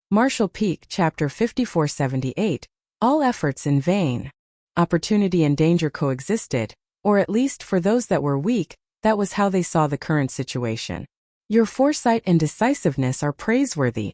Marshall Peak, Chapter 5478, All Efforts in Vain. Opportunity and danger coexisted, or at least for those that were weak, that was how they saw the current situation. Your foresight and decisiveness are praiseworthy.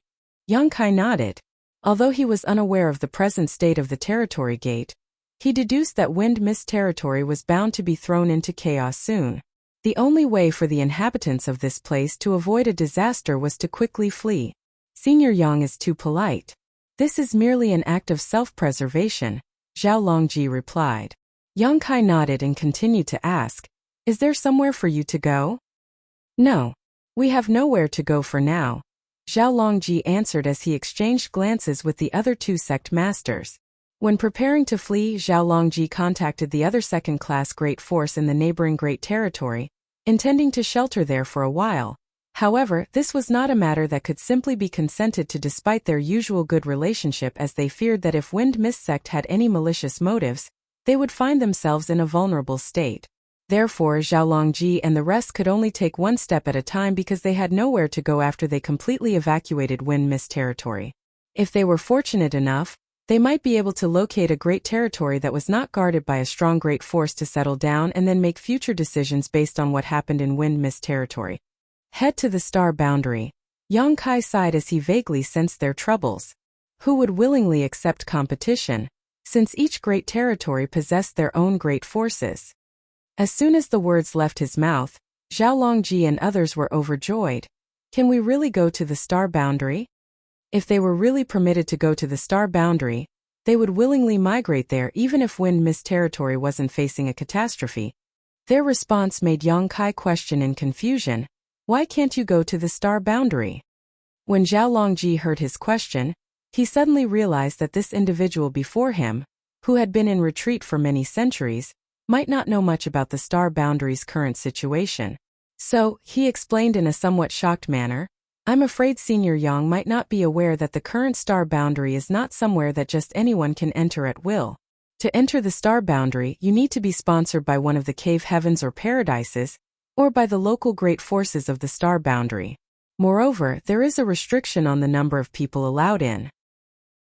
Yongkai nodded. Although he was unaware of the present state of the territory gate, he deduced that Wind Mist territory was bound to be thrown into chaos soon. The only way for the inhabitants of this place to avoid a disaster was to quickly flee. Senior Yang is too polite. This is merely an act of self-preservation, Zhao Longji replied. Yongkai nodded and continued to ask, "Is there somewhere for you to go?" "No. We have nowhere to go for now," Zhao Longji answered as he exchanged glances with the other two sect masters. When preparing to flee, Zhao Longji contacted the other second-class great force in the neighboring great territory, intending to shelter there for a while. However, this was not a matter that could simply be consented to despite their usual good relationship, as they feared that if Wind Mist sect had any malicious motives, they would find themselves in a vulnerable state. Therefore, Zhao Longji and the rest could only take one step at a time because they had nowhere to go after they completely evacuated Wind Mist territory. If they were fortunate enough, they might be able to locate a great territory that was not guarded by a strong great force to settle down and then make future decisions based on what happened in Wind Mist territory. Head to the star boundary. Yongkai sighed as he vaguely sensed their troubles. Who would willingly accept competition, since each great territory possessed their own great forces? As soon as the words left his mouth, Zhao Longji and others were overjoyed. Can we really go to the star boundary? If they were really permitted to go to the star boundary, they would willingly migrate there even if Wind Mist territory wasn't facing a catastrophe. Their response made Yongkai question in confusion, "Why can't you go to the star boundary?" When Zhao Longji heard his question, he suddenly realized that this individual before him, who had been in retreat for many centuries, might not know much about the star boundary's current situation. So, he explained in a somewhat shocked manner, "I'm afraid Senior Yang might not be aware that the current star boundary is not somewhere that just anyone can enter at will. To enter the star boundary, you need to be sponsored by one of the cave heavens or paradises, or by the local great forces of the star boundary. Moreover, there is a restriction on the number of people allowed in."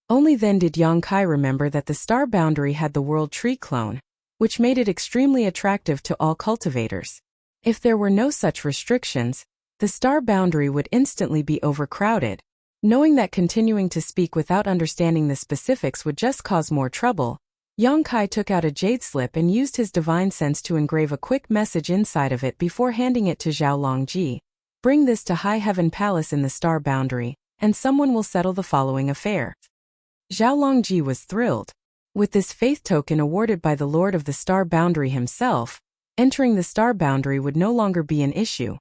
Only then did Yongkai remember that the star boundary had the world tree clone, which made it extremely attractive to all cultivators. If there were no such restrictions, the star boundary would instantly be overcrowded. Knowing that continuing to speak without understanding the specifics would just cause more trouble, Yongkai took out a jade slip and used his divine sense to engrave a quick message inside of it before handing it to Zhao Longji. "Bring this to High Heaven Palace in the star boundary, and someone will settle the following affair." Zhao Longji was thrilled. With this faith token awarded by the Lord of the Star Boundary himself, entering the star boundary would no longer be an issue.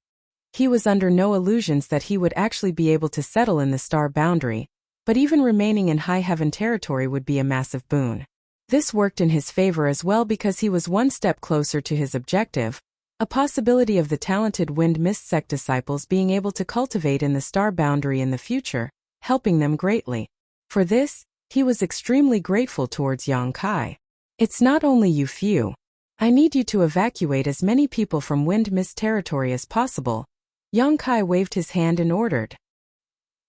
He was under no illusions that he would actually be able to settle in the star boundary, but even remaining in High Heaven territory would be a massive boon. This worked in his favor as well because he was one step closer to his objective, a possibility of the talented Wind Mist sect disciples being able to cultivate in the star boundary in the future, helping them greatly. For this, he was extremely grateful towards Yongkai. "It's not only you few. I need you to evacuate as many people from Wind Mist territory as possible." Yongkai waved his hand and ordered.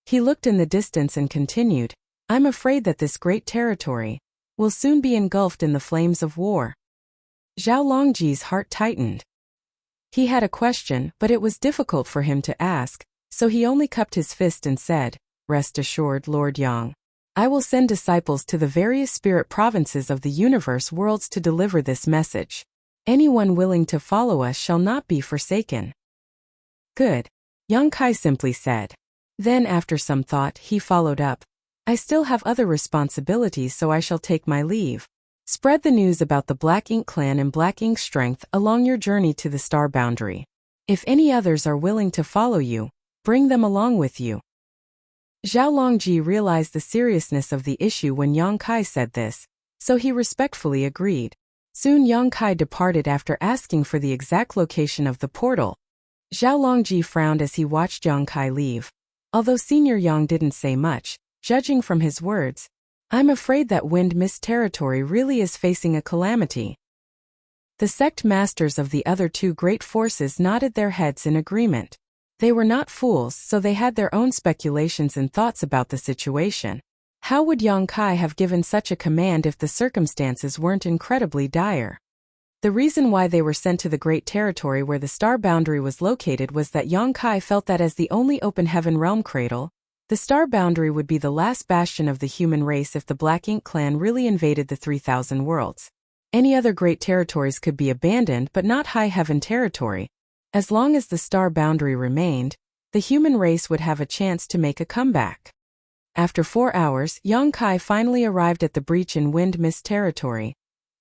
He looked in the distance and continued, "I'm afraid that this great territory will soon be engulfed in the flames of war." Zhao Longji's heart tightened. He had a question, but it was difficult for him to ask, so he only cupped his fist and said, "Rest assured, Lord Yang. I will send disciples to the various spirit provinces of the universe worlds to deliver this message. Anyone willing to follow us shall not be forsaken." "Good," Yongkai simply said. Then after some thought, he followed up, "I still have other responsibilities, so I shall take my leave. Spread the news about the Black Ink clan and Black Ink strength along your journey to the star boundary. If any others are willing to follow you, bring them along with you." Zhao Longji realized the seriousness of the issue when Yongkai said this, so he respectfully agreed. Soon Yongkai departed after asking for the exact location of the portal. Zhao Longji frowned as he watched Yongkai leave. Although Senior Yang didn't say much, judging from his words, "I'm afraid that Wind Mist territory really is facing a calamity." The sect masters of the other two great forces nodded their heads in agreement. They were not fools, so they had their own speculations and thoughts about the situation. How would Yong-kai have given such a command if the circumstances weren't incredibly dire? The reason why they were sent to the Great Territory where the star boundary was located was that Yong-kai felt that as the only open heaven realm cradle, the star boundary would be the last bastion of the human race if the Black Ink clan really invaded the 3,000 worlds. Any other great territories could be abandoned but not high heaven territory. As long as the star boundary remained, the human race would have a chance to make a comeback. After 4 hours, Yong-kai finally arrived at the breach in Wind Mist territory.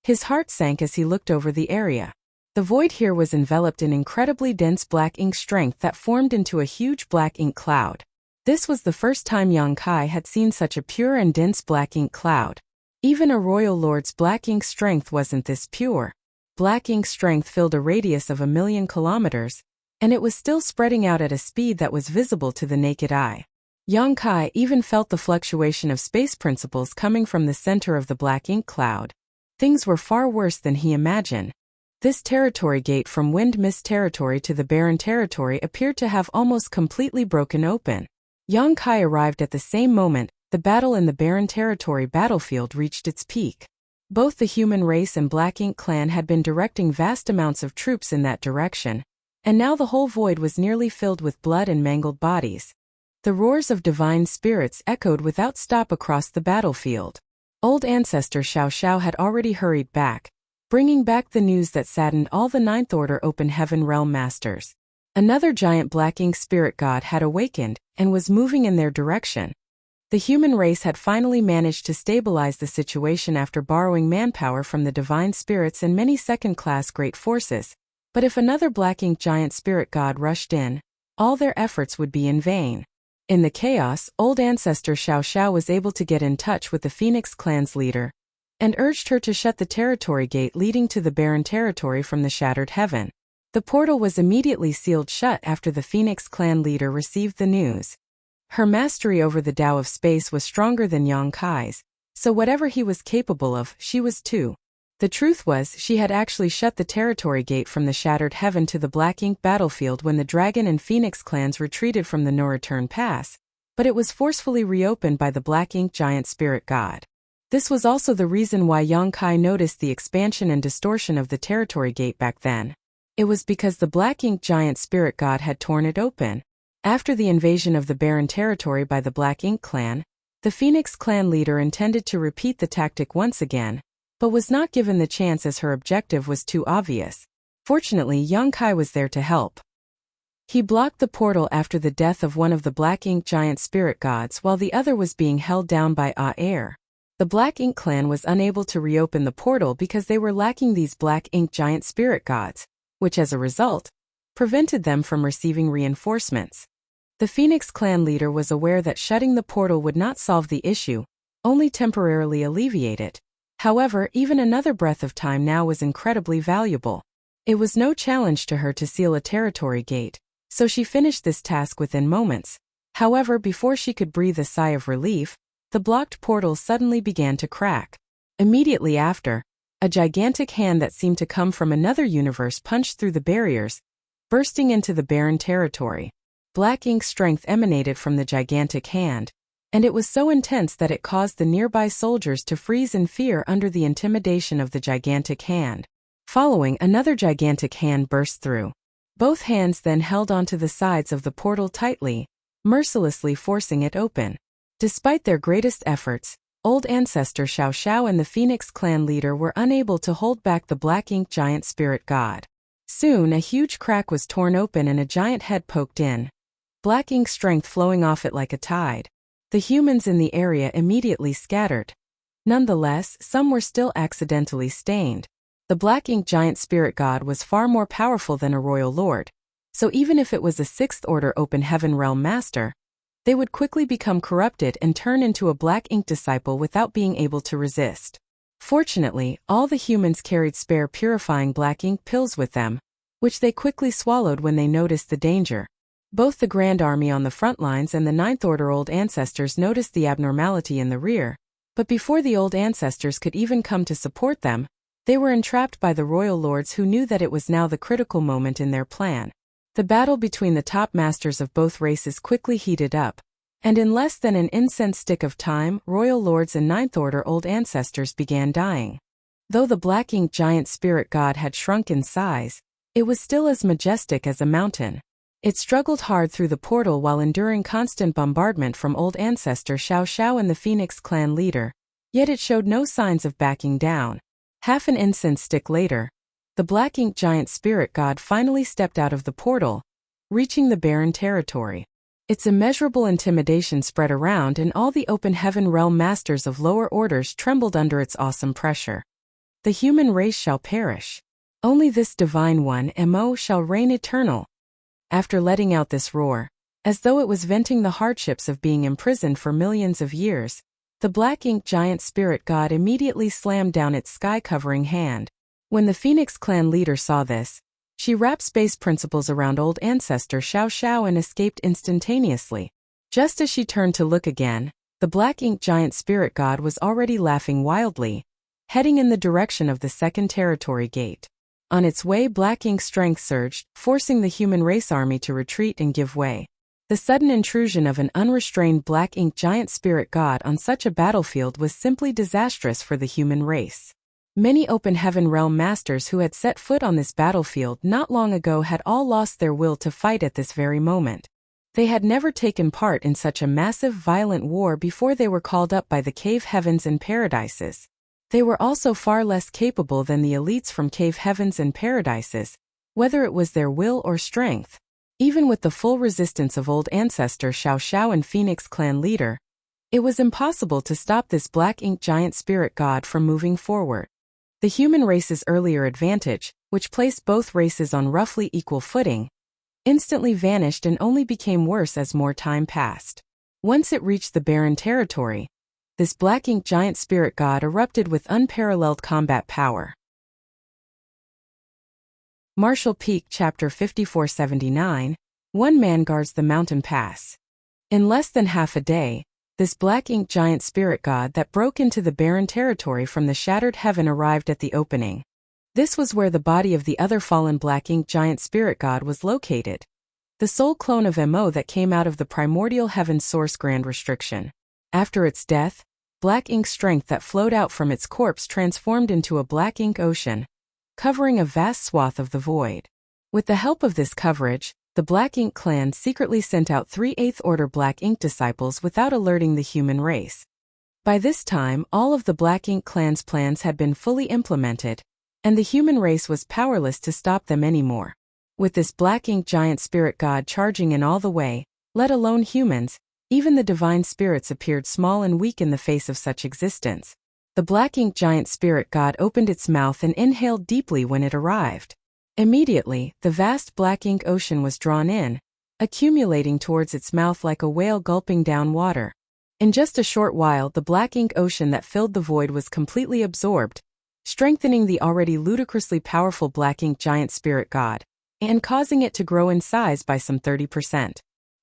His heart sank as he looked over the area. The void here was enveloped in incredibly dense black ink strength that formed into a huge black ink cloud. This was the first time Yong-kai had seen such a pure and dense black ink cloud. Even a royal lord's black ink strength wasn't this pure. Black ink strength filled a radius of 1,000,000 kilometers, and it was still spreading out at a speed that was visible to the naked eye. Yong-kai even felt the fluctuation of space principles coming from the center of the black ink cloud. Things were far worse than he imagined. This territory gate from Wind Mist territory to the Barren territory appeared to have almost completely broken open. Yong-kai arrived at the same moment. The battle in the Barren territory battlefield reached its peak. Both the human race and Black Ink clan had been directing vast amounts of troops in that direction, and now the whole void was nearly filled with blood and mangled bodies. The roars of divine spirits echoed without stop across the battlefield. Old Ancestor Xiao Xiao had already hurried back, bringing back the news that saddened all the Ninth Order Open Heaven Realm Masters. Another giant Black Ink spirit god had awakened and was moving in their direction. The human race had finally managed to stabilize the situation after borrowing manpower from the divine spirits and many second-class great forces, but if another Black Ink giant spirit god rushed in, all their efforts would be in vain. In the chaos, Old Ancestor Xiao Xiao was able to get in touch with the Phoenix clan's leader and urged her to shut the territory gate leading to the Barren territory from the Shattered Heaven. The portal was immediately sealed shut after the Phoenix clan leader received the news. Her mastery over the Tao of space was stronger than Yong-kai's, so whatever he was capable of, she was too. The truth was, she had actually shut the territory gate from the Shattered Heaven to the Black Ink battlefield when the Dragon and Phoenix clans retreated from the No Return Pass, but it was forcefully reopened by the Black Ink giant spirit god. This was also the reason why Yong-kai noticed the expansion and distortion of the territory gate back then. It was because the Black Ink giant spirit god had torn it open. After the invasion of the Barren territory by the Black Ink clan, the Phoenix clan leader intended to repeat the tactic once again, but was not given the chance as her objective was too obvious. Fortunately, Yong-kai was there to help. He blocked the portal after the death of one of the Black Ink giant spirit gods while the other was being held down by air. The Black Ink clan was unable to reopen the portal because they were lacking these Black Ink giant spirit gods, which as a result, prevented them from receiving reinforcements. The Phoenix clan leader was aware that shutting the portal would not solve the issue, only temporarily alleviate it. However, even another breath of time now was incredibly valuable. It was no challenge to her to seal a territory gate, so she finished this task within moments. However, before she could breathe a sigh of relief, the blocked portal suddenly began to crack. Immediately after, a gigantic hand that seemed to come from another universe punched through the barriers, bursting into the Barren territory. Black Ink strength emanated from the gigantic hand, and it was so intense that it caused the nearby soldiers to freeze in fear under the intimidation of the gigantic hand. Following, another gigantic hand burst through. Both hands then held onto the sides of the portal tightly, mercilessly forcing it open. Despite their greatest efforts, Old Ancestor Xiao Xiao and the Phoenix clan leader were unable to hold back the Black Ink giant spirit god. Soon, a huge crack was torn open and a giant head poked in. Black Ink strength flowing off it like a tide. The humans in the area immediately scattered. Nonetheless, some were still accidentally stained. The Black Ink giant spirit god was far more powerful than a royal lord, so even if it was a Sixth Order Open Heaven Realm Master, they would quickly become corrupted and turn into a Black Ink disciple without being able to resist. Fortunately, all the humans carried spare purifying Black Ink pills with them, which they quickly swallowed when they noticed the danger. Both the Grand Army on the front lines and the Ninth Order Old Ancestors noticed the abnormality in the rear, but before the Old Ancestors could even come to support them, they were entrapped by the royal lords who knew that it was now the critical moment in their plan. The battle between the top masters of both races quickly heated up, and in less than an incense stick of time, royal lords and Ninth Order old ancestors began dying. Though the black ink giant spirit god had shrunk in size, it was still as majestic as a mountain. It struggled hard through the portal while enduring constant bombardment from old ancestor Xiao Xiao and the Phoenix clan leader, yet it showed no signs of backing down. Half an incense stick later, the black ink giant spirit god finally stepped out of the portal, reaching the barren territory. Its immeasurable intimidation spread around, and all the open heaven realm masters of lower orders trembled under its awesome pressure. The human race shall perish. Only this divine one, Mo, shall reign eternal. After letting out this roar, as though it was venting the hardships of being imprisoned for millions of years, the black ink giant spirit god immediately slammed down its sky-covering hand. When the Phoenix clan leader saw this, she wrapped space principles around old ancestor Xiao Xiao and escaped instantaneously. Just as she turned to look again, the black ink giant spirit god was already laughing wildly, heading in the direction of the second territory gate. On its way, black ink strength surged, forcing the human race army to retreat and give way. The sudden intrusion of an unrestrained black ink giant spirit god on such a battlefield was simply disastrous for the human race. Many open heaven realm masters who had set foot on this battlefield not long ago had all lost their will to fight at this very moment. They had never taken part in such a massive violent war before they were called up by the cave heavens and paradises. They were also far less capable than the elites from cave heavens and paradises, whether it was their will or strength. Even with the full resistance of old ancestor Xiao Xiao and Phoenix clan leader, it was impossible to stop this black ink giant spirit god from moving forward. The human race's earlier advantage, which placed both races on roughly equal footing, instantly vanished and only became worse as more time passed. Once it reached the barren territory, this black ink giant spirit god erupted with unparalleled combat power. Martial Peak Chapter 5479, One man guards the mountain pass. In less than half a day, this black ink giant spirit god that broke into the barren territory from the shattered heaven arrived at the opening. This was where the body of the other fallen black ink giant spirit god was located. The sole clone of Mo that came out of the primordial heaven source grand restriction. After its death, black ink strength that flowed out from its corpse transformed into a black ink ocean, covering a vast swath of the void. With the help of this coverage, the Black Ink clan secretly sent out 3 8th Order Black Ink disciples without alerting the human race. By this time, all of the Black Ink clan's plans had been fully implemented, and the human race was powerless to stop them anymore. With this Black Ink giant spirit god charging in all the way, let alone humans, even the divine spirits appeared small and weak in the face of such existence. The Black Ink giant spirit god opened its mouth and inhaled deeply when it arrived. Immediately, the vast black ink ocean was drawn in, accumulating towards its mouth like a whale gulping down water. In just a short while, the black ink ocean that filled the void was completely absorbed, strengthening the already ludicrously powerful black ink giant spirit god, and causing it to grow in size by some 30%.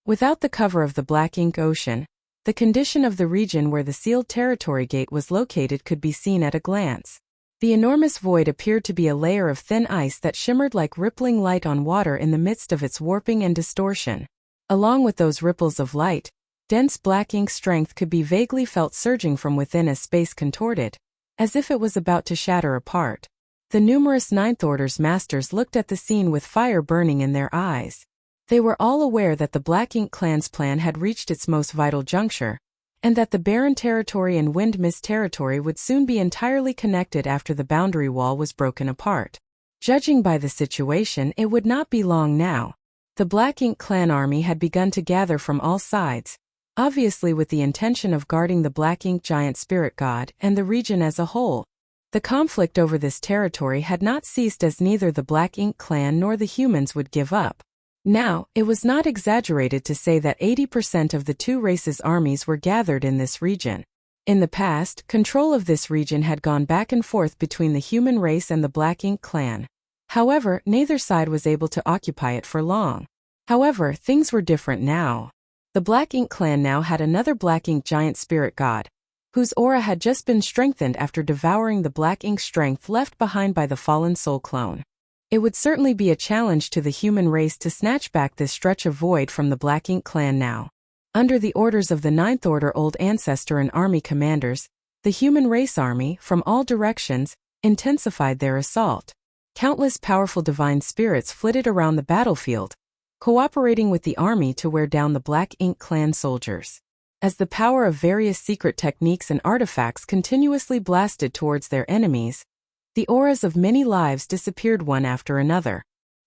Without the cover of the black ink ocean, the condition of the region where the sealed territory gate was located could be seen at a glance. The enormous void appeared to be a layer of thin ice that shimmered like rippling light on water in the midst of its warping and distortion. Along with those ripples of light, dense black ink strength could be vaguely felt surging from within as space contorted, as if it was about to shatter apart. The numerous Ninth Order's masters looked at the scene with fire burning in their eyes. They were all aware that the Black Ink clan's plan had reached its most vital juncture, and that the barren territory and wind mist territory would soon be entirely connected after the boundary wall was broken apart. Judging by the situation, it would not be long now. The Black Ink clan army had begun to gather from all sides, obviously with the intention of guarding the Black Ink giant spirit god and the region as a whole. The conflict over this territory had not ceased, as neither the Black Ink clan nor the humans would give up. Now, it was not exaggerated to say that 80% of the two races' armies were gathered in this region. In the past, control of this region had gone back and forth between the human race and the Black Ink clan. However, neither side was able to occupy it for long. However, things were different now. The Black Ink clan now had another Black Ink giant spirit god, whose aura had just been strengthened after devouring the Black Ink strength left behind by the fallen soul clone. It would certainly be a challenge to the human race to snatch back this stretch of void from the Black Ink clan now. Under the orders of the Ninth Order Old Ancestor and army commanders, the human race army, from all directions, intensified their assault. Countless powerful divine spirits flitted around the battlefield, cooperating with the army to wear down the Black Ink clan soldiers. As the power of various secret techniques and artifacts continuously blasted towards their enemies, the auras of many lives disappeared one after another.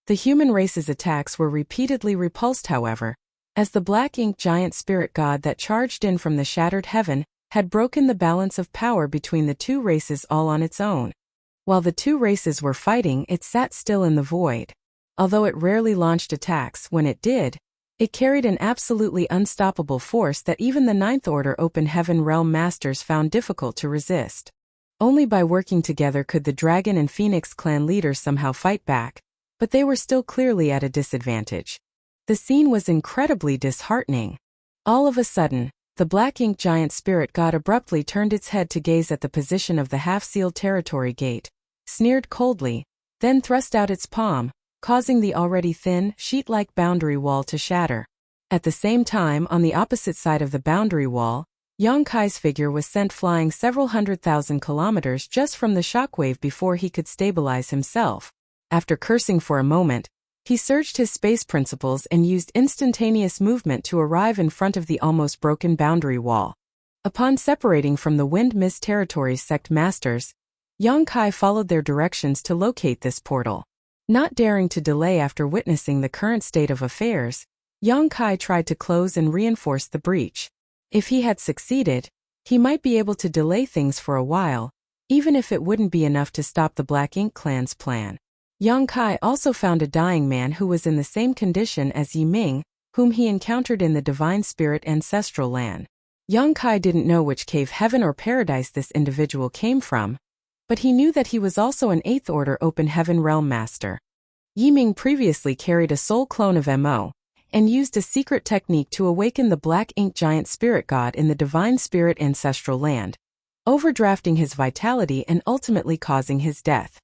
The human race's attacks were repeatedly repulsed, however, as the Black Ink giant spirit god that charged in from the shattered heaven had broken the balance of power between the two races all on its own. While the two races were fighting, it sat still in the void. Although it rarely launched attacks, when it did, it carried an absolutely unstoppable force that even the Ninth Order Open Heaven Realm Masters found difficult to resist. Only by working together could the Dragon and Phoenix clan leaders somehow fight back, but they were still clearly at a disadvantage. The scene was incredibly disheartening. All of a sudden, the Black Ink giant spirit god abruptly turned its head to gaze at the position of the half-sealed territory gate, sneered coldly, then thrust out its palm, causing the already thin, sheet-like boundary wall to shatter. At the same time, on the opposite side of the boundary wall, Yang Kai's figure was sent flying several 100,000 kilometers just from the shockwave before he could stabilize himself. After cursing for a moment, he surged his space principles and used instantaneous movement to arrive in front of the almost broken boundary wall. Upon separating from the Wind Mist Territory's sect masters, Yang Kai followed their directions to locate this portal. Not daring to delay after witnessing the current state of affairs, Yang Kai tried to close and reinforce the breach. If he had succeeded, he might be able to delay things for a while, even if it wouldn't be enough to stop the Black Ink clan's plan. Yang Kai also found a dying man who was in the same condition as Yi Ming, whom he encountered in the Divine Spirit Ancestral Land. Yang Kai didn't know which cave, heaven or paradise this individual came from, but he knew that he was also an Eighth Order Open Heaven Realm Master. Yi Ming previously carried a soul clone of Mo, and used a secret technique to awaken the Black Ink giant spirit god in the Divine Spirit Ancestral Land, overdrafting his vitality and ultimately causing his death.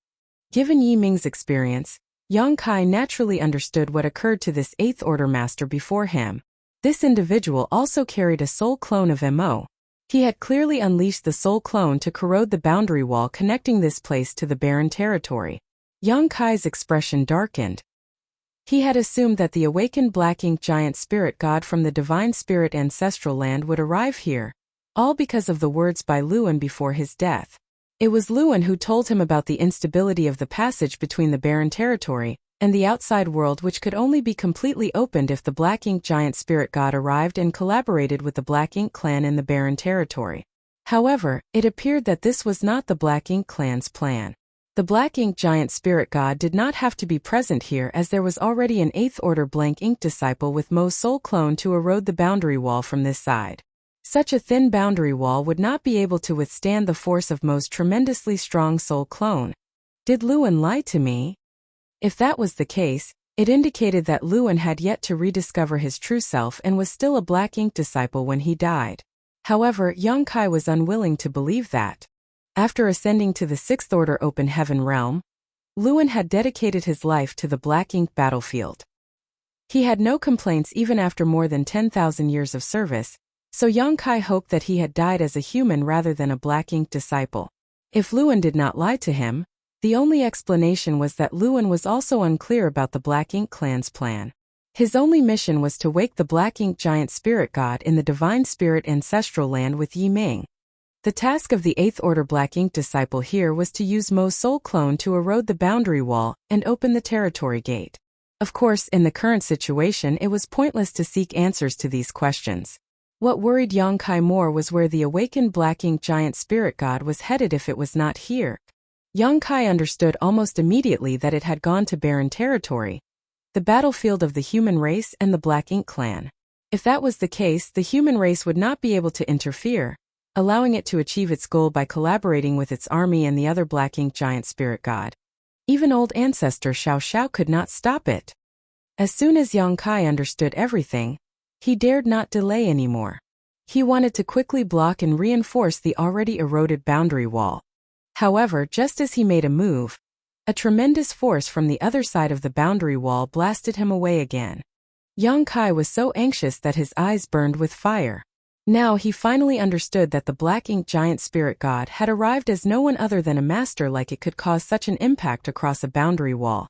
Given Yi Ming's experience, Yang Kai naturally understood what occurred to this Eighth Order Master before him. This individual also carried a soul clone of Mo. He had clearly unleashed the soul clone to corrode the boundary wall connecting this place to the barren territory. Yang Kai's expression darkened. He had assumed that the awakened Black Ink giant spirit god from the Divine Spirit Ancestral Land would arrive here, all because of the words by Luan before his death. It was Luan who told him about the instability of the passage between the barren territory and the outside world, which could only be completely opened if the Black Ink giant spirit god arrived and collaborated with the Black Ink clan in the barren territory. However, it appeared that this was not the Black Ink clan's plan. The Black Ink giant spirit god did not have to be present here, as there was already an Eighth Order Blank Ink disciple with Mo's soul clone to erode the boundary wall from this side. Such a thin boundary wall would not be able to withstand the force of Mo's tremendously strong soul clone. Did Luan lie to me? If that was the case, it indicated that Luan had yet to rediscover his true self and was still a Black Ink disciple when he died. However, Yang Kai was unwilling to believe that. After ascending to the Sixth Order Open Heaven Realm, Luan had dedicated his life to the Black Ink battlefield. He had no complaints even after more than 10,000 years of service, so Yang Kai hoped that he had died as a human rather than a Black Ink disciple. If Luan did not lie to him, the only explanation was that Luan was also unclear about the Black Ink clan's plan. His only mission was to wake the Black Ink giant spirit god in the Divine Spirit Ancestral Land with Yi Ming. The task of the Eighth Order Black Ink disciple here was to use Mo's soul clone to erode the boundary wall and open the territory gate. Of course, in the current situation, it was pointless to seek answers to these questions. What worried Yang Kai more was where the awakened Black Ink giant spirit god was headed if it was not here. Yang Kai understood almost immediately that it had gone to barren territory, the battlefield of the human race and the Black Ink clan. If that was the case, the human race would not be able to interfere, allowing it to achieve its goal by collaborating with its army and the other Black Ink giant spirit god. Even old ancestor Xiao Xiao could not stop it. As soon as Yang Kai understood everything, he dared not delay anymore. He wanted to quickly block and reinforce the already eroded boundary wall. However, just as he made a move, A tremendous force from the other side of the boundary wall blasted him away again. Yang Kai was so anxious that his eyes burned with fire. Now he finally understood that the black ink giant spirit god had arrived as no one other than a master like it could cause such an impact across a boundary wall,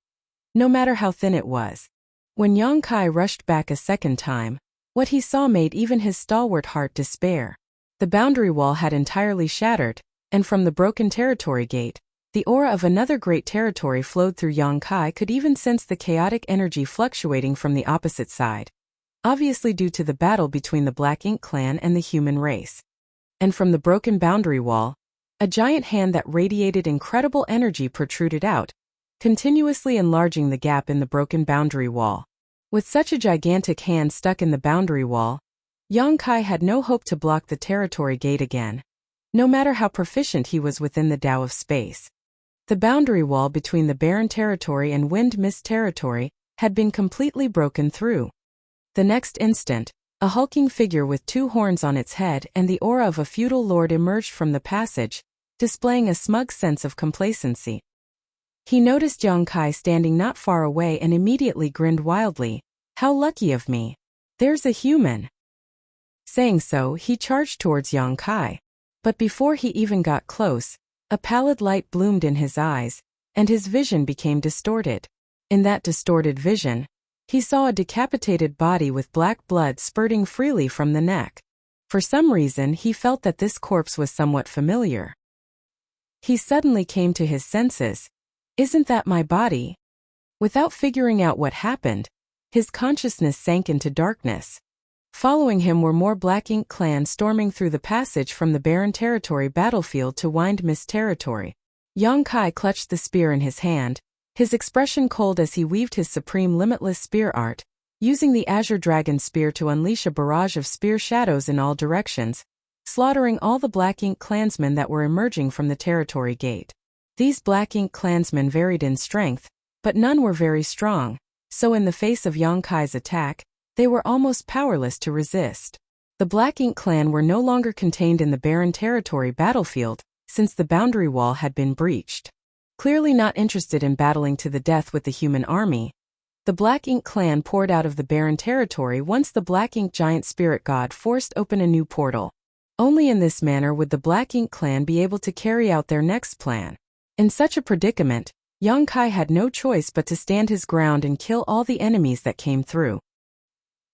no matter how thin it was. When Yang Kai rushed back a second time, what he saw made even his stalwart heart despair. The boundary wall had entirely shattered, and from the broken territory gate, the aura of another great territory flowed through. Yang Kai could even sense the chaotic energy fluctuating from the opposite side, obviously due to the battle between the Black Ink clan and the human race. And from the broken boundary wall, a giant hand that radiated incredible energy protruded out, continuously enlarging the gap in the broken boundary wall. With such a gigantic hand stuck in the boundary wall, Yang Kai had no hope to block the territory gate again, no matter how proficient he was within the Tao of space. The boundary wall between the barren territory and wind mist territory had been completely broken through. The next instant, a hulking figure with two horns on its head and the aura of a feudal lord emerged from the passage, displaying a smug sense of complacency. He noticed Yang Kai standing not far away and immediately grinned wildly. "How lucky of me! There's a human!" Saying so, he charged towards Yang Kai. But before he even got close, a pallid light bloomed in his eyes, and his vision became distorted. In that distorted vision, he saw a decapitated body with black blood spurting freely from the neck. For some reason he felt that this corpse was somewhat familiar. He suddenly came to his senses. "Isn't that my body?" Without figuring out what happened, his consciousness sank into darkness. Following him were more Black Ink clan storming through the passage from the barren territory battlefield to Wind Mist territory. Yang Kai clutched the spear in his hand, his expression cold as he weaved his supreme limitless spear art, using the Azure Dragon spear to unleash a barrage of spear shadows in all directions, slaughtering all the Black Ink clansmen that were emerging from the territory gate. These Black Ink clansmen varied in strength, but none were very strong, so in the face of Yang Kai's attack, they were almost powerless to resist. The Black Ink clan were no longer contained in the barren territory battlefield, since the boundary wall had been breached. Clearly not interested in battling to the death with the human army, the Black Ink clan poured out of the barren territory once the Black Ink giant spirit god forced open a new portal. Only in this manner would the Black Ink clan be able to carry out their next plan. In such a predicament, Yang Kai had no choice but to stand his ground and kill all the enemies that came through.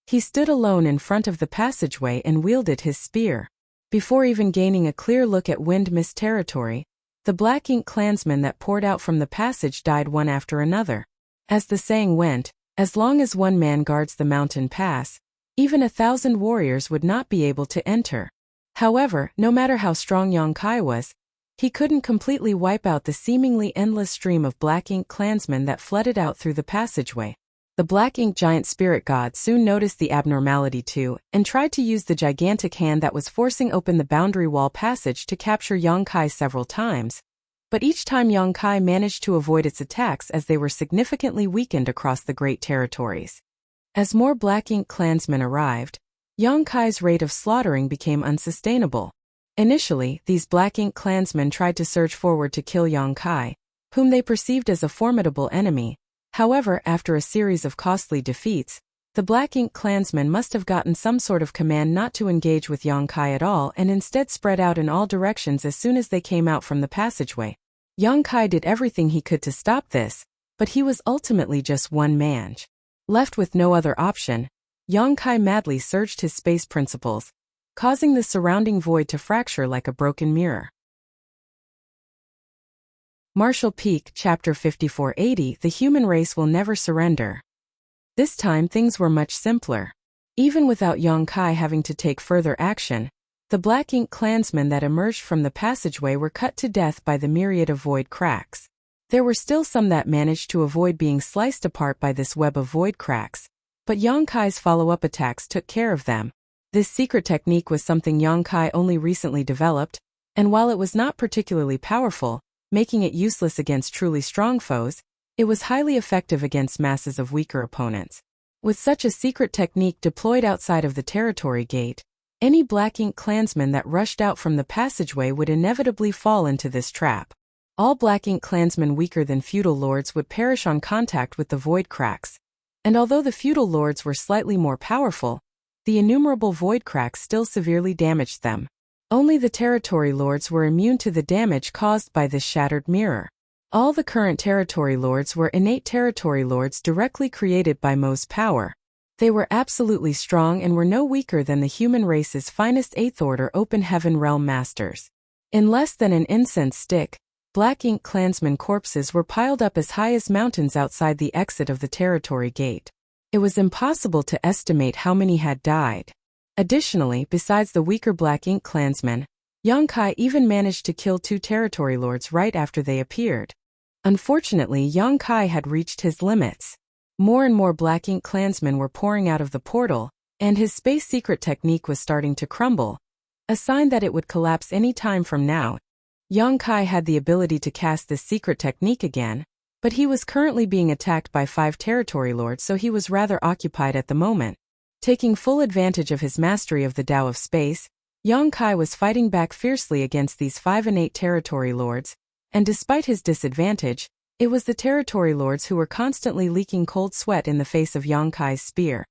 He stood alone in front of the passageway and wielded his spear. Before even gaining a clear look at Wind Mist territory, the Black Ink clansmen that poured out from the passage died one after another. As the saying went, as long as one man guards the mountain pass, even 1,000 warriors would not be able to enter. However, no matter how strong Yang Kai was, he couldn't completely wipe out the seemingly endless stream of Black Ink clansmen that flooded out through the passageway. The Black Ink giant spirit god soon noticed the abnormality too, and tried to use the gigantic hand that was forcing open the boundary wall passage to capture Yang Kai several times. But each time Yang Kai managed to avoid its attacks as they were significantly weakened across the great territories. As more Black Ink clansmen arrived, Yang Kai's rate of slaughtering became unsustainable. Initially, these Black Ink clansmen tried to surge forward to kill Yang Kai, whom they perceived as a formidable enemy. However, after a series of costly defeats, the Black Ink clansmen must have gotten some sort of command not to engage with Yang Kai at all and instead spread out in all directions as soon as they came out from the passageway. Yang Kai did everything he could to stop this, but he was ultimately just one man. Left with no other option, Yang Kai madly surged his space principles, causing the surrounding void to fracture like a broken mirror. Martial Peak, Chapter 5480. The human race will never surrender. This time things were much simpler. Even without Yang Kai having to take further action, the Black Ink clansmen that emerged from the passageway were cut to death by the myriad of void cracks. There were still some that managed to avoid being sliced apart by this web of void cracks, but Yang Kai's follow-up attacks took care of them. This secret technique was something Yang Kai only recently developed, and while it was not particularly powerful, making it useless against truly strong foes, it was highly effective against masses of weaker opponents. With such a secret technique deployed outside of the territory gate, any Black Ink clansman that rushed out from the passageway would inevitably fall into this trap. All Black Ink clansmen weaker than feudal lords would perish on contact with the void cracks. And although the feudal lords were slightly more powerful, the innumerable void cracks still severely damaged them. Only the territory lords were immune to the damage caused by this shattered mirror. All the current territory lords were innate territory lords directly created by Mo's power. They were absolutely strong and were no weaker than the human race's finest 8th Order Open Heaven Realm Masters. In less than an incense stick, Black Ink clansmen corpses were piled up as high as mountains outside the exit of the territory gate. It was impossible to estimate how many had died. Additionally, besides the weaker Black Ink clansmen, Yongkai even managed to kill 2 territory lords right after they appeared. Unfortunately, Yongkai had reached his limits. More and more Black Ink clansmen were pouring out of the portal, and his space secret technique was starting to crumble, a sign that it would collapse any time from now. Yongkai had the ability to cast this secret technique again, but he was currently being attacked by 5 territory lords, so he was rather occupied at the moment. Taking full advantage of his mastery of the Tao of Space, Yongkai was fighting back fiercely against these 5 innate territory lords, and despite his disadvantage, it was the territory lords who were constantly leaking cold sweat in the face of Yongkai's spear.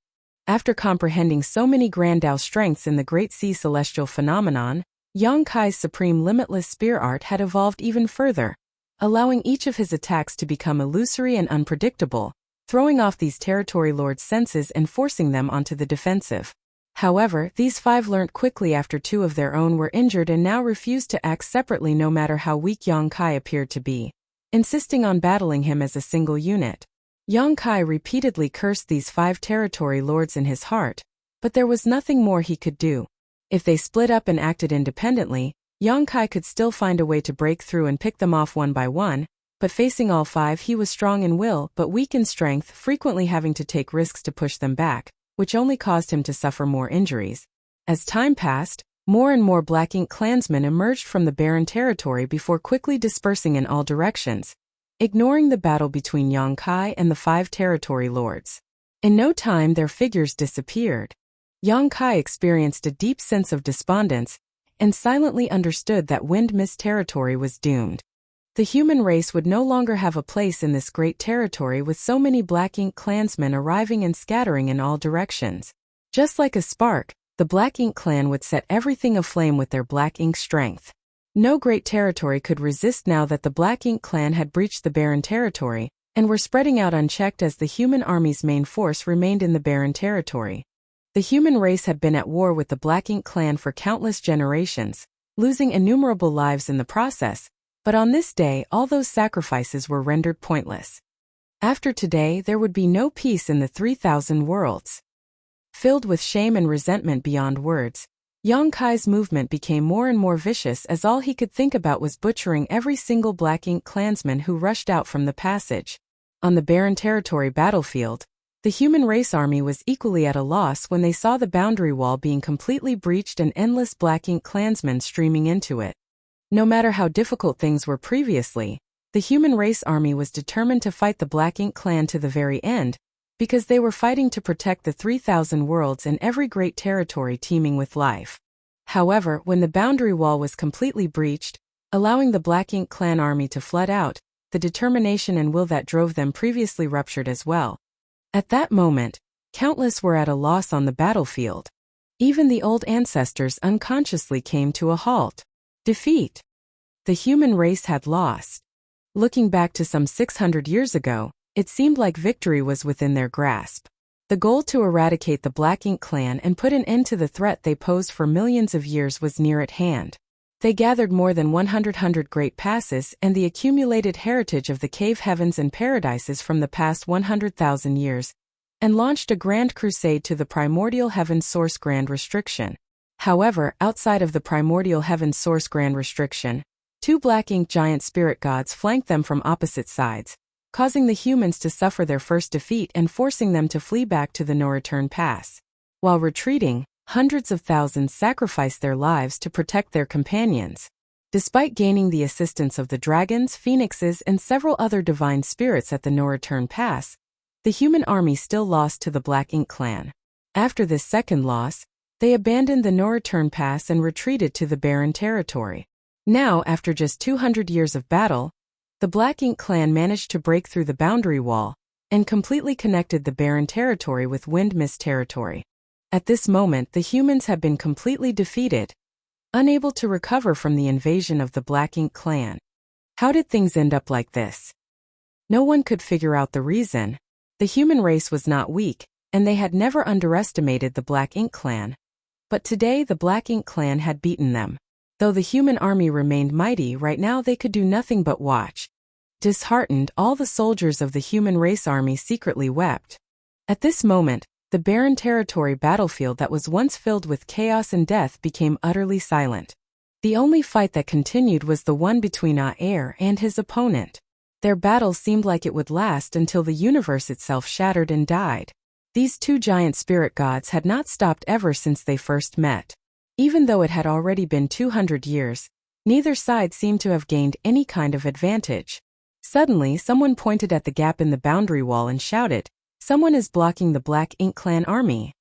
After comprehending so many grand Tao strengths in the Great Sea Celestial Phenomenon, Yongkai's supreme limitless spear art had evolved even further, allowing each of his attacks to become illusory and unpredictable, throwing off these territory lords' senses and forcing them onto the defensive. However, these 5 learnt quickly after 2 of their own were injured and now refused to act separately no matter how weak Yongkai appeared to be, insisting on battling him as a single unit. Yongkai repeatedly cursed these 5 territory lords in his heart, but there was nothing more he could do. If they split up and acted independently, Yongkai could still find a way to break through and pick them off one by one, but facing all 5 he was strong in will but weak in strength, frequently having to take risks to push them back, which only caused him to suffer more injuries. As time passed, more and more Black Ink clansmen emerged from the barren territory before quickly dispersing in all directions, ignoring the battle between Yongkai and the 5 territory lords. In no time their figures disappeared. Yongkai experienced a deep sense of despondence and silently understood that Wind Mist territory was doomed. The human race would no longer have a place in this great territory with so many Black Ink clansmen arriving and scattering in all directions. Just like a spark, the Black Ink clan would set everything aflame with their Black Ink strength. No great territory could resist now that the Black Ink clan had breached the barren territory and were spreading out unchecked as the human army's main force remained in the barren territory. The human race had been at war with the Black Ink clan for countless generations, losing innumerable lives in the process, but on this day all those sacrifices were rendered pointless. After today there would be no peace in the 3,000 worlds. Filled with shame and resentment beyond words, Yongkai's movement became more and more vicious as all he could think about was butchering every single Black Ink clansman who rushed out from the passage. On the barren territory battlefield, the human race army was equally at a loss when they saw the boundary wall being completely breached and endless Black Ink clansmen streaming into it. No matter how difficult things were previously, the human race army was determined to fight the Black Ink clan to the very end, because they were fighting to protect the 3,000 worlds and every great territory teeming with life. However, when the boundary wall was completely breached, allowing the Black Ink clan army to flood out, the determination and will that drove them previously ruptured as well. At that moment, countless were at a loss on the battlefield. Even the old ancestors unconsciously came to a halt. Defeat. The human race had lost. Looking back to some 600 years ago, it seemed like victory was within their grasp. The goal to eradicate the Black Ink clan and put an end to the threat they posed for millions of years was near at hand. They gathered more than 100 great passes and the accumulated heritage of the cave heavens and paradises from the past 100,000 years, and launched a grand crusade to the primordial heaven source grand restriction. However, outside of the primordial heaven source grand restriction, 2 Black Ink giant spirit gods flanked them from opposite sides, causing the humans to suffer their first defeat and forcing them to flee back to the no-return pass. While retreating, hundreds of thousands sacrificed their lives to protect their companions. Despite gaining the assistance of the dragons, phoenixes, and several other divine spirits at the no-return pass, the human army still lost to the Black Ink clan. After this second loss, they abandoned the no-return pass and retreated to the barren territory. Now, after just 200 years of battle, The Black Ink clan managed to break through the boundary wall and completely connected the barren territory with Wind Mist territory. At this moment, the humans had been completely defeated, unable to recover from the invasion of the Black Ink clan. How did things end up like this? No one could figure out the reason. The human race was not weak, and they had never underestimated the Black Ink clan. But today the Black Ink clan had beaten them. Though the human army remained mighty, right now they could do nothing but watch. Disheartened, all the soldiers of the human race army secretly wept. At this moment, the barren territory battlefield that was once filled with chaos and death became utterly silent. The only fight that continued was the one between Air and his opponent. Their battle seemed like it would last until the universe itself shattered and died. These two giant spirit gods had not stopped ever since they first met. Even though it had already been 200 years, neither side seemed to have gained any kind of advantage. Suddenly, someone pointed at the gap in the boundary wall and shouted, "Someone is blocking the Black Ink clan army."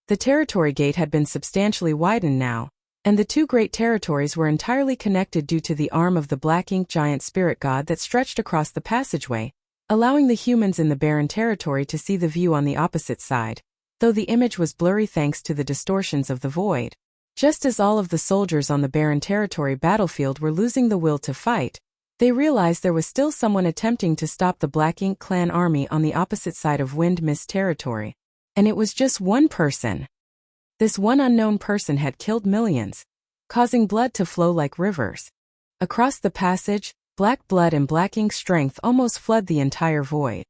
The territory gate had been substantially widened now, and the two great territories were entirely connected due to the arm of the Black Ink giant spirit god that stretched across the passageway, allowing the humans in the barren territory to see the view on the opposite side, though the image was blurry thanks to the distortions of the void. Just as all of the soldiers on the barren territory battlefield were losing the will to fight, they realized there was still someone attempting to stop the Black Ink clan army on the opposite side of Wind Mist territory. And it was just one person. This one unknown person had killed millions, causing blood to flow like rivers. Across the passage, black blood and Black Ink strength almost flood the entire void.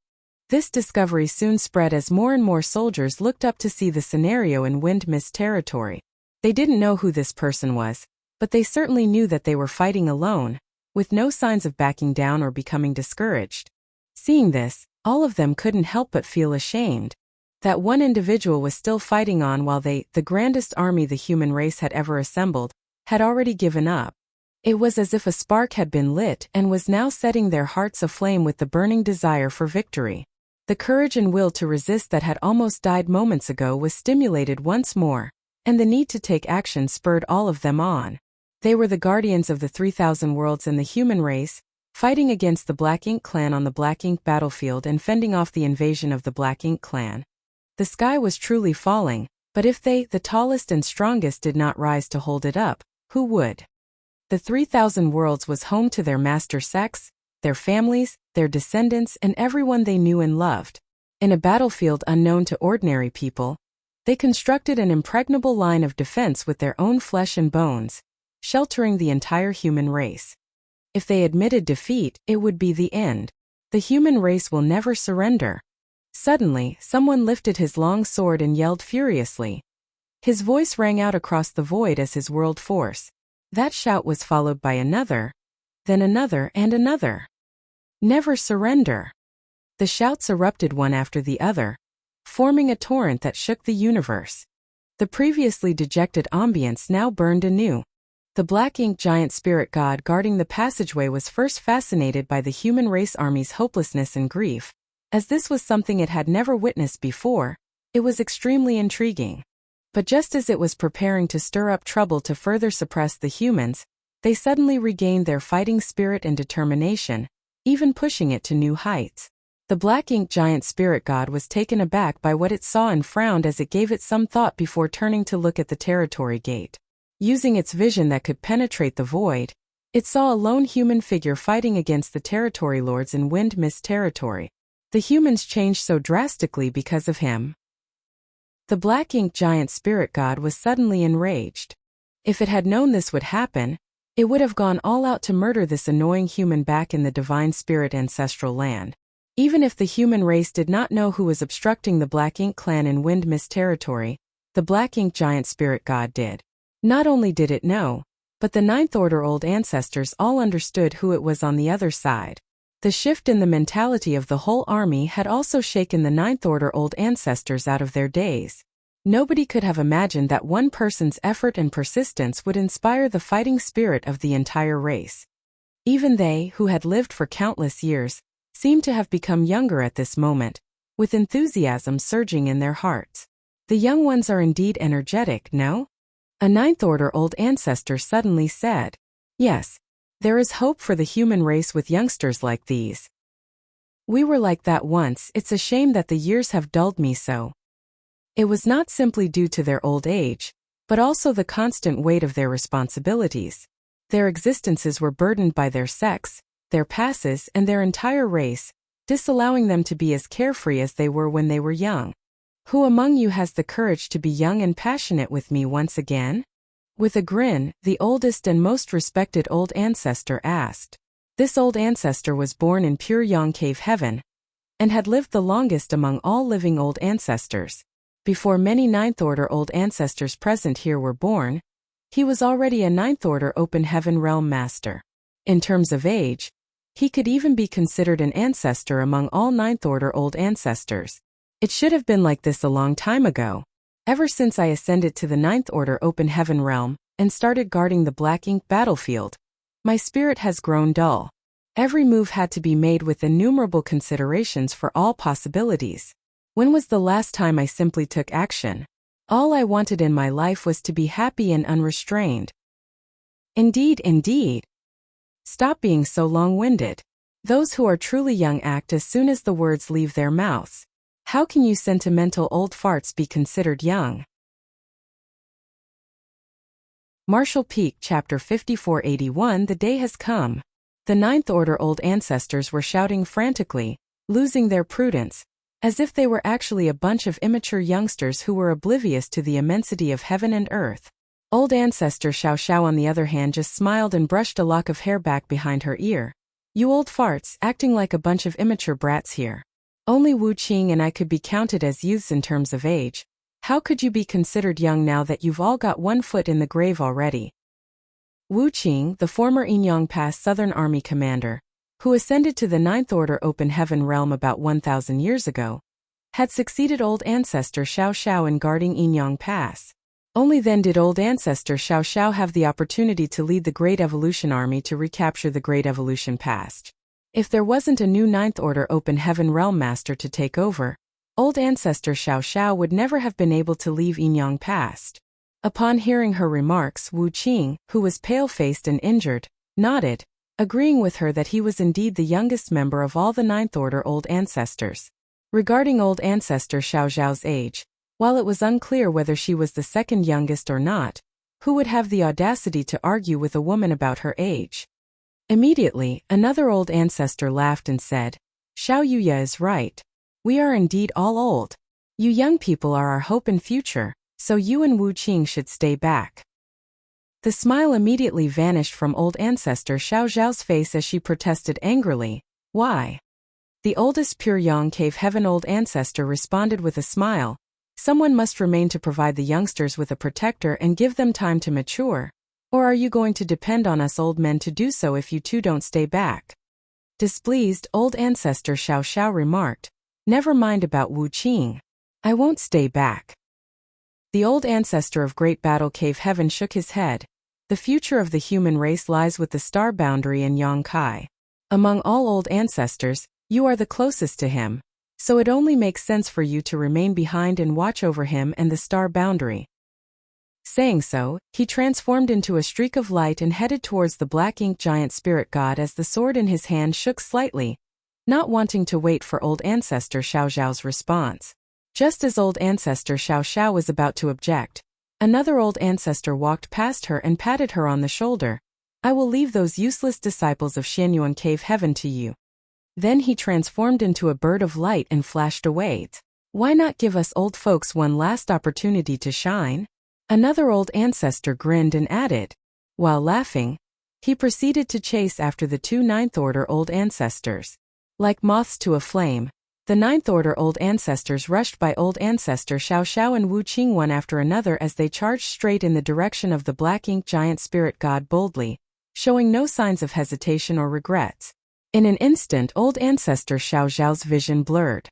This discovery soon spread as more and more soldiers looked up to see the scenario in Wind Mist territory. They didn't know who this person was, but they certainly knew that they were fighting alone, with no signs of backing down or becoming discouraged. Seeing this, all of them couldn't help but feel ashamed. That one individual was still fighting on while they, the grandest army the human race had ever assembled, had already given up. It was as if a spark had been lit and was now setting their hearts aflame with the burning desire for victory. The courage and will to resist that had almost died moments ago was stimulated once more, and the need to take action spurred all of them on. They were the guardians of the 3,000 worlds and the human race, fighting against the Black Ink clan on the Black Ink battlefield and fending off the invasion of the Black Ink clan. The sky was truly falling, but if they, the tallest and strongest, did not rise to hold it up, who would? The 3,000 worlds was home to their master sects, their families, their descendants, and everyone they knew and loved. In a battlefield unknown to ordinary people, they constructed an impregnable line of defense with their own flesh and bones, sheltering the entire human race. If they admitted defeat, it would be the end. The human race will never surrender. Suddenly, someone lifted his long sword and yelled furiously. His voice rang out across the void as his world force. That shout was followed by another, then another and another. Never surrender. The shouts erupted one after the other, forming a torrent that shook the universe. The previously dejected ambience now burned anew. The Black Ink giant spirit god guarding the passageway was first fascinated by the human race army's hopelessness and grief. As this was something it had never witnessed before, it was extremely intriguing. But just as it was preparing to stir up trouble to further suppress the humans, they suddenly regained their fighting spirit and determination, even pushing it to new heights. The Black Ink giant spirit god was taken aback by what it saw and frowned as it gave it some thought before turning to look at the territory gate. Using its vision that could penetrate the void, it saw a lone human figure fighting against the territory lords in Wind Mist territory. The humans changed so drastically because of him. The Black Ink giant spirit god was suddenly enraged. If it had known this would happen, it would have gone all out to murder this annoying human back in the divine spirit ancestral land. Even if the human race did not know who was obstructing the Black Ink clan in Wind Mist territory, the Black Ink giant spirit god did. Not only did it know, but the Ninth Order old ancestors all understood who it was on the other side. The shift in the mentality of the whole army had also shaken the Ninth Order old ancestors out of their daze. Nobody could have imagined that one person's effort and persistence would inspire the fighting spirit of the entire race. Even they, who had lived for countless years, seemed to have become younger at this moment, with enthusiasm surging in their hearts. The young ones are indeed energetic, no? A Ninth Order old ancestor suddenly said. Yes. There is hope for the human race with youngsters like these. We were like that once. It's a shame that the years have dulled me so. It was not simply due to their old age, but also the constant weight of their responsibilities. Their existences were burdened by their sex, their passes, and their entire race, disallowing them to be as carefree as they were when they were young. Who among you has the courage to be young and passionate with me once again? With a grin, the oldest and most respected old ancestor asked. This old ancestor was born in pure Yang cave heaven, and had lived the longest among all living old ancestors. Before many Ninth Order old ancestors present here were born, he was already a Ninth Order open heaven realm master. In terms of age, he could even be considered an ancestor among all Ninth Order old ancestors. It should have been like this a long time ago. Ever since I ascended to the Ninth Order open heaven realm, and started guarding the black ink battlefield, my spirit has grown dull. Every move had to be made with innumerable considerations for all possibilities. When was the last time I simply took action? All I wanted in my life was to be happy and unrestrained. Indeed, indeed. Stop being so long-winded. Those who are truly young act as soon as the words leave their mouths. How can you sentimental old farts be considered young? Marshall Peak Chapter 5481 The day has come. The Ninth Order old ancestors were shouting frantically, losing their prudence, as if they were actually a bunch of immature youngsters who were oblivious to the immensity of heaven and earth. Old ancestor Xiao Xiao on the other hand just smiled and brushed a lock of hair back behind her ear. You old farts, acting like a bunch of immature brats here. Only Wu Qing and I could be counted as youths in terms of age. How could you be considered young now that you've all got one foot in the grave already? Wu Qing, the former Inyang Pass Southern Army commander, who ascended to the Ninth Order open heaven realm about 1,000 years ago, had succeeded old ancestor Xiao Xiao in guarding Inyang Pass. Only then did old ancestor Xiao Xiao have the opportunity to lead the Great Evolution Army to recapture the Great Evolution Past. If there wasn't a new Ninth Order open heaven realm master to take over, old ancestor Xiao Xiao would never have been able to leave Inyang Past. Upon hearing her remarks, Wu Qing, who was pale-faced and injured, nodded, agreeing with her that he was indeed the youngest member of all the Ninth Order old ancestors. Regarding old ancestor Xiao Xiao's age, while it was unclear whether she was the second youngest or not, who would have the audacity to argue with a woman about her age? Immediately, another old ancestor laughed and said, Xiao Yuya is right. We are indeed all old. You young people are our hope and future, so you and Wu Qing should stay back. The smile immediately vanished from old ancestor Xiao Xiao's face as she protested angrily, Why? The oldest pure Yang cave heaven old ancestor responded with a smile, Someone must remain to provide the youngsters with a protector and give them time to mature. Or are you going to depend on us old men to do so if you two don't stay back? Displeased, old ancestor Xiao Xiao remarked, Never mind about Wu Qing. I won't stay back. The old ancestor of Great Battle Cave Heaven shook his head. The future of the human race lies with the star boundary and Yang Kai. Among all old ancestors, you are the closest to him, so it only makes sense for you to remain behind and watch over him and the star boundary. Saying so, he transformed into a streak of light and headed towards the black ink giant spirit god as the sword in his hand shook slightly, not wanting to wait for old ancestor Xiao Xiao's response. Just as old ancestor Xiao Xiao was about to object, another old ancestor walked past her and patted her on the shoulder. I will leave those useless disciples of Xianyuan Cave Heaven to you. Then he transformed into a bird of light and flashed away. Why not give us old folks one last opportunity to shine? Another old ancestor grinned and added. While laughing, he proceeded to chase after the two Ninth Order old ancestors. Like moths to a flame, the Ninth Order old ancestors rushed by old ancestor Xiao Xiao and Wu Qing one after another as they charged straight in the direction of the black ink giant spirit god boldly, showing no signs of hesitation or regrets. In an instant old ancestor Xiao Xiao's vision blurred.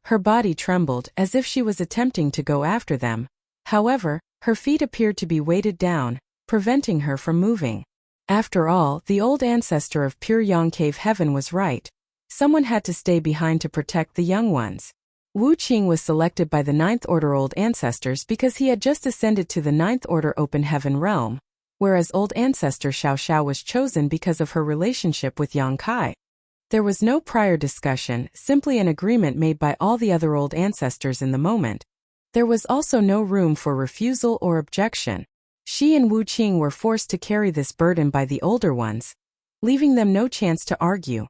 Her body trembled as if she was attempting to go after them. However, her feet appeared to be weighted down, preventing her from moving. After all, the old ancestor of pure Yang Cave Heaven was right. Someone had to stay behind to protect the young ones. Wu Qing was selected by the Ninth Order old ancestors because he had just ascended to the Ninth Order open heaven realm, whereas old ancestor Xiao Xiao was chosen because of her relationship with Yang Kai. There was no prior discussion, simply an agreement made by all the other old ancestors in the moment. There was also no room for refusal or objection. Shi and Wu Qing were forced to carry this burden by the older ones, leaving them no chance to argue.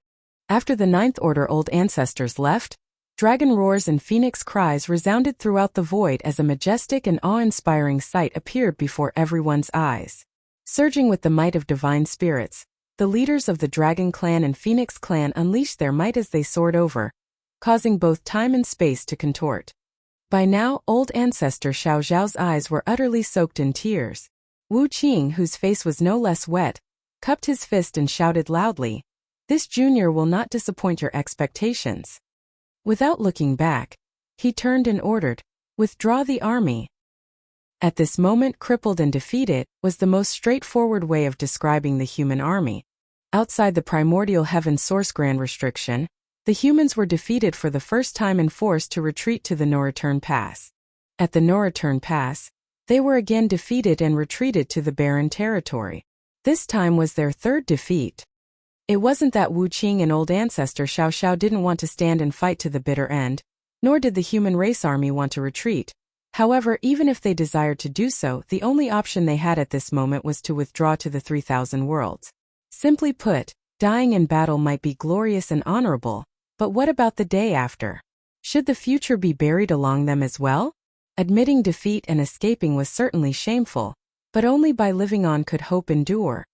After the Ninth Order old ancestors left, dragon roars and phoenix cries resounded throughout the void as a majestic and awe-inspiring sight appeared before everyone's eyes. Surging with the might of divine spirits, the leaders of the Dragon Clan and Phoenix Clan unleashed their might as they soared over, causing both time and space to contort. By now, old ancestor Xiao Zhao's eyes were utterly soaked in tears. Wu Qing, whose face was no less wet, cupped his fist and shouted loudly, "This junior will not disappoint your expectations." Without looking back, he turned and ordered, "Withdraw the army." At this moment, crippled and defeated was the most straightforward way of describing the human army. Outside the primordial heaven source grand restriction, the humans were defeated for the first time and forced to retreat to the No-Return Pass. At the No-Return Pass, they were again defeated and retreated to the barren territory. This time was their third defeat. It wasn't that Wu Qing and old ancestor Xiao Xiao didn't want to stand and fight to the bitter end, nor did the human race army want to retreat. However, even if they desired to do so, the only option they had at this moment was to withdraw to the 3,000 worlds. Simply put, dying in battle might be glorious and honorable, but what about the day after? Should the future be buried along them as well? Admitting defeat and escaping was certainly shameful, but only by living on could hope endure.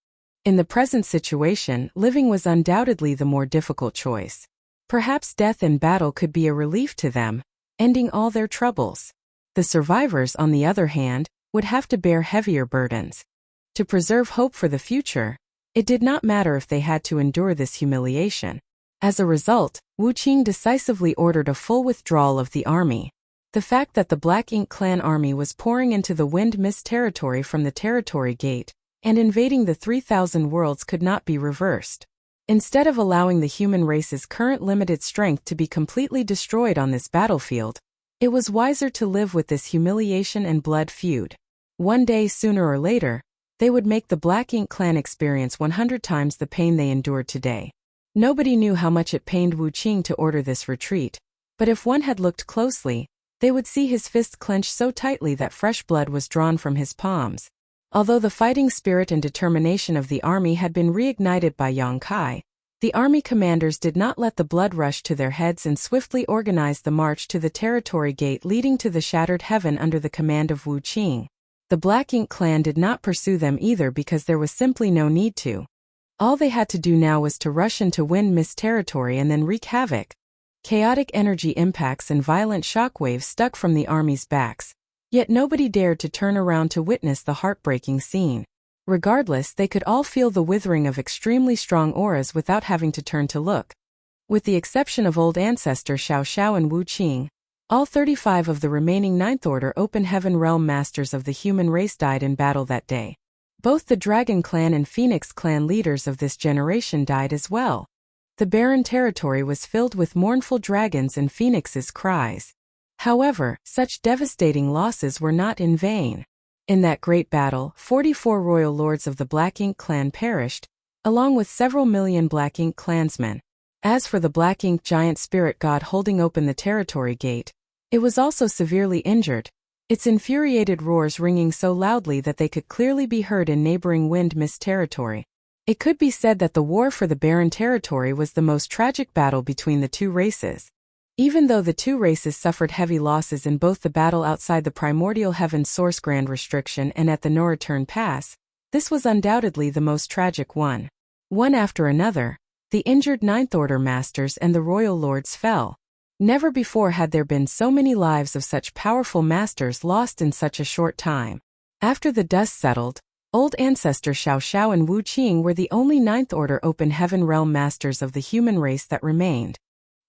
In the present situation, living was undoubtedly the more difficult choice. Perhaps death in battle could be a relief to them, ending all their troubles. The survivors, on the other hand, would have to bear heavier burdens. To preserve hope for the future, it did not matter if they had to endure this humiliation. As a result, Wu Qing decisively ordered a full withdrawal of the army. The fact that the Black Ink Clan army was pouring into the Wind Mist territory from the Territory Gate and invading the 3,000 worlds could not be reversed. Instead of allowing the human race's current limited strength to be completely destroyed on this battlefield, it was wiser to live with this humiliation and blood feud. One day, sooner or later, they would make the Black Ink Clan experience 100 times the pain they endured today. Nobody knew how much it pained Wu Qing to order this retreat, but if one had looked closely, they would see his fist clench so tightly that fresh blood was drawn from his palms. Although the fighting spirit and determination of the army had been reignited by Yang Kai, the army commanders did not let the blood rush to their heads and swiftly organized the march to the Territory Gate leading to the Shattered Heaven under the command of Wu Qing. The Black Ink Clan did not pursue them either because there was simply no need to. All they had to do now was to rush into Wind Mist territory and then wreak havoc. Chaotic energy impacts and violent shockwaves stuck from the army's backs, yet nobody dared to turn around to witness the heartbreaking scene. Regardless, they could all feel the withering of extremely strong auras without having to turn to look. With the exception of old ancestor Xiao Xiao and Wu Qing, all 35 of the remaining Ninth Order Open Heaven Realm Masters of the human race died in battle that day. Both the Dragon Clan and Phoenix Clan leaders of this generation died as well. The barren territory was filled with mournful dragons and phoenixes' cries. However, such devastating losses were not in vain. In that great battle, 44 royal lords of the Black Ink Clan perished, along with several million Black Ink clansmen. As for the Black Ink giant spirit god holding open the Territory Gate, it was also severely injured, its infuriated roars ringing so loudly that they could clearly be heard in neighboring Wind Mist territory. It could be said that the war for the barren territory was the most tragic battle between the two races. Even though the two races suffered heavy losses in both the battle outside the Primordial Heaven Source Grand Restriction and at the No-Return Pass, this was undoubtedly the most tragic one. One after another, the injured Ninth Order Masters and the Royal Lords fell. Never before had there been so many lives of such powerful masters lost in such a short time. After the dust settled, old ancestor Xiao Xiao and Wu Qing were the only Ninth Order Open Heaven Realm Masters of the human race that remained.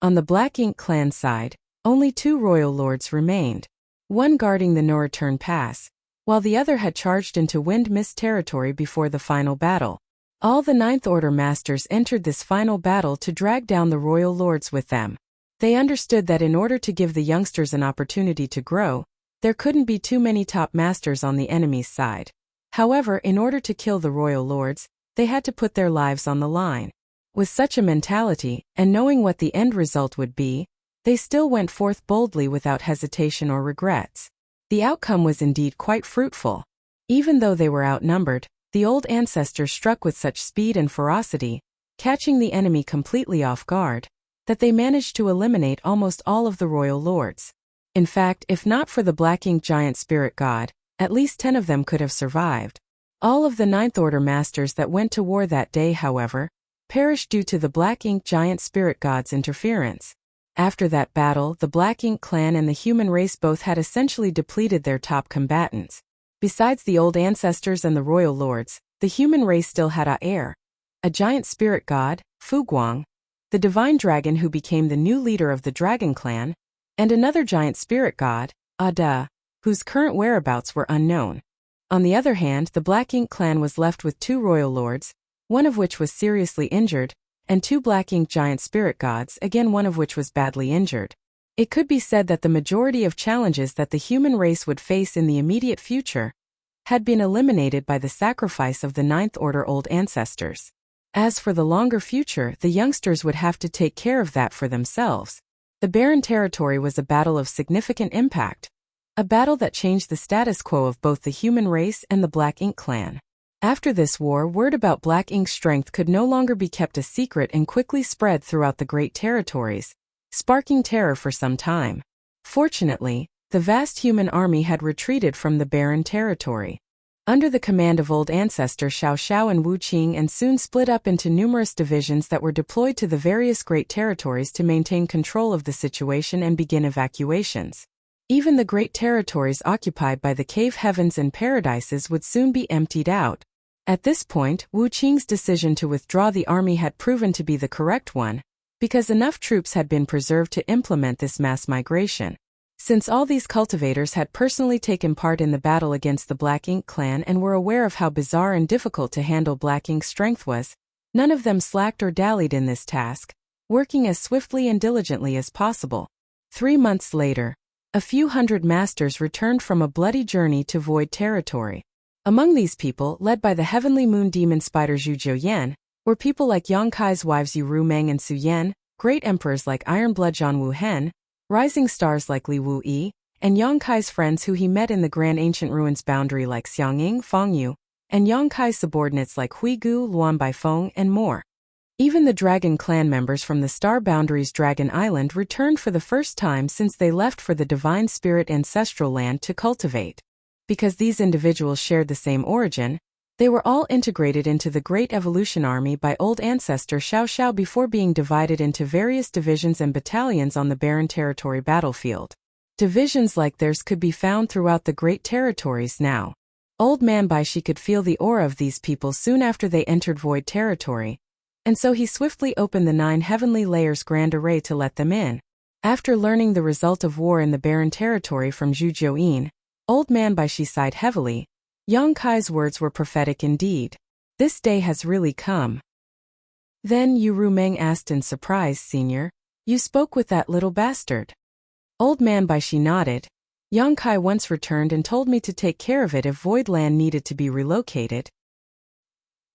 On the Black Ink Clan side, only 2 Royal Lords remained, one guarding the No-Return Pass, while the other had charged into Wind Mist territory before the final battle. All the Ninth Order Masters entered this final battle to drag down the Royal Lords with them. They understood that in order to give the youngsters an opportunity to grow, there couldn't be too many top masters on the enemy's side. However, in order to kill the royal lords, they had to put their lives on the line. With such a mentality, and knowing what the end result would be, they still went forth boldly without hesitation or regrets. The outcome was indeed quite fruitful. Even though they were outnumbered, the old ancestors struck with such speed and ferocity, catching the enemy completely off guard, that they managed to eliminate almost all of the royal lords. In fact, if not for the black ink giant spirit god, at least 10 of them could have survived. All of the Ninth Order masters that went to war that day, however, perished due to the black ink giant spirit god's interference. After that battle, the Black Ink clan and the human race both had essentially depleted their top combatants. Besides the old ancestors and the royal lords, the human race still had Aer, a giant spirit god, Fuguang, the divine dragon who became the new leader of the dragon clan, and another giant spirit god, Ada, whose current whereabouts were unknown. On the other hand, the Black Ink clan was left with 2 royal lords, one of which was seriously injured, and 2 black ink giant spirit gods, again one of which was badly injured. It could be said that the majority of challenges that the human race would face in the immediate future had been eliminated by the sacrifice of the Ninth Order old ancestors. As for the longer future, the youngsters would have to take care of that for themselves. The Barren Territory was a battle of significant impact, a battle that changed the status quo of both the human race and the Black Ink clan. After this war, word about Black Ink's strength could no longer be kept a secret and quickly spread throughout the Great Territories, sparking terror for some time. Fortunately, the vast human army had retreated from the Barren Territory. Under the command of old ancestor Xiao Xiao and Wu Qing, and soon split up into numerous divisions that were deployed to the various Great Territories to maintain control of the situation and begin evacuations. Even the Great Territories occupied by the Cave Heavens and Paradises would soon be emptied out. At this point, Wu Qing's decision to withdraw the army had proven to be the correct one, because enough troops had been preserved to implement this mass migration. Since all these cultivators had personally taken part in the battle against the Black Ink clan and were aware of how bizarre and difficult to handle Black Ink's strength was, none of them slacked or dallied in this task, working as swiftly and diligently as possible. 3 months later, a few hundred masters returned from a bloody journey to Void Territory. Among these people, led by the heavenly moon demon spider Zhu Jiuyan, were people like Yang Kai's wives Yu Rumeng and Su Yan, great emperors like Ironblood Zhan Wu Hen, rising stars like Li Wu Yi, and Yang Kai's friends who he met in the Grand Ancient Ruins boundary like Xiangying Feng Yu, and Yang Kai's subordinates like Hui Gu, Luan Baifeng, and more. Even the Dragon clan members from the Star Boundaries Dragon Island returned for the first time since they left for the Divine Spirit Ancestral Land to cultivate. Because these individuals shared the same origin, they were all integrated into the Great Evolution Army by old ancestor Xiao Xiao before being divided into various divisions and battalions on the Barren Territory battlefield. Divisions like theirs could be found throughout the Great Territories now. Old Man Baishi could feel the aura of these people soon after they entered Void Territory, and so he swiftly opened the 9 heavenly layers grand array to let them in. After learning the result of war in the Barren Territory from Zhu Jiuyin, Old Man Baishi sighed heavily. Yang Kai's words were prophetic indeed. This day has really come. Then Yu Rumeng asked in surprise, Senior, you spoke with that little bastard? Old Man Baishi nodded. Yang Kai once returned and told me to take care of it if Void Land needed to be relocated.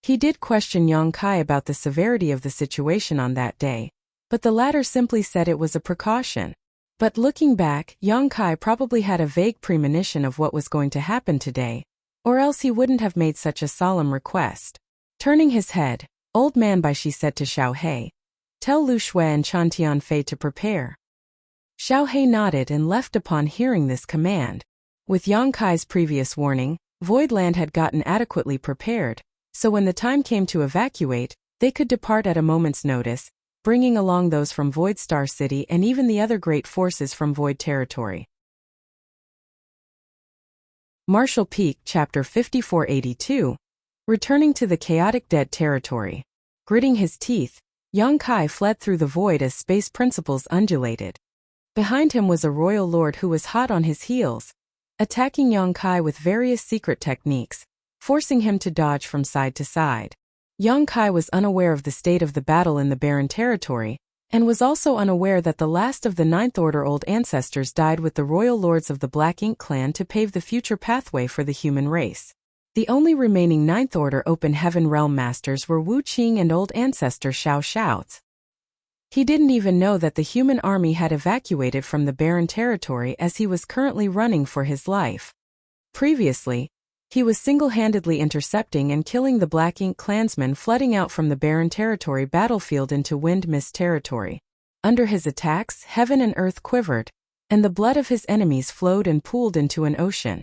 He did question Yang Kai about the severity of the situation on that day, but the latter simply said it was a precaution. But looking back, Yang Kai probably had a vague premonition of what was going to happen today, or else he wouldn't have made such a solemn request. Turning his head, Old Man Baishi said to Xiao He, tell Lu Shui and Chan Tianfei to prepare. Xiao He nodded and left upon hearing this command. With Yang Kai's previous warning, Voidland had gotten adequately prepared, so when the time came to evacuate, they could depart at a moment's notice, bringing along those from Void Star City and even the other great forces from Void Territory. Martial Peak Chapter 5482. Returning to the chaotic dead territory. Gritting his teeth, Yang Kai fled through the void as space principles undulated. Behind him was a royal lord who was hot on his heels, attacking Yang Kai with various secret techniques, forcing him to dodge from side to side. Yang Kai was unaware of the state of the battle in the Barren Territory, and was also unaware that the last of the Ninth Order old ancestors died with the royal lords of the Black Ink clan to pave the future pathway for the human race. The only remaining Ninth Order Open Heaven Realm Masters were Wu Qing and old ancestor Xiao Xiao's. He didn't even know that the human army had evacuated from the barren territory as he was currently running for his life. Previously, he was single-handedly intercepting and killing the Black Ink clansmen flooding out from the barren territory battlefield into Wind Mist territory. Under his attacks, heaven and earth quivered, and the blood of his enemies flowed and pooled into an ocean.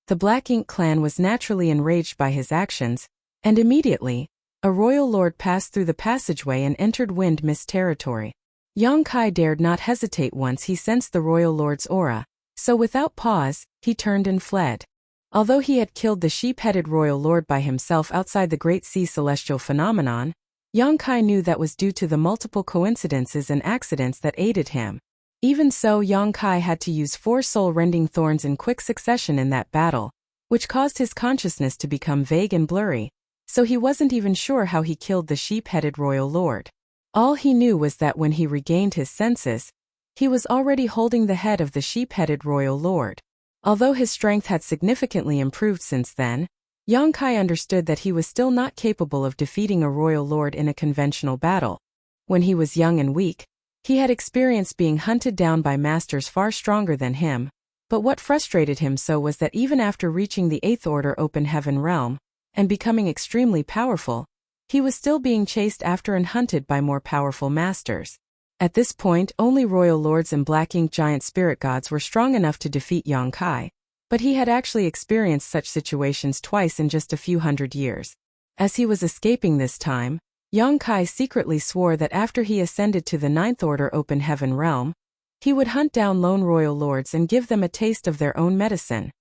The Black Ink clan was naturally enraged by his actions, and immediately, a royal lord passed through the passageway and entered Wind Mist territory. Yang Kai dared not hesitate once he sensed the royal lord's aura, so without pause, he turned and fled. Although he had killed the sheep-headed royal lord by himself outside the Great Sea celestial phenomenon, Yang Kai knew that was due to the multiple coincidences and accidents that aided him. Even so, Yang Kai had to use 4 soul-rending thorns in quick succession in that battle, which caused his consciousness to become vague and blurry, so he wasn't even sure how he killed the sheep-headed royal lord. All he knew was that when he regained his senses, he was already holding the head of the sheep-headed royal lord. Although his strength had significantly improved since then, Yang Kai understood that he was still not capable of defeating a royal lord in a conventional battle. When he was young and weak, he had experienced being hunted down by masters far stronger than him, but what frustrated him so was that even after reaching the 8th Order Open Heaven realm, and becoming extremely powerful, he was still being chased after and hunted by more powerful masters. At this point, only royal lords and Black Ink giant spirit gods were strong enough to defeat Yang Kai, but he had actually experienced such situations twice in just a few hundred years. As he was escaping this time, Yang Kai secretly swore that after he ascended to the 9th Order Open Heaven realm, he would hunt down lone royal lords and give them a taste of their own medicine.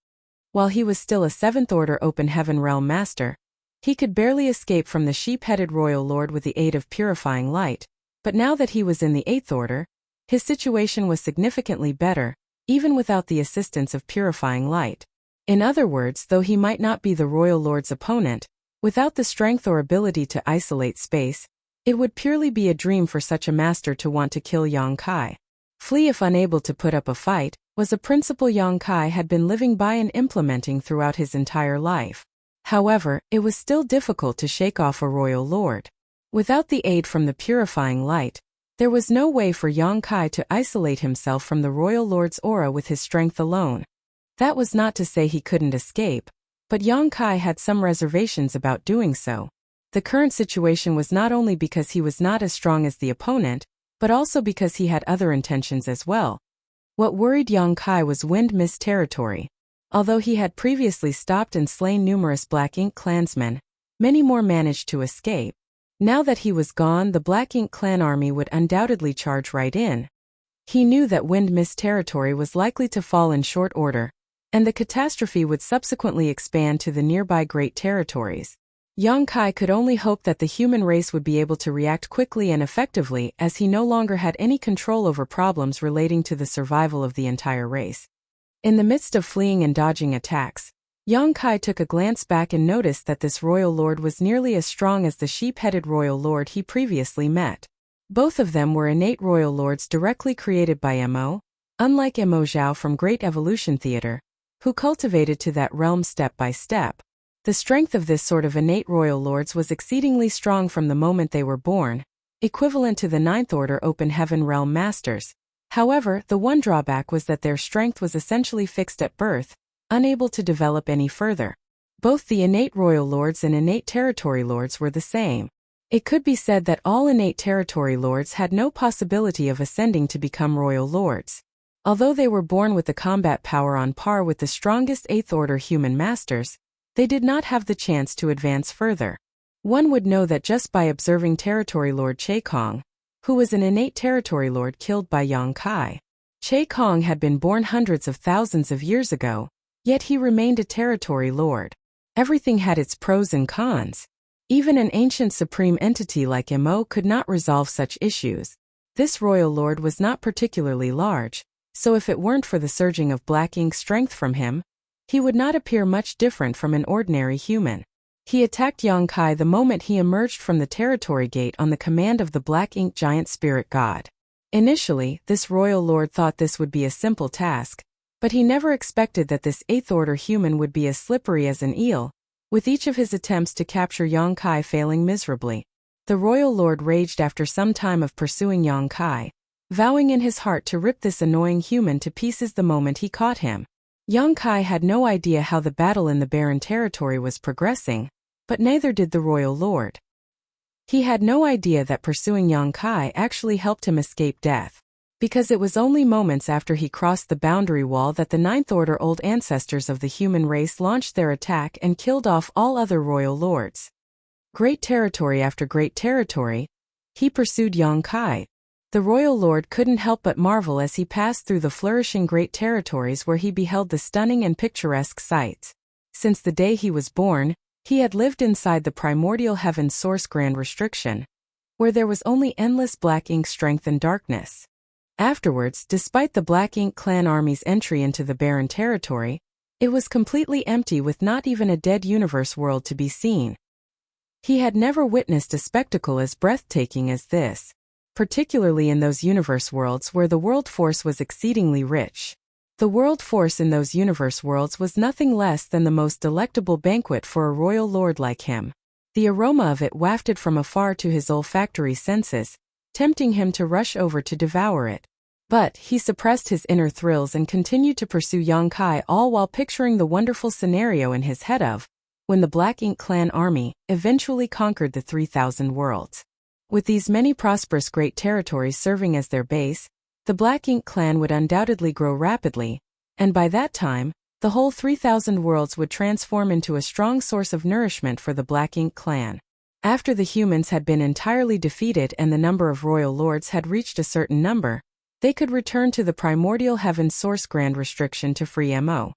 While he was still a 7th Order Open Heaven realm master, he could barely escape from the sheep-headed royal lord with the aid of purifying light, but now that he was in the 8th Order, his situation was significantly better, even without the assistance of purifying light. In other words, though he might not be the royal lord's opponent, without the strength or ability to isolate space, it would purely be a dream for such a master to want to kill Yang Kai. Flee if unable to put up a fight, was a principle Yang Kai had been living by and implementing throughout his entire life. However, it was still difficult to shake off a royal lord. Without the aid from the purifying light, there was no way for Yang Kai to isolate himself from the royal lord's aura with his strength alone. That was not to say he couldn't escape, but Yang Kai had some reservations about doing so. The current situation was not only because he was not as strong as the opponent, but also because he had other intentions as well. What worried Yang Kai was Wind Mist territory. Although he had previously stopped and slain numerous Black Ink clansmen, many more managed to escape. Now that he was gone, the Black Ink clan army would undoubtedly charge right in. He knew that Wind Mist territory was likely to fall in short order, and the catastrophe would subsequently expand to the nearby Great Territories. Yang Kai could only hope that the human race would be able to react quickly and effectively, as he no longer had any control over problems relating to the survival of the entire race. In the midst of fleeing and dodging attacks, Yang Kai took a glance back and noticed that this royal lord was nearly as strong as the sheep-headed royal lord he previously met. Both of them were innate royal lords directly created by Mo, unlike Mo Zhao from Great Evolution Theater, who cultivated to that realm step by step. The strength of this sort of innate royal lords was exceedingly strong from the moment they were born, equivalent to the 9th Order Open Heaven realm masters. However, the one drawback was that their strength was essentially fixed at birth, unable to develop any further. Both the innate royal lords and innate territory lords were the same. It could be said that all innate territory lords had no possibility of ascending to become royal lords. Although they were born with the combat power on par with the strongest 8th Order human masters, they did not have the chance to advance further. One would know that just by observing Territory Lord Che Kong, who was an innate territory lord killed by Yang Kai. Che Kong had been born hundreds of thousands of years ago, yet he remained a territory lord. Everything had its pros and cons. Even an ancient supreme entity like Mo could not resolve such issues. This royal lord was not particularly large, so if it weren't for the surging of Black Ink strength from him, he would not appear much different from an ordinary human. He attacked Yang Kai the moment he emerged from the territory gate on the command of the Black Ink giant spirit god. Initially, this royal lord thought this would be a simple task, but he never expected that this 8th Order human would be as slippery as an eel, with each of his attempts to capture Yong-kai failing miserably. The royal lord raged after some time of pursuing Yong-kai, vowing in his heart to rip this annoying human to pieces the moment he caught him. Yong-kai had no idea how the battle in the barren territory was progressing, but neither did the royal lord. He had no idea that pursuing Yong-kai actually helped him escape death, because it was only moments after he crossed the boundary wall that the Ninth Order old ancestors of the human race launched their attack and killed off all other royal lords. Great territory after great territory, he pursued Yong-kai. The royal lord couldn't help but marvel as he passed through the flourishing great territories where he beheld the stunning and picturesque sights. Since the day he was born, he had lived inside the primordial heaven's source grand restriction, where there was only endless black ink strength and darkness. Afterwards, despite the Black Ink clan army's entry into the barren territory, it was completely empty with not even a dead universe world to be seen. He had never witnessed a spectacle as breathtaking as this, particularly in those universe worlds where the world force was exceedingly rich. The world force in those universe worlds was nothing less than the most delectable banquet for a royal lord like him. The aroma of it wafted from afar to his olfactory senses, tempting him to rush over to devour it. But he suppressed his inner thrills and continued to pursue Yong-kai, all while picturing the wonderful scenario in his head of when the Black Ink clan army eventually conquered the 3,000 worlds. With these many prosperous great territories serving as their base, the Black Ink clan would undoubtedly grow rapidly, and by that time, the whole 3,000 worlds would transform into a strong source of nourishment for the Black Ink clan. After the humans had been entirely defeated and the number of royal lords had reached a certain number, they could return to the primordial heaven's source grand restriction to free Mo.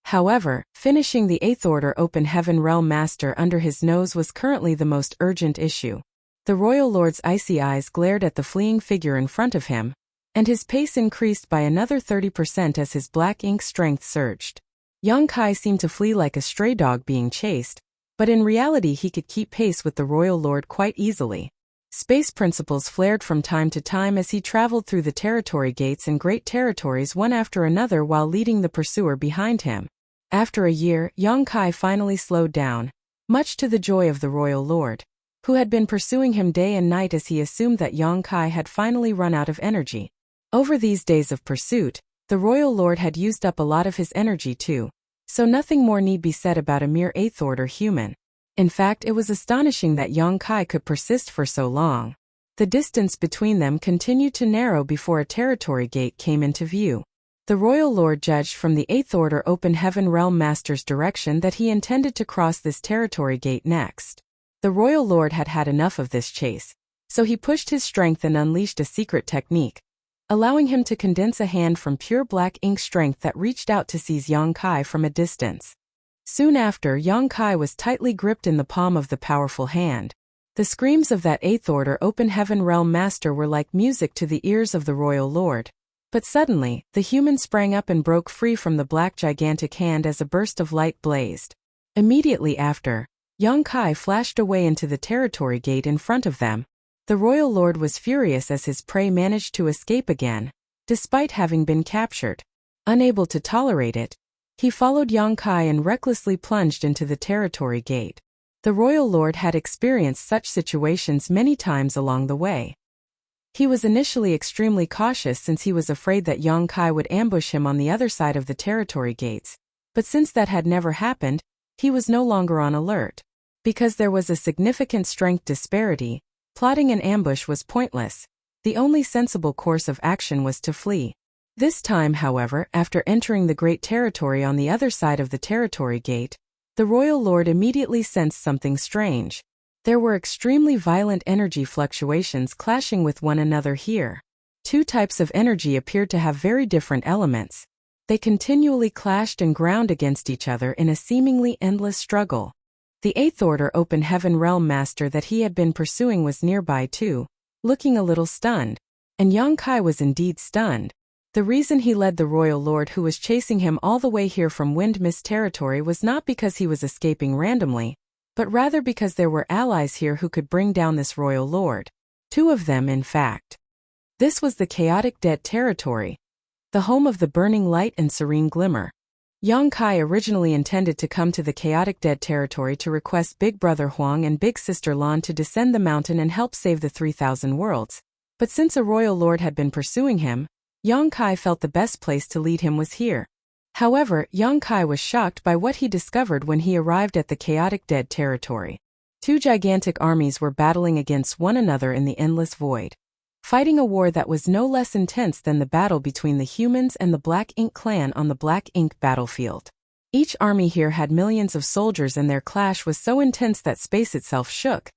However, finishing the Eighth Order Open Heaven Realm Master under his nose was currently the most urgent issue. The royal lord's icy eyes glared at the fleeing figure in front of him, and his pace increased by another 30% as his black ink strength surged. Yong-kai seemed to flee like a stray dog being chased, but in reality he could keep pace with the royal lord quite easily. Space principles flared from time to time as he traveled through the territory gates and great territories one after another while leading the pursuer behind him. After a year, Yong-kai finally slowed down, much to the joy of the royal lord, who had been pursuing him day and night as he assumed that Yong-kai had finally run out of energy. Over these days of pursuit, the royal lord had used up a lot of his energy too, so nothing more need be said about a mere Eighth Order human. In fact, it was astonishing that Yong-kai could persist for so long. The distance between them continued to narrow before a territory gate came into view. The royal lord judged from the Eighth Order Open Heaven Realm Master's direction that he intended to cross this territory gate next. The royal lord had had enough of this chase, so he pushed his strength and unleashed a secret technique, allowing him to condense a hand from pure black ink strength that reached out to seize Yong-kai from a distance. Soon after, Yong-kai was tightly gripped in the palm of the powerful hand. The screams of that Eighth Order Open Heaven Realm Master were like music to the ears of the royal lord. But suddenly, the human sprang up and broke free from the black gigantic hand as a burst of light blazed. Immediately after, Yong-kai flashed away into the territory gate in front of them. The royal lord was furious as his prey managed to escape again, despite having been captured. Unable to tolerate it, he followed Yong-kai and recklessly plunged into the territory gate. The royal lord had experienced such situations many times along the way. He was initially extremely cautious since he was afraid that Yong-kai would ambush him on the other side of the territory gates, but since that had never happened, he was no longer on alert. Because there was a significant strength disparity, plotting an ambush was pointless. The only sensible course of action was to flee. This time, however, after entering the great territory on the other side of the territory gate, the royal lord immediately sensed something strange. There were extremely violent energy fluctuations clashing with one another here. Two types of energy appeared to have very different elements. They continually clashed and ground against each other in a seemingly endless struggle. The Eighth Order Open Heaven Realm Master that he had been pursuing was nearby too, looking a little stunned. And Yong-kai was indeed stunned. The reason he led the royal lord who was chasing him all the way here from Wind Mist territory was not because he was escaping randomly, but rather because there were allies here who could bring down this royal lord. Two of them, in fact. This was the chaotic dead territory, the home of the burning light and serene glimmer. Yang Kai originally intended to come to the chaotic dead territory to request Big Brother Huang and Big Sister Lan to descend the mountain and help save the 3,000 worlds. But since a royal lord had been pursuing him, Yang Kai felt the best place to lead him was here. However, Yang Kai was shocked by what he discovered when he arrived at the chaotic dead territory. Two gigantic armies were battling against one another in the endless void, fighting a war that was no less intense than the battle between the humans and the Black Ink clan on the Black Ink battlefield. Each army here had millions of soldiers, and their clash was so intense that space itself shook,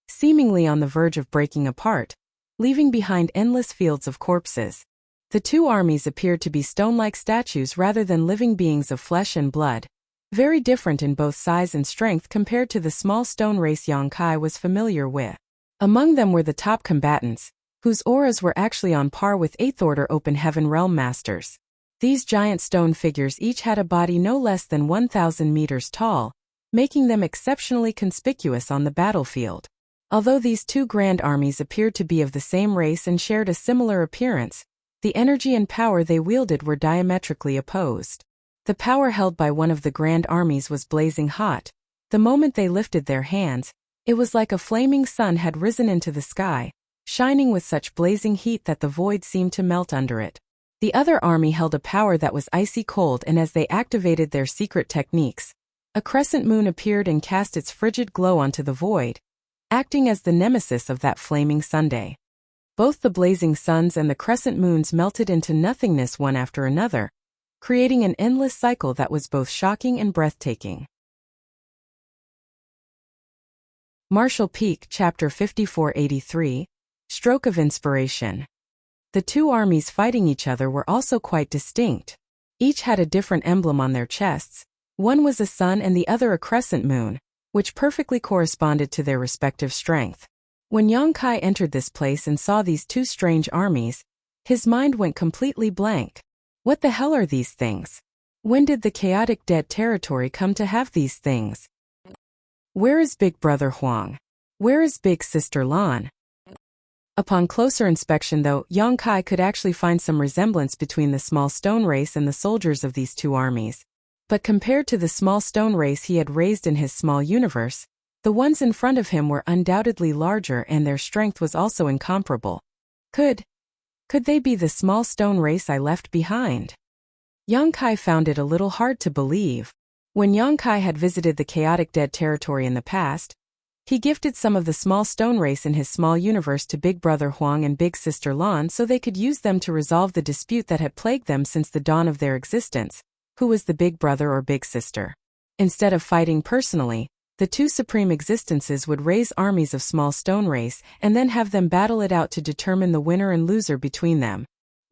seemingly on the verge of breaking apart, leaving behind endless fields of corpses. The two armies appeared to be stone-like statues rather than living beings of flesh and blood, very different in both size and strength compared to the small stone race Yang Kai was familiar with. Among them were the top combatants, whose auras were actually on par with 8th Order Open Heaven Realm Masters. These giant stone figures each had a body no less than 1,000 meters tall, making them exceptionally conspicuous on the battlefield. Although these two grand armies appeared to be of the same race and shared a similar appearance, the energy and power they wielded were diametrically opposed. The power held by one of the grand armies was blazing hot. The moment they lifted their hands, it was like a flaming sun had risen into the sky, shining with such blazing heat that the void seemed to melt under it. The other army held a power that was icy cold, and as they activated their secret techniques, a crescent moon appeared and cast its frigid glow onto the void, acting as the nemesis of that flaming Sunday. Both the blazing suns and the crescent moons melted into nothingness one after another, creating an endless cycle that was both shocking and breathtaking. Martial Peak, Chapter 5483, Stroke of Inspiration. The two armies fighting each other were also quite distinct. Each had a different emblem on their chests. One was a sun and the other a crescent moon, which perfectly corresponded to their respective strength. When Yang Kai entered this place and saw these two strange armies, his mind went completely blank. What the hell are these things? When did the chaotic dead territory come to have these things? Where is Big Brother Huang? Where is Big Sister Lan? Upon closer inspection though, Yang Kai could actually find some resemblance between the small stone race and the soldiers of these two armies. But compared to the small stone race he had raised in his small universe, the ones in front of him were undoubtedly larger, and their strength was also incomparable. Could they be the small stone race I left behind? Yang Kai found it a little hard to believe. When Yang Kai had visited the chaotic dead territory in the past, he gifted some of the small stone race in his small universe to Big Brother Huang and Big Sister Lan so they could use them to resolve the dispute that had plagued them since the dawn of their existence. Who was the big brother or big sister? Instead of fighting personally, the two supreme existences would raise armies of small stone race and then have them battle it out to determine the winner and loser between them.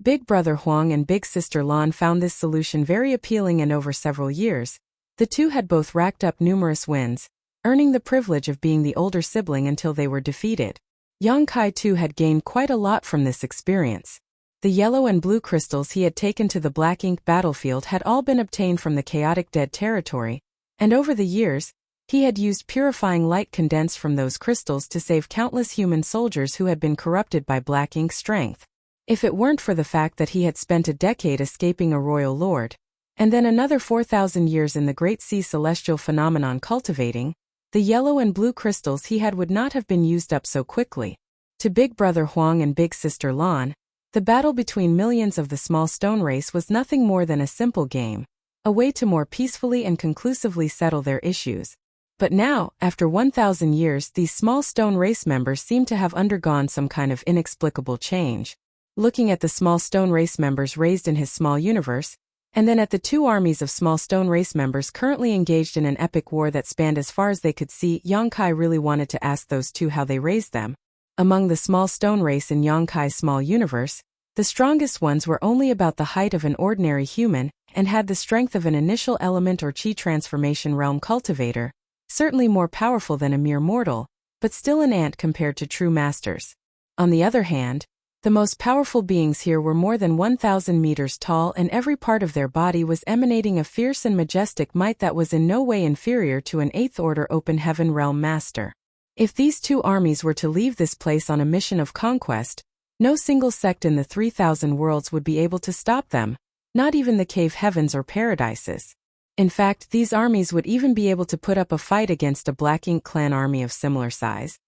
Big Brother Huang and Big Sister Lan found this solution very appealing, and over several years, the two had both racked up numerous wins, earning the privilege of being the older sibling until they were defeated. Yang Kai too had gained quite a lot from this experience. The yellow and blue crystals he had taken to the Black Ink battlefield had all been obtained from the chaotic dead territory, and over the years, he had used purifying light condensed from those crystals to save countless human soldiers who had been corrupted by Black Ink's strength. If it weren't for the fact that he had spent a decade escaping a royal lord, and then another 4,000 years in the Great Sea celestial phenomenon cultivating, the yellow and blue crystals he had would not have been used up so quickly. To Big Brother Huang and Big Sister Lan, the battle between millions of the small stone race was nothing more than a simple game, a way to more peacefully and conclusively settle their issues. But now, after 1,000 years, these small stone race members seem to have undergone some kind of inexplicable change. Looking at the small stone race members raised in his small universe, and then at the two armies of small stone race members currently engaged in an epic war that spanned as far as they could see, Yang Kai really wanted to ask those two how they raised them. Among the small stone race in Yang Kai's small universe, the strongest ones were only about the height of an ordinary human, and had the strength of an initial element or chi transformation realm cultivator, certainly more powerful than a mere mortal, but still an ant compared to true masters. On the other hand, the most powerful beings here were more than 1,000 meters tall, and every part of their body was emanating a fierce and majestic might that was in no way inferior to an 8th Order Open Heaven Realm Master. If these two armies were to leave this place on a mission of conquest, no single sect in the 3,000 worlds would be able to stop them, not even the cave heavens or paradises. In fact, these armies would even be able to put up a fight against a Black Ink clan army of similar size.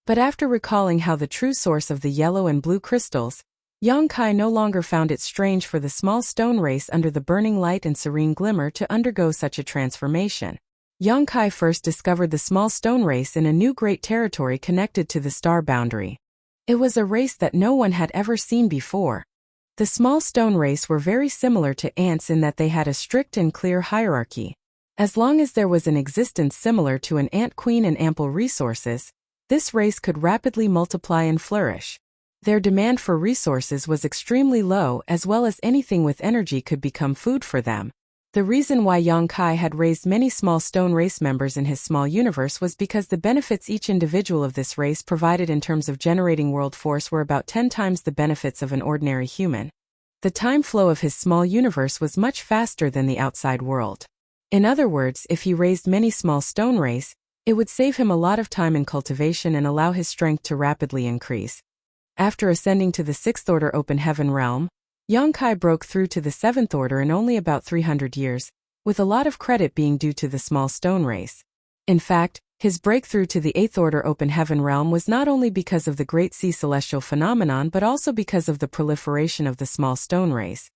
But after recalling how the true source of the yellow and blue crystals, Yong-kai no longer found it strange for the small stone race under the burning light and serene glimmer to undergo such a transformation. Yong-kai first discovered the small stone race in a new great territory connected to the star boundary. It was a race that no one had ever seen before. The small stone race were very similar to ants in that they had a strict and clear hierarchy. As long as there was an existence similar to an ant queen and ample resources, this race could rapidly multiply and flourish. Their demand for resources was extremely low, as well as anything with energy could become food for them. The reason why Yong-kai had raised many small stone race members in his small universe was because the benefits each individual of this race provided in terms of generating world force were about 10 times the benefits of an ordinary human. The time flow of his small universe was much faster than the outside world. In other words, if he raised many small stone race, it would save him a lot of time in cultivation and allow his strength to rapidly increase. After ascending to the 6th Order Open Heaven realm, Yong-kai broke through to the 7th Order in only about 300 years, with a lot of credit being due to the small stone race. In fact, his breakthrough to the 8th Order Open Heaven realm was not only because of the Great Sea Celestial phenomenon but also because of the proliferation of the small stone race.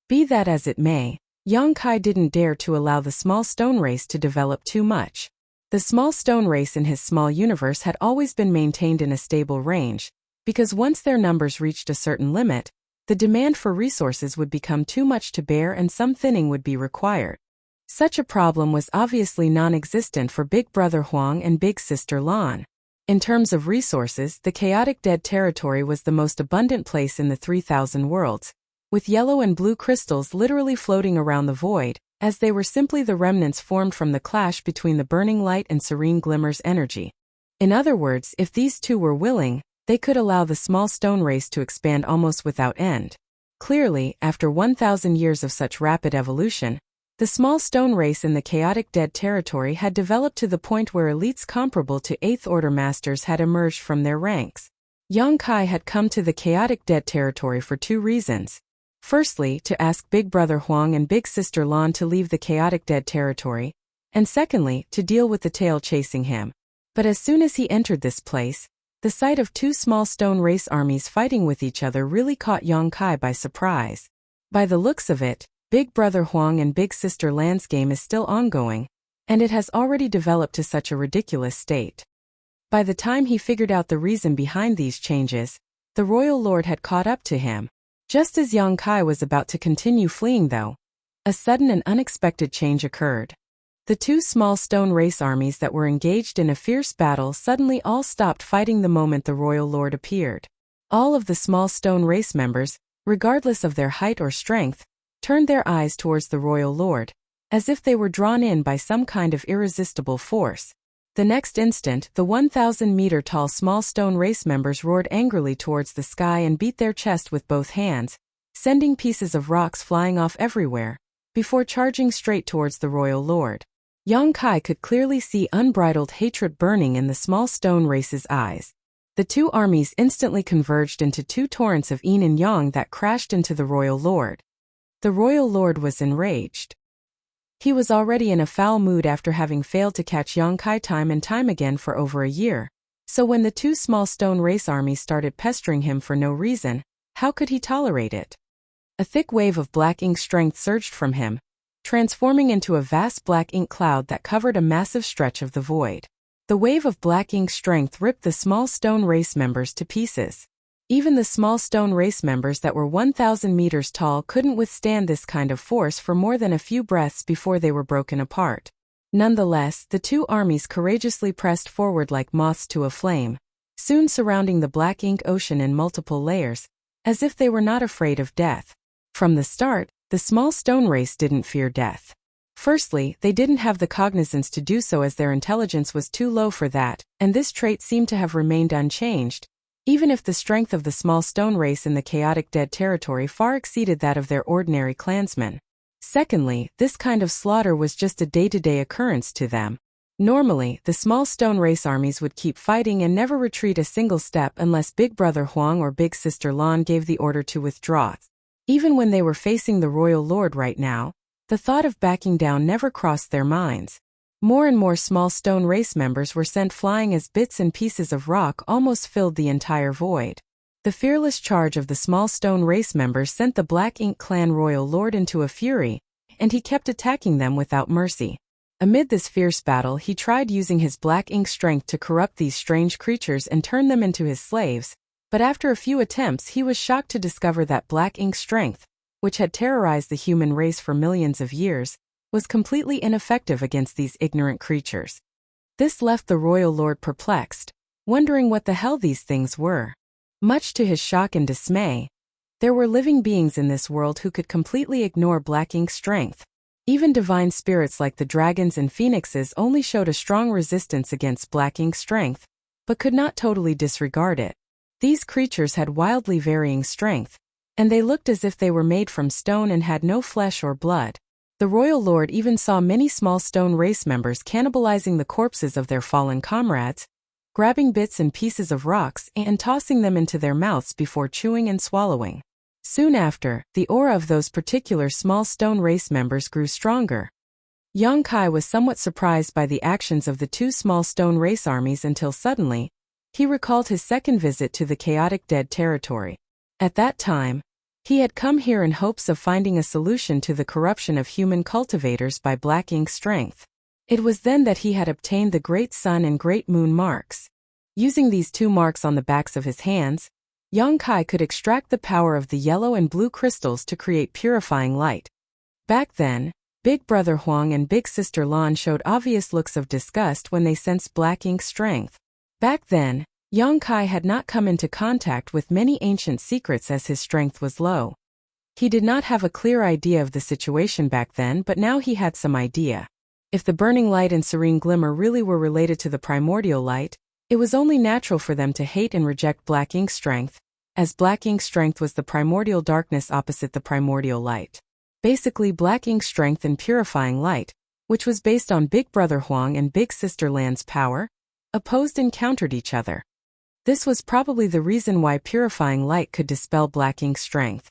Be that as it may, Yong-kai didn't dare to allow the small stone race to develop too much. The small stone race in his small universe had always been maintained in a stable range, because once their numbers reached a certain limit, the demand for resources would become too much to bear and some thinning would be required. Such a problem was obviously non-existent for Big Brother Huang and Big Sister Lan. In terms of resources, the chaotic dead territory was the most abundant place in the 3,000 worlds, with yellow and blue crystals literally floating around the void, as they were simply the remnants formed from the clash between the burning light and serene glimmer's energy. In other words, if these two were willing, they could allow the small stone race to expand almost without end. Clearly, after 1,000 years of such rapid evolution, the small stone race in the chaotic dead territory had developed to the point where elites comparable to 8th Order masters had emerged from their ranks. Yong-kai had come to the chaotic dead territory for 2 reasons. Firstly, to ask Big Brother Huang and Big Sister Lan to leave the chaotic dead territory, and secondly, to deal with the tail chasing him. But as soon as he entered this place, the sight of 2 small stone race armies fighting with each other really caught Yong-kai by surprise. By the looks of it, Big Brother Huang and Big Sister Lan's game is still ongoing, and it has already developed to such a ridiculous state. By the time he figured out the reason behind these changes, the Royal Lord had caught up to him. Just as Yong-kai was about to continue fleeing though, a sudden and unexpected change occurred. The 2 small stone race armies that were engaged in a fierce battle suddenly all stopped fighting the moment the Royal Lord appeared. All of the small stone race members, regardless of their height or strength, turned their eyes towards the Royal Lord, as if they were drawn in by some kind of irresistible force. The next instant, the 1,000-meter-tall small stone race members roared angrily towards the sky and beat their chest with both hands, sending pieces of rocks flying off everywhere, before charging straight towards the Royal Lord. Yong-kai could clearly see unbridled hatred burning in the small stone race's eyes. The 2 armies instantly converged into 2 torrents of yin and yang that crashed into the Royal Lord. The Royal Lord was enraged. He was already in a foul mood after having failed to catch Yong-kai time and time again for over a year. So when the 2 small stone race armies started pestering him for no reason, how could he tolerate it? A thick wave of black ink strength surged from him, transforming into a vast black ink cloud that covered a massive stretch of the void. The wave of black ink strength ripped the small stone race members to pieces. Even the small stone race members that were 1,000 meters tall couldn't withstand this kind of force for more than a few breaths before they were broken apart. Nonetheless, the 2 armies courageously pressed forward like moths to a flame, soon surrounding the black ink ocean in multiple layers, as if they were not afraid of death. From the start, the small stone race didn't fear death. Firstly, they didn't have the cognizance to do so as their intelligence was too low for that, and this trait seemed to have remained unchanged, even if the strength of the small stone race in the chaotic dead territory far exceeded that of their ordinary clansmen. Secondly, this kind of slaughter was just a day-to-day occurrence to them. Normally, the small stone race armies would keep fighting and never retreat a single step unless Big Brother Huang or Big Sister Lan gave the order to withdraw. Even when they were facing the Royal Lord right now, The thought of backing down never crossed their minds. More and more small stone race members were sent flying as bits and pieces of rock almost filled the entire void. The fearless charge of the small stone race members sent the Black Ink Clan royal lord into a fury, and he kept attacking them without mercy. Amid this fierce battle, he tried using his black ink strength to corrupt these strange creatures and turn them into his slaves, but after a few attempts he was shocked to discover that black ink strength, which had terrorized the human race for millions of years, was completely ineffective against these ignorant creatures. This left the royal lord perplexed, wondering what the hell these things were. Much to his shock and dismay, there were living beings in this world who could completely ignore black ink strength. Even divine spirits like the dragons and phoenixes only showed a strong resistance against black ink strength, but could not totally disregard it. These creatures had wildly varying strength, and they looked as if they were made from stone and had no flesh or blood. The royal lord even saw many small stone race members cannibalizing the corpses of their fallen comrades, grabbing bits and pieces of rocks and tossing them into their mouths before chewing and swallowing. Soon after, the aura of those particular small stone race members grew stronger. Yang Kai was somewhat surprised by the actions of the two small stone race armies until suddenly, he recalled his second visit to the chaotic dead territory. At that time, he had come here in hopes of finding a solution to the corruption of human cultivators by black ink strength. It was then that he had obtained the Great Sun and Great Moon marks. Using these two marks on the backs of his hands, Yang Kai could extract the power of the yellow and blue crystals to create purifying light. Back then, Big Brother Huang and Big Sister Lan showed obvious looks of disgust when they sensed black ink strength. Back then, Yang Kai had not come into contact with many ancient secrets as his strength was low. He did not have a clear idea of the situation back then, but now he had some idea. If the burning light and serene glimmer really were related to the primordial light, it was only natural for them to hate and reject black ink strength, as black ink strength was the primordial darkness opposite the primordial light. Basically, black ink strength and purifying light, which was based on Big Brother Huang and Big Sister Lan's power, opposed and countered each other. This was probably the reason why purifying light could dispel black ink strength.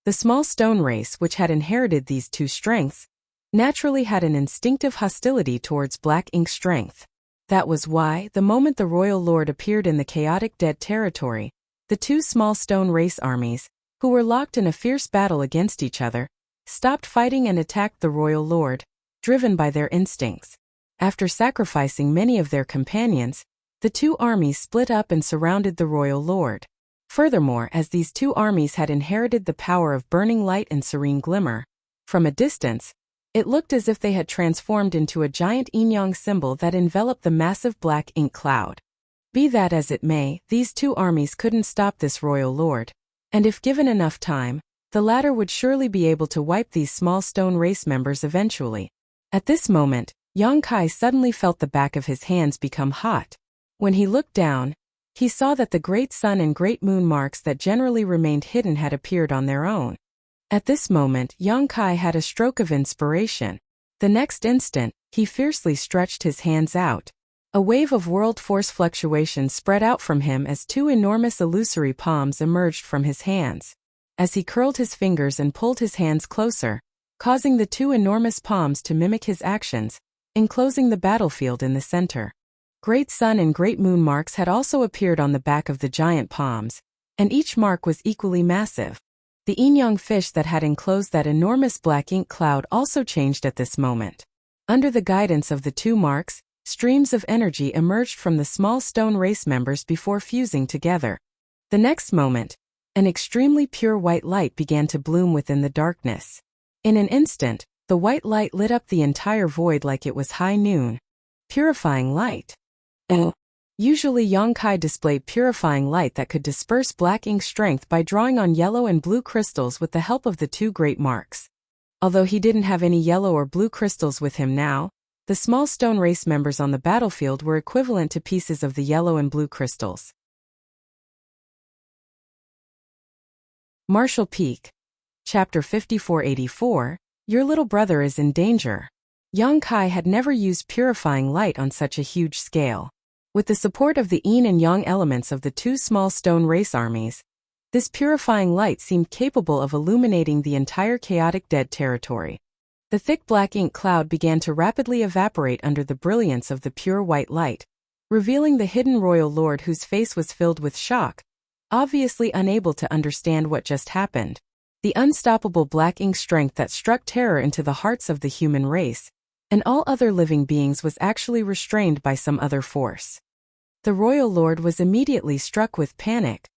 The small stone race, which had inherited these two strengths, naturally had an instinctive hostility towards black ink strength. That was why, the moment the royal lord appeared in the chaotic dead territory, the two small stone race armies, who were locked in a fierce battle against each other, stopped fighting and attacked the royal lord, driven by their instincts. After sacrificing many of their companions, the two armies split up and surrounded the royal lord. Furthermore, as these two armies had inherited the power of burning light and serene glimmer, from a distance, it looked as if they had transformed into a giant yin-yang symbol that enveloped the massive black ink cloud. Be that as it may, these two armies couldn't stop this royal lord, and if given enough time, the latter would surely be able to wipe these small stone race members eventually. At this moment, Yang Kai suddenly felt the back of his hands become hot. When he looked down, he saw that the Great Sun and Great Moon marks that generally remained hidden had appeared on their own. At this moment, Yang Kai had a stroke of inspiration. The next instant, he fiercely stretched his hands out. A wave of world force fluctuations spread out from him as two enormous illusory palms emerged from his hands. As he curled his fingers and pulled his hands closer, causing the two enormous palms to mimic his actions, enclosing the battlefield in the center. Great Sun and Great Moon marks had also appeared on the back of the giant palms, and each mark was equally massive. The yin-yang fish that had enclosed that enormous black ink cloud also changed at this moment. Under the guidance of the two marks, streams of energy emerged from the small stone race members before fusing together. The next moment, an extremely pure white light began to bloom within the darkness. In an instant, the white light lit up the entire void like it was high noon. Purifying light. Usually Yang Kai displayed purifying light that could disperse black ink strength by drawing on yellow and blue crystals with the help of the two great marks. Although he didn't have any yellow or blue crystals with him now, the small stone race members on the battlefield were equivalent to pieces of the yellow and blue crystals. Marshall Peak. Chapter 5484, Your little brother is in danger. Yang Kai had never used purifying light on such a huge scale. With the support of the yin and yang elements of the two small stone race armies, this purifying light seemed capable of illuminating the entire chaotic dead territory. The thick black ink cloud began to rapidly evaporate under the brilliance of the pure white light, revealing the hidden royal lord whose face was filled with shock, obviously unable to understand what just happened. The unstoppable black ink strength that struck terror into the hearts of the human race, and all other living beings, was actually restrained by some other force. The royal lord was immediately struck with panic.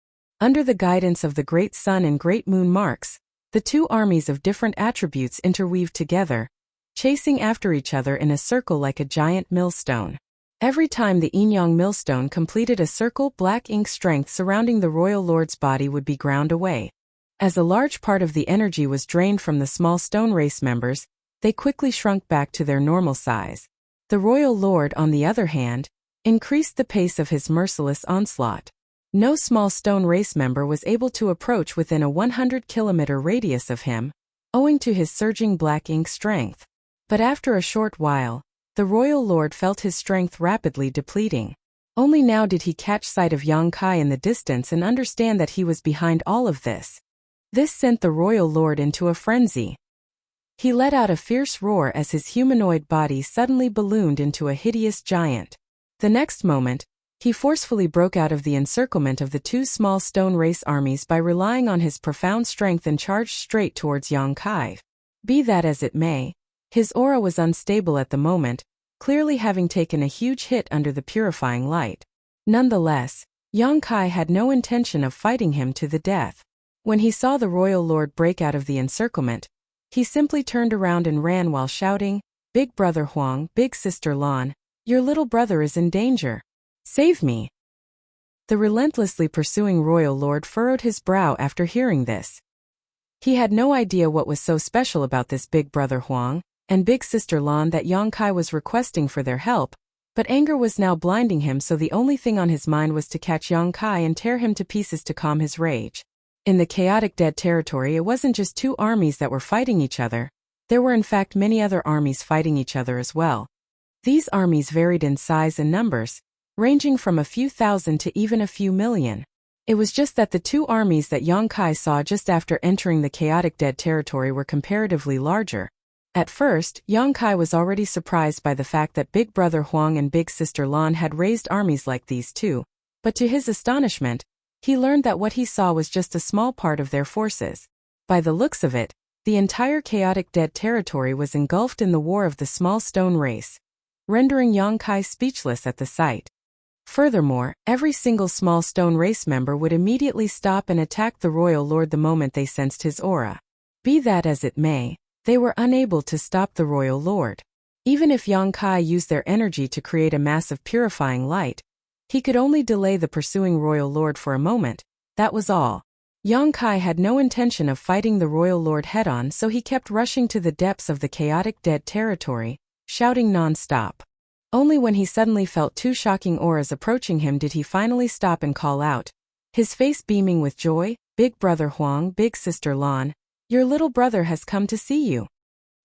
Under the guidance of the great sun and great moon marks, the two armies of different attributes interweaved together, chasing after each other in a circle like a giant millstone. Every time the yin-yang millstone completed a circle, black ink strength surrounding the royal lord's body would be ground away. As a large part of the energy was drained from the small stone race members, they quickly shrunk back to their normal size. The royal lord, on the other hand, increased the pace of his merciless onslaught. No small stone race member was able to approach within a 100-kilometer radius of him, owing to his surging black ink strength. But after a short while, the royal lord felt his strength rapidly depleting. Only now did he catch sight of Yang Kai in the distance and understand that he was behind all of this. This sent the royal lord into a frenzy. He let out a fierce roar as his humanoid body suddenly ballooned into a hideous giant. The next moment, he forcefully broke out of the encirclement of the two small stone race armies by relying on his profound strength and charged straight towards Yang Kai. Be that as it may, his aura was unstable at the moment, clearly having taken a huge hit under the purifying light. Nonetheless, Yang Kai had no intention of fighting him to the death. When he saw the royal lord break out of the encirclement, he simply turned around and ran while shouting, "Big brother Huang, big sister Lan, your little brother is in danger. Save me." The relentlessly pursuing royal lord furrowed his brow after hearing this. He had no idea what was so special about this big brother Huang and big sister Lan that Yang Kai was requesting for their help, but anger was now blinding him, so the only thing on his mind was to catch Yang Kai and tear him to pieces to calm his rage. In the chaotic dead territory, it wasn't just two armies that were fighting each other. There were in fact many other armies fighting each other as well. These armies varied in size and numbers, ranging from a few thousand to even a few million. It was just that the two armies that Yang Kai saw just after entering the chaotic dead territory were comparatively larger. At first, Yang Kai was already surprised by the fact that Big Brother Huang and Big Sister Lan had raised armies like these too, but to his astonishment, he learned that what he saw was just a small part of their forces. By the looks of it, the entire chaotic dead territory was engulfed in the war of the small stone race, rendering Yang Kai speechless at the sight. Furthermore, every single small stone race member would immediately stop and attack the royal lord the moment they sensed his aura. Be that as it may, they were unable to stop the royal lord. Even if Yang Kai used their energy to create a massive purifying light, he could only delay the pursuing royal lord for a moment, that was all. Yang Kai had no intention of fighting the royal lord head-on, so he kept rushing to the depths of the chaotic dead territory, shouting non-stop. Only when he suddenly felt two shocking auras approaching him did he finally stop and call out, his face beaming with joy, "Big brother Huang, big sister Lan, your little brother has come to see you."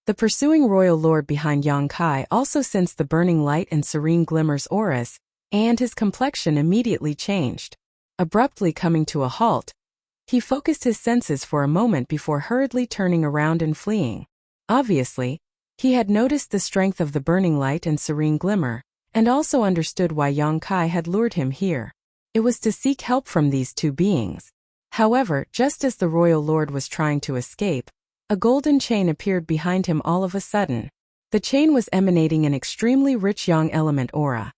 The pursuing royal lord behind Yang Kai also sensed the burning light and serene glimmer's auras, and his complexion immediately changed. Abruptly coming to a halt, he focused his senses for a moment before hurriedly turning around and fleeing. Obviously, he had noticed the strength of the burning light and serene glimmer, and also understood why Yang Kai had lured him here. It was to seek help from these two beings. However, just as the royal lord was trying to escape, a golden chain appeared behind him all of a sudden. The chain was emanating an extremely rich yang element aura.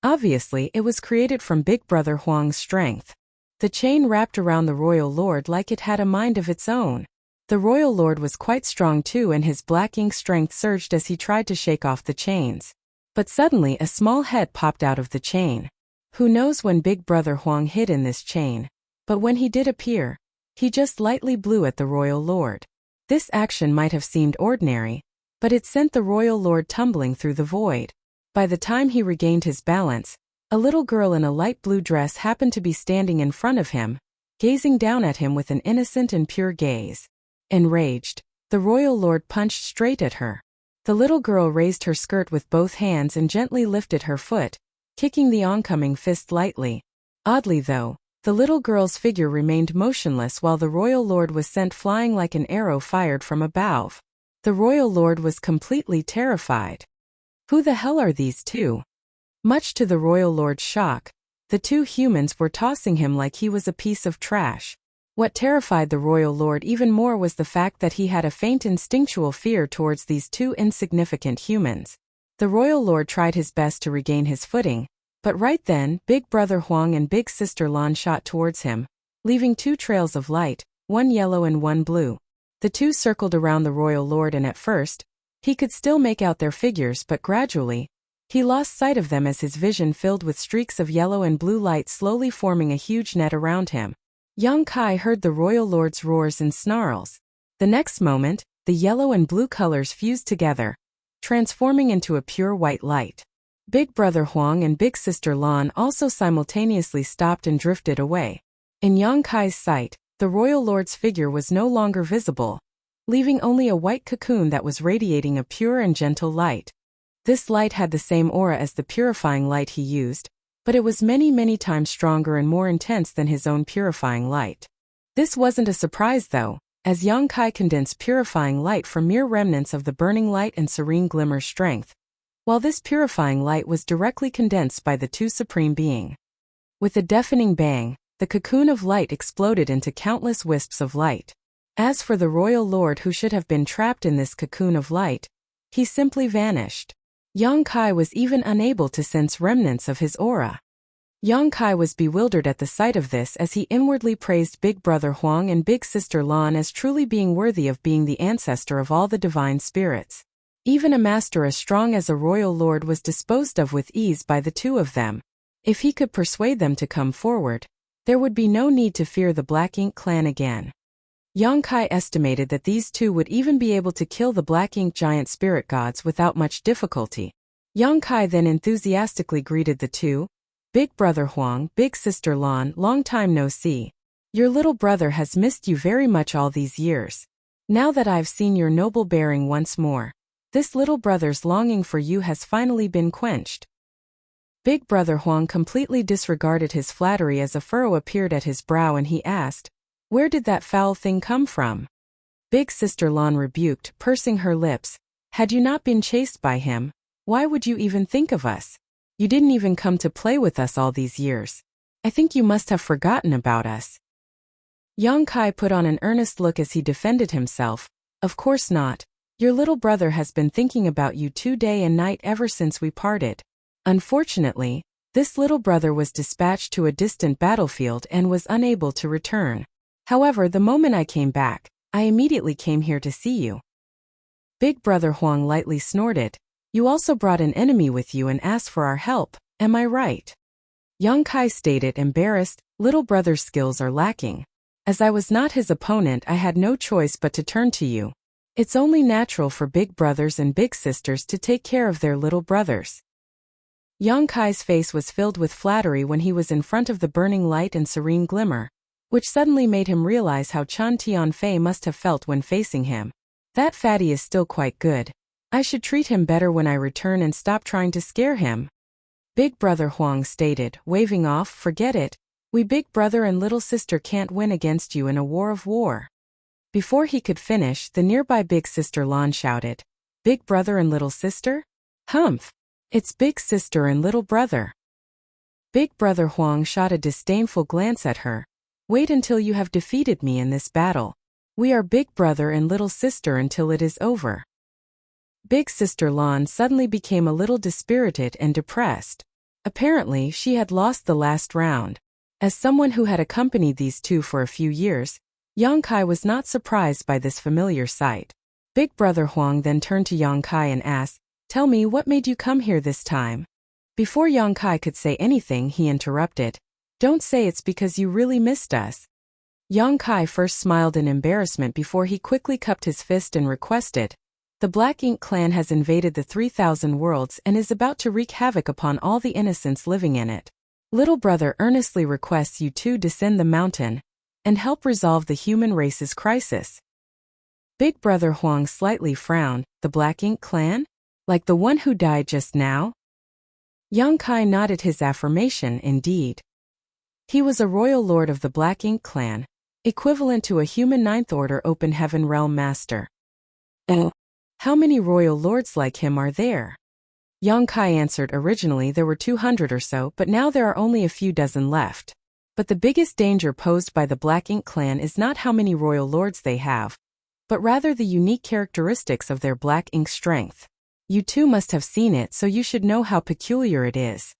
Obviously, it was created from Big Brother Huang's strength. The chain wrapped around the royal lord like it had a mind of its own. The royal lord was quite strong too, and his black ink strength surged as he tried to shake off the chains. But suddenly a small head popped out of the chain. Who knows when Big Brother Huang hid in this chain, but when he did appear, he just lightly blew at the royal lord. This action might have seemed ordinary, but it sent the royal lord tumbling through the void. By the time he regained his balance, a little girl in a light blue dress happened to be standing in front of him, gazing down at him with an innocent and pure gaze. Enraged, the royal lord punched straight at her. The little girl raised her skirt with both hands and gently lifted her foot, kicking the oncoming fist lightly. Oddly though, the little girl's figure remained motionless while the royal lord was sent flying like an arrow fired from a bow. The royal lord was completely terrified. Who the hell are these two? Much to the royal lord's shock, the two humans were tossing him like he was a piece of trash. What terrified the royal lord even more was the fact that he had a faint instinctual fear towards these two insignificant humans. The royal lord tried his best to regain his footing, but right then, Big Brother Huang and Big Sister Lan shot towards him, leaving two trails of light, one yellow and one blue. The two circled around the royal lord, and at first, he could still make out their figures, but gradually, he lost sight of them as his vision filled with streaks of yellow and blue light slowly forming a huge net around him. Yang Kai heard the royal lord's roars and snarls. The next moment, the yellow and blue colors fused together, transforming into a pure white light. Big Brother Huang and Big Sister Lan also simultaneously stopped and drifted away. In Yang Kai's sight, the royal lord's figure was no longer visible, leaving only a white cocoon that was radiating a pure and gentle light. This light had the same aura as the purifying light he used, but it was many times stronger and more intense than his own purifying light. This wasn't a surprise though, as Yang Kai condensed purifying light from mere remnants of the burning light and serene glimmer strength, while this purifying light was directly condensed by the two supreme being. With a deafening bang, the cocoon of light exploded into countless wisps of light. As for the royal lord who should have been trapped in this cocoon of light, he simply vanished. Yang Kai was even unable to sense remnants of his aura. Yang Kai was bewildered at the sight of this as he inwardly praised Big Brother Huang and Big Sister Lan as truly being worthy of being the ancestor of all the divine spirits. Even a master as strong as a royal lord was disposed of with ease by the two of them. If he could persuade them to come forward, there would be no need to fear the Black Ink clan again. Yang Kai estimated that these two would even be able to kill the Black Ink giant spirit gods without much difficulty. Yang Kai then enthusiastically greeted the two. Big Brother Huang, Big Sister Lan, long time no see. Your little brother has missed you very much all these years. Now that I've seen your noble bearing once more, this little brother's longing for you has finally been quenched. Big Brother Huang completely disregarded his flattery as a furrow appeared at his brow and he asked, "Where did that foul thing come from?" Big Sister Lan rebuked, pursing her lips, "Had you not been chased by him, why would you even think of us? You didn't even come to play with us all these years. I think you must have forgotten about us." Yang Kai put on an earnest look as he defended himself, "Of course not. Your little brother has been thinking about you day and night ever since we parted. Unfortunately, this little brother was dispatched to a distant battlefield and was unable to return. However, the moment I came back, I immediately came here to see you." Big Brother Huang lightly snorted, "You also brought an enemy with you and asked for our help, am I right?" Yang Kai stated, embarrassed, "Little brother's skills are lacking. As I was not his opponent, I had no choice but to turn to you. It's only natural for big brothers and big sisters to take care of their little brothers." Yang Kai's face was filled with flattery when he was in front of the burning light and serene glimmer, which suddenly made him realize how Chan Tianfei must have felt when facing him. "That fatty is still quite good. I should treat him better when I return and stop trying to scare him." Big Brother Huang stated, waving off, "Forget it. We big brother and little sister can't win against you in a war of war." Before he could finish, the nearby Big Sister Lan shouted, "Big brother and little sister? Humph! It's big sister and little brother." Big Brother Huang shot a disdainful glance at her. "Wait until you have defeated me in this battle. We are big brother and little sister until it is over." Big Sister Lan suddenly became a little dispirited and depressed. Apparently, she had lost the last round. As someone who had accompanied these two for a few years, Yang Kai was not surprised by this familiar sight. Big Brother Huang then turned to Yang Kai and asked, "Tell me, what made you come here this time?" Before Yang Kai could say anything, he interrupted, "Don't say it's because you really missed us." Yang Kai first smiled in embarrassment before he quickly cupped his fist and requested, "The Black Ink clan has invaded the 3,000 worlds and is about to wreak havoc upon all the innocents living in it. Little brother earnestly requests you to descend the mountain and help resolve the human race's crisis." Big Brother Huang slightly frowned, "The Black Ink clan? Like the one who died just now?" Yang Kai nodded his affirmation, indeed. He was a royal lord of the Black Ink clan, equivalent to a human Ninth Order Open Heaven Realm Master. How many royal lords like him are there? Yongkai answered originally there were 200 or so, but now there are only a few dozen left. But the biggest danger posed by the Black Ink clan is not how many royal lords they have, but rather the unique characteristics of their black ink strength. You too must have seen it, so you should know how peculiar it is.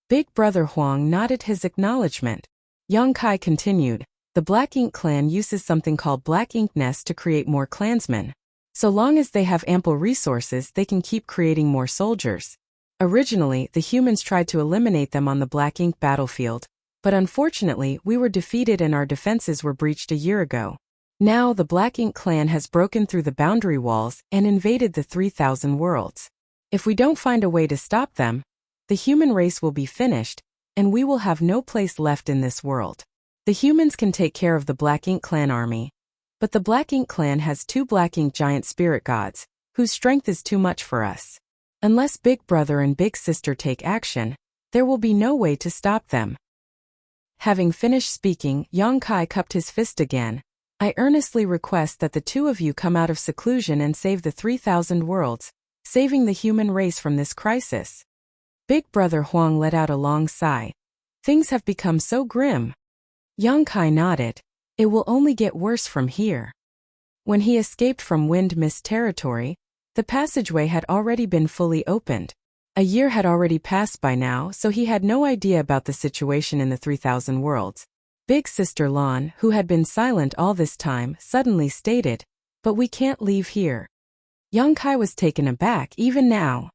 Big Brother Huang nodded his acknowledgement. Yongkai continued, the Black Ink clan uses something called Black Ink Nest to create more clansmen. So long as they have ample resources, they can keep creating more soldiers. Originally, the humans tried to eliminate them on the Black Ink battlefield, but unfortunately, we were defeated and our defenses were breached a year ago. Now, the Black Ink clan has broken through the boundary walls and invaded the 3,000 worlds. If we don't find a way to stop them, the human race will be finished, and we will have no place left in this world. The humans can take care of the Black Ink clan army, but the Black Ink clan has 2 Black Ink giant spirit gods, whose strength is too much for us. Unless Big Brother and Big Sister take action, there will be no way to stop them. Having finished speaking, Yongkai cupped his fist again. I earnestly request that the 2 of you come out of seclusion and save the 3,000 worlds, saving the human race from this crisis. Big Brother Huang let out a long sigh. Things have become so grim. Yongkai nodded. It will only get worse from here. When he escaped from Wind Mist territory, the passageway had already been fully opened. A year had already passed by now, so he had no idea about the situation in the 3,000 worlds. Big Sister Lan, who had been silent all this time, suddenly stated, "But we can't leave here." Yongkai was taken aback even now.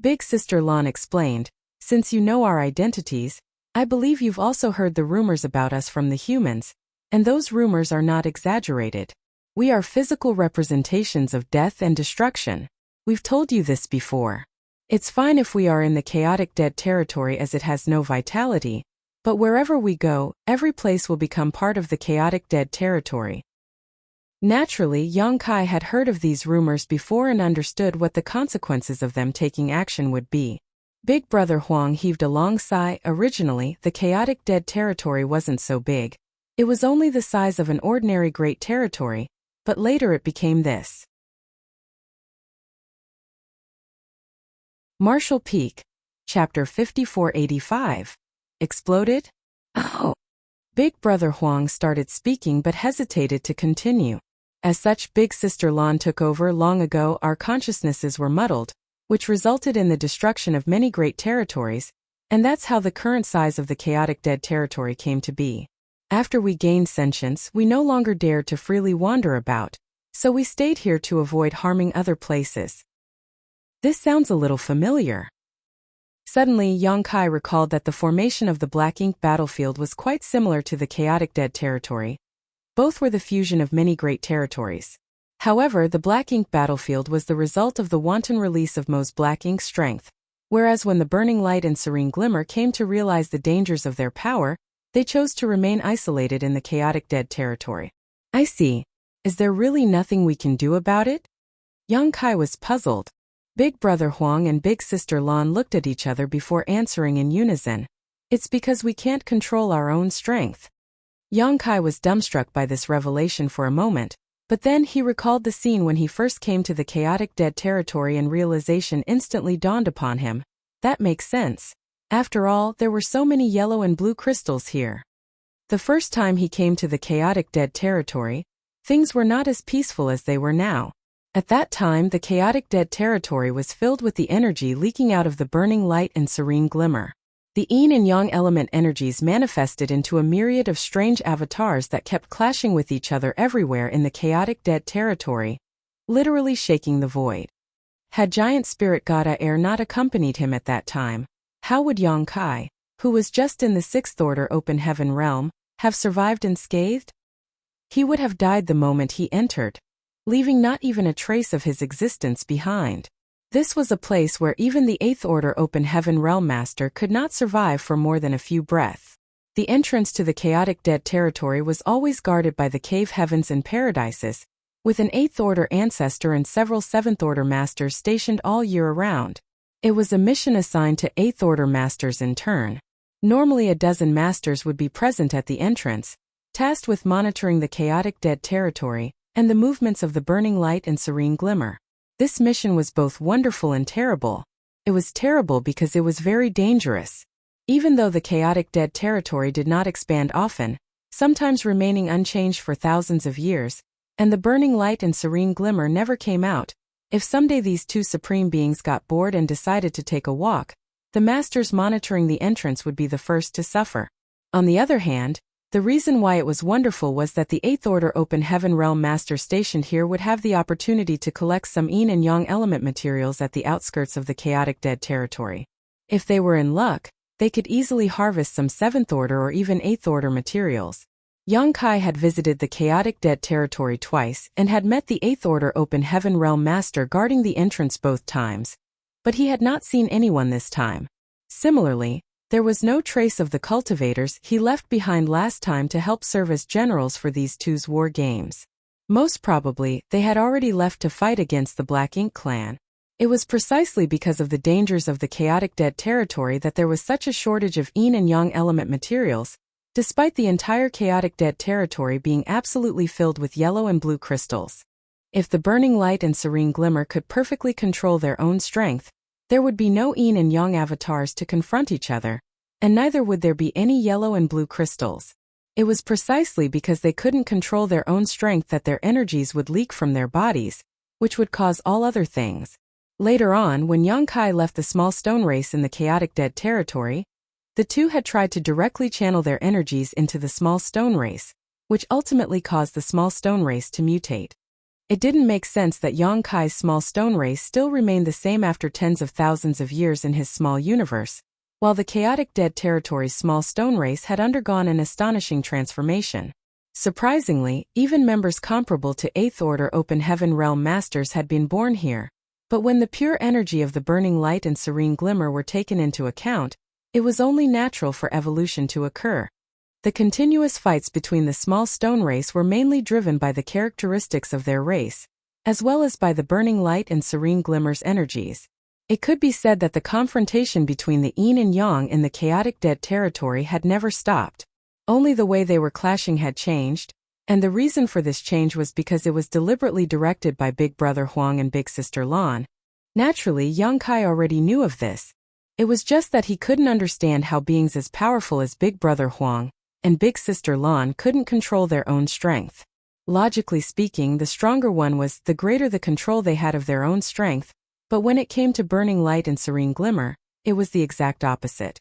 Big Sister Lan explained, "Since you know our identities, I believe you've also heard the rumors about us from the humans, and those rumors are not exaggerated. We are physical representations of death and destruction. We've told you this before. It's fine if we are in the chaotic dead territory as it has no vitality, but wherever we go, every place will become part of the chaotic dead territory." Naturally, Yongkai had heard of these rumors before and understood what the consequences of them taking action would be. Big Brother Huang heaved a long sigh. Originally, the chaotic dead territory wasn't so big. It was only the size of an ordinary great territory, but later it became this. Marshall Peak, Chapter 5485. Exploded? Oh! Big Brother Huang started speaking but hesitated to continue. As such, Big Sister Lan took over long ago. Our consciousnesses were muddled, which resulted in the destruction of many great territories, and that's how the current size of the chaotic dead territory came to be. After we gained sentience, we no longer dared to freely wander about, so we stayed here to avoid harming other places. This sounds a little familiar. Suddenly, Yongkai recalled that the formation of the Black Ink battlefield was quite similar to the chaotic dead territory. Both were the fusion of many great territories. However, the Black Ink battlefield was the result of the wanton release of Mo's Black Ink strength, whereas when the Burning Light and Serene Glimmer came to realize the dangers of their power, they chose to remain isolated in the chaotic dead territory. I see. Is there really nothing we can do about it? Yongkai was puzzled. Big Brother Huang and Big Sister Lan looked at each other before answering in unison. It's because we can't control our own strength. Yongkai was dumbstruck by this revelation for a moment, but then he recalled the scene when he first came to the chaotic dead territory and realization instantly dawned upon him. That makes sense. After all, there were so many yellow and blue crystals here. The first time he came to the chaotic dead territory, things were not as peaceful as they were now. At that time, the chaotic dead territory was filled with the energy leaking out of the Burning Light and Serene Glimmer. The yin and yang element energies manifested into a myriad of strange avatars that kept clashing with each other everywhere in the chaotic dead territory, literally shaking the void. Had giant spirit god Air not accompanied him at that time, how would Yongkai, who was just in the 6th order open heaven realm, have survived unscathed? He would have died the moment he entered, leaving not even a trace of his existence behind. This was a place where even the 8th order open heaven realm master could not survive for more than a few breaths. The entrance to the chaotic dead territory was always guarded by the cave heavens and paradises, with an 8th order ancestor and several 7th order masters stationed all year around. It was a mission assigned to 8th order masters in turn. Normally a dozen masters would be present at the entrance, tasked with monitoring the chaotic dead territory, and the movements of the burning light and serene glimmer. This mission was both wonderful and terrible. It was terrible because it was very dangerous. Even though the chaotic dead territory did not expand often, sometimes remaining unchanged for thousands of years, and the burning light and serene glimmer never came out, if someday these two supreme beings got bored and decided to take a walk, the masters monitoring the entrance would be the first to suffer. On the other hand, the reason why it was wonderful was that the Eighth Order Open Heaven Realm Master stationed here would have the opportunity to collect some yin and yang element materials at the outskirts of the chaotic dead territory. If they were in luck, they could easily harvest some Seventh Order or even Eighth Order materials. Yang Kai had visited the chaotic dead territory twice and had met the Eighth Order Open Heaven Realm Master guarding the entrance both times, but he had not seen anyone this time. Similarly, there was no trace of the cultivators he left behind last time to help serve as generals for these two's war games. Most probably, they had already left to fight against the Black Ink clan. It was precisely because of the dangers of the chaotic dead territory that there was such a shortage of yin and yang element materials, despite the entire chaotic dead territory being absolutely filled with yellow and blue crystals. If the burning light and serene glimmer could perfectly control their own strength, there would be no yin and yang avatars to confront each other, and neither would there be any yellow and blue crystals. It was precisely because they couldn't control their own strength that their energies would leak from their bodies, which would cause all other things. Later on, when Yang Kai left the small stone race in the chaotic dead territory, the two had tried to directly channel their energies into the small stone race, which ultimately caused the small stone race to mutate. It didn't make sense that Yang Kai's small stone race still remained the same after tens of thousands of years in his small universe, while the chaotic dead territory's small stone race had undergone an astonishing transformation. Surprisingly, even members comparable to Eighth Order Open Heaven Realm Masters had been born here, but when the pure energy of the burning light and serene glimmer were taken into account, it was only natural for evolution to occur. The continuous fights between the small stone race were mainly driven by the characteristics of their race, as well as by the burning light and serene glimmer's energies. It could be said that the confrontation between the yin and yang in the chaotic dead territory had never stopped. Only the way they were clashing had changed, and the reason for this change was because it was deliberately directed by Big Brother Huang and Big Sister Lan. Naturally, Yang Kai already knew of this. It was just that he couldn't understand how beings as powerful as Big Brother Huang and Big Sister Lan couldn't control their own strength. Logically speaking, the stronger one was, the greater the control they had of their own strength, but when it came to burning light and serene glimmer, it was the exact opposite.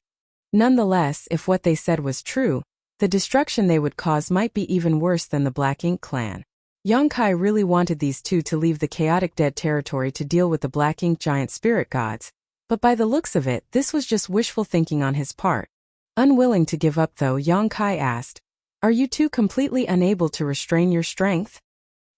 Nonetheless, if what they said was true, the destruction they would cause might be even worse than the Black Ink clan. Yang Kai really wanted these two to leave the chaotic dead territory to deal with the Black Ink giant spirit gods, but by the looks of it, this was just wishful thinking on his part. Unwilling to give up though, Yang Kai asked, "Are you two completely unable to restrain your strength?"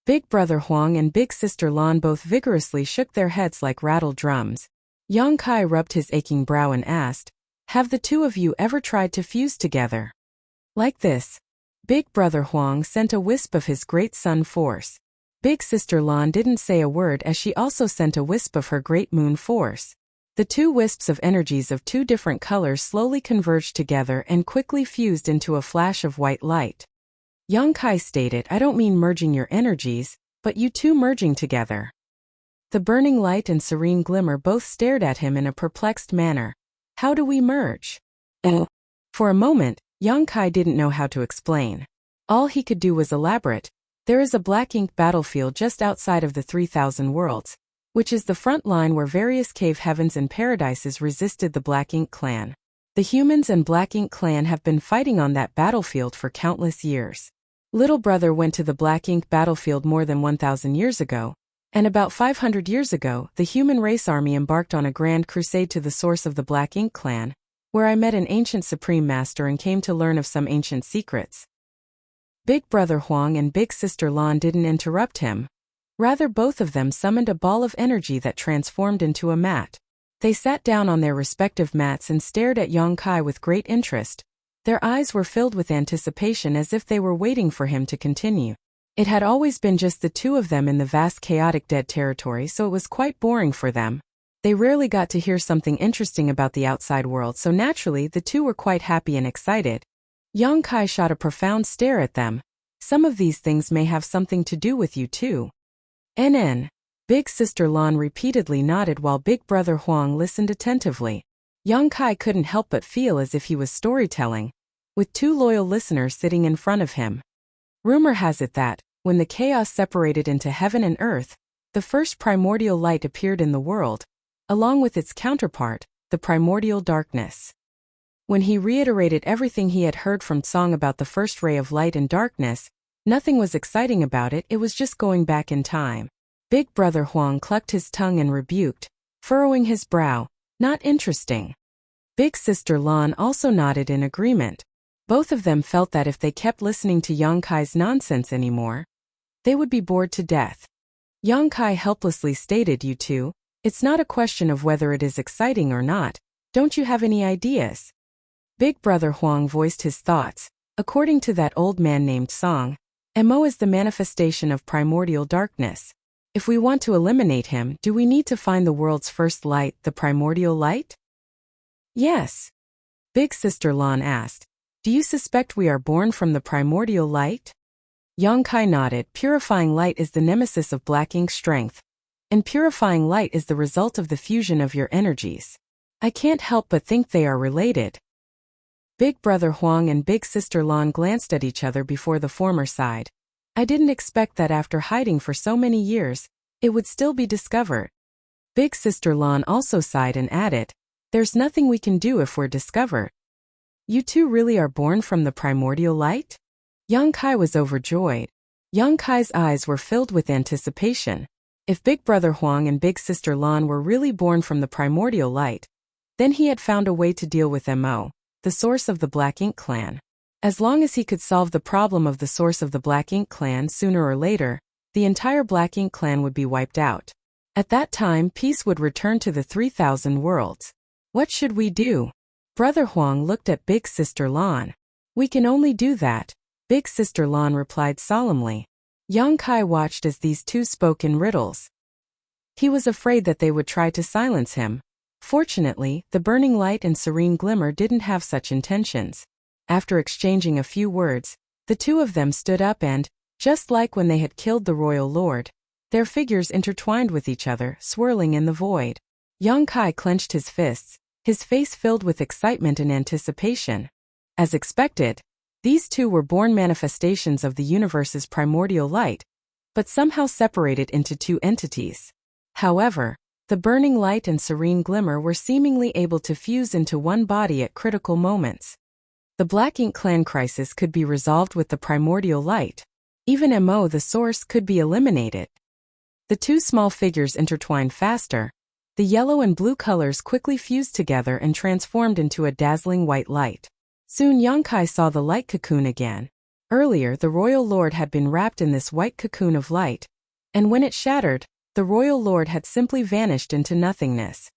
Big Brother Huang and Big Sister Lan both vigorously shook their heads like rattled drums. Yang Kai rubbed his aching brow and asked, "Have the two of you ever tried to fuse together?" Like this. Big Brother Huang sent a wisp of his great sun force. Big Sister Lan didn't say a word as she also sent a wisp of her great moon force. The two wisps of energies of two different colors slowly converged together and quickly fused into a flash of white light. Yang Kai stated, "I don't mean merging your energies, but you two merging together." The burning light and serene glimmer both stared at him in a perplexed manner. "How do we merge?" For a moment, Yang Kai didn't know how to explain. All he could do was elaborate. There is a Black Ink battlefield just outside of the 3,000 worlds, which is the front line where various cave heavens and paradises resisted the Black Ink clan. The humans and Black Ink clan have been fighting on that battlefield for countless years. Little brother went to the Black Ink battlefield more than 1,000 years ago, and about 500 years ago, the human race army embarked on a grand crusade to the source of the Black Ink clan, where I met an ancient supreme master and came to learn of some ancient secrets. Big Brother Huang and Big Sister Lan didn't interrupt him. Rather, both of them summoned a ball of energy that transformed into a mat. They sat down on their respective mats and stared at Yang Kai with great interest. Their eyes were filled with anticipation as if they were waiting for him to continue. It had always been just the two of them in the vast chaotic dead territory, so it was quite boring for them. They rarely got to hear something interesting about the outside world, so naturally the two were quite happy and excited. Yang Kai shot a profound stare at them, Some of these things may have something to do with you too. NN. Big Sister Lan repeatedly nodded while Big Brother Huang listened attentively. Yang Kai couldn't help but feel as if he was storytelling, with two loyal listeners sitting in front of him. Rumor has it that, when the chaos separated into heaven and earth, the first primordial light appeared in the world, along with its counterpart, the primordial darkness. When he reiterated everything he had heard from Tsang about the first ray of light and darkness, nothing was exciting about it, it was just going back in time. Big Brother Huang clucked his tongue and rebuked, furrowing his brow, not interesting. Big Sister Lan also nodded in agreement. Both of them felt that if they kept listening to Yang Kai's nonsense anymore, they would be bored to death. Yang Kai helplessly stated, "You two, it's not a question of whether it is exciting or not. Don't you have any ideas?" Big Brother Huang voiced his thoughts. According to that old man named Song, Mo is the manifestation of primordial darkness. If we want to eliminate him, do we need to find the world's first light, the primordial light? Yes. Big Sister Lan asked, "Do you suspect we are born from the primordial light?" Yang Kai nodded. Purifying light is the nemesis of black ink strength, and purifying light is the result of the fusion of your energies. I can't help but think they are related. Big Brother Huang and Big Sister Lan glanced at each other before the former sighed. I didn't expect that after hiding for so many years, it would still be discovered. Big Sister Lan also sighed and added, "There's nothing we can do if we're discovered." You two really are born from the primordial light? Yang Kai was overjoyed. Yang Kai's eyes were filled with anticipation. If Big Brother Huang and Big Sister Lan were really born from the primordial light, then he had found a way to deal with Mo, the source of the Black Ink Clan. As long as he could solve the problem of the source of the Black Ink Clan sooner or later, the entire Black Ink Clan would be wiped out. At that time, peace would return to the 3,000 worlds. What should we do? Brother Huang looked at Big Sister Lan. We can only do that, Big Sister Lan replied solemnly. Yang Kai watched as these two spoke in riddles. He was afraid that they would try to silence him. Fortunately, the burning light and serene glimmer didn't have such intentions. After exchanging a few words, the two of them stood up and, just like when they had killed the royal lord, their figures intertwined with each other, swirling in the void. Yang Kai clenched his fists, his face filled with excitement and anticipation. As expected, these two were born manifestations of the universe's primordial light, but somehow separated into two entities. However, the burning light and serene glimmer were seemingly able to fuse into one body at critical moments. The Black Ink Clan crisis could be resolved with the primordial light. Even Mo, the source, could be eliminated. The two small figures intertwined faster. The yellow and blue colors quickly fused together and transformed into a dazzling white light. Soon Yang Kai saw the light cocoon again. Earlier, the royal lord had been wrapped in this white cocoon of light, and when it shattered, the royal lord had simply vanished into nothingness.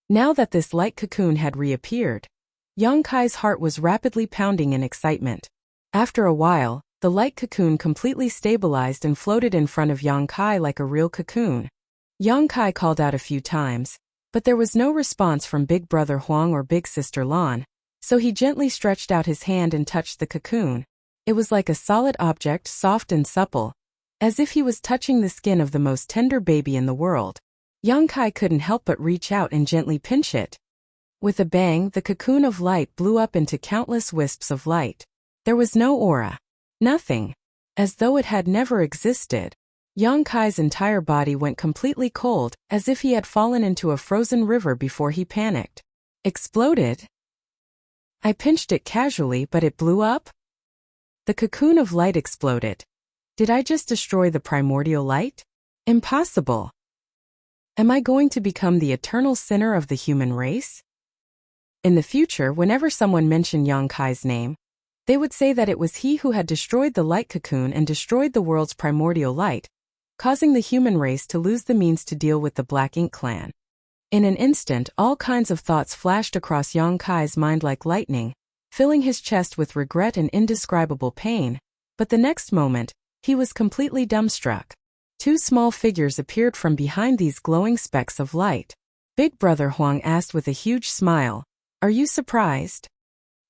Now that this light cocoon had reappeared, Yang Kai's heart was rapidly pounding in excitement. After a while, the light cocoon completely stabilized and floated in front of Yang Kai like a real cocoon. Yang Kai called out a few times, but there was no response from Big Brother Huang or Big Sister Lan, so he gently stretched out his hand and touched the cocoon. It was like a solid object, soft and supple, as if he was touching the skin of the most tender baby in the world. Yang Kai couldn't help but reach out and gently pinch it. With a bang, the cocoon of light blew up into countless wisps of light. There was no aura. Nothing. As though it had never existed. Yang Kai's entire body went completely cold, as if he had fallen into a frozen river before he panicked. Exploded? I pinched it casually, but it blew up? The cocoon of light exploded. Did I just destroy the primordial light? Impossible. Am I going to become the eternal sinner of the human race? In the future, whenever someone mentioned Yang Kai's name, they would say that it was he who had destroyed the light cocoon and destroyed the world's primordial light, causing the human race to lose the means to deal with the Black Ink Clan. In an instant, all kinds of thoughts flashed across Yang Kai's mind like lightning, filling his chest with regret and indescribable pain, but the next moment, he was completely dumbstruck. Two small figures appeared from behind these glowing specks of light. Big Brother Huang asked with a huge smile, "Are you surprised?"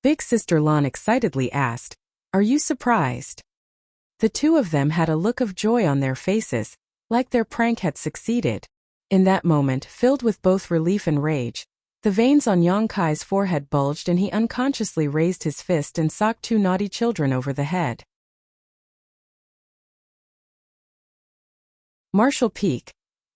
Big Sister Lan excitedly asked, "Are you surprised?" The two of them had a look of joy on their faces, like their prank had succeeded. In that moment, filled with both relief and rage, the veins on Yang Kai's forehead bulged and he unconsciously raised his fist and socked two naughty children over the head. Marshall Peak.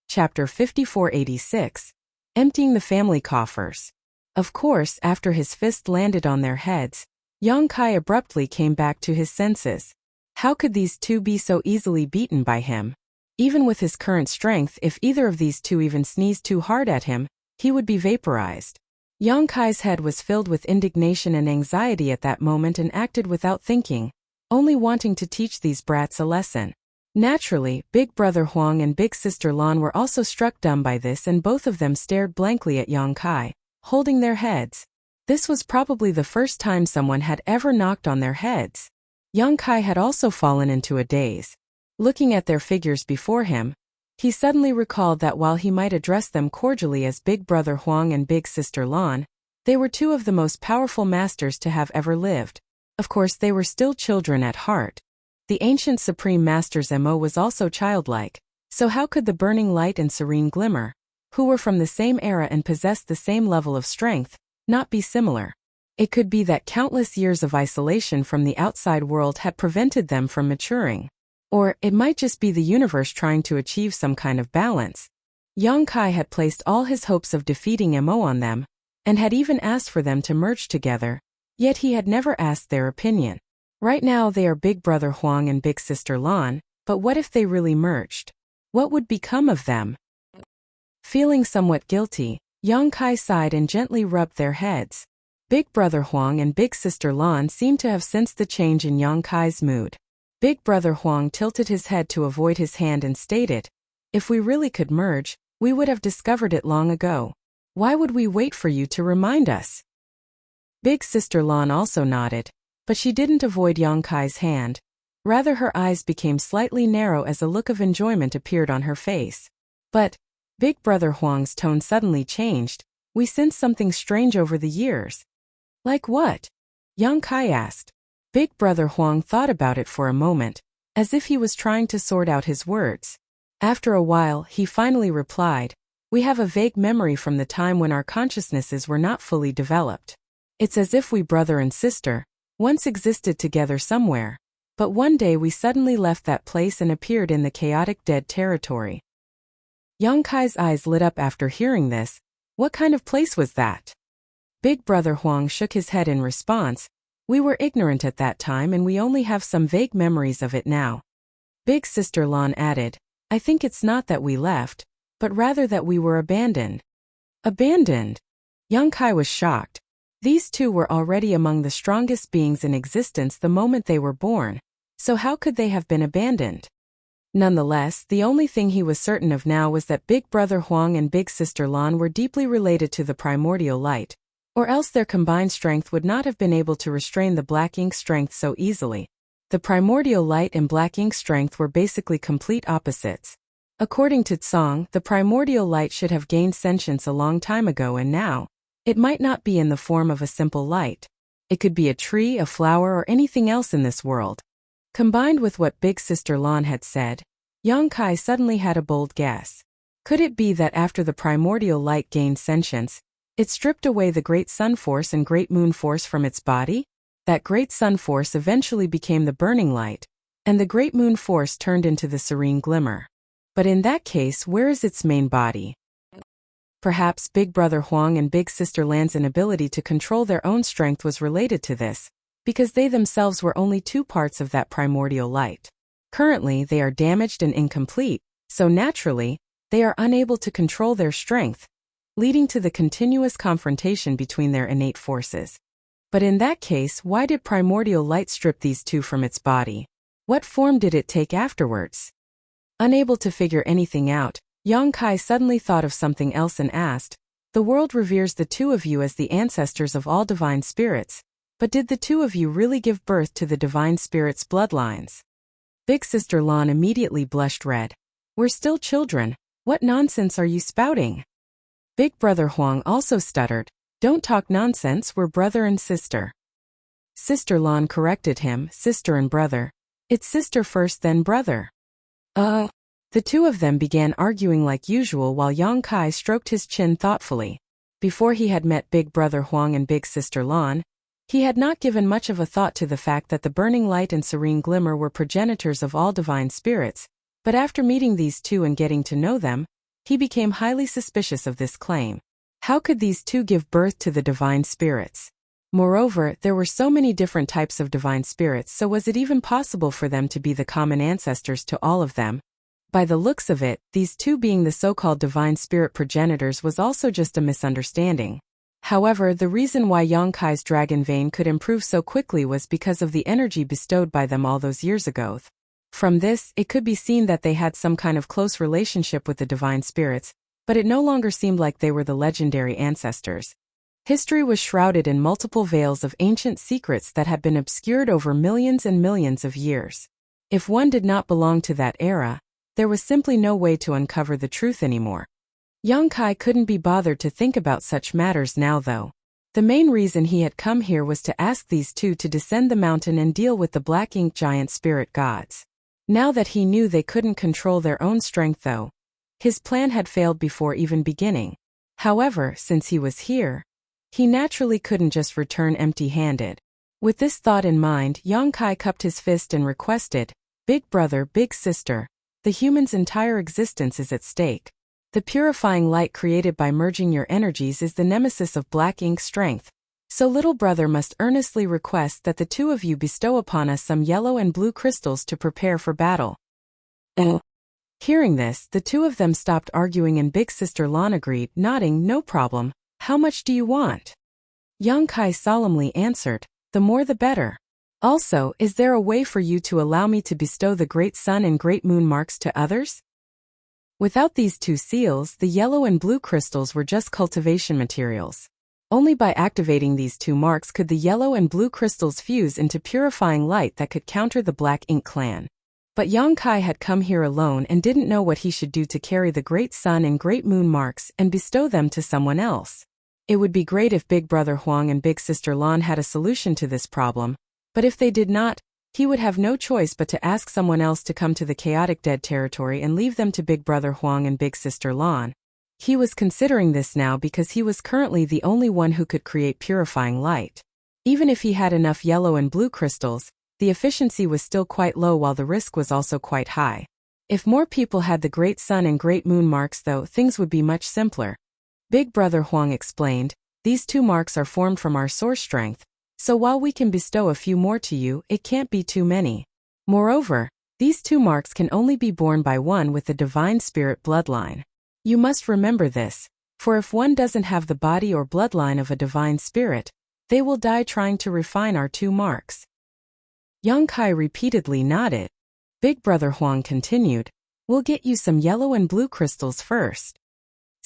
Chapter 5486. Emptying the family coffers. Of course, after his fist landed on their heads, Yang Kai abruptly came back to his senses. How could these two be so easily beaten by him? Even with his current strength, if either of these two even sneezed too hard at him, he would be vaporized. Yang Kai's head was filled with indignation and anxiety at that moment and acted without thinking, only wanting to teach these brats a lesson. Naturally, Big Brother Huang and Big Sister Lan were also struck dumb by this, and both of them stared blankly at Yang Kai, holding their heads. This was probably the first time someone had ever knocked on their heads. Yang Kai had also fallen into a daze. Looking at their figures before him, he suddenly recalled that while he might address them cordially as Big Brother Huang and Big Sister Lan, they were two of the most powerful masters to have ever lived. Of course, they were still children at heart. The ancient Supreme Master's MO was also childlike, so how could the Burning Light and Serene Glimmer, who were from the same era and possessed the same level of strength, not be similar? It could be that countless years of isolation from the outside world had prevented them from maturing. Or it might just be the universe trying to achieve some kind of balance. Yang Kai had placed all his hopes of defeating Mo on them, and had even asked for them to merge together, yet he had never asked their opinion. Right now they are Big Brother Huang and Big Sister Lan, but what if they really merged? What would become of them? Feeling somewhat guilty, Yang Kai sighed and gently rubbed their heads. Big Brother Huang and Big Sister Lan seemed to have sensed the change in Yang Kai's mood. Big Brother Huang tilted his head to avoid his hand and stated, "If we really could merge, we would have discovered it long ago. Why would we wait for you to remind us?" Big Sister Lan also nodded, but she didn't avoid Yang Kai's hand. Rather, her eyes became slightly narrow as a look of enjoyment appeared on her face. But Big Brother Huang's tone suddenly changed. "We sensed something strange over the years." "Like what?" Yang Kai asked. Big Brother Huang thought about it for a moment, as if he was trying to sort out his words. After a while, he finally replied, "We have a vague memory from the time when our consciousnesses were not fully developed. It's as if we brother and sister once existed together somewhere, but one day we suddenly left that place and appeared in the chaotic dead territory." Yang Kai's eyes lit up after hearing this. What kind of place was that? Big Brother Huang shook his head in response. "We were ignorant at that time and we only have some vague memories of it now." Big Sister Lan added, "I think it's not that we left, but rather that we were abandoned." Abandoned? Yang Kai was shocked. These two were already among the strongest beings in existence the moment they were born, so how could they have been abandoned? Nonetheless, the only thing he was certain of now was that Big Brother Huang and Big Sister Lan were deeply related to the primordial light, or else their combined strength would not have been able to restrain the black ink strength so easily. The primordial light and black ink strength were basically complete opposites. According to Tsang, the primordial light should have gained sentience a long time ago, and now it might not be in the form of a simple light. It could be a tree, a flower, or anything else in this world. Combined with what Big Sister Lan had said, Yang Kai suddenly had a bold guess. Could it be that after the primordial light gained sentience, it stripped away the Great Sun Force and Great Moon Force from its body? That Great Sun Force eventually became the Burning Light, and the Great Moon Force turned into the Serene Glimmer. But in that case, where is its main body? Perhaps Big Brother Huang and Big Sister Lan's inability to control their own strength was related to this, because they themselves were only two parts of that primordial light. Currently, they are damaged and incomplete, so naturally, they are unable to control their strength, leading to the continuous confrontation between their innate forces. But in that case, why did primordial light strip these two from its body? What form did it take afterwards? Unable to figure anything out, Yang Kai suddenly thought of something else and asked, "The world reveres the two of you as the ancestors of all divine spirits, but did the two of you really give birth to the divine spirits' bloodlines?" Big Sister Lan immediately blushed red. "We're still children. What nonsense are you spouting?" Big Brother Huang also stuttered, "Don't talk nonsense, we're brother and sister." Sister Lan corrected him, "Sister and brother. It's sister first then brother. The two of them began arguing like usual while Yang Kai stroked his chin thoughtfully. Before he had met Big Brother Huang and Big Sister Lan, he had not given much of a thought to the fact that the burning light and serene glimmer were progenitors of all divine spirits, but after meeting these two and getting to know them, he became highly suspicious of this claim. How could these two give birth to the divine spirits? Moreover, there were so many different types of divine spirits, so was it even possible for them to be the common ancestors to all of them? By the looks of it, these two being the so-called divine spirit progenitors was also just a misunderstanding. However, the reason why Yang Kai's dragon vein could improve so quickly was because of the energy bestowed by them all those years ago. From this, it could be seen that they had some kind of close relationship with the divine spirits, but it no longer seemed like they were the legendary ancestors. History was shrouded in multiple veils of ancient secrets that had been obscured over millions and millions of years. If one did not belong to that era, there was simply no way to uncover the truth anymore. Yang Kai couldn't be bothered to think about such matters now though. The main reason he had come here was to ask these two to descend the mountain and deal with the black ink giant spirit gods. Now that he knew they couldn't control their own strength though, his plan had failed before even beginning. However, since he was here, he naturally couldn't just return empty-handed. With this thought in mind, Yang Kai cupped his fist and requested, "Big brother, big sister, the human's entire existence is at stake. The purifying light created by merging your energies is the nemesis of black ink strength. So little brother must earnestly request that the two of you bestow upon us some yellow and blue crystals to prepare for battle." Hearing this, the two of them stopped arguing and Big Sister Lan agreed, nodding, "No problem. How much do you want?" Yang Kai solemnly answered, "The more the better. Also, is there a way for you to allow me to bestow the great sun and great moon marks to others?" Without these two seals, the yellow and blue crystals were just cultivation materials. Only by activating these two marks could the yellow and blue crystals fuse into purifying light that could counter the Black Ink clan. But Yang Kai had come here alone and didn't know what he should do to carry the great sun and great moon marks and bestow them to someone else. It would be great if Big Brother Huang and Big Sister Lan had a solution to this problem, but if they did not, he would have no choice but to ask someone else to come to the chaotic dead territory and leave them to Big Brother Huang and Big Sister Lan. He was considering this now because he was currently the only one who could create purifying light. Even if he had enough yellow and blue crystals, the efficiency was still quite low while the risk was also quite high. If more people had the great sun and great moon marks though, things would be much simpler. Big Brother Huang explained, "These two marks are formed from our source strength, so while we can bestow a few more to you, it can't be too many. Moreover, these two marks can only be borne by one with the divine spirit bloodline. You must remember this, for if one doesn't have the body or bloodline of a divine spirit, they will die trying to refine our two marks." Yang Kai repeatedly nodded. Big Brother Huang continued, "We'll get you some yellow and blue crystals first."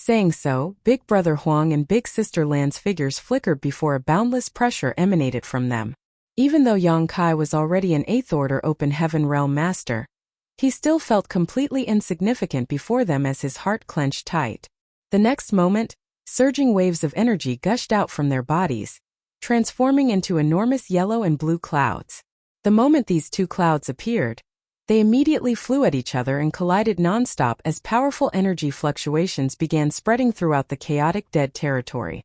Saying so, Big Brother Huang and Big Sister Lan's figures flickered before a boundless pressure emanated from them. Even though Yang Kai was already an 8th Order Open Heaven Realm Master, he still felt completely insignificant before them as his heart clenched tight. The next moment, surging waves of energy gushed out from their bodies, transforming into enormous yellow and blue clouds. The moment these two clouds appeared, they immediately flew at each other and collided non-stop as powerful energy fluctuations began spreading throughout the chaotic dead territory.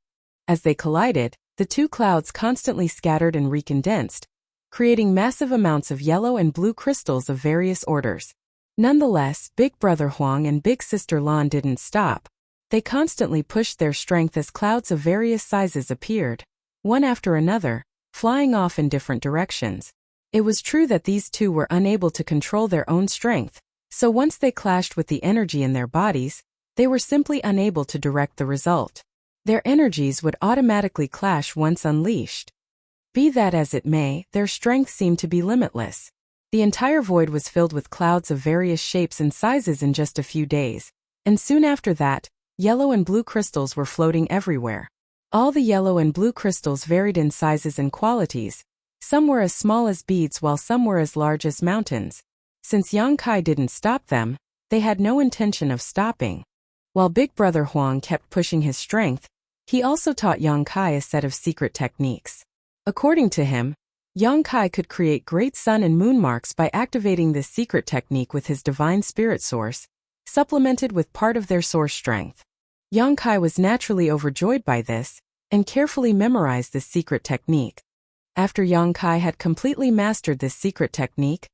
As they collided, the two clouds constantly scattered and recondensed, creating massive amounts of yellow and blue crystals of various orders. Nonetheless, Big Brother Huang and Big Sister Lan didn't stop. They constantly pushed their strength as clouds of various sizes appeared, one after another, flying off in different directions. It was true that these two were unable to control their own strength, so once they clashed with the energy in their bodies, they were simply unable to direct the result. Their energies would automatically clash once unleashed. Be that as it may, their strength seemed to be limitless. The entire void was filled with clouds of various shapes and sizes in just a few days, and soon after that, yellow and blue crystals were floating everywhere. All the yellow and blue crystals varied in sizes and qualities. Some were as small as beads while some were as large as mountains. Since Yang Kai didn't stop them, they had no intention of stopping. While Big Brother Huang kept pushing his strength, he also taught Yang Kai a set of secret techniques. According to him, Yang Kai could create great sun and moon marks by activating this secret technique with his divine spirit source, supplemented with part of their source strength. Yang Kai was naturally overjoyed by this, and carefully memorized this secret technique. After Yang Kai had completely mastered this secret technique,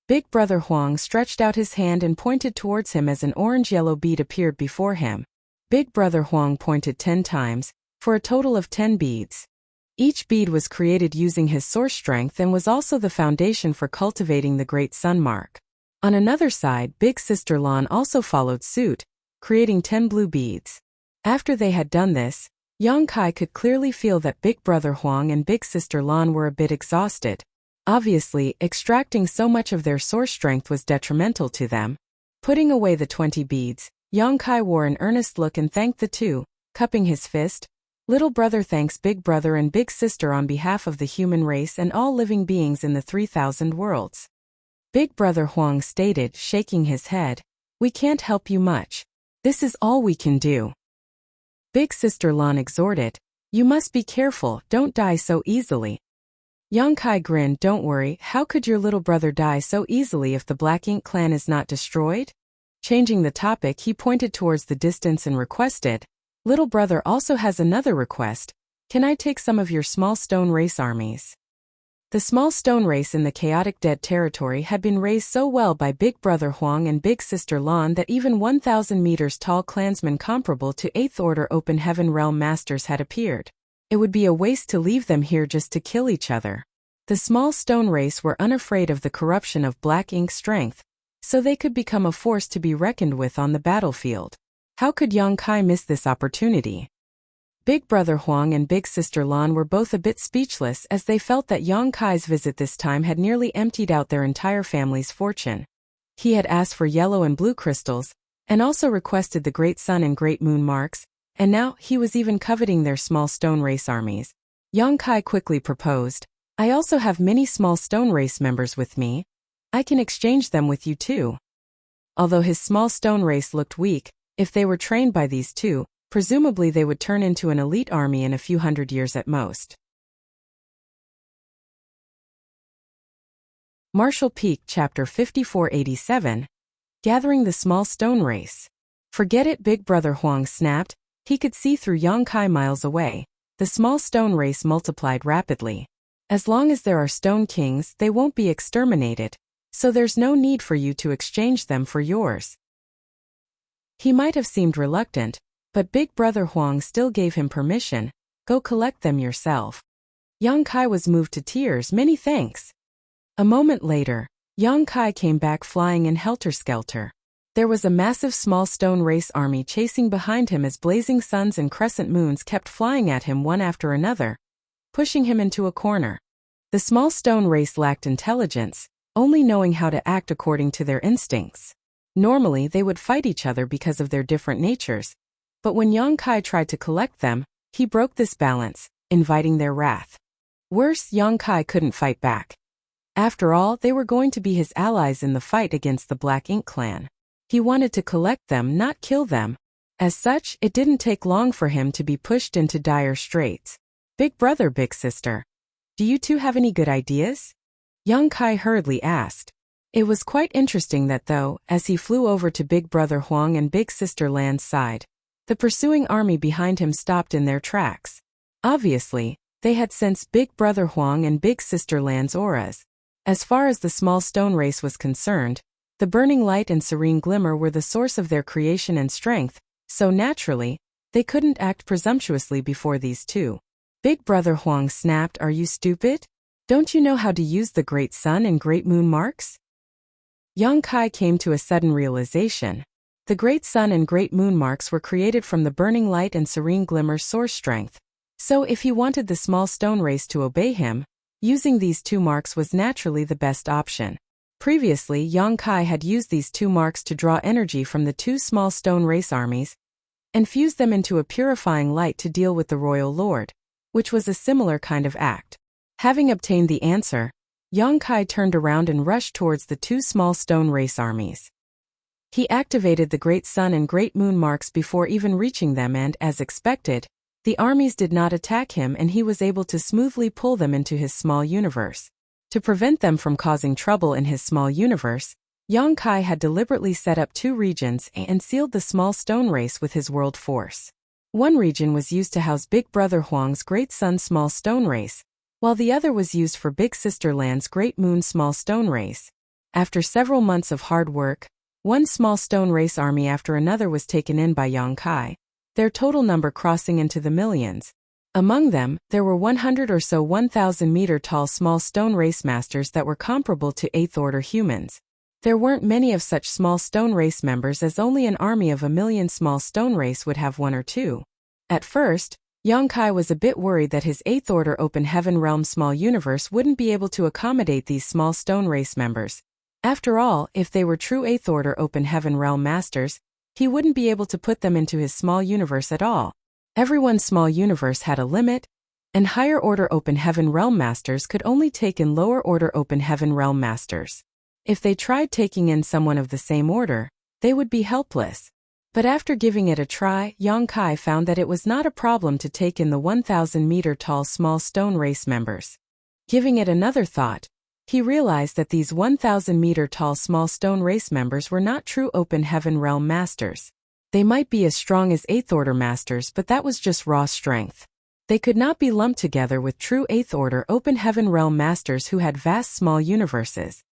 Big Brother Huang stretched out his hand and pointed towards him as an orange-yellow bead appeared before him. Big Brother Huang pointed 10 times, for a total of 10 beads. Each bead was created using his source strength and was also the foundation for cultivating the Great Sun Mark. On another side, Big Sister Lan also followed suit, creating 10 blue beads. After they had done this, Yang Kai could clearly feel that Big Brother Huang and Big Sister Lan were a bit exhausted. Obviously, extracting so much of their source strength was detrimental to them. Putting away the 20 beads, Yang Kai wore an earnest look and thanked the two, cupping his fist. Little brother thanks Big Brother and Big Sister on behalf of the human race and all living beings in the 3,000 worlds. Big Brother Huang stated, shaking his head, "We can't help you much. This is all we can do." Big Sister Lan exhorted, "You must be careful, don't die so easily." Yang Kai grinned, "Don't worry, how could your little brother die so easily if the Black Ink clan is not destroyed?" Changing the topic, he pointed towards the distance and requested, "Little brother also has another request. Can I take some of your small stone race armies?" The small stone race in the chaotic dead territory had been raised so well by Big Brother Huang and Big Sister Lan that even 1,000 meters tall clansmen comparable to 8th Order Open Heaven Realm Masters had appeared. It would be a waste to leave them here just to kill each other. The small stone race were unafraid of the corruption of Black Ink strength, so they could become a force to be reckoned with on the battlefield. How could Yang Kai miss this opportunity? Big Brother Huang and Big Sister Lan were both a bit speechless as they felt that Yang Kai's visit this time had nearly emptied out their entire family's fortune. He had asked for yellow and blue crystals, and also requested the Great Sun and Great Moon marks, and now he was even coveting their small stone race armies. Yang Kai quickly proposed, "I also have many small stone race members with me. I can exchange them with you too." Although his small stone race looked weak, if they were trained by these two, presumably they would turn into an elite army in a few hundred years at most. Martial Peak Chapter 5487. Gathering the Small Stone Race. "Forget it," Big Brother Huang snapped. He could see through Yang Kai miles away. The small stone race multiplied rapidly. As long as there are Stone Kings, they won't be exterminated, so there's no need for you to exchange them for yours. He might have seemed reluctant, but Big Brother Huang still gave him permission. "Go collect them yourself." Yang Kai was moved to tears. "Many thanks." A moment later, Yang Kai came back flying in helter-skelter. There was a massive small stone race army chasing behind him as blazing suns and crescent moons kept flying at him one after another, pushing him into a corner. The small stone race lacked intelligence, only knowing how to act according to their instincts. Normally they would fight each other because of their different natures, but when Yang Kai tried to collect them, he broke this balance, inviting their wrath. Worse, Yang Kai couldn't fight back. After all, they were going to be his allies in the fight against the Black Ink clan. He wanted to collect them, not kill them. As such, it didn't take long for him to be pushed into dire straits. "Big brother, big sister, do you two have any good ideas?" Yang Kai hurriedly asked. It was quite interesting that though, as he flew over to Big Brother Huang and Big Sister Lan's side, the pursuing army behind him stopped in their tracks. Obviously, they had sensed Big Brother Huang and Big Sister Lan's auras. As far as the small stone race was concerned, the burning light and serene glimmer were the source of their creation and strength, so naturally, they couldn't act presumptuously before these two. Big Brother Huang snapped, "Are you stupid? Don't you know how to use the Great Sun and Great Moon marks?" Yang Kai came to a sudden realization. The Great Sun and Great Moon marks were created from the burning light and serene glimmer source strength, so if he wanted the small stone race to obey him, using these two marks was naturally the best option. Previously, Yang Kai had used these two marks to draw energy from the two small stone race armies and fuse them into a purifying light to deal with the royal lord, which was a similar kind of act. Having obtained the answer, Yang Kai turned around and rushed towards the two small stone race armies. He activated the Great Sun and Great Moon marks before even reaching them and, as expected, The armies did not attack him and he was able to smoothly pull them into his small universe. To prevent them from causing trouble in his small universe, Yang Kai had deliberately set up 2 regions and sealed the small stone race with his world force. One region was used to house Big Brother Huang's Great Sun Small Stone Race, while the other was used for Big Sister Lan's Great Moon Small Stone Race. After several months of hard work, one small stone race army after another was taken in by Yang Kai, their total number crossing into the millions. Among them, there were 100 or so 1,000-meter-tall small stone race masters that were comparable to 8th-order humans. There weren't many of such small stone race members, as only an army of 1,000,000 small stone race would have 1 or 2. At first, Yang Kai was a bit worried that his 8th-order open heaven realm small universe wouldn't be able to accommodate these small stone race members. After all, if they were true 8th-order open heaven realm masters, he wouldn't be able to put them into his small universe at all. Everyone's small universe had a limit, and higher-order open heaven realm masters could only take in lower-order open heaven realm masters. If they tried taking in someone of the same order, they would be helpless. But after giving it a try, Yang Kai found that it was not a problem to take in the 1,000-meter-tall small stone race members. Giving it another thought, he realized that these 1,000-meter-tall small stone race members were not true open heaven realm masters. They might be as strong as 8th-order masters, but that was just raw strength. They could not be lumped together with true 8th-order open heaven realm masters who had vast small universes.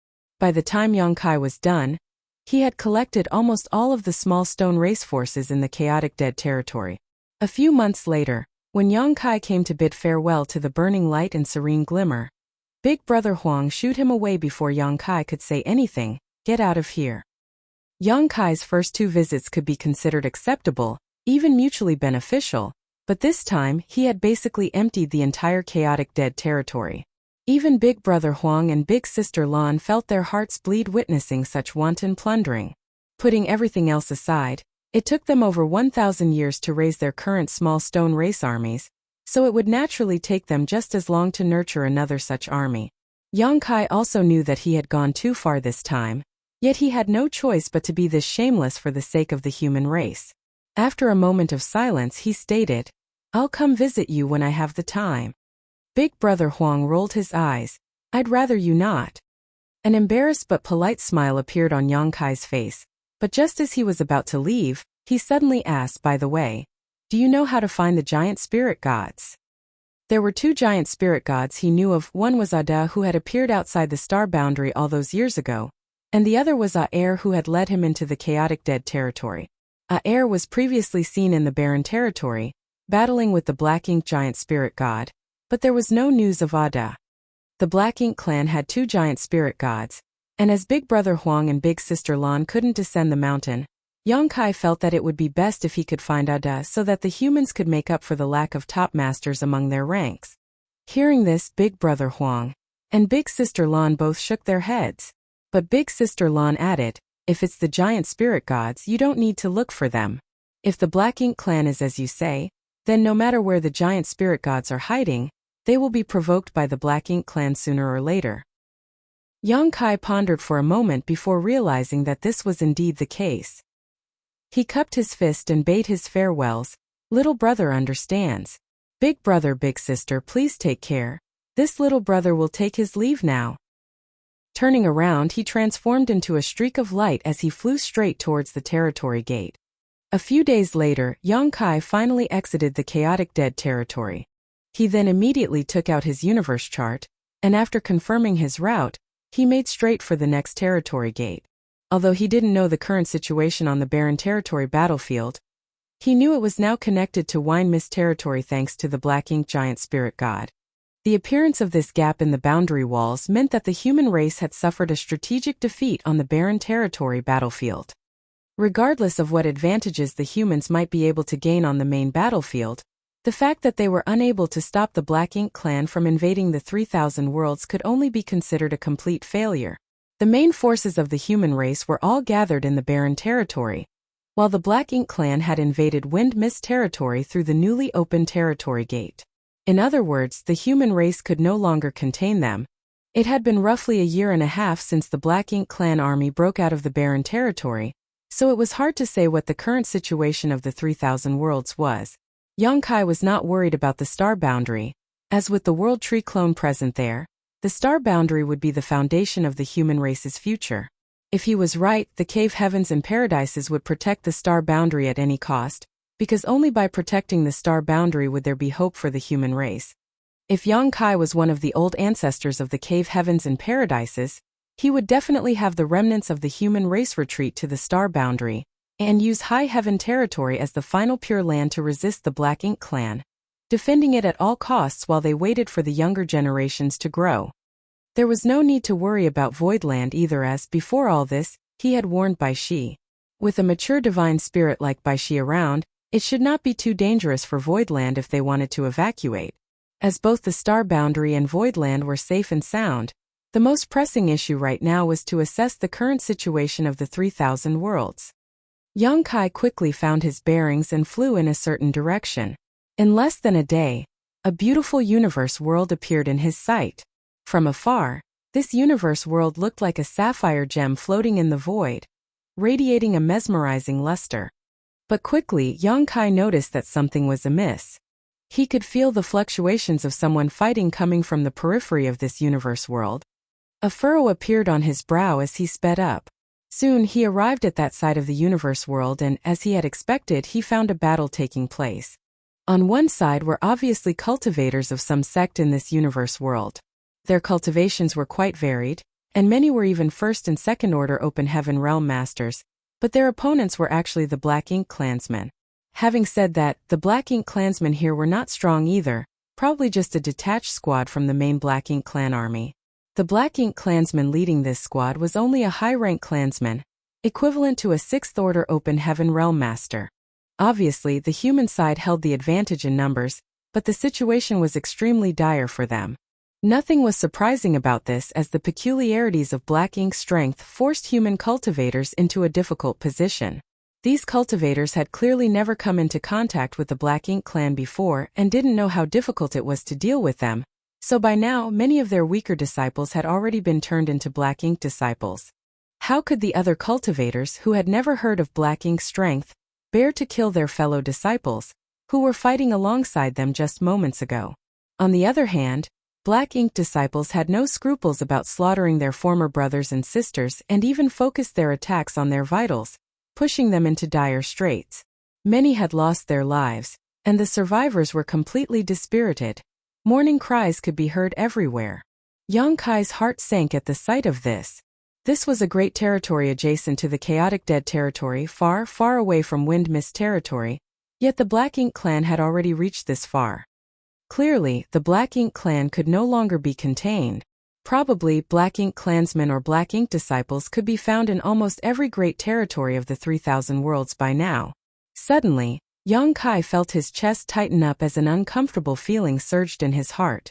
By the time Yang Kai was done, he had collected almost all of the small stone race forces in the chaotic dead territory. A few months later, when Yang Kai came to bid farewell to the burning light and serene glimmer, Big Brother Huang shooed him away before Yang Kai could say anything. "Get out of here." Yang Kai's first 2 visits could be considered acceptable, even mutually beneficial, but this time he had basically emptied the entire chaotic dead territory. Even Big Brother Huang and Big Sister Lan felt their hearts bleed witnessing such wanton plundering. Putting everything else aside, it took them over 1,000 years to raise their current small stone race armies, so it would naturally take them just as long to nurture another such army. Yang Kai also knew that he had gone too far this time, yet he had no choice but to be this shameless for the sake of the human race. After a moment of silence, he stated, "I'll come visit you when I have the time." Big Brother Huang rolled his eyes. "I'd rather you not." An embarrassed but polite smile appeared on Yang Kai's face, but just as he was about to leave, he suddenly asked, "By the way, do you know how to find the giant spirit gods?" There were 2 giant spirit gods he knew of. One was Ada, who had appeared outside the star boundary all those years ago, and the other was Aer, who had led him into the chaotic dead territory. Aer was previously seen in the barren territory, battling with the Black Ink giant spirit god, but there was no news of Ada. The Black Ink clan had 2 giant spirit gods, and as Big Brother Huang and Big Sister Lan couldn't descend the mountain, Yang Kai felt that it would be best if he could find Ada so that the humans could make up for the lack of top masters among their ranks. Hearing this, Big Brother Huang and Big Sister Lan both shook their heads, but Big Sister Lan added, "If it's the giant spirit gods, you don't need to look for them. If the Black Ink clan is as you say, then no matter where the giant spirit gods are hiding, they will be provoked by the Black Ink clan sooner or later." Yang Kai pondered for a moment before realizing that this was indeed the case. He cupped his fist and bade his farewells. "Little brother understands. Big brother, big sister, please take care. This little brother will take his leave now." Turning around, he transformed into a streak of light as he flew straight towards the territory gate. A few days later, Yang Kai finally exited the chaotic dead territory. He then immediately took out his universe chart, and after confirming his route, he made straight for the next territory gate. Although he didn't know the current situation on the barren territory battlefield, he knew it was now connected to Wine Mist territory thanks to the Black Ink giant spirit god. The appearance of this gap in the boundary walls meant that the human race had suffered a strategic defeat on the barren territory battlefield. Regardless of what advantages the humans might be able to gain on the main battlefield, the fact that they were unable to stop the Black Ink clan from invading the 3,000 worlds could only be considered a complete failure. The main forces of the human race were all gathered in the barren territory, while the Black Ink clan had invaded Wind Mist territory through the newly opened territory gate. In other words, the human race could no longer contain them. It had been roughly a year and a half since the Black Ink clan army broke out of the barren territory, so it was hard to say what the current situation of the 3,000 worlds was. Yongkai was not worried about the star boundary. As with the World Tree clone present there, the star boundary would be the foundation of the human race's future. If he was right, the cave heavens and paradises would protect the star boundary at any cost, because only by protecting the star boundary would there be hope for the human race. If Yongkai was one of the old ancestors of the cave heavens and paradises, he would definitely have the remnants of the human race retreat to the star boundary, and use High Heaven territory as the final Pure Land to resist the Black Ink clan, defending it at all costs while they waited for the younger generations to grow. There was no need to worry about Voidland either, as, before all this, he had warned Bai Shi. With a mature divine spirit like Bai Shi around, it should not be too dangerous for Voidland if they wanted to evacuate. As both the star boundary and Voidland were safe and sound, the most pressing issue right now was to assess the current situation of the 3,000 worlds. Yongkai quickly found his bearings and flew in a certain direction. In less than a day, a beautiful universe world appeared in his sight. From afar, this universe world looked like a sapphire gem floating in the void, radiating a mesmerizing luster. But quickly, Yongkai noticed that something was amiss. He could feel the fluctuations of someone fighting coming from the periphery of this universe world. A furrow appeared on his brow as he sped up. Soon he arrived at that side of the universe world and, as he had expected, he found a battle taking place. On one side were obviously cultivators of some sect in this universe world. Their cultivations were quite varied, and many were even first and second order open heaven realm masters, but their opponents were actually the Black Ink clansmen. Having said that, the Black Ink clansmen here were not strong either, probably just a detached squad from the main Black Ink clan army. The Black Ink clansman leading this squad was only a high-rank clansman, equivalent to a 6th order open heaven realm master. Obviously, the human side held the advantage in numbers, but the situation was extremely dire for them. Nothing was surprising about this, as the peculiarities of Black Ink's strength forced human cultivators into a difficult position. These cultivators had clearly never come into contact with the Black Ink clan before and didn't know how difficult it was to deal with them, so by now many of their weaker disciples had already been turned into Black Ink disciples. How could the other cultivators, who had never heard of Black Ink's strength, bear to kill their fellow disciples, who were fighting alongside them just moments ago? On the other hand, Black Ink disciples had no scruples about slaughtering their former brothers and sisters and even focused their attacks on their vitals, pushing them into dire straits. Many had lost their lives, and the survivors were completely dispirited. Mourning cries could be heard everywhere. Yongkai's heart sank at the sight of this. This was a great territory adjacent to the chaotic dead territory, far, far away from Wind Mist territory, yet the Black Ink clan had already reached this far. Clearly, the Black Ink clan could no longer be contained. Probably, Black Ink clansmen or Black Ink disciples could be found in almost every great territory of the 3,000 worlds by now. Suddenly, Yongkai felt his chest tighten up as an uncomfortable feeling surged in his heart.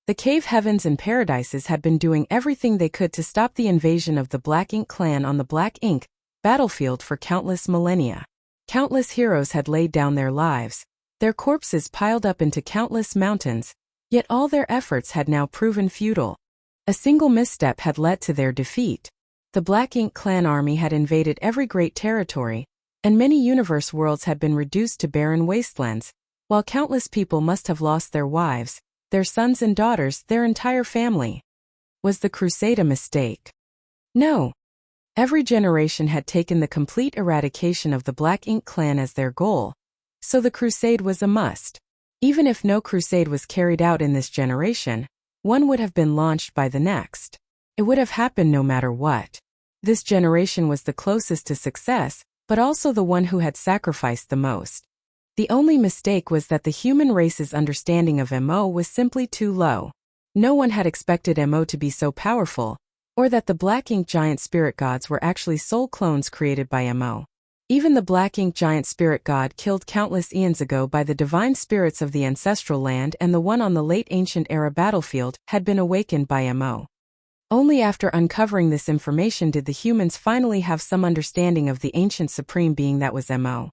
The cave heavens and paradises had been doing everything they could to stop the invasion of the Black Ink clan on the Black Ink battlefield for countless millennia. Countless heroes had laid down their lives, their corpses piled up into countless mountains, yet all their efforts had now proven futile. A single misstep had led to their defeat. The Black Ink clan army had invaded every great territory, and many universe worlds had been reduced to barren wastelands, while countless people must have lost their wives, their sons and daughters, their entire family. Was the crusade a mistake? No. Every generation had taken the complete eradication of the Black Ink clan as their goal, so the crusade was a must. Even if no crusade was carried out in this generation, one would have been launched by the next. It would have happened no matter what. This generation was the closest to success, but also the one who had sacrificed the most. The only mistake was that the human race's understanding of MO was simply too low. No one had expected MO to be so powerful, or that the Black Ink giant spirit gods were actually soul clones created by MO. Even the Black Ink giant spirit god killed countless eons ago by the divine spirits of the ancestral land, and the one on the late ancient era battlefield had been awakened by MO. Only after uncovering this information did the humans finally have some understanding of the ancient supreme being that was MO.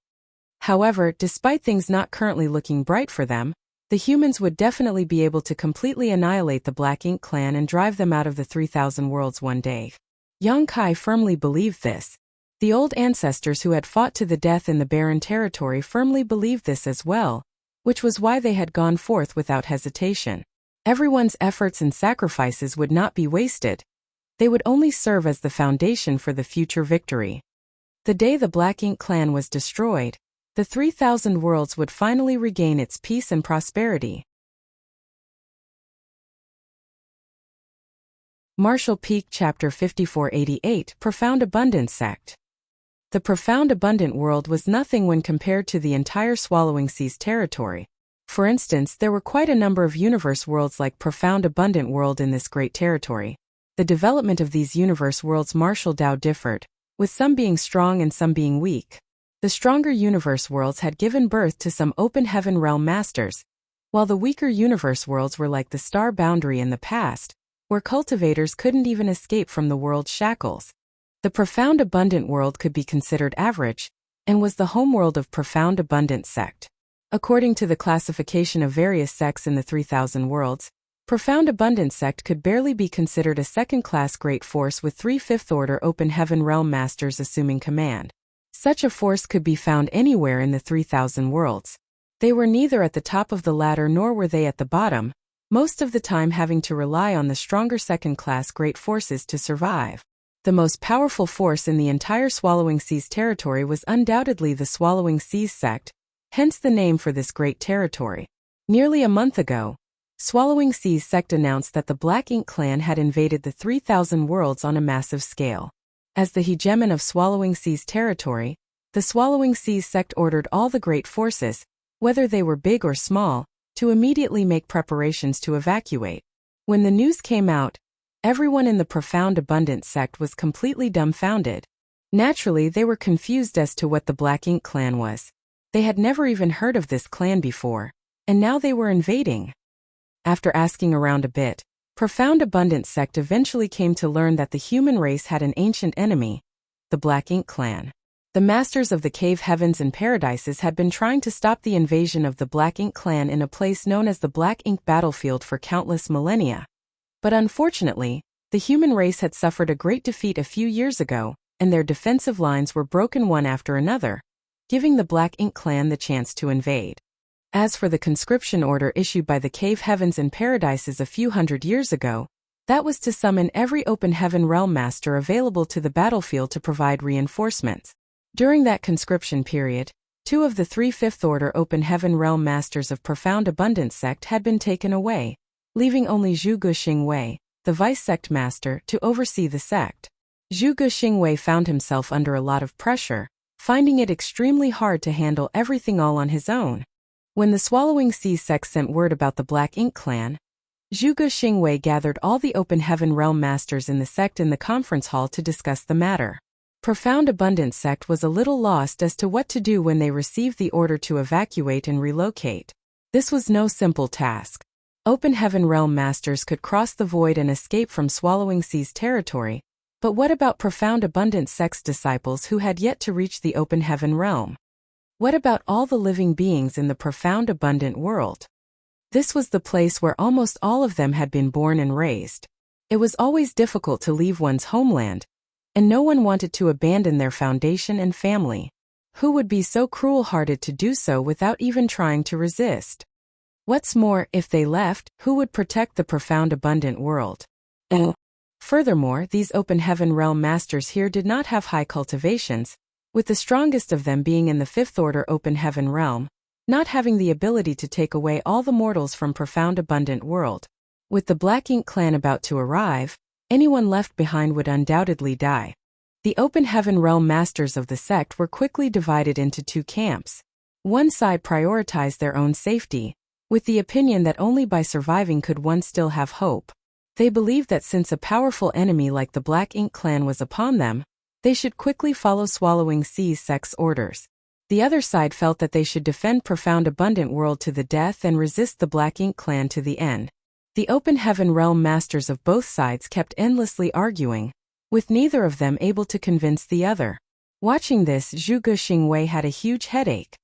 However, despite things not currently looking bright for them, the humans would definitely be able to completely annihilate the Black Ink clan and drive them out of the 3,000 worlds one day. Yongkai firmly believed this. The old ancestors who had fought to the death in the barren territory firmly believed this as well, which was why they had gone forth without hesitation. Everyone's efforts and sacrifices would not be wasted. They would only serve as the foundation for the future victory. The day the Black Ink clan was destroyed, the 3,000 worlds would finally regain its peace and prosperity. Marshall Peak Chapter 5488 Profound Abundance Sect. The Profound Abundant World was nothing when compared to the entire Swallowing Seas territory. For instance, there were quite a number of universe worlds like Profound Abundant World in this great territory. The development of these universe worlds Marshall Dow differed, with some being strong and some being weak. The stronger universe worlds had given birth to some open heaven realm masters, while the weaker universe worlds were like the star boundary in the past, where cultivators couldn't even escape from the world's shackles. The Profound Abundant World could be considered average, and was the homeworld of Profound Abundant Sect. According to the classification of various sects in the 3,000 worlds, Profound Abundant Sect could barely be considered a second-class great force with 3 fifth-order open heaven realm masters assuming command. Such a force could be found anywhere in the 3,000 worlds. They were neither at the top of the ladder nor were they at the bottom, most of the time having to rely on the stronger second-class great forces to survive. The most powerful force in the entire Swallowing Seas territory was undoubtedly the Swallowing Seas sect, hence the name for this great territory. Nearly a month ago, Swallowing Seas sect announced that the Black Ink clan had invaded the 3,000 worlds on a massive scale. As the hegemon of Swallowing Seas territory, the Swallowing Seas sect ordered all the great forces, whether they were big or small, to immediately make preparations to evacuate. When the news came out, everyone in the Profound Abundant sect was completely dumbfounded. Naturally, they were confused as to what the Black Ink clan was. They had never even heard of this clan before, and now they were invading. After asking around a bit, Profound Abundant sect eventually came to learn that the human race had an ancient enemy, the Black Ink clan. The masters of the cave heavens and paradises had been trying to stop the invasion of the Black Ink clan in a place known as the Black Ink battlefield for countless millennia. But unfortunately, the human race had suffered a great defeat a few years ago, and their defensive lines were broken one after another, giving the Black Ink clan the chance to invade. As for the conscription order issued by the cave heavens and paradises a few hundred years ago, that was to summon every open heaven realm master available to the battlefield to provide reinforcements. During that conscription period, 2 of the 3 fifth-order open heaven realm masters of Profound Abundance sect had been taken away, leaving only Zhu Guxingwei, the vice sect master, to oversee the sect. Zhu Guxingwei found himself under a lot of pressure, finding it extremely hard to handle everything all on his own. When the Swallowing Seas sect sent word about the Black Ink clan, Zhu Guxingwei gathered all the open heaven realm masters in the sect in the conference hall to discuss the matter. Profound Abundance sect was a little lost as to what to do when they received the order to evacuate and relocate. This was no simple task. Open heaven realm masters could cross the void and escape from Swallowing Seas territory, but what about Profound Abundance sect's disciples who had yet to reach the open heaven realm? What about all the living beings in the Profound Abundant world? This was the place where almost all of them had been born and raised. It was always difficult to leave one's homeland, and no one wanted to abandon their foundation and family. Who would be so cruel-hearted to do so without even trying to resist? What's more, if they left, who would protect the Profound Abundant world? Furthermore, these open heaven realm masters here did not have high cultivations, with the strongest of them being in the 5th-order open heaven realm, not having the ability to take away all the mortals from Profound Abundant world. With the Black Ink clan about to arrive, anyone left behind would undoubtedly die. The open heaven realm masters of the sect were quickly divided into 2 camps. One side prioritized their own safety, with the opinion that only by surviving could one still have hope. They believed that since a powerful enemy like the Black Ink clan was upon them, they should quickly follow Swallowing Seas sect's orders. The other side felt that they should defend Profound Abundant world to the death and resist the Black Ink clan to the end. The open heaven realm masters of both sides kept endlessly arguing, with neither of them able to convince the other. Watching this, Zhu Guxingwei had a huge headache.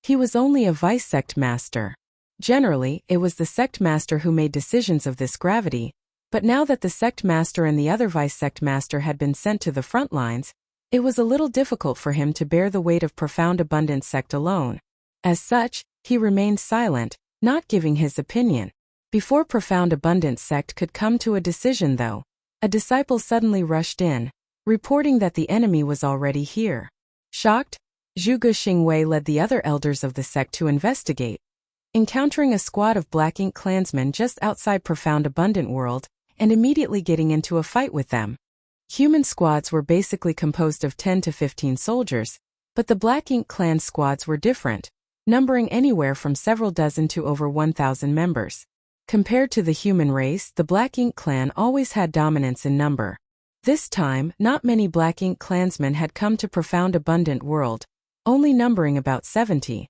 He was only a vice sect master. Generally, it was the sect master who made decisions of this gravity, but now that the sect master and the other vice sect master had been sent to the front lines, it was a little difficult for him to bear the weight of Profound Abundance sect alone. As such, He remained silent, not giving his opinion. Before Profound Abundance sect could come to a decision though, a disciple suddenly rushed in, reporting that the enemy was already here. Shocked, Zhuge Xingwei led the other elders of the sect to investigate. Encountering a squad of Black Ink clansmen just outside Profound Abundant World, and immediately getting into a fight with them. Human squads were basically composed of 10 to 15 soldiers, but the Black Ink clan squads were different, numbering anywhere from several dozen to over 1,000 members. Compared to the human race, the Black Ink clan always had dominance in number. This time, not many Black Ink clansmen had come to Profound Abundant World, only numbering about 70.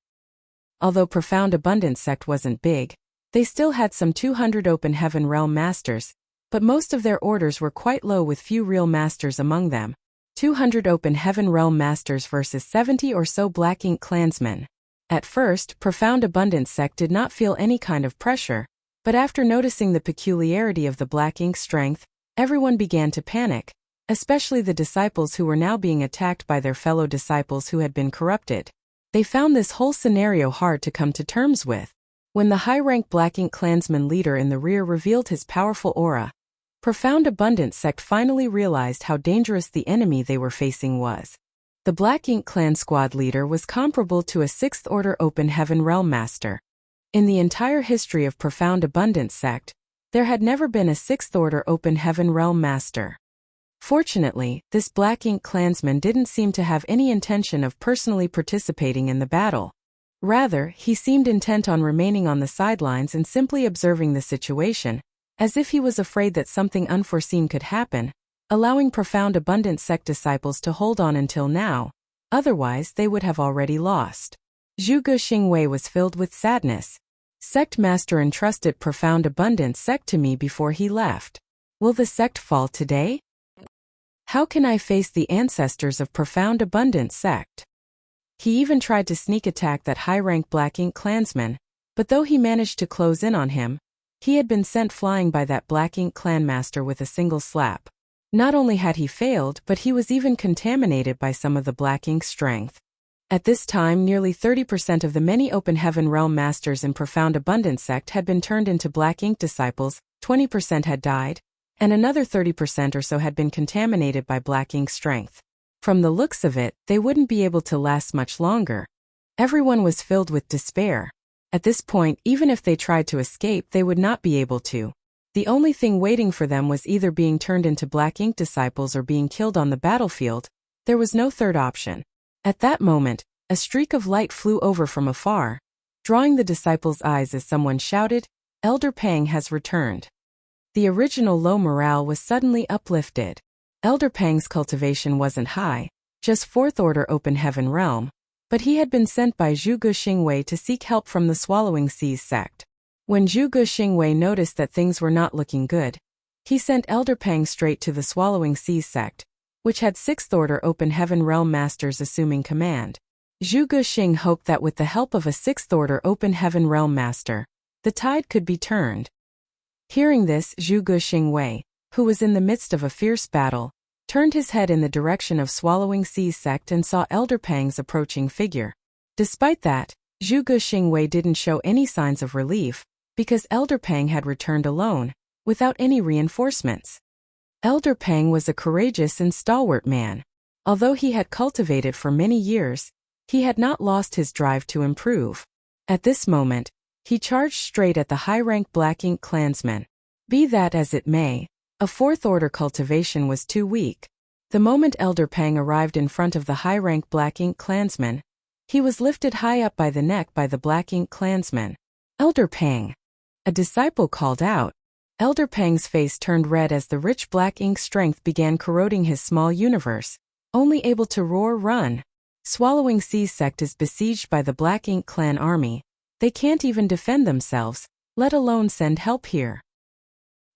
Although Profound Abundant sect wasn't big, they still had some 200 Open Heaven Realm masters, but most of their orders were quite low with few real masters among them. 200 Open Heaven Realm masters versus 70 or so Black Ink clansmen. At first, Profound Abundant sect did not feel any kind of pressure, but after noticing the peculiarity of the Black Ink strength, everyone began to panic, especially the disciples who were now being attacked by their fellow disciples who had been corrupted. They found this whole scenario hard to come to terms with. When the high-rank Black Ink clansman leader in the rear revealed his powerful aura, Profound Abundant sect finally realized how dangerous the enemy they were facing was. The Black Ink clan squad leader was comparable to a 6th Order Open Heaven Realm Master. In the entire history of Profound Abundant sect, there had never been a 6th Order Open Heaven Realm Master. Fortunately, this Black Ink clansman didn't seem to have any intention of personally participating in the battle. Rather, he seemed intent on remaining on the sidelines and simply observing the situation, as if he was afraid that something unforeseen could happen, allowing Profound Abundant sect disciples to hold on until now, otherwise they would have already lost. Zhuge Xingwei was filled with sadness. Sect master entrusted Profound Abundant sect to me before he left. Will the sect fall today? How can I face the ancestors of Profound Abundant sect? He even tried to sneak attack that high-rank Black Ink clansman, but though he managed to close in on him, he had been sent flying by that Black Ink clan master with a single slap. Not only had he failed, but he was even contaminated by some of the Black Ink strength. At this time, nearly 30% of the many Open Heaven Realm masters in Profound Abundant sect had been turned into Black Ink disciples, 20% had died, and another 30% or so had been contaminated by Black Ink strength. From the looks of it, they wouldn't be able to last much longer. Everyone was filled with despair. At this point, even if they tried to escape, they would not be able to. The only thing waiting for them was either being turned into Black Ink disciples or being killed on the battlefield. There was no third option. At that moment, a streak of light flew over from afar, drawing the disciples' eyes as someone shouted, "Elder Pang has returned." The original low morale was suddenly uplifted. Elder Pang's cultivation wasn't high, just 4th Order Open Heaven Realm, but he had been sent by Zhuge Xingwei to seek help from the Swallowing Seas sect. When Zhuge Xingwei noticed that things were not looking good, he sent Elder Pang straight to the Swallowing Seas sect, which had 6th Order Open Heaven Realm masters assuming command. Zhuge Xing hoped that with the help of a 6th Order Open Heaven Realm master, the tide could be turned. Hearing this, Zhuge Xingwei, who was in the midst of a fierce battle, turned his head in the direction of Swallowing Seas sect and saw Elder Pang's approaching figure. Despite that, Zhuge Xingwei didn't show any signs of relief, because Elder Pang had returned alone, without any reinforcements. Elder Pang was a courageous and stalwart man. Although he had cultivated for many years, he had not lost his drive to improve. At this moment, he charged straight at the high-rank Black Ink clansman. Be that as it may, a 4th Order cultivation was too weak. The moment Elder Pang arrived in front of the high-rank Black Ink clansman, he was lifted high up by the neck by the Black Ink clansman. "Elder Pang!" A disciple called out. Elder Pang's face turned red as the rich Black Ink strength began corroding his small universe, only able to run. Swallowing Seas sect is besieged by the Black Ink clan army. They can't even defend themselves, let alone send help here.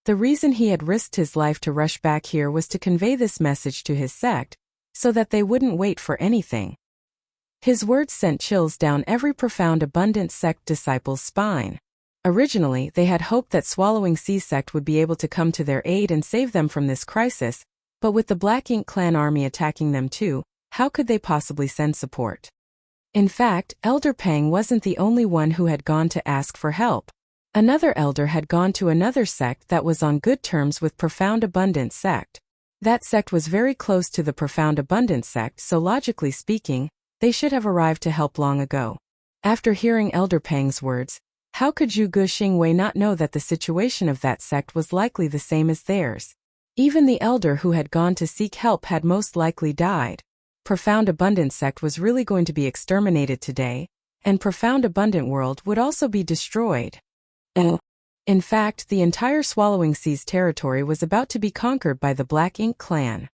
The reason he had risked his life to rush back here was to convey this message to his sect, so that they wouldn't wait for anything. His words sent chills down every Profound Abundant sect disciple's spine. Originally, they had hoped that Swallowing Seas sect would be able to come to their aid and save them from this crisis, but with the Black Ink clan army attacking them too, how could they possibly send support? In fact, Elder Pang wasn't the only one who had gone to ask for help. Another elder had gone to another sect that was on good terms with Profound Abundance sect. That sect was very close to the Profound Abundance sect, so logically speaking, they should have arrived to help long ago. After hearing Elder Pang's words, how could Zhu Guxingwei not know that the situation of that sect was likely the same as theirs? Even the elder who had gone to seek help had most likely died. Profound Abundant sect was really going to be exterminated today, and Profound Abundant world would also be destroyed. In fact, the entire Swallowing Seas territory was about to be conquered by the Black Ink clan.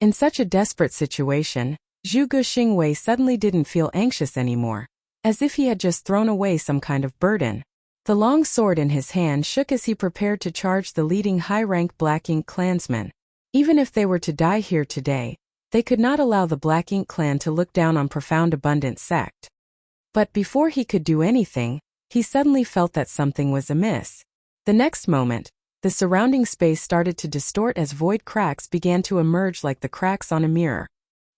In such a desperate situation, Zhu Guxingwei suddenly didn't feel anxious anymore, as if he had just thrown away some kind of burden. The long sword in his hand shook as he prepared to charge the leading high-rank Black Ink clansmen. Even if they were to die here today, they could not allow the Black Ink clan to look down on Profound Abundant sect. But before he could do anything, he suddenly felt that something was amiss. The next moment, the surrounding space started to distort as void cracks began to emerge like the cracks on a mirror.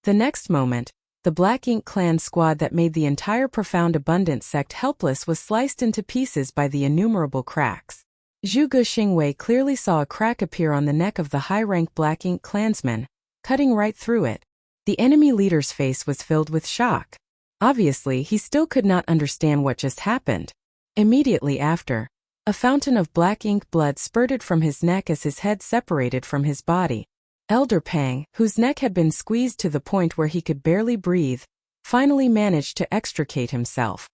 The next moment, the Black Ink clan squad that made the entire Profound Abundant sect helpless was sliced into pieces by the innumerable cracks. Zhu Guxingwei clearly saw a crack appear on the neck of the high-rank Black Ink clansman, cutting right through it. The enemy leader's face was filled with shock. Obviously, he still could not understand what just happened. Immediately after, a fountain of black ink blood spurted from his neck as his head separated from his body. Elder Pang, whose neck had been squeezed to the point where he could barely breathe, finally managed to extricate himself.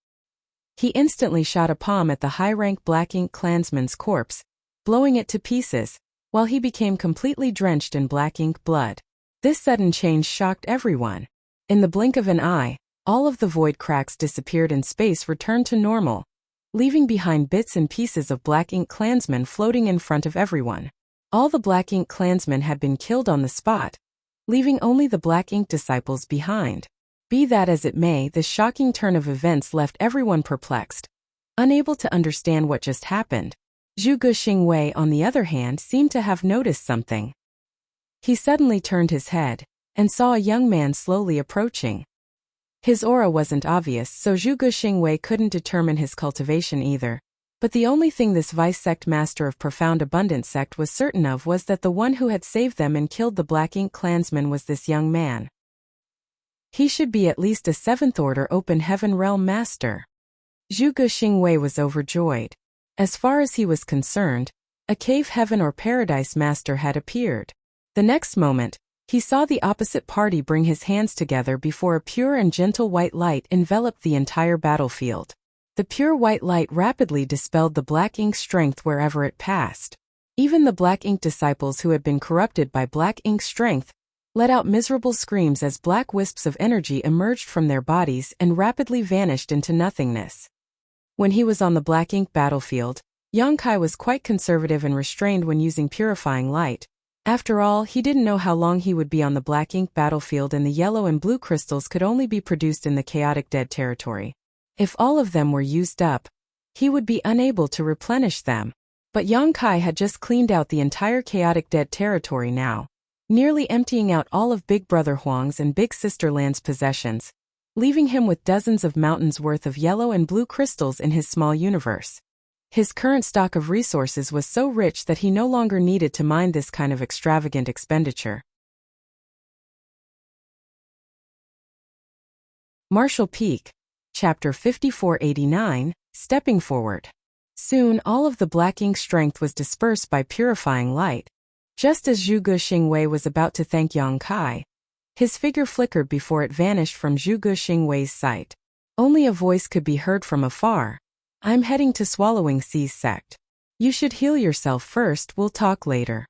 He instantly shot a palm at the high-rank Black Ink clansman's corpse, blowing it to pieces, while he became completely drenched in black ink blood. This sudden change shocked everyone. In the blink of an eye, all of the void cracks disappeared and space returned to normal, leaving behind bits and pieces of Black Ink clansmen floating in front of everyone. All the Black Ink clansmen had been killed on the spot, leaving only the Black Ink disciples behind. Be that as it may, this shocking turn of events left everyone perplexed, unable to understand what just happened. Zhu Guxingwei, on the other hand, seemed to have noticed something. He suddenly turned his head and saw a young man slowly approaching. His aura wasn't obvious, so Zhu Guxingwei couldn't determine his cultivation either. But the only thing this vice-sect master of Profound Abundance sect was certain of was that the one who had saved them and killed the Black Ink clansman was this young man. He should be at least a 7th Order Open Heaven Realm Master. Zhu Guxingwei was overjoyed. As far as he was concerned, a Cave Heaven or Paradise Master had appeared. The next moment, he saw the opposite party bring his hands together before a pure and gentle white light enveloped the entire battlefield. The pure white light rapidly dispelled the Black Ink strength wherever it passed. Even the Black Ink disciples who had been corrupted by Black Ink strength let out miserable screams as black wisps of energy emerged from their bodies and rapidly vanished into nothingness. When he was on the Black Ink battlefield, Yang Kai was quite conservative and restrained when using purifying light. After all, he didn't know how long he would be on the Black Ink battlefield, and the yellow and blue crystals could only be produced in the chaotic dead territory. If all of them were used up, he would be unable to replenish them. But Yang Kai had just cleaned out the entire chaotic dead territory now, nearly emptying out all of Big Brother Huang's and Big Sister Land's possessions, leaving him with dozens of mountains worth of yellow and blue crystals in his small universe. His current stock of resources was so rich that he no longer needed to mind this kind of extravagant expenditure. Martial Peak, Chapter 5489, Stepping Forward. Soon all of the Black Ink strength was dispersed by purifying light. Just as Zhu Guxingwei was about to thank Yang Kai, his figure flickered before it vanished from Zhu Guxingwei's sight. Only a voice could be heard from afar. "I'm heading to Swallowing Seas sect. You should heal yourself first, we'll talk later."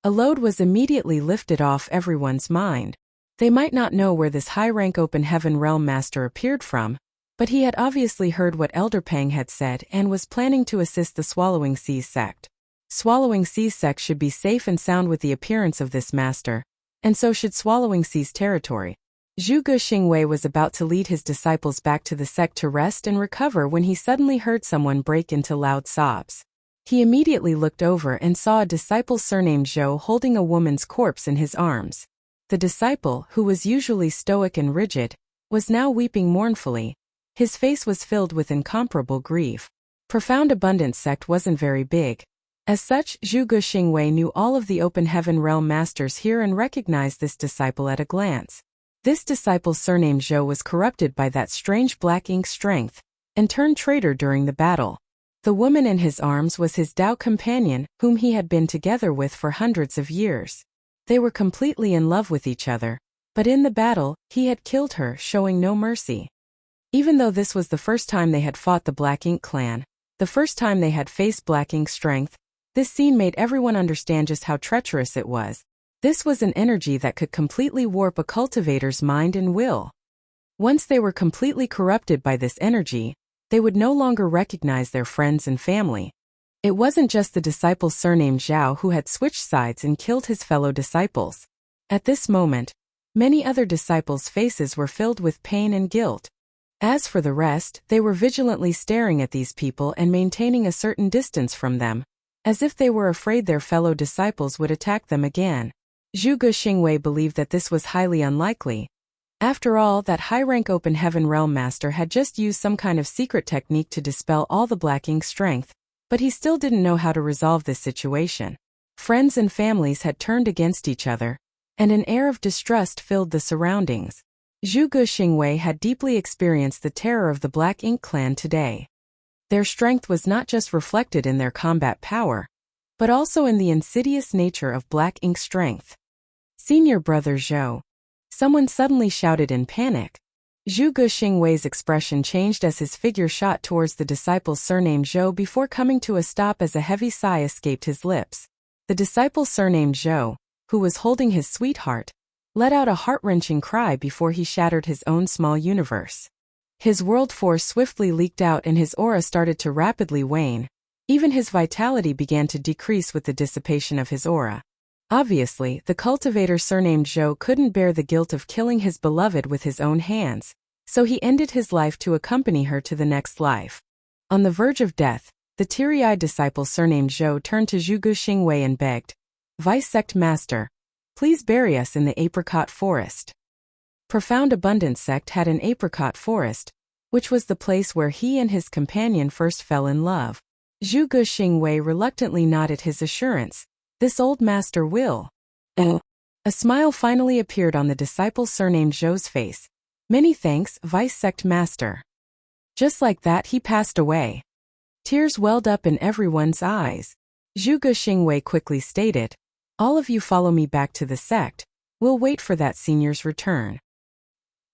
A load was immediately lifted off everyone's mind. They might not know where this high-rank Open Heaven Realm Master appeared from, but he had obviously heard what Elder Pang had said and was planning to assist the Swallowing Seas sect. Swallowing Seas sect should be safe and sound with the appearance of this master, and so should Swallowing Seas territory. Zhu Guxingwei was about to lead his disciples back to the sect to rest and recover when he suddenly heard someone break into loud sobs. He immediately looked over and saw a disciple surnamed Zhou holding a woman's corpse in his arms. The disciple, who was usually stoic and rigid, was now weeping mournfully. His face was filled with incomparable grief. Profound Abundance sect wasn't very big. As such, Zhu Guxingwei knew all of the Open Heaven Realm Masters here and recognized this disciple at a glance. This disciple's surname Zhou was corrupted by that strange black ink strength, and turned traitor during the battle. The woman in his arms was his Dao companion, whom he had been together with for hundreds of years. They were completely in love with each other, but in the battle, he had killed her, showing no mercy. Even though this was the first time they had fought the Black Ink clan, the first time they had faced Black Ink strength, this scene made everyone understand just how treacherous it was. This was an energy that could completely warp a cultivator's mind and will. Once they were completely corrupted by this energy, they would no longer recognize their friends and family. It wasn't just the disciple's surname Zhao who had switched sides and killed his fellow disciples. At this moment, many other disciples' faces were filled with pain and guilt. As for the rest, they were vigilantly staring at these people and maintaining a certain distance from them, as if they were afraid their fellow disciples would attack them again. Zhu Guxingwei believed that this was highly unlikely. After all, that high-rank Open Heaven Realm Master had just used some kind of secret technique to dispel all the Black Ink strength, but he still didn't know how to resolve this situation. Friends and families had turned against each other, and an air of distrust filled the surroundings. Zhu Guxingwei had deeply experienced the terror of the Black Ink clan today. Their strength was not just reflected in their combat power, but also in the insidious nature of Black Ink strength. Senior brother Zhou. Someone suddenly shouted in panic. Zhu Guxingwei's expression changed as his figure shot towards the disciple's surname Zhou before coming to a stop as a heavy sigh escaped his lips. The disciple's surname Zhou, who was holding his sweetheart, let out a heart-wrenching cry before he shattered his own small universe. His world force swiftly leaked out and his aura started to rapidly wane. Even his vitality began to decrease with the dissipation of his aura. Obviously, the cultivator surnamed Zhou couldn't bear the guilt of killing his beloved with his own hands, so he ended his life to accompany her to the next life. On the verge of death, the teary-eyed disciple surnamed Zhou turned to Zhu Guxingwei and begged, "Vice Sect Master, please bury us in the apricot forest." Profound Abundance sect had an apricot forest, which was the place where he and his companion first fell in love. Zhu Guxingwei reluctantly nodded his assurance. This old master will. A smile finally appeared on the disciple surnamed Zhou's face. "Many thanks, Vice Sect Master." Just like that, he passed away. Tears welled up in everyone's eyes. Zhu Guxingwei quickly stated, "All of you follow me back to the sect. We'll wait for that senior's return."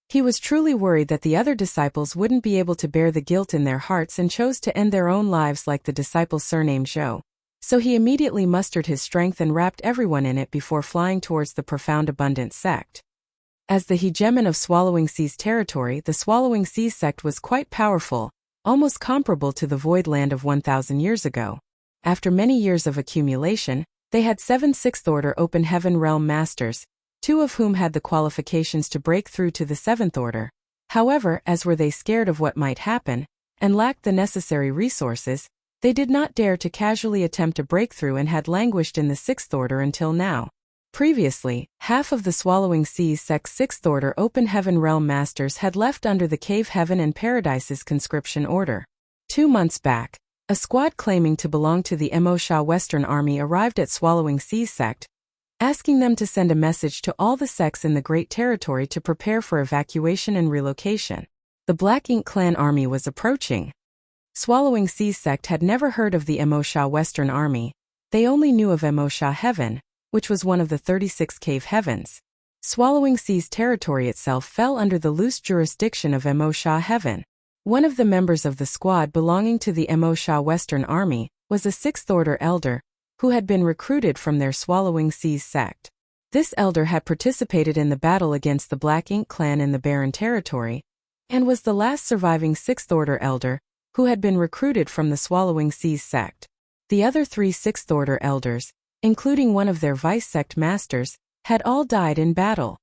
He was truly worried that the other disciples wouldn't be able to bear the guilt in their hearts and chose to end their own lives like the disciple's surname Zhou. So he immediately mustered his strength and wrapped everyone in it before flying towards the Profound Abundance sect. As the hegemon of Swallowing Sea's territory, the Swallowing Sea sect was quite powerful, almost comparable to the Void Land of 1,000 years ago. After many years of accumulation, they had 7 Sixth-Order Open Heaven Realm Masters, 2 of whom had the qualifications to break through to the 7th Order. However, as were they scared of what might happen, and lacked the necessary resources, they did not dare to casually attempt a breakthrough and had languished in the 6th Order until now. Previously, half of the Swallowing Seas sect's 6th Order Open Heaven Realm Masters had left under the Cave Heaven and Paradise's conscription order. 2 months back, a squad claiming to belong to the Emosha Western Army arrived at Swallowing Seas sect, asking them to send a message to all the sects in the Great Territory to prepare for evacuation and relocation. The Black Ink clan army was approaching. Swallowing Seas sect had never heard of the Emosha Western Army. They only knew of Emosha Heaven, which was one of the 36 cave heavens. Swallowing Sea's territory itself fell under the loose jurisdiction of Emosha Heaven. One of the members of the squad belonging to the Emosha Western Army was a 6th Order elder, who had been recruited from their Swallowing Seas sect. This elder had participated in the battle against the Black Ink clan in the Barren Territory, and was the last surviving 6th Order elder, who had been recruited from the Swallowing Seas sect. The other 3 6th Order elders, including one of their vice sect masters, had all died in battle.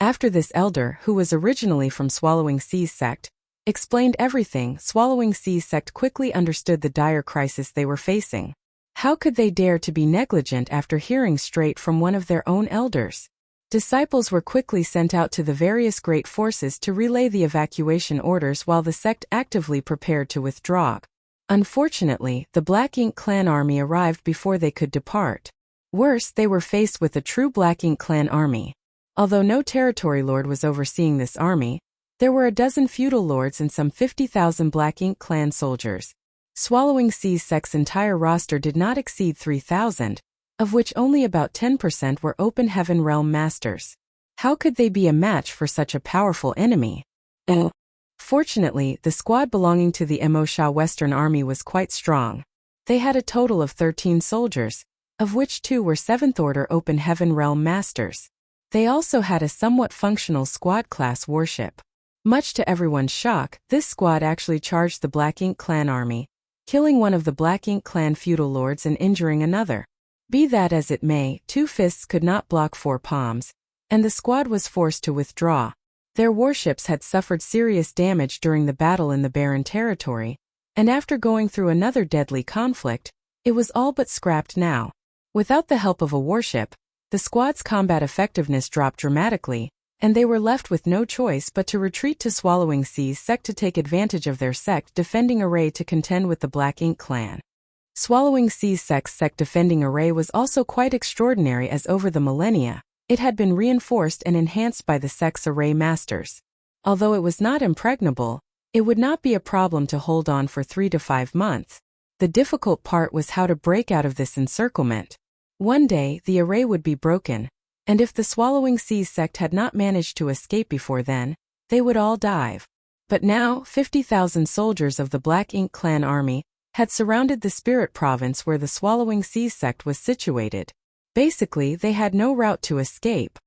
After this elder, who was originally from Swallowing Seas sect, explained everything, Swallowing Seas sect quickly understood the dire crisis they were facing. How could they dare to be negligent after hearing straight from one of their own elders? Disciples were quickly sent out to the various great forces to relay the evacuation orders while the sect actively prepared to withdraw. Unfortunately, the Black Ink Clan army arrived before they could depart. Worse, they were faced with a true Black Ink Clan army. Although no territory lord was overseeing this army, there were a dozen feudal lords and some 50,000 Black Ink Clan soldiers. Swallowing Sea's sect's entire roster did not exceed 3,000, of which only about 10% were Open Heaven Realm Masters. How could they be a match for such a powerful enemy? Fortunately, the squad belonging to the Emosha Western Army was quite strong. They had a total of 13 soldiers, of which 2 were 7th Order Open Heaven Realm Masters. They also had a somewhat functional squad-class warship. Much to everyone's shock, this squad actually charged the Black Ink Clan army, killing one of the Black Ink Clan feudal lords and injuring another. Be that as it may, 2 fists could not block 4 palms, and the squad was forced to withdraw. Their warships had suffered serious damage during the battle in the Barren Territory, and after going through another deadly conflict, it was all but scrapped now. Without the help of a warship, the squad's combat effectiveness dropped dramatically, and they were left with no choice but to retreat to Swallowing Sea's sect to take advantage of their sect defending array to contend with the Black Ink Clan. Swallowing Sea's sect's sect defending array was also quite extraordinary, as over the millennia, it had been reinforced and enhanced by the sect's array masters. Although it was not impregnable, it would not be a problem to hold on for 3 to 5 months. The difficult part was how to break out of this encirclement. One day, the array would be broken, and if the Swallowing Sea's sect had not managed to escape before then, they would all dive. But now, 50,000 soldiers of the Black Ink Clan army had surrounded the Spirit Province where the Swallowing Sea's sect was situated. Basically, they had no route to escape.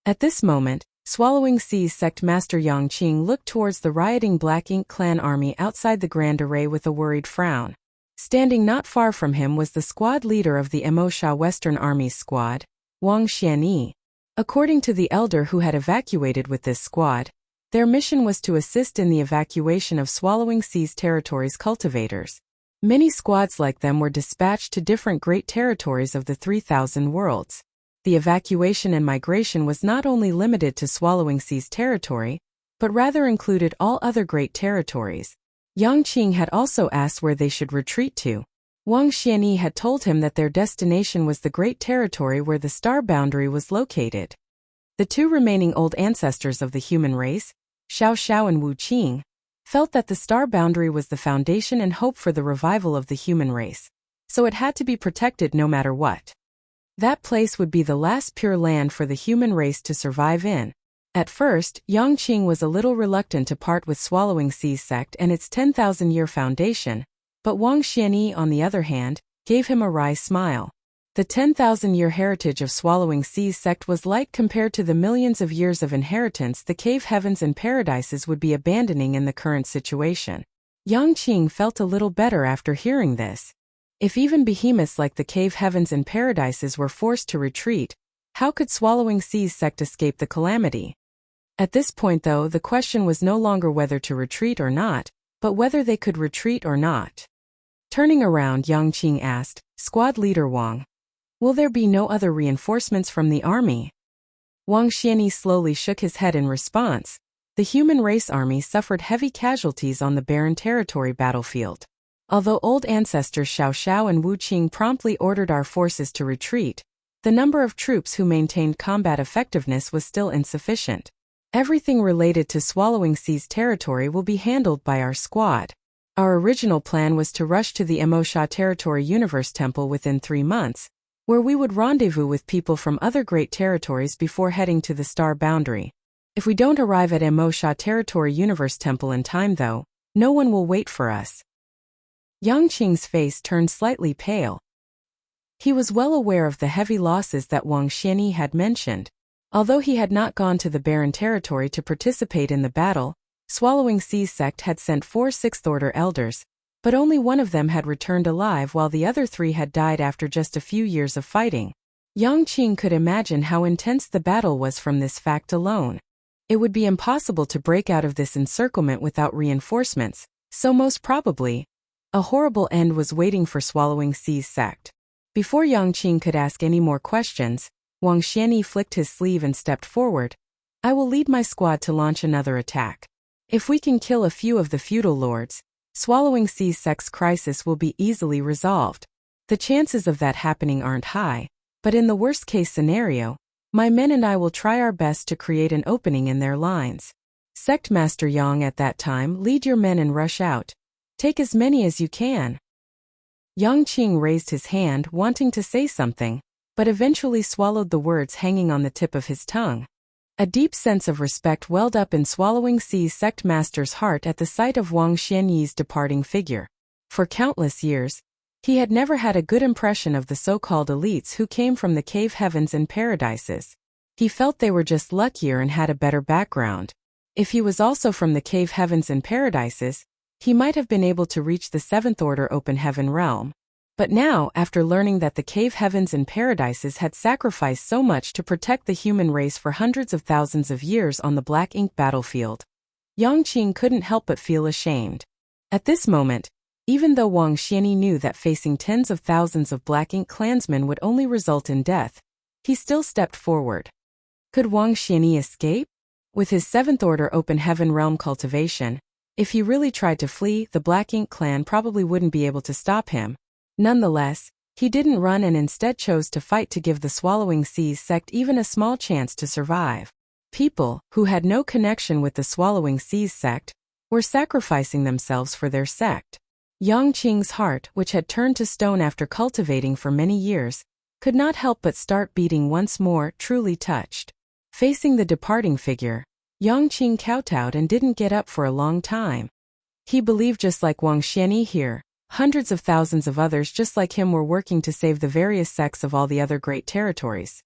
At this moment, Swallowing Sea's sect master Yangqing looked towards the rioting Black Ink Clan army outside the Grand Array with a worried frown. Standing not far from him was the squad leader of the Emosha Western Army's squad, Wang Xianyi. According to the elder who had evacuated with this squad, their mission was to assist in the evacuation of Swallowing Sea's territory's cultivators. Many squads like them were dispatched to different great territories of the 3,000 worlds. The evacuation and migration was not only limited to Swallowing Sea's territory, but rather included all other great territories. Yangqing had also asked where they should retreat to. Wang Xianyi had told him that their destination was the great territory where the star boundary was located. The 2 remaining old ancestors of the human race, Xiao Xiao and Wu Qing, felt that the star boundary was the foundation and hope for the revival of the human race, so it had to be protected no matter what. That place would be the last pure land for the human race to survive in. At first, Yangqing was a little reluctant to part with Swallowing Sea's sect and its 10,000-year foundation, but Wang Xianyi, on the other hand, gave him a wry smile. The 10,000-year heritage of Swallowing Sea's sect was light compared to the millions of years of inheritance the cave heavens and paradises would be abandoning in the current situation. Yangqing felt a little better after hearing this. If even behemoths like the cave heavens and paradises were forced to retreat, how could Swallowing Sea's sect escape the calamity? At this point though, the question was no longer whether to retreat or not, but whether they could retreat or not. Turning around, Yangqing asked, "Squad leader Wang, will there be no other reinforcements from the army?" Wang Xianyi slowly shook his head in response. The human race army suffered heavy casualties on the Barren Territory battlefield. Although old ancestors Xiao Xiao and Wu Qing promptly ordered our forces to retreat, the number of troops who maintained combat effectiveness was still insufficient. Everything related to Swallowing Sea's territory will be handled by our squad. Our original plan was to rush to the Emosha Territory Universe Temple within 3 months, where we would rendezvous with people from other great territories before heading to the star boundary. If we don't arrive at Emosha Territory Universe Temple in time though, no one will wait for us. Yangqing's face turned slightly pale. He was well aware of the heavy losses that Wang Xianyi had mentioned. Although he had not gone to the Barren Territory to participate in the battle, Swallowing Sea's sect had sent 4 6th Order elders, but only one of them had returned alive while the other 3 had died after just a few years of fighting. Yangqing could imagine how intense the battle was from this fact alone. It would be impossible to break out of this encirclement without reinforcements, so most probably, a horrible end was waiting for Swallowing Sea's sect. Before Yangqing could ask any more questions, Wang Xianyi flicked his sleeve and stepped forward. I will lead my squad to launch another attack. If we can kill a few of the feudal lords, Swallowing Sea's sex crisis will be easily resolved. The chances of that happening aren't high, but in the worst-case scenario, my men and I will try our best to create an opening in their lines. Sect Master Yang at that time, lead your men and rush out. Take as many as you can. Yang Qing raised his hand, wanting to say something, but eventually swallowed the words hanging on the tip of his tongue. A deep sense of respect welled up in Swallowing Sea's sect master's heart at the sight of Wang Xianyi's departing figure. For countless years, he had never had a good impression of the so-called elites who came from the cave heavens and paradises. He felt they were just luckier and had a better background. If he was also from the cave heavens and paradises, he might have been able to reach the seventh order open heaven realm. But now, after learning that the cave heavens and paradises had sacrificed so much to protect the human race for hundreds of thousands of years on the black ink battlefield, Yang Qing couldn't help but feel ashamed. At this moment, even though Wang Xianyi knew that facing tens of thousands of black ink clansmen would only result in death, he still stepped forward. Could Wang Xianyi escape? With his seventh order open heaven realm cultivation, if he really tried to flee, the Black Ink clan probably wouldn't be able to stop him. Nonetheless, he didn't run and instead chose to fight to give the Swallowing Sea's sect even a small chance to survive. People, who had no connection with the Swallowing Sea's sect, were sacrificing themselves for their sect. Yang Qing's heart, which had turned to stone after cultivating for many years, could not help but start beating once more, truly touched. Facing the departing figure, Yang Qing kowtowed and didn't get up for a long time. He believed just like Wang Xianyi here, hundreds of thousands of others just like him were working to save the various sects of all the other great territories.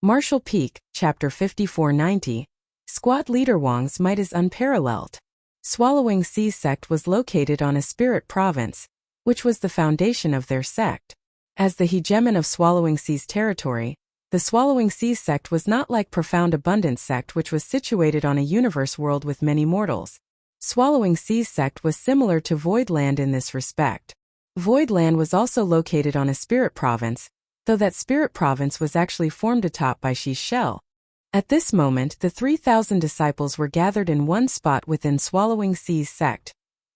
Martial Peak, Chapter 5490. Squad Leader Wang's might is unparalleled. Swallowing Sea sect was located on a spirit province, which was the foundation of their sect. As the hegemon of Swallowing Sea's territory, the Swallowing Sea sect was not like Profound Abundance sect, which was situated on a universe world with many mortals. Swallowing Sea's sect was similar to Voidland in this respect. Voidland was also located on a spirit province, though that spirit province was actually formed atop by Shi's shell. At this moment, the 3,000 disciples were gathered in one spot within Swallowing Sea's sect,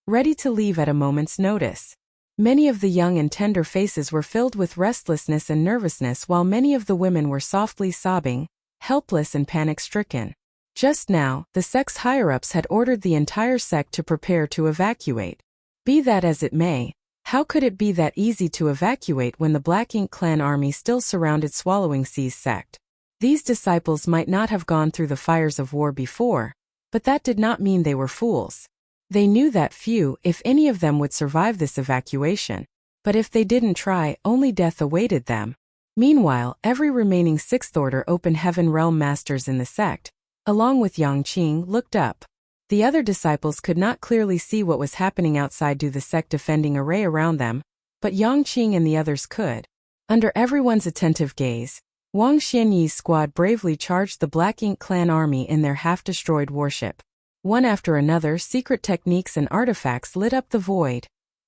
ready to leave at a moment's notice. Many of the young and tender faces were filled with restlessness and nervousness, while many of the women were softly sobbing, helpless and panic-stricken. Just now, the sect's higher-ups had ordered the entire sect to prepare to evacuate. Be that as it may, how could it be that easy to evacuate when the Black Ink clan army still surrounded Swallowing Sea's sect? These disciples might not have gone through the fires of war before, but that did not mean they were fools. They knew that few, if any of them, would survive this evacuation, but if they didn't try, only death awaited them. Meanwhile, every remaining Sixth Order Open Heaven Realm Masters in the sect, along with Yang Qing, looked up. The other disciples could not clearly see what was happening outside due to the sect defending array around them, but Yang Qing and the others could. Under everyone's attentive gaze, Wang Xianyi's squad bravely charged the Black Ink clan army in their half-destroyed warship. One after another, secret techniques and artifacts lit up the void,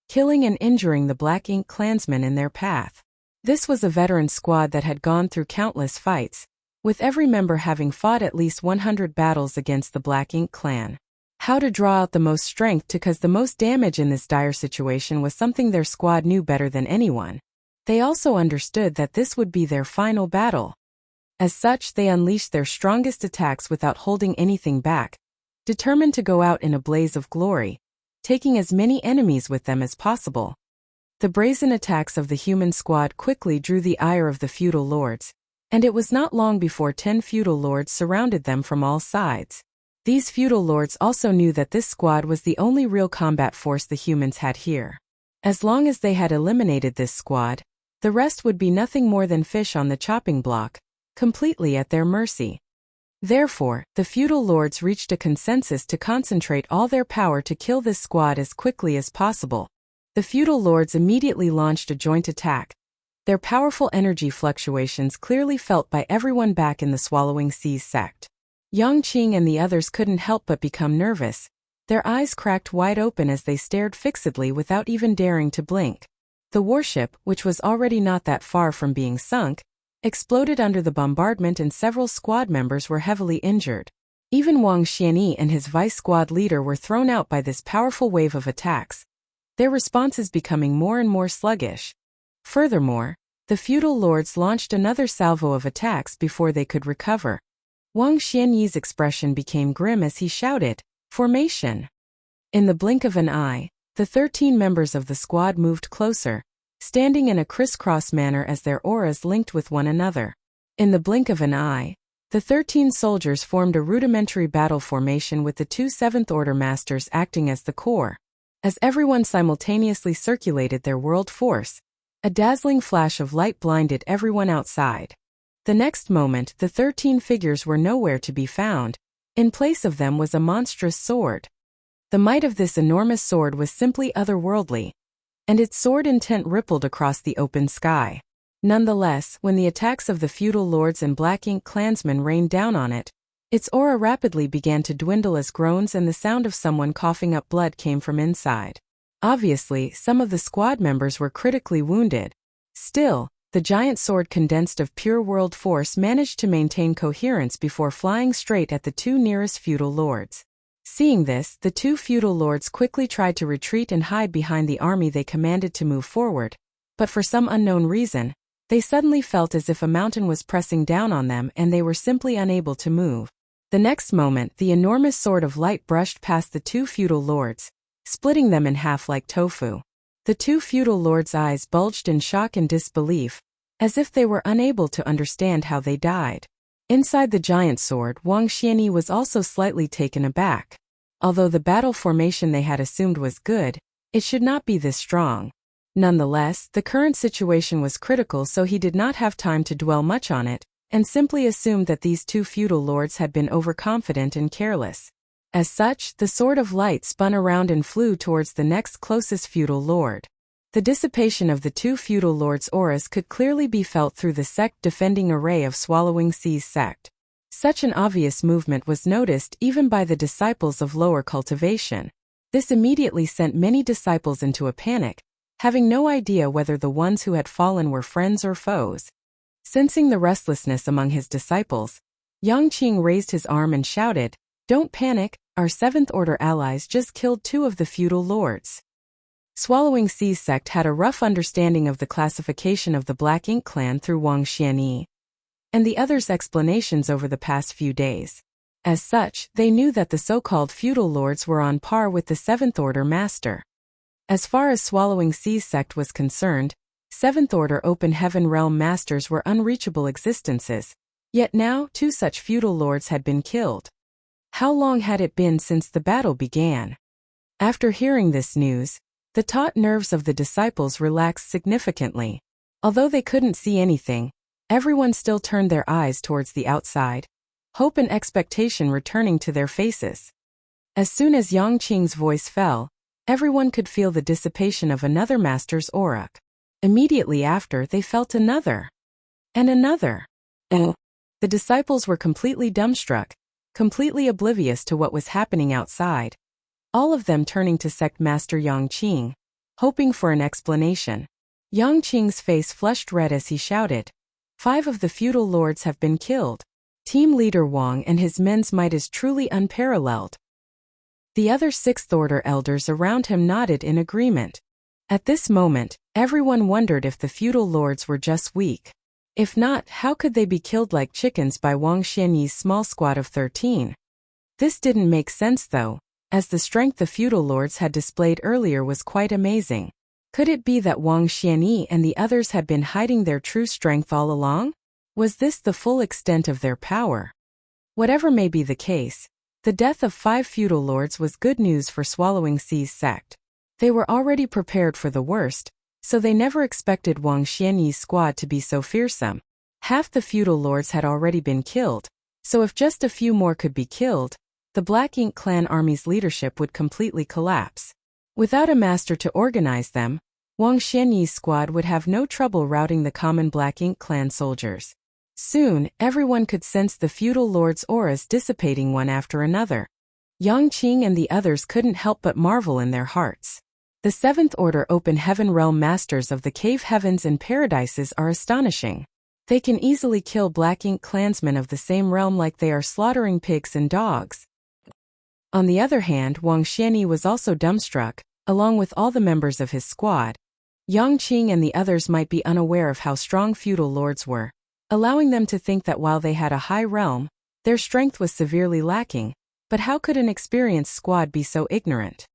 killing and injuring the Black Ink clansmen in their path. This was a veteran squad that had gone through countless fights, with every member having fought at least 100 battles against the Black Ink clan. How to draw out the most strength to cause the most damage in this dire situation was something their squad knew better than anyone. They also understood that this would be their final battle. As such, they unleashed their strongest attacks without holding anything back, determined to go out in a blaze of glory, taking as many enemies with them as possible. The brazen attacks of the human squad quickly drew the ire of the feudal lords, and it was not long before 10 feudal lords surrounded them from all sides. These feudal lords also knew that this squad was the only real combat force the humans had here. As long as they had eliminated this squad, the rest would be nothing more than fish on the chopping block, completely at their mercy. Therefore, the feudal lords reached a consensus to concentrate all their power to kill this squad as quickly as possible. The feudal lords immediately launched a joint attack, their powerful energy fluctuations clearly felt by everyone back in the Swallowing Sea's sect. Yang Qing and the others couldn't help but become nervous, their eyes cracked wide open as they stared fixedly without even daring to blink. The warship, which was already not that far from being sunk, exploded under the bombardment and several squad members were heavily injured. Even Wang Xianyi and his vice squad leader were thrown out by this powerful wave of attacks, their responses becoming more and more sluggish. Furthermore, the feudal lords launched another salvo of attacks before they could recover. Wang Xianyi's expression became grim as he shouted, "Formation!" In the blink of an eye, the 13 members of the squad moved closer, standing in a crisscross manner as their auras linked with one another. In the blink of an eye, the 13 soldiers formed a rudimentary battle formation with the two 7th Order masters acting as the core. As everyone simultaneously circulated their world force, a dazzling flash of light blinded everyone outside. The next moment, the 13 figures were nowhere to be found. In place of them was a monstrous sword. The might of this enormous sword was simply otherworldly, and its sword intent rippled across the open sky. Nonetheless, when the attacks of the feudal lords and Black Ink clansmen rained down on it, its aura rapidly began to dwindle as groans and the sound of someone coughing up blood came from inside. Obviously, some of the squad members were critically wounded. Still, the giant sword condensed of pure world force managed to maintain coherence before flying straight at the two nearest feudal lords. Seeing this, the two feudal lords quickly tried to retreat and hide behind the army they commanded to move forward, but for some unknown reason, they suddenly felt as if a mountain was pressing down on them and they were simply unable to move. The next moment, the enormous sword of light brushed past the two feudal lords, splitting them in half like tofu. The two feudal lords' eyes bulged in shock and disbelief, as if they were unable to understand how they died. Inside the giant sword, Wang Xianyi was also slightly taken aback. Although the battle formation they had assumed was good, it should not be this strong. Nonetheless, the current situation was critical, so he did not have time to dwell much on it, and simply assumed that these two feudal lords had been overconfident and careless. As such, the sword of light spun around and flew towards the next closest feudal lord. The dissipation of the two feudal lords' auras could clearly be felt through the sect-defending array of Swallowing Seas sect. Such an obvious movement was noticed even by the disciples of lower cultivation. This immediately sent many disciples into a panic, having no idea whether the ones who had fallen were friends or foes. Sensing the restlessness among his disciples, Yang Qing raised his arm and shouted, "Don't panic, our 7th Order allies just killed two of the feudal lords." Swallowing Seas sect had a rough understanding of the classification of the Black Ink clan through Wang Xianyi and the others' explanations over the past few days. As such, they knew that the so-called feudal lords were on par with the 7th Order master. As far as Swallowing Seas sect was concerned, 7th Order Open Heaven Realm masters were unreachable existences, yet now two such feudal lords had been killed. How long had it been since the battle began? After hearing this news, the taut nerves of the disciples relaxed significantly. Although they couldn't see anything, everyone still turned their eyes towards the outside, hope and expectation returning to their faces. As soon as Yang Qing's voice fell, everyone could feel the dissipation of another master's aura. Immediately after, they felt another. And another. The disciples were completely dumbstruck, completely oblivious to what was happening outside, all of them turning to Sect Master Yang Qing, hoping for an explanation. Yang Qing's face flushed red as he shouted, "5 of the feudal lords have been killed. Team leader Wang and his men's might is truly unparalleled." The other 6th Order elders around him nodded in agreement. At this moment, everyone wondered if the feudal lords were just weak. If not, how could they be killed like chickens by Wang Xianyi's small squad of 13? This didn't make sense though, as the strength the feudal lords had displayed earlier was quite amazing. Could it be that Wang Xianyi and the others had been hiding their true strength all along? Was this the full extent of their power? Whatever may be the case, the death of 5 feudal lords was good news for Swallowing Seas sect. They were already prepared for the worst, so they never expected Wang Xianyi's squad to be so fearsome. Half the feudal lords had already been killed, so if just a few more could be killed, the Black Ink clan army's leadership would completely collapse. Without a master to organize them, Wang Xianyi's squad would have no trouble routing the common Black Ink clan soldiers. Soon, everyone could sense the feudal lords' auras dissipating one after another. Yang Qing and the others couldn't help but marvel in their hearts. The Seventh Order Open Heaven Realm Masters of the Cave Heavens and Paradises are astonishing. They can easily kill Black Ink clansmen of the same realm like they are slaughtering pigs and dogs. On the other hand, Wang Xianyi was also dumbstruck, along with all the members of his squad. Yang Qing and the others might be unaware of how strong feudal lords were, allowing them to think that while they had a high realm, their strength was severely lacking. But how could an experienced squad be so ignorant?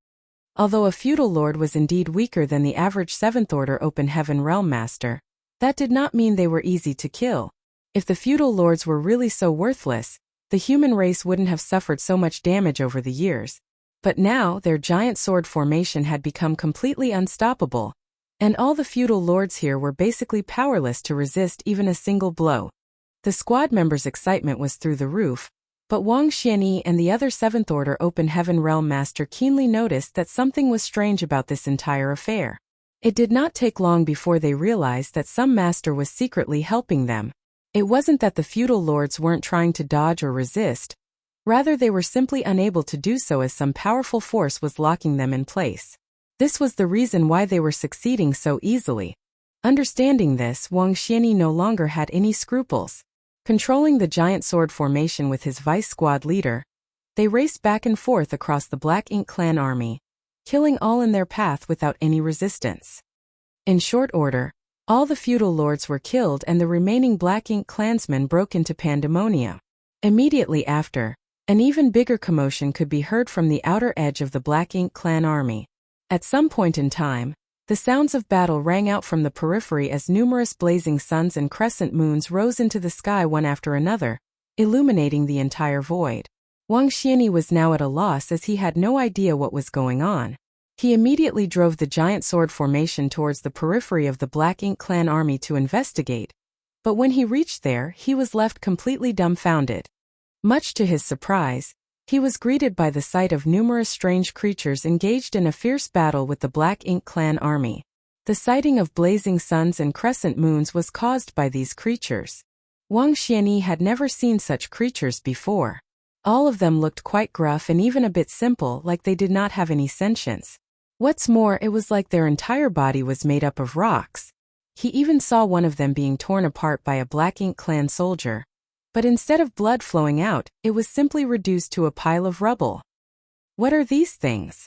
Although a feudal lord was indeed weaker than the average Seventh Order Open Heaven Realm Master, that did not mean they were easy to kill. If the feudal lords were really so worthless, the human race wouldn't have suffered so much damage over the years. But now their giant sword formation had become completely unstoppable, and all the feudal lords here were basically powerless to resist even a single blow. The squad members' excitement was through the roof, but Wang Xianyi and the other Seventh Order Open Heaven Realm Master keenly noticed that something was strange about this entire affair. It did not take long before they realized that some master was secretly helping them. It wasn't that the feudal lords weren't trying to dodge or resist, rather they were simply unable to do so as some powerful force was locking them in place. This was the reason why they were succeeding so easily. Understanding this, Wang Xianyi no longer had any scruples. Controlling the giant sword formation with his vice squad leader, they raced back and forth across the Black Ink clan army, killing all in their path without any resistance. In short order, all the feudal lords were killed and the remaining Black Ink clansmen broke into pandemonium. Immediately after, an even bigger commotion could be heard from the outer edge of the Black Ink clan army. At some point in time, the sounds of battle rang out from the periphery as numerous blazing suns and crescent moons rose into the sky one after another, illuminating the entire void. Wang Xianyi was now at a loss as he had no idea what was going on. He immediately drove the giant sword formation towards the periphery of the Black Ink clan army to investigate, but when he reached there, he was left completely dumbfounded. Much to his surprise, he was greeted by the sight of numerous strange creatures engaged in a fierce battle with the Black Ink clan army. The sighting of blazing suns and crescent moons was caused by these creatures. Wang Xianyi had never seen such creatures before. All of them looked quite gruff and even a bit simple, like they did not have any sentience. What's more, it was like their entire body was made up of rocks. He even saw one of them being torn apart by a Black Ink clan soldier. But instead of blood flowing out, it was simply reduced to a pile of rubble. What are these things?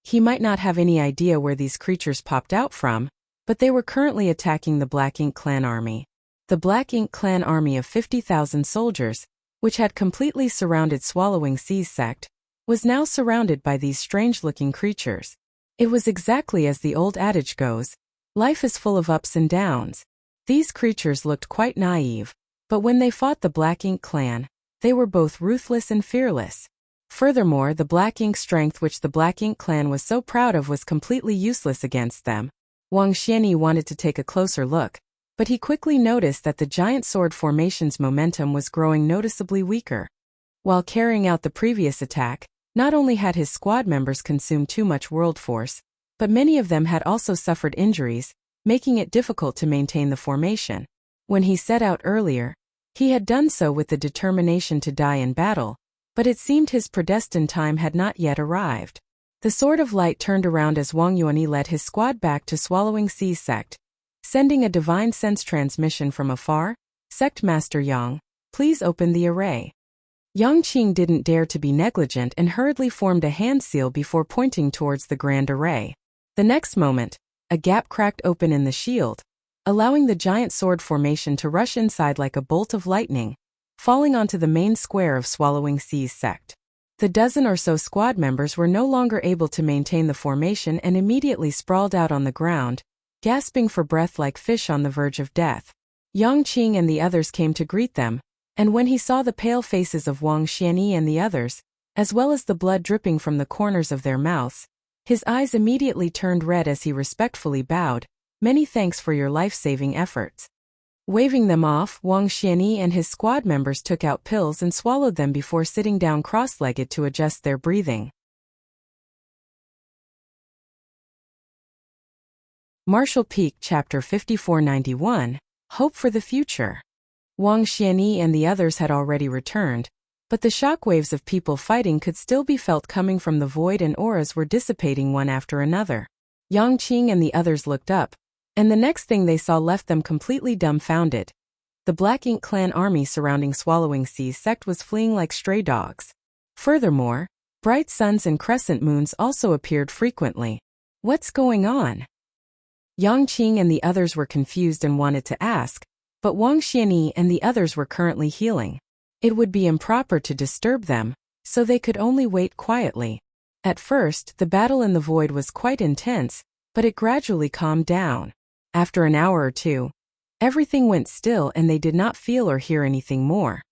He might not have any idea where these creatures popped out from, but they were currently attacking the Black Ink clan army. The Black Ink clan army of 50,000 soldiers, which had completely surrounded Swallowing Sea's sect, was now surrounded by these strange-looking creatures. It was exactly as the old adage goes, life is full of ups and downs. These creatures looked quite naive, but when they fought the Black Ink clan, they were both ruthless and fearless. Furthermore, the Black Ink strength which the Black Ink clan was so proud of was completely useless against them. Wang Xianyi wanted to take a closer look, but he quickly noticed that the giant sword formation's momentum was growing noticeably weaker. While carrying out the previous attack, not only had his squad members consumed too much world force, but many of them had also suffered injuries, making it difficult to maintain the formation. When he set out earlier, he had done so with the determination to die in battle, but it seemed his predestined time had not yet arrived. The Sword of Light turned around as Wang Yuanyi led his squad back to Swallowing Sea's sect, sending a divine sense transmission from afar. "Sect Master Yang, please open the array." Yang Qing didn't dare to be negligent and hurriedly formed a hand seal before pointing towards the grand array. The next moment, a gap cracked open in the shield, allowing the giant sword formation to rush inside like a bolt of lightning, falling onto the main square of Swallowing Sea's sect. The dozen or so squad members were no longer able to maintain the formation and immediately sprawled out on the ground, gasping for breath like fish on the verge of death. Yang Qing and the others came to greet them, and when he saw the pale faces of Wang Xianyi and the others, as well as the blood dripping from the corners of their mouths, his eyes immediately turned red as he respectfully bowed. "Many thanks for your life-saving efforts." Waving them off, Wang Xianyi and his squad members took out pills and swallowed them before sitting down cross-legged to adjust their breathing. Martial Peak Chapter 5491, Hope for the Future. Wang Xianyi and the others had already returned, but the shockwaves of people fighting could still be felt coming from the void and auras were dissipating one after another. Yang Qing and the others looked up, and the next thing they saw left them completely dumbfounded. The Black Ink clan army surrounding Swallowing Sea's sect was fleeing like stray dogs. Furthermore, bright suns and crescent moons also appeared frequently. What's going on? Yang Qing and the others were confused and wanted to ask, but Wang Xianyi and the others were currently healing. It would be improper to disturb them, so they could only wait quietly. At first, the battle in the void was quite intense, but it gradually calmed down. After an hour or two, everything went still and they did not feel or hear anything more.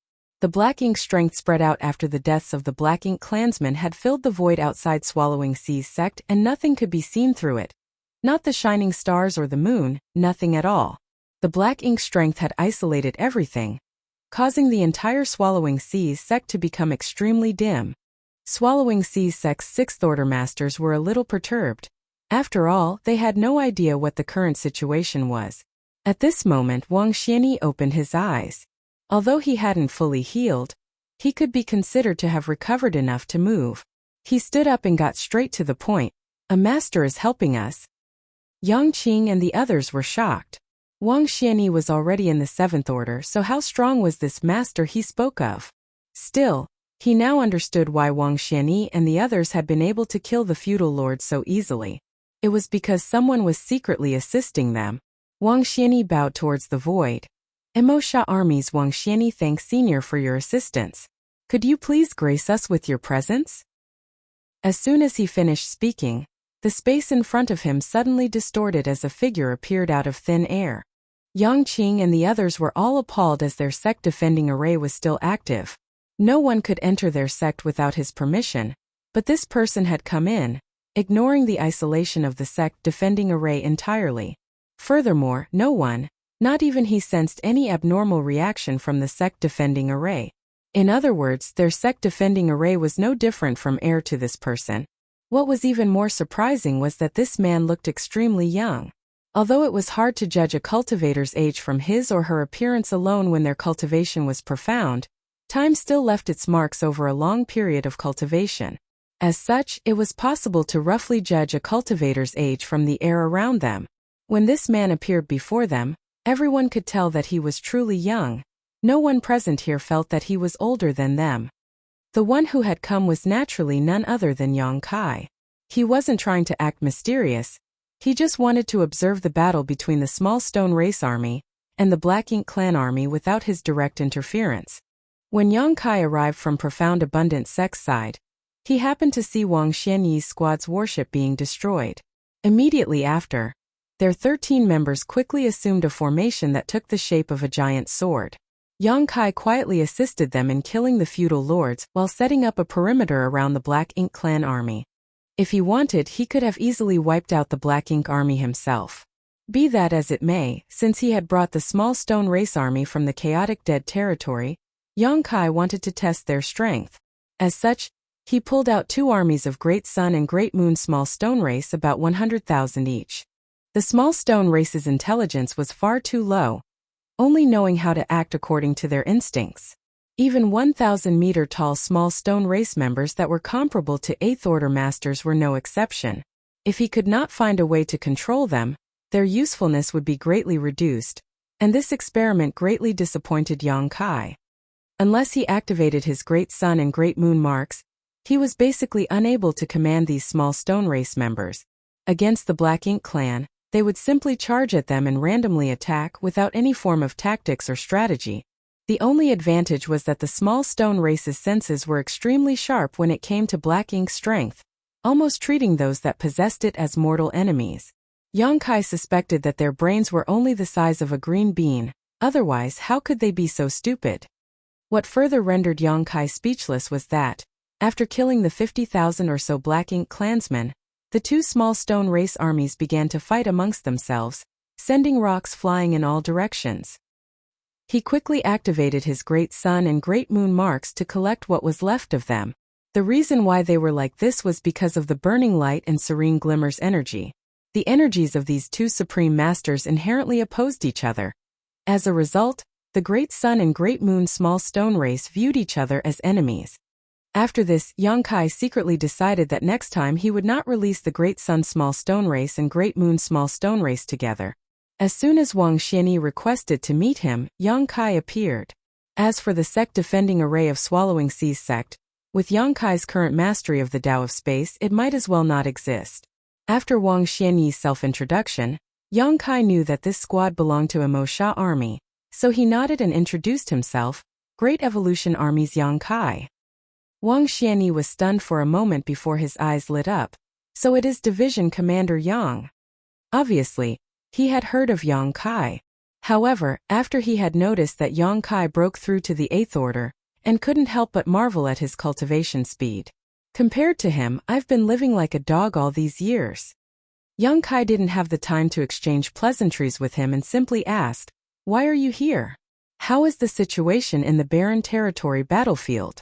The Black Ink strength spread out after the deaths of the Black Ink clansmen had filled the void outside Swallowing Sea's sect, and nothing could be seen through it. Not the shining stars or the moon, nothing at all. The Black Ink strength had isolated everything, causing the entire Swallowing Sea's sect to become extremely dim. Swallowing Sea's sect's sixth order masters were a little perturbed. After all, they had no idea what the current situation was. At this moment, Wang Xianyi opened his eyes. Although he hadn't fully healed, he could be considered to have recovered enough to move. He stood up and got straight to the point. A master is helping us. Yang Qing and the others were shocked. Wang Xianyi was already in the seventh order, so how strong was this master he spoke of? Still, he now understood why Wang Xianyi and the others had been able to kill the feudal lord so easily. It was because someone was secretly assisting them. Wang Xianyi bowed towards the void. Emosha Army's Wang Xianyi thanks Senior for your assistance. Could you please grace us with your presence? As soon as he finished speaking, the space in front of him suddenly distorted as a figure appeared out of thin air. Yang Qing and the others were all appalled as their sect defending array was still active. No one could enter their sect without his permission, but this person had come in, ignoring the isolation of the sect defending array entirely. Furthermore, no one, not even he, sensed any abnormal reaction from the sect defending array. In other words, their sect defending array was no different from air to this person. What was even more surprising was that this man looked extremely young. Although it was hard to judge a cultivator's age from his or her appearance alone when their cultivation was profound, time still left its marks over a long period of cultivation. As such, it was possible to roughly judge a cultivator's age from the air around them. When this man appeared before them, everyone could tell that he was truly young. No one present here felt that he was older than them. The one who had come was naturally none other than Yang Kai. He wasn't trying to act mysterious. He just wanted to observe the battle between the Small Stone Race Army and the Black Ink Clan Army without his direct interference. When Yang Kai arrived from Profound Abundant Sect's side, he happened to see Wang Xianyi's squad's warship being destroyed. Immediately after, their 13 members quickly assumed a formation that took the shape of a giant sword. Yang Kai quietly assisted them in killing the feudal lords while setting up a perimeter around the Black Ink Clan army. If he wanted, he could have easily wiped out the Black Ink army himself. Be that as it may, since he had brought the Small Stone Race army from the chaotic dead territory, Yang Kai wanted to test their strength. As such, he pulled out 2 armies of Great Sun and Great Moon Small Stone Race, about 100,000 each. The Small Stone Race's intelligence was far too low, only knowing how to act according to their instincts. Even 1,000-meter-tall Small Stone Race members that were comparable to 8th Order Masters were no exception. If he could not find a way to control them, their usefulness would be greatly reduced, and this experiment greatly disappointed Yang Kai. Unless he activated his Great Sun and Great Moon marks, he was basically unable to command these Small Stone Race members. Against the Black Ink Clan, they would simply charge at them and randomly attack without any form of tactics or strategy. The only advantage was that the Small Stone Race's senses were extremely sharp when it came to Black Ink's strength, almost treating those that possessed it as mortal enemies. Yang Kai suspected that their brains were only the size of a green bean, otherwise how could they be so stupid? What further rendered Yang Kai speechless was that, after killing the 50,000 or so Black Ink clansmen, the 2 Small Stone Race armies began to fight amongst themselves, sending rocks flying in all directions. He quickly activated his Great Sun and Great Moon marks to collect what was left of them. The reason why they were like this was because of the burning light and serene glimmer's energy. The energies of these 2 supreme masters inherently opposed each other. As a result, the Great Sun and Great Moon Small Stone Race viewed each other as enemies. After this, Yang Kai secretly decided that next time he would not release the Great Sun Small Stone Race and Great Moon Small Stone Race together. As soon as Wang Xianyi requested to meet him, Yang Kai appeared. As for the sect-defending array of Swallowing Seas sect, with Yang Kai's current mastery of the Tao of Space, it might as well not exist. After Wang Xianyi's self-introduction, Yang Kai knew that this squad belonged to a Mo Sha army, so he nodded and introduced himself, Great Evolution Army's Yang Kai. Wang Xianyi was stunned for a moment before his eyes lit up. So it is Division Commander Yang. Obviously, he had heard of Yang Kai. However, after he had noticed that Yang Kai broke through to the 8th Order, and couldn't help but marvel at his cultivation speed. Compared to him, I've been living like a dog all these years. Yang Kai didn't have the time to exchange pleasantries with him and simply asked, "Why are you here? How is the situation in the barren territory battlefield?"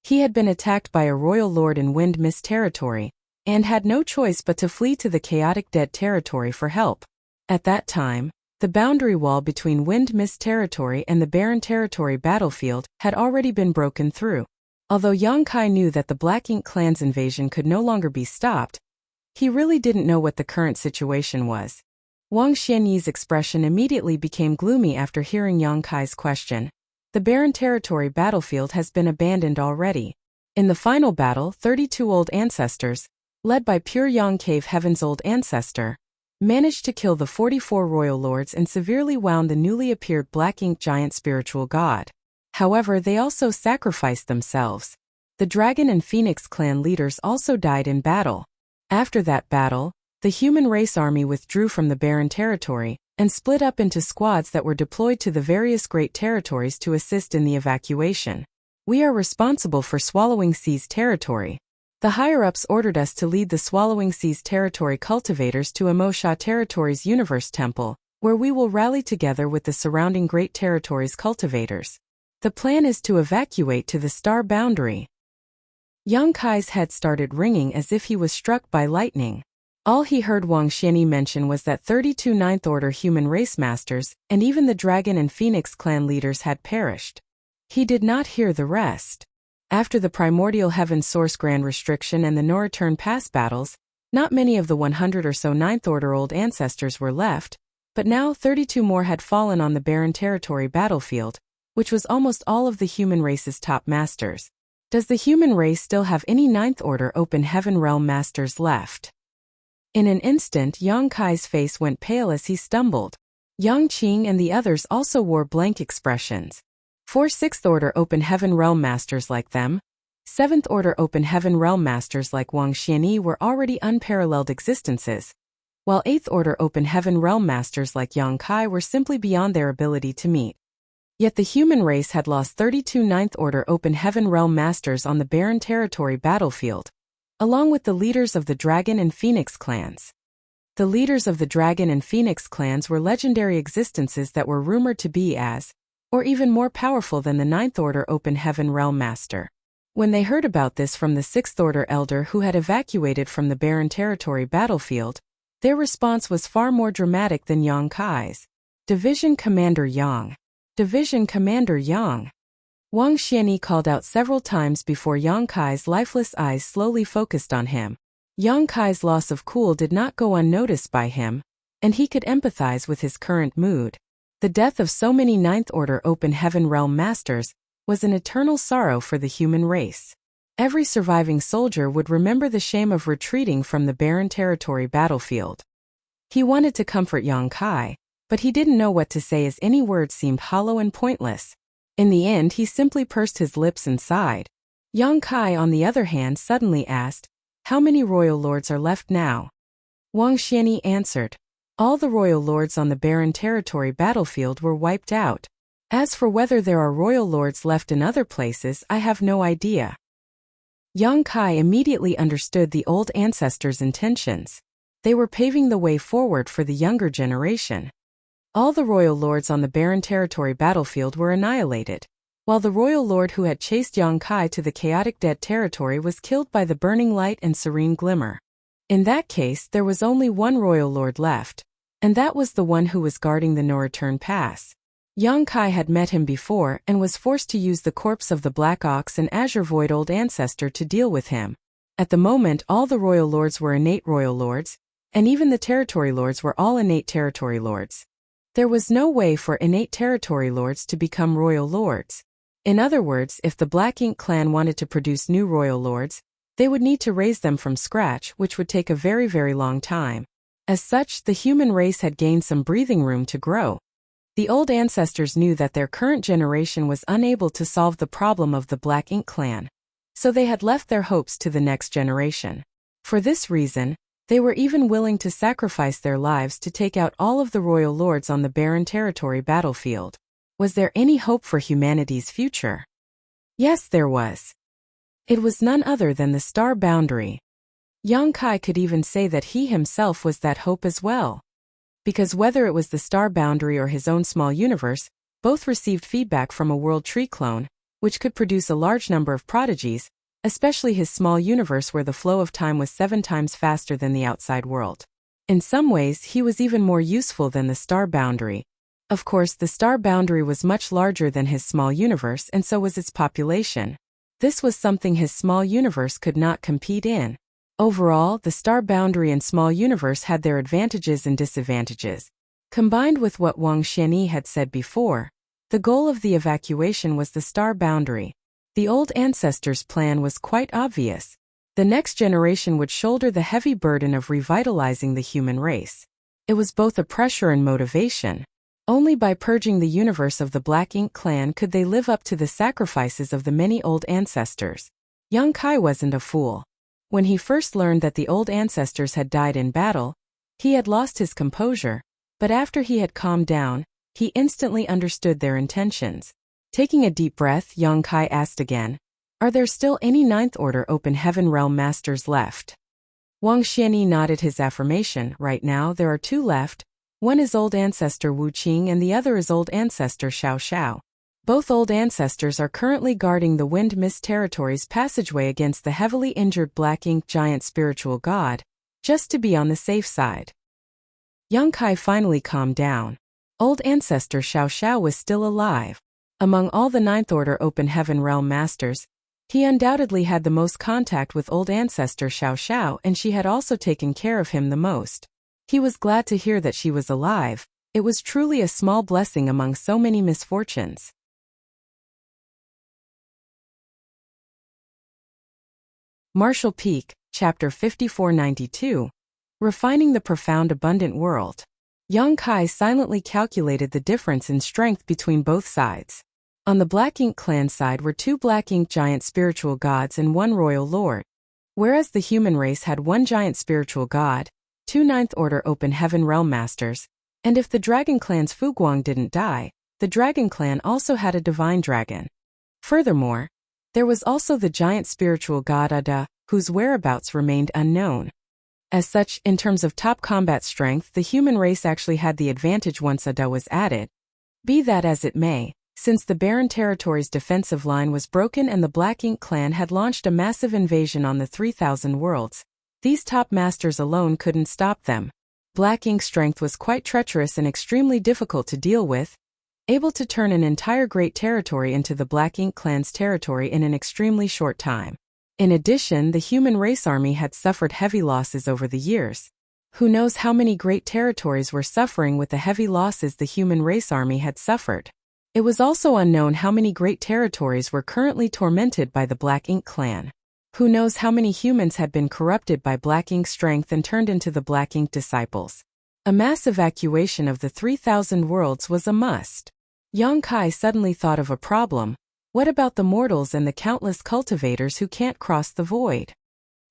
He had been attacked by a royal lord in Wind Mist territory, and had no choice but to flee to the chaotic dead territory for help. At that time, the boundary wall between Wind Mist territory and the barren territory battlefield had already been broken through. Although Yang Kai knew that the Black Ink clan's invasion could no longer be stopped, he really didn't know what the current situation was. Wang Xianyi's expression immediately became gloomy after hearing Yang Kai's question. The barren territory battlefield has been abandoned already. In the final battle, 32 old ancestors, led by Pure Yang Cave Heaven's old ancestor, managed to kill the 44 royal lords and severely wound the newly appeared Black Ink giant spiritual god. However, they also sacrificed themselves. The Dragon and Phoenix clan leaders also died in battle. After that battle, the human race army withdrew from the barren territory, and split up into squads that were deployed to the various great territories to assist in the evacuation. We are responsible for Swallowing Seas territory. The higher-ups ordered us to lead the Swallowing Seas territory cultivators to a Mo Sha territory's universe temple, where we will rally together with the surrounding great territories cultivators. The plan is to evacuate to the star boundary. Yang Kai's head started ringing as if he was struck by lightning. All he heard Wang Xianyi mention was that 32 Ninth Order human race masters, and even the Dragon and Phoenix clan leaders had perished. He did not hear the rest. After the Primordial Heaven Source Grand Restriction and the No Return Pass battles, not many of the 100 or so Ninth Order old ancestors were left, but now 32 more had fallen on the barren territory battlefield, which was almost all of the human race's top masters. Does the human race still have any Ninth Order Open Heaven Realm masters left? In an instant, Yang Kai's face went pale as he stumbled. Yang Qing and the others also wore blank expressions. 4 Sixth Order Open Heaven Realm masters like them, 7th Order Open Heaven Realm masters like Wang Xianyi were already unparalleled existences, while 8th Order Open Heaven Realm masters like Yang Kai were simply beyond their ability to meet. Yet the human race had lost 32 Ninth Order Open Heaven Realm masters on the barren territory battlefield, along with the leaders of the Dragon and Phoenix clans. The leaders of the Dragon and Phoenix clans were legendary existences that were rumored to be as, or even more powerful than the Ninth Order Open Heaven Realm Master. When they heard about this from the 6th Order Elder who had evacuated from the barren territory battlefield, their response was far more dramatic than Yang Kai's. Division Commander Yang. Division Commander Yang. Wang Xianyi called out several times before Yang Kai's lifeless eyes slowly focused on him. Yang Kai's loss of cool did not go unnoticed by him, and he could empathize with his current mood. The death of so many Ninth Order Open Heaven Realm Masters was an eternal sorrow for the human race. Every surviving soldier would remember the shame of retreating from the barren territory battlefield. He wanted to comfort Yang Kai, but he didn't know what to say as any words seemed hollow and pointless. In the end, he simply pursed his lips and sighed. Yang Kai, on the other hand, suddenly asked, "How many royal lords are left now?" Wang Xianyi answered, "All the royal lords on the barren territory battlefield were wiped out. As for whether there are royal lords left in other places, I have no idea." Yang Kai immediately understood the old ancestors' intentions. They were paving the way forward for the younger generation. All the royal lords on the barren territory battlefield were annihilated, while the royal lord who had chased Yang Kai to the chaotic dead territory was killed by the burning light and serene glimmer. In that case, there was only one royal lord left, and that was the one who was guarding the no-return pass. Yang Kai had met him before and was forced to use the corpse of the Black Ox and Azure Void Old Ancestor to deal with him. At the moment all the royal lords were innate royal lords, and even the territory lords were all innate territory lords. There was no way for innate territory lords to become royal lords. In other words, if the Black Ink clan wanted to produce new royal lords, they would need to raise them from scratch, which would take a very, very long time. As such, the human race had gained some breathing room to grow. The old ancestors knew that their current generation was unable to solve the problem of the Black Ink clan, so they had left their hopes to the next generation. For this reason, they were even willing to sacrifice their lives to take out all of the royal lords on the barren territory battlefield. Was there any hope for humanity's future? Yes, there was. It was none other than the star boundary. Yang Kai could even say that he himself was that hope as well. Because whether it was the star boundary or his own small universe, both received feedback from a world tree clone, which could produce a large number of prodigies, especially his small universe where the flow of time was 7 times faster than the outside world. In some ways, he was even more useful than the star boundary. Of course, the star boundary was much larger than his small universe, and so was its population. This was something his small universe could not compete in. Overall, the star boundary and small universe had their advantages and disadvantages. Combined with what Wang Xianyi had said before, the goal of the evacuation was the star boundary. The old ancestors' plan was quite obvious. The next generation would shoulder the heavy burden of revitalizing the human race. It was both a pressure and motivation. Only by purging the universe of the Black Ink clan could they live up to the sacrifices of the many old ancestors. Yang Kai wasn't a fool. When he first learned that the old ancestors had died in battle, he had lost his composure, but after he had calmed down, he instantly understood their intentions. Taking a deep breath, Yang Kai asked again, "Are there still any Ninth Order Open Heaven Realm Masters left?" Wang Xianyi nodded his affirmation. Right now there are 2 left. One is Old Ancestor Wu Qing and the other is Old Ancestor Xiao Xiao. Both old ancestors are currently guarding the Wind Mist Territory's passageway against the heavily injured Black Ink giant spiritual god, just to be on the safe side. Yang Kai finally calmed down. Old Ancestor Xiao Xiao was still alive. Among all the Ninth Order Open Heaven Realm Masters, he undoubtedly had the most contact with Old Ancestor Xiao Xiao, and she had also taken care of him the most. He was glad to hear that she was alive. It was truly a small blessing among so many misfortunes. Martial Peak, Chapter 5492. Refining the Profound Abundant World. Yang Kai silently calculated the difference in strength between both sides. On the Black Ink clan side were 2 Black Ink giant spiritual gods and 1 royal lord. Whereas the human race had 1 giant spiritual god, 2 Ninth Order Open Heaven Realm Masters, and if the Dragon clan's Fuguang didn't die, the Dragon clan also had a divine dragon. Furthermore, there was also the giant spiritual god Ada, whose whereabouts remained unknown. As such, in terms of top combat strength, the human race actually had the advantage once Ada was added. Be that as it may, since the barren territory's defensive line was broken and the Black Ink clan had launched a massive invasion on the 3,000 worlds, these top masters alone couldn't stop them. Black Ink's strength was quite treacherous and extremely difficult to deal with, able to turn an entire great territory into the Black Ink clan's territory in an extremely short time. In addition, the human race army had suffered heavy losses over the years. Who knows how many great territories were suffering with the heavy losses the human race army had suffered. It was also unknown how many great territories were currently tormented by the Black Ink clan. Who knows how many humans had been corrupted by Black Ink's strength and turned into the Black Ink disciples. A mass evacuation of the 3,000 worlds was a must. Yang Kai suddenly thought of a problem. What about the mortals and the countless cultivators who can't cross the void?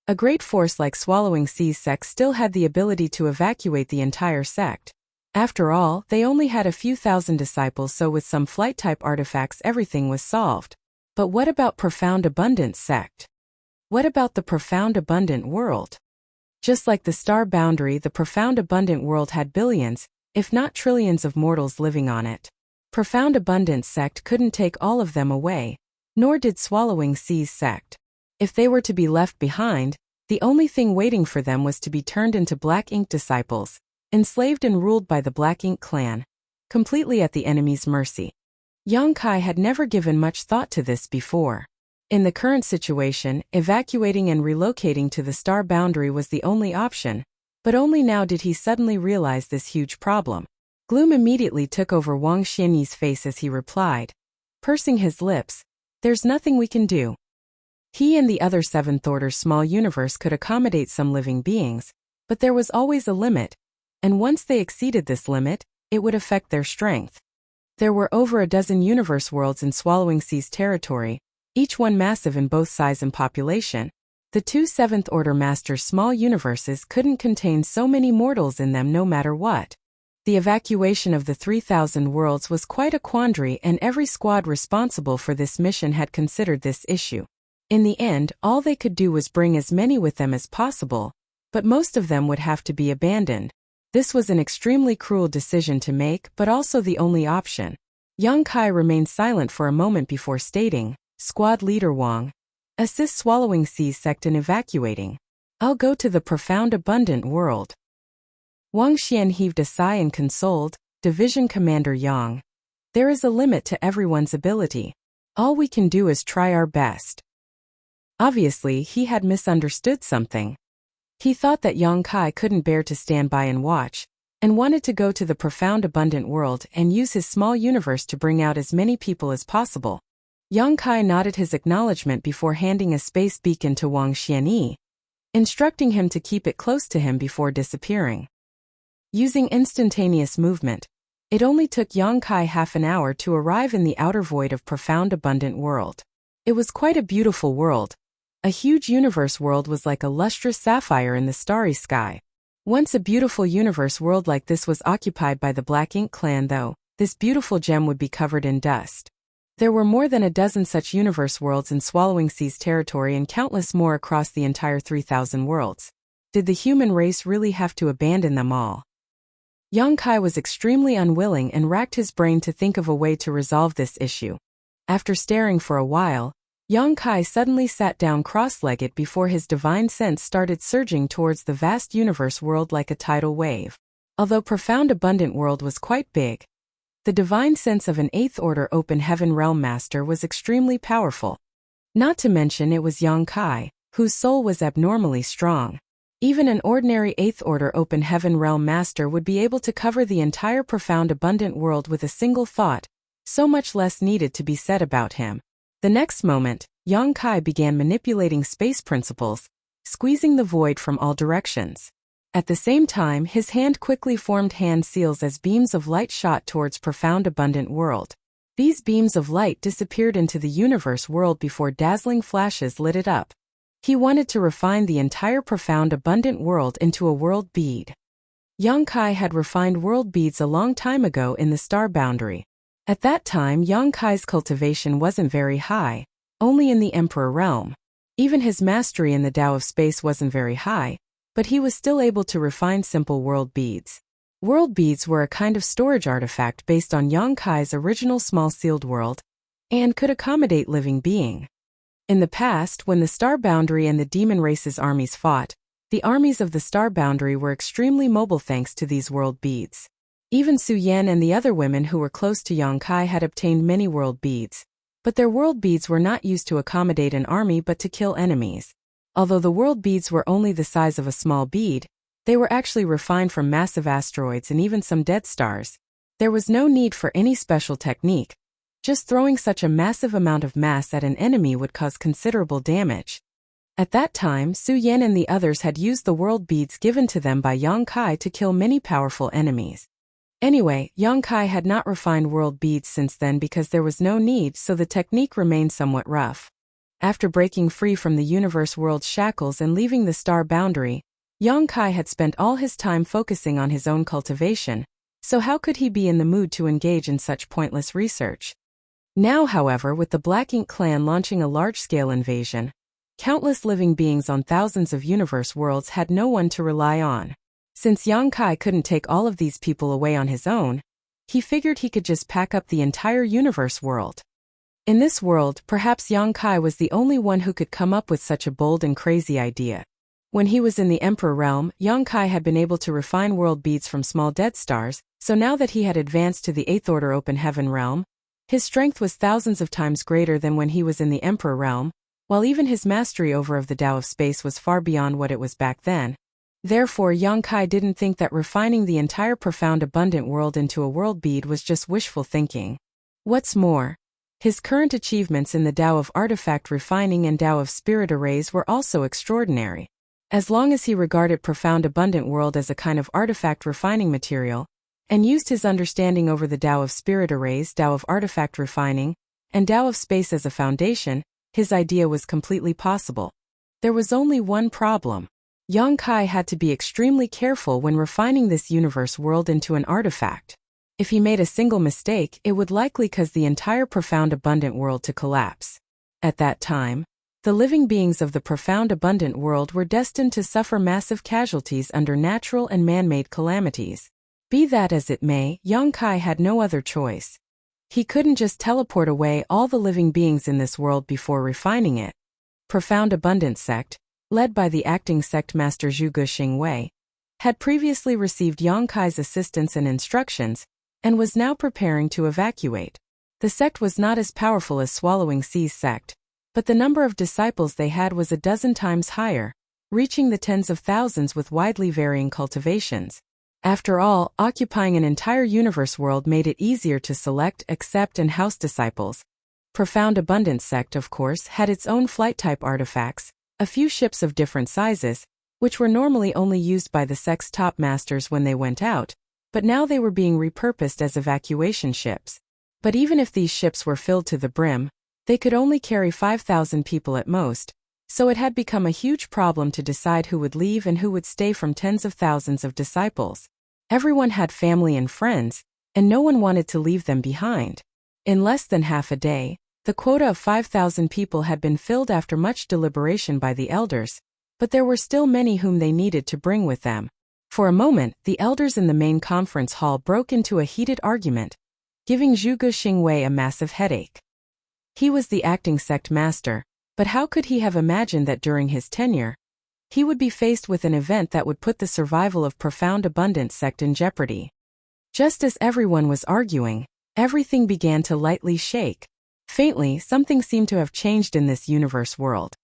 A great force like Swallowing Sea's sect still had the ability to evacuate the entire sect. After all, they only had a few thousand disciples, so with some flight-type artifacts everything was solved. But what about Profound Abundant sect? What about the Profound Abundant world? Just like the star boundary, the Profound Abundant world had billions, if not trillions of mortals living on it. Profound Abundant sect couldn't take all of them away, nor did Swallowing Sea's sect. If they were to be left behind, the only thing waiting for them was to be turned into Black Ink disciples, enslaved and ruled by the Black Ink clan. completely at the enemy's mercy. Yang Kai had never given much thought to this before. In the current situation, evacuating and relocating to the star boundary was the only option, but only now did he suddenly realize this huge problem. Gloom immediately took over Wang Xianyi's face as he replied, pursing his lips, "There's nothing we can do." He and the other seventh-order small universe could accommodate some living beings, but there was always a limit, and once they exceeded this limit, it would affect their strength. There were over a dozen universe worlds in Swallowing Sea's territory, each one massive in both size and population. The two seventh-order masters' small universes couldn't contain so many mortals in them no matter what. The evacuation of the 3,000 worlds was quite a quandary, and every squad responsible for this mission had considered this issue. In the end, all they could do was bring as many with them as possible, but most of them would have to be abandoned. This was an extremely cruel decision to make, but also the only option. Yang Kai remained silent for a moment before stating, "Squad leader Wang, assist Swallowing Sea's sect in evacuating. I'll go to the profound abundant world." Wang Xian heaved a sigh and consoled, "Division Commander Yang, there is a limit to everyone's ability. All we can do is try our best." Obviously, he had misunderstood something. He thought that Yang Kai couldn't bear to stand by and watch, and wanted to go to the profound abundant world and use his small universe to bring out as many people as possible. Yang Kai nodded his acknowledgement before handing a space beacon to Wang Xianyi, instructing him to keep it close to him before disappearing. Using instantaneous movement, it only took Yang Kai half an hour to arrive in the outer void of profound abundant world. It was quite a beautiful world. A huge universe world was like a lustrous sapphire in the starry sky. Once a beautiful universe world like this was occupied by the Black Ink clan, though, this beautiful gem would be covered in dust. There were more than a dozen such universe worlds in Swallowing Sea's territory and countless more across the entire 3,000 worlds. Did the human race really have to abandon them all? Yang Kai was extremely unwilling and racked his brain to think of a way to resolve this issue. After staring for a while, Yang Kai suddenly sat down cross-legged before his divine sense started surging towards the vast universe world like a tidal wave. Although profound abundant world was quite big, the divine sense of an 8th order open heaven realm master was extremely powerful. Not to mention it was Yang Kai, whose soul was abnormally strong. Even an ordinary 8th order open heaven realm master would be able to cover the entire profound abundant world with a single thought, so much less needed to be said about him. The next moment, Yang Kai began manipulating space principles, squeezing the void from all directions. At the same time, his hand quickly formed hand seals as beams of light shot towards profound abundant world. These beams of light disappeared into the universe world before dazzling flashes lit it up. He wanted to refine the entire profound abundant world into a world bead. Yang Kai had refined world beads a long time ago in the star boundary. At that time, Yang Kai's cultivation wasn't very high, only in the Emperor realm. Even his mastery in the Tao of space wasn't very high, but he was still able to refine simple world beads. World beads were a kind of storage artifact based on Yang Kai's original small sealed world, and could accommodate living being. In the past, when the star boundary and the demon race's armies fought, the armies of the star boundary were extremely mobile thanks to these world beads. Even Su Yan and the other women who were close to Yang Kai had obtained many world beads, but their world beads were not used to accommodate an army but to kill enemies. Although the world beads were only the size of a small bead, they were actually refined from massive asteroids and even some dead stars. There was no need for any special technique. Just throwing such a massive amount of mass at an enemy would cause considerable damage. At that time, Su Yan and the others had used the world beads given to them by Yang Kai to kill many powerful enemies. Anyway, Yang Kai had not refined world beads since then because there was no need, so the technique remained somewhat rough. After breaking free from the universe world's shackles and leaving the star boundary, Yang Kai had spent all his time focusing on his own cultivation, so how could he be in the mood to engage in such pointless research? Now, however, with the Black Ink clan launching a large-scale invasion, countless living beings on thousands of universe worlds had no one to rely on. Since Yang Kai couldn't take all of these people away on his own, he figured he could just pack up the entire universe world. In this world, perhaps Yang Kai was the only one who could come up with such a bold and crazy idea. When he was in the Emperor realm, Yongkai had been able to refine world beads from small dead stars, so now that he had advanced to the 8th order open heaven realm, his strength was thousands of times greater than when he was in the Emperor realm, while even his mastery of the Tao of space was far beyond what it was back then. Therefore, Yongkai didn't think that refining the entire profound abundant world into a world bead was just wishful thinking. What's more, his current achievements in the Tao of artifact refining and Tao of spirit arrays were also extraordinary. As long as he regarded profound abundant world as a kind of artifact refining material, and used his understanding over the Tao of spirit arrays, Tao of artifact refining, and Tao of space as a foundation, his idea was completely possible. There was only one problem. Yongkai had to be extremely careful when refining this universe world into an artifact. If he made a single mistake, it would likely cause the entire profound abundant world to collapse. At that time, the living beings of the profound abundant world were destined to suffer massive casualties under natural and man-made calamities. Be that as it may, Yongkai had no other choice. He couldn't just teleport away all the living beings in this world before refining it. Profound Abundant Sect, led by the acting sect master Zhu Guxingwei, had previously received Yongkai's assistance and instructions, and was now preparing to evacuate. The sect was not as powerful as Swallowing Sea's sect, but the number of disciples they had was a dozen times higher, reaching the tens of thousands with widely varying cultivations. After all, occupying an entire universe world made it easier to select, accept, and house disciples. Profound Abundant Sect, of course, had its own flight-type artifacts, a few ships of different sizes, which were normally only used by the sect's top masters when they went out, but now they were being repurposed as evacuation ships. But even if these ships were filled to the brim, they could only carry 5,000 people at most, so it had become a huge problem to decide who would leave and who would stay from tens of thousands of disciples. Everyone had family and friends, and no one wanted to leave them behind. In less than half a day, the quota of 5,000 people had been filled after much deliberation by the elders, but there were still many whom they needed to bring with them. For a moment, the elders in the main conference hall broke into a heated argument, giving Zhu Guxingwei a massive headache. He was the acting sect master, but how could he have imagined that during his tenure, he would be faced with an event that would put the survival of Profound Abundant Sect in jeopardy? Just as everyone was arguing, everything began to lightly shake. Faintly, something seemed to have changed in this universe world.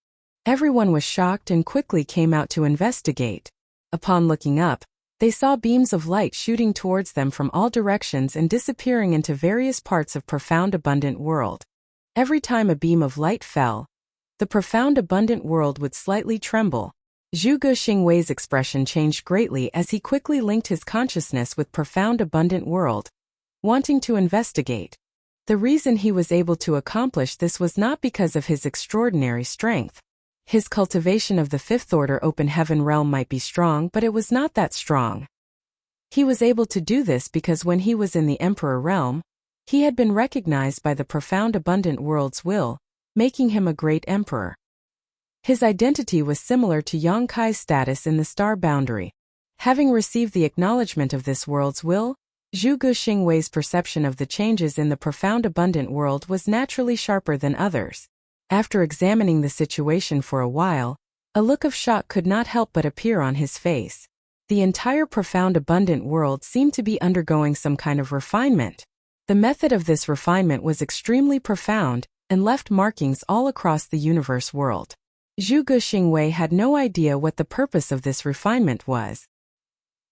Everyone was shocked and quickly came out to investigate. Upon looking up, they saw beams of light shooting towards them from all directions and disappearing into various parts of Profound Abundant World. Every time a beam of light fell, the Profound Abundant World would slightly tremble. Zhu Guxingwei's expression changed greatly as he quickly linked his consciousness with Profound Abundant World, wanting to investigate. The reason he was able to accomplish this was not because of his extraordinary strength. His cultivation of the 5th order open heaven realm might be strong, but it was not that strong. He was able to do this because when he was in the Emperor realm, he had been recognized by the Profound Abundant World's will, making him a great emperor. His identity was similar to Yongkai's status in the star boundary. Having received the acknowledgement of this world's will, Zhu Guxingwei's perception of the changes in the Profound Abundant World was naturally sharper than others. After examining the situation for a while, a look of shock could not help but appear on his face. The entire Profound Abundant World seemed to be undergoing some kind of refinement. The method of this refinement was extremely profound and left markings all across the universe world. Zhu Guxingwei had no idea what the purpose of this refinement was.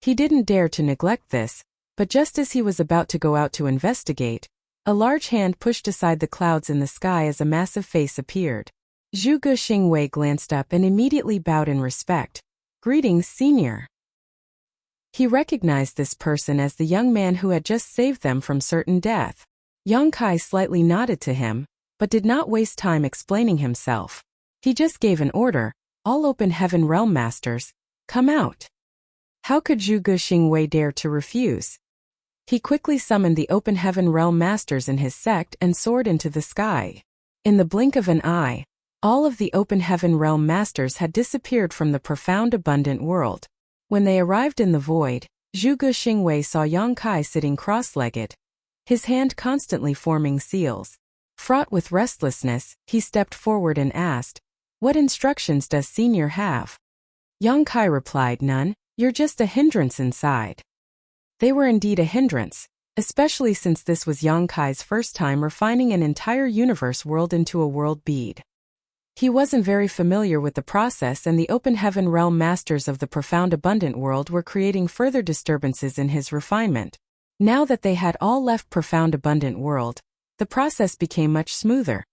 He didn't dare to neglect this, but just as he was about to go out to investigate, a large hand pushed aside the clouds in the sky as a massive face appeared. Zhu Guxingwei glanced up and immediately bowed in respect. "Greetings, Senior." He recognized this person as the young man who had just saved them from certain death. Yongkai slightly nodded to him, but did not waste time explaining himself. He just gave an order, "All open heaven realm masters, come out." How could Zhu Guxingwei dare to refuse? He quickly summoned the open heaven realm masters in his sect and soared into the sky. In the blink of an eye, all of the open heaven realm masters had disappeared from the Profound Abundant World. When they arrived in the void, Zhu Guxingwei saw Yongkai sitting cross-legged, his hand constantly forming seals. Fraught with restlessness, he stepped forward and asked, "What instructions does Senior have?" Yang Kai replied, "None, you're just a hindrance inside." They were indeed a hindrance, especially since this was Yang Kai's first time refining an entire universe world into a world bead. He wasn't very familiar with the process, and the open heaven realm masters of the profound abundant world were creating further disturbances in his refinement. Now that they had all left profound abundant world, the process became much smoother.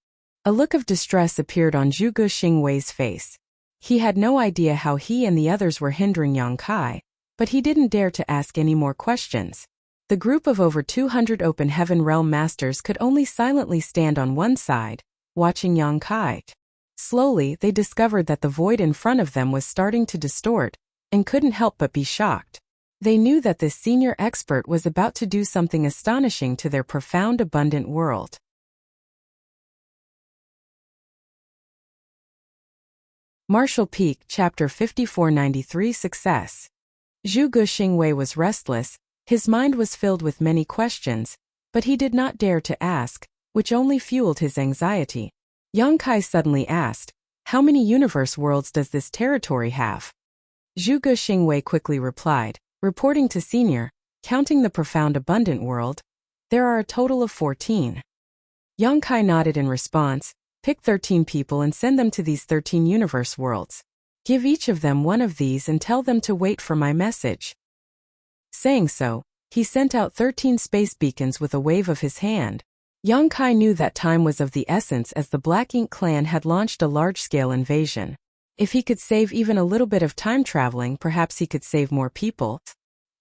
A look of distress appeared on Zhuge Xingwei's face. He had no idea how he and the others were hindering Yang Kai, but he didn't dare to ask any more questions. The group of over 200 open heaven realm masters could only silently stand on one side, watching Yang Kai. Slowly, they discovered that the void in front of them was starting to distort, and couldn't help but be shocked. They knew that this senior expert was about to do something astonishing to their profound abundant world. Martial Peak, Chapter 5493 Success. Zhuge Xingwei was restless, his mind was filled with many questions, but he did not dare to ask, which only fueled his anxiety. Yang Kai suddenly asked, "How many universe worlds does this territory have?" Zhuge Xingwei quickly replied, reporting to Senior, "Counting the profound abundant world, there are a total of 14. Yang Kai nodded in response, "Pick 13 people and send them to these 13 universe worlds. Give each of them one of these and tell them to wait for my message." Saying so, he sent out 13 space beacons with a wave of his hand. Yang Kai knew that time was of the essence, as the Black Ink clan had launched a large-scale invasion. If he could save even a little bit of time traveling, perhaps he could save more people.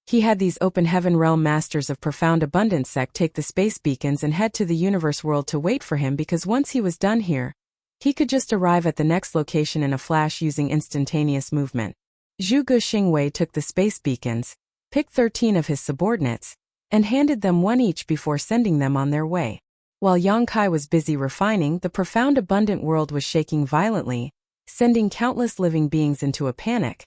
He had these open heaven realm masters of profound abundance sect take the space beacons and head to the universe world to wait for him, because once he was done here, he could just arrive at the next location in a flash using instantaneous movement. Zhuge Xingwei took the space beacons, picked 13 of his subordinates, and handed them one each before sending them on their way. While Yang Kai was busy refining, the profound abundant world was shaking violently, sending countless living beings into a panic.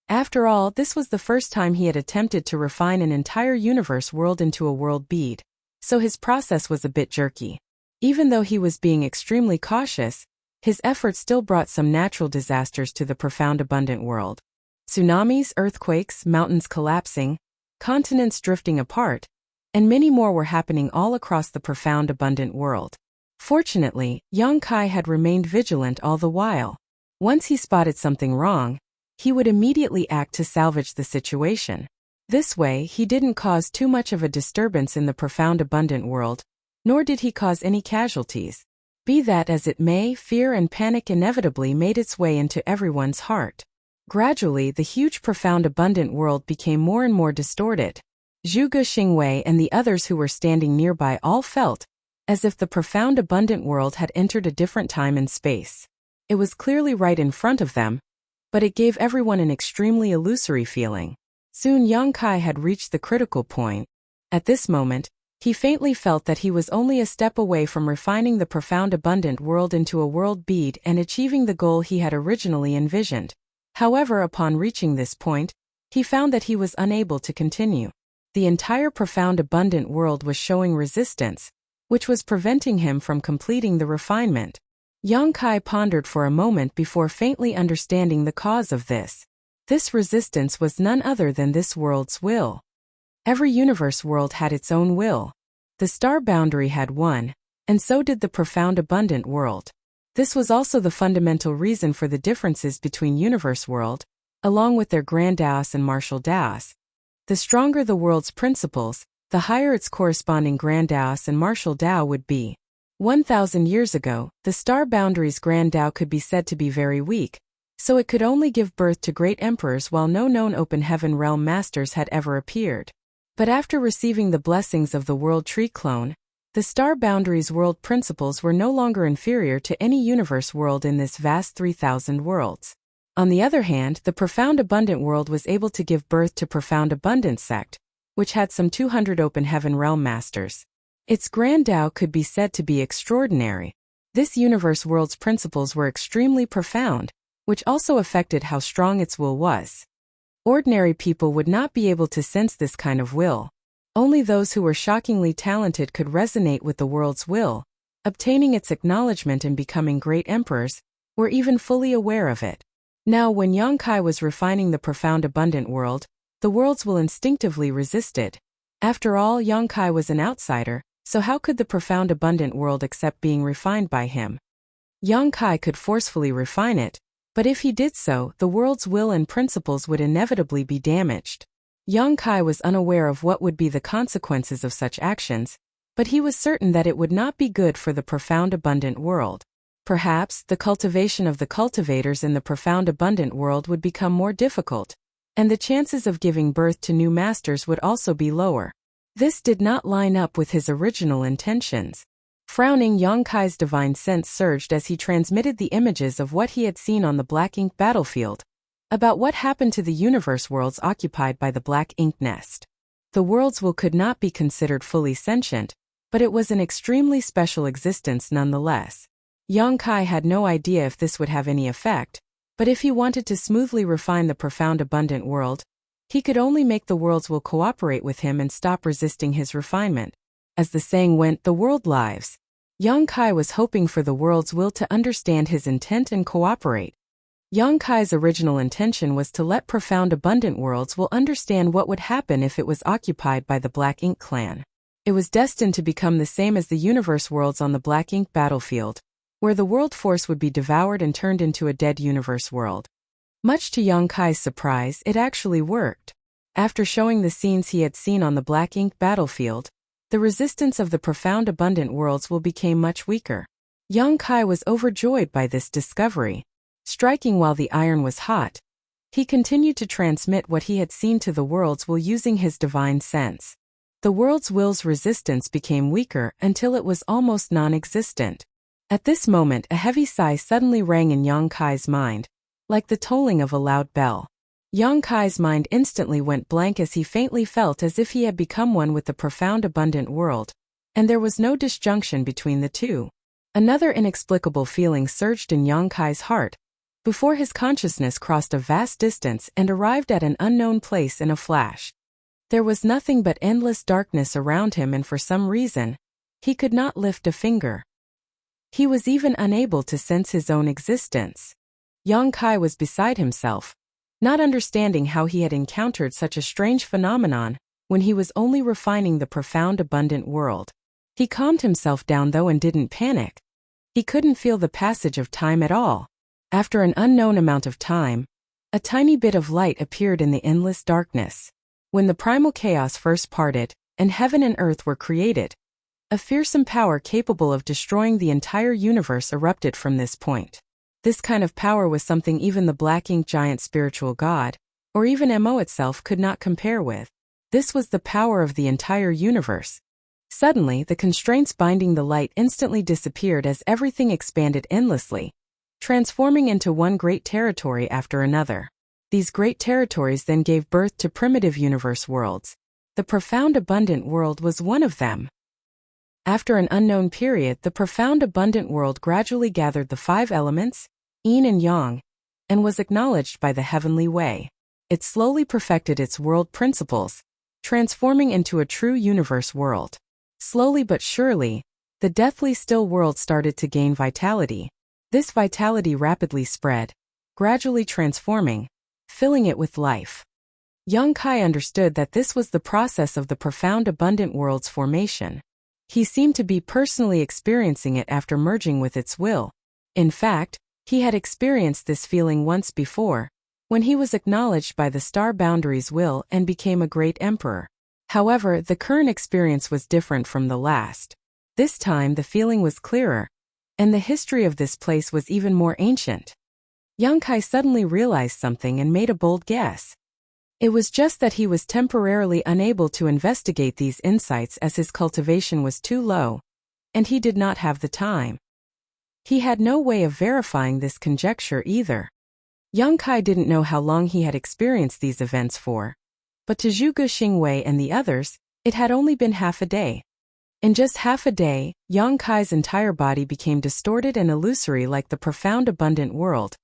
After all, this was the first time he had attempted to refine an entire universe world into a world bead, so his process was a bit jerky. Even though he was being extremely cautious, his efforts still brought some natural disasters to the profound abundant world. Tsunamis, earthquakes, mountains collapsing, continents drifting apart, and many more were happening all across the profound abundant world. Fortunately, Yang Kai had remained vigilant all the while. Once he spotted something wrong, he would immediately act to salvage the situation. This way, he didn't cause too much of a disturbance in the profound abundant world, nor did he cause any casualties. Be that as it may, fear and panic inevitably made its way into everyone's heart. Gradually, the huge profound abundant world became more and more distorted. Zhuge Xingwei and the others who were standing nearby all felt as if the profound abundant world had entered a different time and space. It was clearly right in front of them, but it gave everyone an extremely illusory feeling. Soon Yang Kai had reached the critical point. At this moment, he faintly felt that he was only a step away from refining the profound abundant world into a world bead and achieving the goal he had originally envisioned. However, upon reaching this point, he found that he was unable to continue. The entire profound abundant world was showing resistance, which was preventing him from completing the refinement. Yang Kai pondered for a moment before faintly understanding the cause of this. This resistance was none other than this world's will. Every universe world had its own will. The star boundary had one, and so did the profound abundant world. This was also the fundamental reason for the differences between universe world, along with their grand Daos and martial Daos. The stronger the world's principles, the higher its corresponding grand Daos and martial Dao would be. 1,000 years ago, the star boundary's grand Dao could be said to be very weak, so it could only give birth to great emperors, while no known open heaven realm masters had ever appeared. But after receiving the blessings of the world tree clone, the star boundary's world principles were no longer inferior to any universe world in this vast 3,000 worlds. On the other hand, the profound abundant world was able to give birth to profound abundance sect, which had some 200 open heaven realm masters. Its grand Dao could be said to be extraordinary. This universe world's principles were extremely profound, which also affected how strong its will was. Ordinary people would not be able to sense this kind of will. Only those who were shockingly talented could resonate with the world's will, obtaining its acknowledgement and becoming great emperors, were even fully aware of it. Now, when Yang Kai was refining the profound abundant world, the worlds will instinctively resist it. After all, Yang Kai was an outsider, so how could the profound abundant world accept being refined by him? Yang Kai could forcefully refine it, but if he did so, the world's will and principles would inevitably be damaged. Yang Kai was unaware of what would be the consequences of such actions, but he was certain that it would not be good for the profound abundant world. Perhaps, the cultivation of the cultivators in the profound abundant world would become more difficult, and the chances of giving birth to new masters would also be lower. This did not line up with his original intentions. Frowning, Yang Kai's divine sense surged as he transmitted the images of what he had seen on the black ink battlefield, about what happened to the universe worlds occupied by the black ink nest. The world's will could not be considered fully sentient, but it was an extremely special existence nonetheless. Yang Kai had no idea if this would have any effect, but if he wanted to smoothly refine the profound abundant world, he could only make the world's will cooperate with him and stop resisting his refinement. As the saying went, the world lives. Yang Kai was hoping for the world's will to understand his intent and cooperate. Yang Kai's original intention was to let profound abundant worlds will understand what would happen if it was occupied by the Black Ink clan. It was destined to become the same as the universe worlds on the Black Ink battlefield, where the world force would be devoured and turned into a dead universe world. Much to Yang Kai's surprise, it actually worked. After showing the scenes he had seen on the Black Ink battlefield, the resistance of the profound abundant worlds will became much weaker. Yang Kai was overjoyed by this discovery. Striking while the iron was hot, he continued to transmit what he had seen to the world's will using his divine sense. The world's will's resistance became weaker until it was almost non-existent. At this moment, a heavy sigh suddenly rang in Yang Kai's mind, like the tolling of a loud bell. Yang Kai's mind instantly went blank as he faintly felt as if he had become one with the profound abundant world, and there was no disjunction between the two. Another inexplicable feeling surged in Yang Kai's heart, before his consciousness crossed a vast distance and arrived at an unknown place in a flash. There was nothing but endless darkness around him, and for some reason, he could not lift a finger. He was even unable to sense his own existence. Yang Kai was beside himself, not understanding how he had encountered such a strange phenomenon when he was only refining the profound abundant world. He calmed himself down though and didn't panic. He couldn't feel the passage of time at all. After an unknown amount of time, a tiny bit of light appeared in the endless darkness. When the primal chaos first parted, and heaven and earth were created, a fearsome power capable of destroying the entire universe erupted from this point. This kind of power was something even the Black Ink giant spiritual god, or even Mo itself, could not compare with. This was the power of the entire universe. Suddenly, the constraints binding the light instantly disappeared as everything expanded endlessly, transforming into one great territory after another. These great territories then gave birth to primitive universe worlds. The profound abundant world was one of them. After an unknown period, the profound abundant world gradually gathered the 5 elements, yin and yang, and was acknowledged by the heavenly way. It slowly perfected its world principles, transforming into a true universe world. Slowly but surely, the deathly still world started to gain vitality. This vitality rapidly spread, gradually transforming, filling it with life. Yang Kai understood that this was the process of the profound abundant world's formation. He seemed to be personally experiencing it after merging with its will. In fact, he had experienced this feeling once before, when he was acknowledged by the Star Boundary's will and became a great emperor. However, the current experience was different from the last. This time the feeling was clearer, and the history of this place was even more ancient. Yang Kai suddenly realized something and made a bold guess. It was just that he was temporarily unable to investigate these insights as his cultivation was too low, and he did not have the time. He had no way of verifying this conjecture either. Yang Kai didn't know how long he had experienced these events for, but to Zhu Guxingwei and the others, it had only been half a day. In just half a day, Yang Kai's entire body became distorted and illusory like the profound abundant world,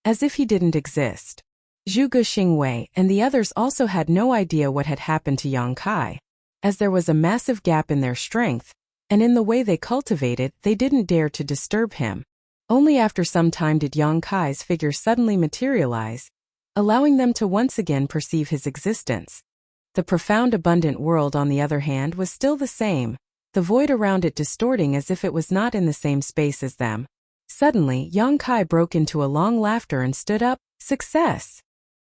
as if he didn't exist. Zhu Guxingwei and the others also had no idea what had happened to Yang Kai. As there was a massive gap in their strength, and in the way they cultivated, they didn't dare to disturb him. Only after some time did Yang Kai's figure suddenly materialize, allowing them to once again perceive his existence. The profound abundant world, on the other hand, was still the same, the void around it distorting as if it was not in the same space as them. Suddenly, Yang Kai broke into a long laughter and stood up. Success!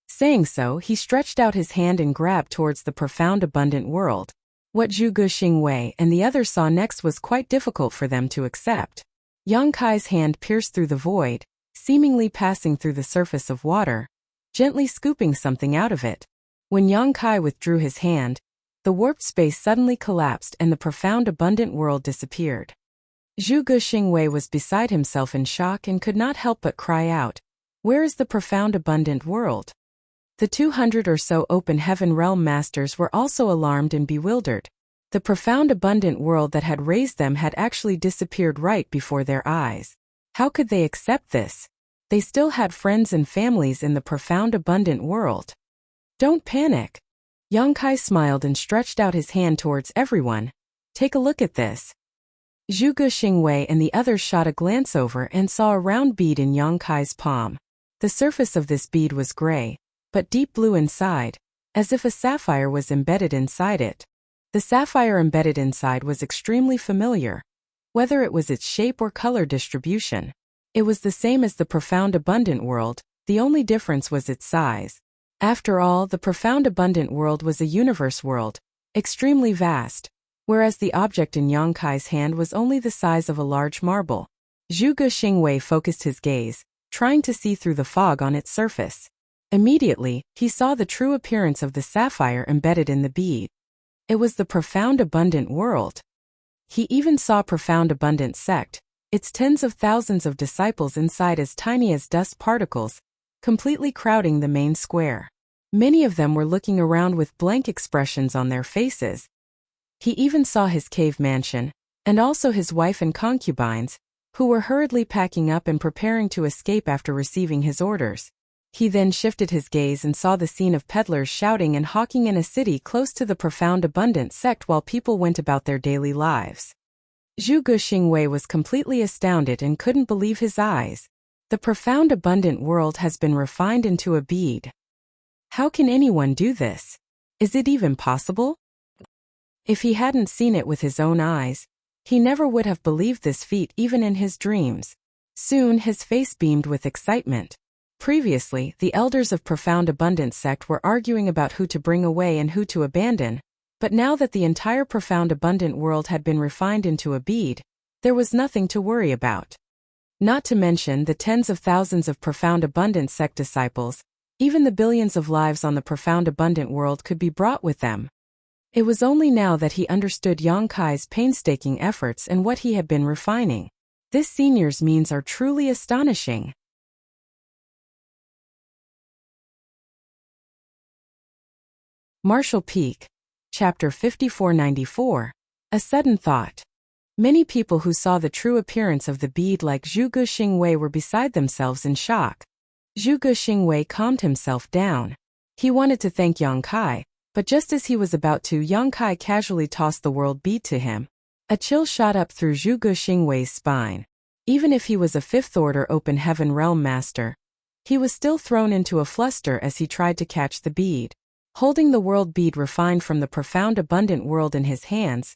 Saying so, he stretched out his hand and grabbed towards the profound abundant world. What Zhuge Xingwei and the others saw next was quite difficult for them to accept. Yang Kai's hand pierced through the void, seemingly passing through the surface of water, gently scooping something out of it. When Yang Kai withdrew his hand, the warped space suddenly collapsed and the profound abundant world disappeared. Zhuge Xingwei was beside himself in shock and could not help but cry out, "Where is the profound abundant world?" The 200 or so open heaven realm masters were also alarmed and bewildered. The profound abundant world that had raised them had actually disappeared right before their eyes. How could they accept this? They still had friends and families in the profound abundant world. Don't panic. Yang Kai smiled and stretched out his hand towards everyone. Take a look at this. Zhuge Xingwei and the others shot a glance over and saw a round bead in Yang Kai's palm. The surface of this bead was gray, but deep blue inside, as if a sapphire was embedded inside it. The sapphire embedded inside was extremely familiar, whether it was its shape or color distribution. It was the same as the profound abundant world, the only difference was its size. After all, the profound abundant world was a universe world, extremely vast, whereas the object in Yang Kai's hand was only the size of a large marble. Zhuge Xingwei focused his gaze, trying to see through the fog on its surface. Immediately, he saw the true appearance of the sapphire embedded in the bead. It was the profound abundant world. He even saw profound abundant sect, its tens of thousands of disciples inside as tiny as dust particles, completely crowding the main square. Many of them were looking around with blank expressions on their faces. He even saw his cave mansion, and also his wife and concubines, who were hurriedly packing up and preparing to escape after receiving his orders. He then shifted his gaze and saw the scene of peddlers shouting and hawking in a city close to the profound abundant sect while people went about their daily lives. Zhuge Xingwei was completely astounded and couldn't believe his eyes. The profound abundant world has been refined into a bead. How can anyone do this? Is it even possible? If he hadn't seen it with his own eyes, he never would have believed this feat even in his dreams. Soon his face beamed with excitement. Previously, the elders of Profound Abundance sect were arguing about who to bring away and who to abandon, but now that the entire Profound Abundant world had been refined into a bead, there was nothing to worry about. Not to mention the tens of thousands of Profound Abundant sect disciples, even the billions of lives on the Profound Abundant world could be brought with them. It was only now that he understood Yang Kai's painstaking efforts and what he had been refining. This senior's means are truly astonishing. Marshall Peak, Chapter 5494. A Sudden Thought. Many people who saw the true appearance of the bead like Zhuge Xingwei were beside themselves in shock. Zhuge Xingwei calmed himself down. He wanted to thank Yang Kai, but just as he was about to, Yang Kai casually tossed the world bead to him. A chill shot up through Zhuge Xingwei's spine. Even if he was a fifth-order open heaven realm master, he was still thrown into a fluster as he tried to catch the bead. Holding the world bead refined from the profound abundant world in his hands,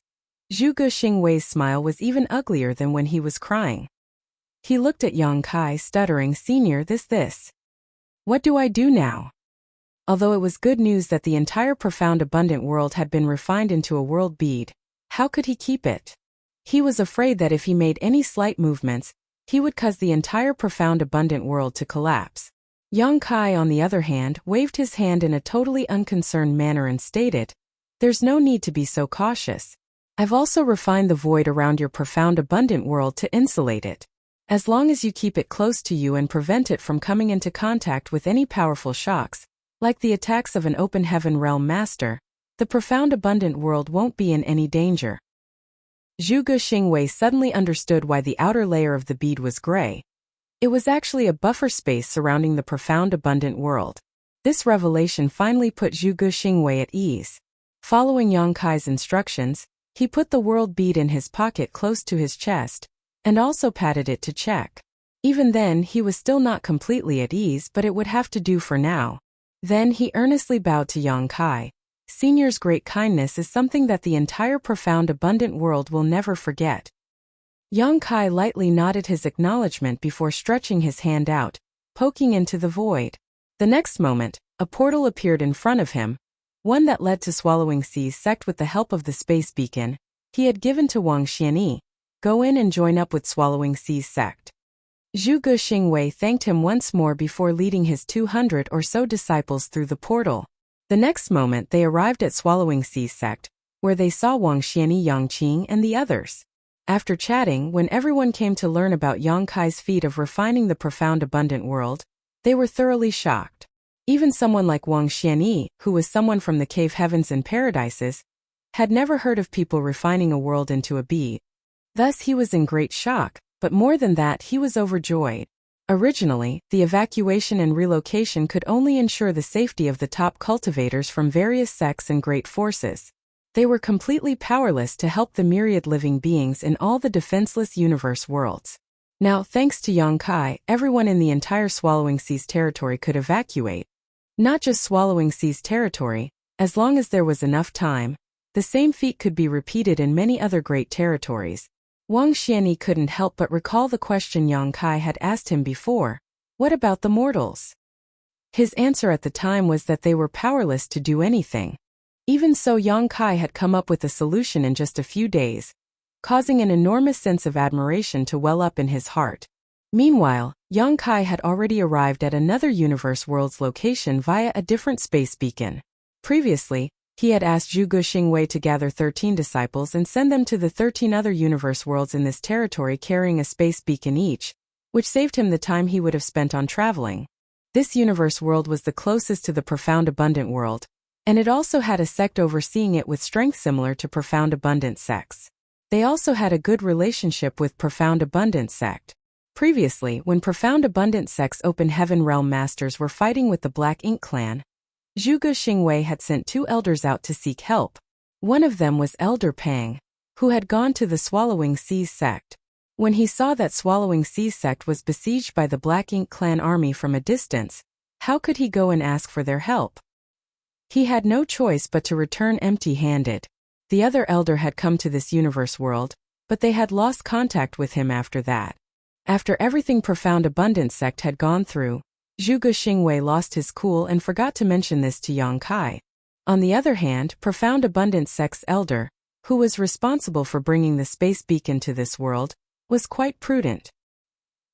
Zhuge Xingwei's smile was even uglier than when he was crying. He looked at Yang Kai, stuttering, "Senior, this. What do I do now?" Although it was good news that the entire profound abundant world had been refined into a world bead, how could he keep it? He was afraid that if he made any slight movements, he would cause the entire profound abundant world to collapse. Yang Kai, on the other hand, waved his hand in a totally unconcerned manner and stated, "There's no need to be so cautious. I've also refined the void around your profound abundant world to insulate it. As long as you keep it close to you and prevent it from coming into contact with any powerful shocks, like the attacks of an open heaven realm master, the profound abundant world won't be in any danger." Zhuge Xingwei suddenly understood why the outer layer of the bead was gray. It was actually a buffer space surrounding the profound abundant world. This revelation finally put Zhuge Xingwei at ease. Following Yang Kai's instructions, he put the world bead in his pocket close to his chest, and also patted it to check. Even then, he was still not completely at ease, but it would have to do for now. Then he earnestly bowed to Yang Kai. Senior's great kindness is something that the entire profound abundant world will never forget. Yang Kai lightly nodded his acknowledgement before stretching his hand out, poking into the void. The next moment, a portal appeared in front of him, one that led to Swallowing Sea's sect with the help of the space beacon he had given to Wang Xianyi. Go in and join up with Swallowing Sea's sect. Zhu Guxingwei thanked him once more before leading his 200 or so disciples through the portal. The next moment they arrived at Swallowing Sea's sect, where they saw Wang Xianyi, Yang Qing, and the others. After chatting, when everyone came to learn about Yang Kai's feat of refining the profound abundant world, they were thoroughly shocked. Even someone like Wang Xianyi, who was someone from the cave heavens and paradises, had never heard of people refining a world into a bead. Thus he was in great shock, but more than that he was overjoyed. Originally, the evacuation and relocation could only ensure the safety of the top cultivators from various sects and great forces. They were completely powerless to help the myriad living beings in all the defenseless universe worlds. Now, thanks to Yang Kai, everyone in the entire Swallowing Sea's territory could evacuate. Not just Swallowing Sea's territory, as long as there was enough time, the same feat could be repeated in many other great territories. Wang Xianyi couldn't help but recall the question Yang Kai had asked him before: what about the mortals? His answer at the time was that they were powerless to do anything. Even so, Yang Kai had come up with a solution in just a few days, causing an enormous sense of admiration to well up in his heart. Meanwhile, Yang Kai had already arrived at another universe world's location via a different space beacon. Previously, he had asked Zhu Guxingwei to gather 13 disciples and send them to the 13 other universe worlds in this territory carrying a space beacon each, which saved him the time he would have spent on traveling. This universe world was the closest to the profound abundant world, and it also had a sect overseeing it with strength similar to profound abundant sects. They also had a good relationship with profound abundant sect. Previously, when profound abundant sect's open heaven realm masters were fighting with the Black Ink clan, Zhu Guxingwei had sent 2 elders out to seek help. One of them was Elder Pang, who had gone to the Swallowing Sea's sect. When he saw that Swallowing Sea's sect was besieged by the Black Ink clan army from a distance, how could he go and ask for their help? He had no choice but to return empty-handed. The other elder had come to this universe world, but they had lost contact with him after that. After everything Profound Abundance sect had gone through, Zhu Guxingwei lost his cool and forgot to mention this to Yang Kai. On the other hand, Profound Abundance sect's elder, who was responsible for bringing the space beacon to this world, was quite prudent.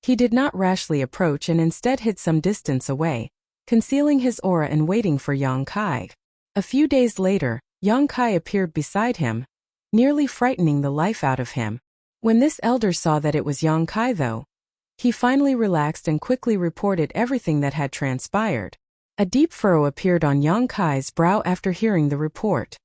He did not rashly approach and instead hid some distance away, concealing his aura and waiting for Yang Kai. A few days later, Yang Kai appeared beside him, nearly frightening the life out of him. When this elder saw that it was Yang Kai though, he finally relaxed and quickly reported everything that had transpired. A deep furrow appeared on Yang Kai's brow after hearing the report.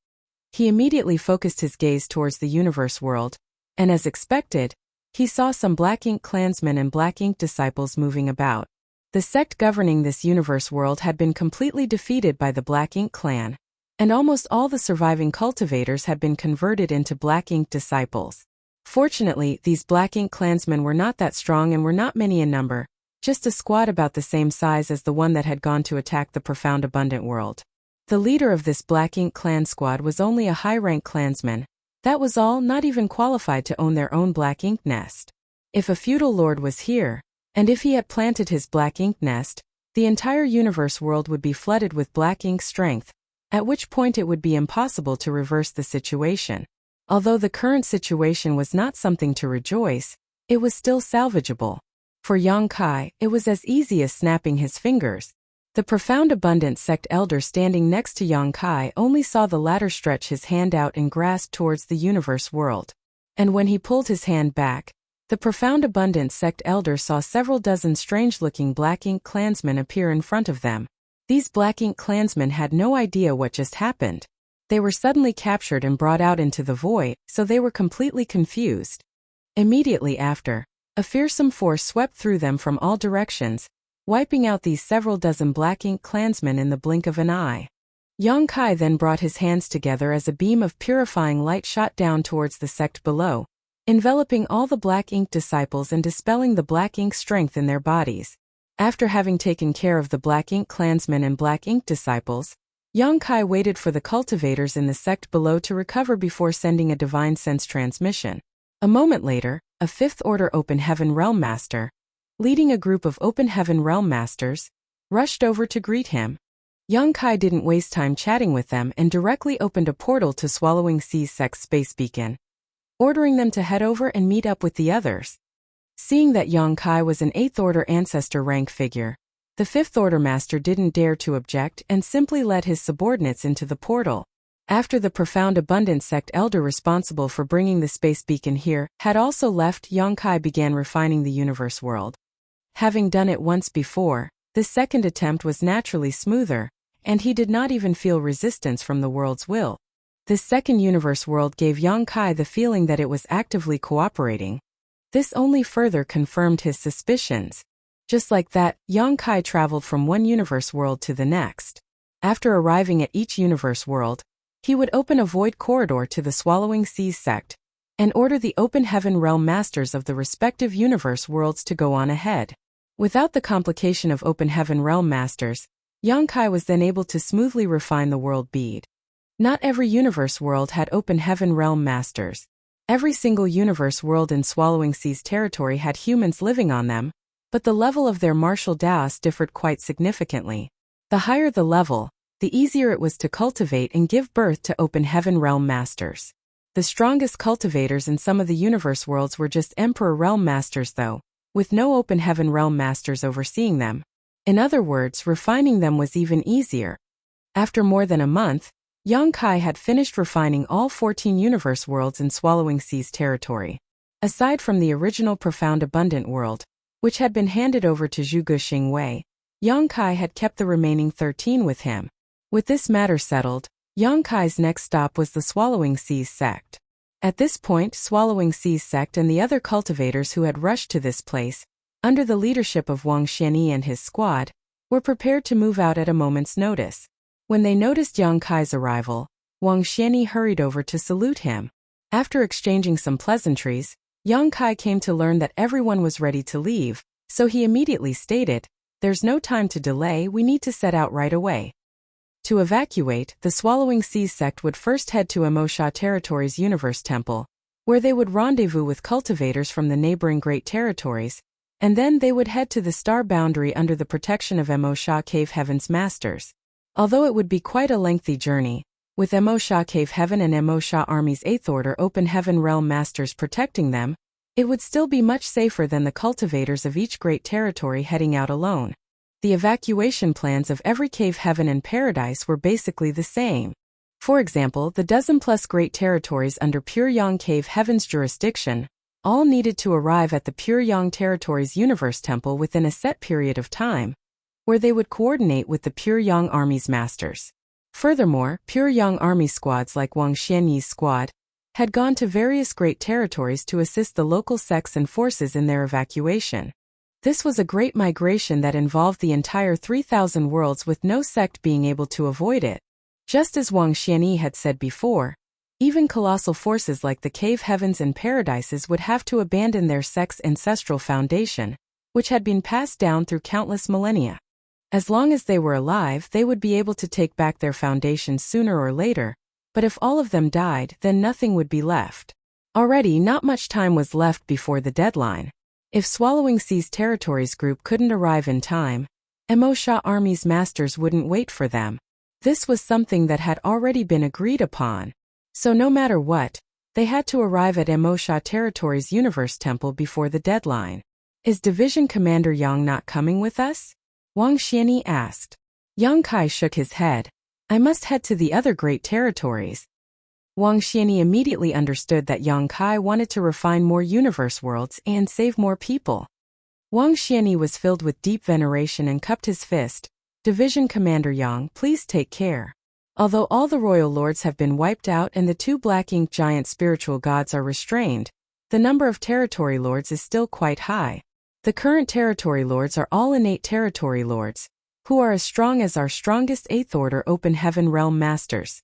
He immediately focused his gaze towards the universe world, and as expected, he saw some Black Ink clansmen and Black Ink disciples moving about. The sect governing this universe world had been completely defeated by the Black Ink clan, and almost all the surviving cultivators had been converted into Black Ink disciples. Fortunately, these Black Ink clansmen were not that strong and were not many in number, just a squad about the same size as the one that had gone to attack the Profound Abundant world. The leader of this Black Ink clan squad was only a high-rank clansman. That was all, not even qualified to own their own Black Ink nest. If a feudal lord was here, and if he had planted his Black Ink nest, the entire universe world would be flooded with Black Ink strength, at which point it would be impossible to reverse the situation. Although the current situation was not something to rejoice, it was still salvageable. For Yang Kai, it was as easy as snapping his fingers. The Profound Abundant sect elder standing next to Yang Kai only saw the latter stretch his hand out and grasp towards the universe world. And when he pulled his hand back, the Profound Abundant sect elder saw several dozen strange-looking Black Ink clansmen appear in front of them. These Black Ink clansmen had no idea what just happened. They were suddenly captured and brought out into the void, so they were completely confused. Immediately after, a fearsome force swept through them from all directions, wiping out these several dozen Black Ink clansmen in the blink of an eye. Yang Kai then brought his hands together as a beam of purifying light shot down towards the sect below, enveloping all the black ink disciples and dispelling the black ink strength in their bodies. After having taken care of the black ink clansmen and black ink disciples, Yongkai waited for the cultivators in the sect below to recover before sending a divine sense transmission. A moment later, a Fifth Order Open Heaven Realm Master, leading a group of Open Heaven Realm Masters, rushed over to greet him. Yongkai didn't waste time chatting with them and directly opened a portal to Swallowing Sea's sect's space beacon, ordering them to head over and meet up with the others. Seeing that Yongkai was an 8th Order Ancestor rank figure, the 5th Order Master didn't dare to object and simply led his subordinates into the portal. After the Profound Abundance sect elder responsible for bringing the space beacon here had also left, Yongkai began refining the universe world. Having done it once before, the second attempt was naturally smoother, and he did not even feel resistance from the world's will. This second universe world gave Yongkai the feeling that it was actively cooperating. This only further confirmed his suspicions. Just like that, Yongkai traveled from one universe world to the next. After arriving at each universe world, he would open a void corridor to the Swallowing Seas sect, and order the Open Heaven Realm Masters of the respective universe worlds to go on ahead. Without the complication of Open Heaven Realm Masters, Yongkai was then able to smoothly refine the world bead. Not every universe world had Open Heaven Realm Masters. Every single universe world in Swallowing Sea's territory had humans living on them, but the level of their martial Daos differed quite significantly. The higher the level, the easier it was to cultivate and give birth to Open Heaven Realm Masters. The strongest cultivators in some of the universe worlds were just Emperor Realm Masters though, with no Open Heaven Realm Masters overseeing them. In other words, refining them was even easier. After more than a month, Yongkai had finished refining all 14 universe worlds in Swallowing Sea's territory. Aside from the original Profound Abundant world, which had been handed over to Zhuge Xingwei, Yongkai had kept the remaining 13 with him. With this matter settled, Yongkai's next stop was the Swallowing Seas sect. At this point, Swallowing Seas sect and the other cultivators who had rushed to this place, under the leadership of Wang Xianyi and his squad, were prepared to move out at a moment's notice. When they noticed Yongkai's arrival, Wang Xianyi hurried over to salute him. After exchanging some pleasantries, Yongkai came to learn that everyone was ready to leave, so he immediately stated, "There's no time to delay, we need to set out right away." To evacuate, the Swallowing Seas sect would first head to Emosha Territories Universe Temple, where they would rendezvous with cultivators from the neighboring Great Territories, and then they would head to the Star Boundary under the protection of Emosha Cave Heaven's Masters. Although it would be quite a lengthy journey, with Emosha Cave Heaven and Emosha Army's 8th Order Open Heaven Realm Masters protecting them, it would still be much safer than the cultivators of each great territory heading out alone. The evacuation plans of every Cave Heaven and Paradise were basically the same. For example, the dozen-plus great territories under Puryang Cave Heaven's jurisdiction all needed to arrive at the Puryang Territories Universe Temple within a set period of time, where they would coordinate with the Puryang Army's masters. Furthermore, Puryang Army squads like Wang Xianyi's squad had gone to various great territories to assist the local sects and forces in their evacuation. This was a great migration that involved the entire 3,000 worlds with no sect being able to avoid it. Just as Wang Xianyi had said before, even colossal forces like the Cave Heavens and Paradises would have to abandon their sect's ancestral foundation, which had been passed down through countless millennia. As long as they were alive, they would be able to take back their foundations sooner or later, but if all of them died, then nothing would be left. Already, not much time was left before the deadline. If Swallowing Sea's Territories group couldn't arrive in time, Emosha Army's masters wouldn't wait for them. This was something that had already been agreed upon. So no matter what, they had to arrive at Emosha Territories Universe Temple before the deadline. "Is Division Commander Yang not coming with us?" Wang Xianyi asked. Yongkai shook his head. "I must head to the other great territories." Wang Xianyi immediately understood that Yongkai wanted to refine more universe worlds and save more people. Wang Xianyi was filled with deep veneration and cupped his fist. "Division Commander Yang, please take care. Although all the royal lords have been wiped out and the 2 black ink giant spiritual gods are restrained, the number of territory lords is still quite high. The current territory lords are all innate territory lords, who are as strong as our strongest 8th Order Open Heaven Realm Masters.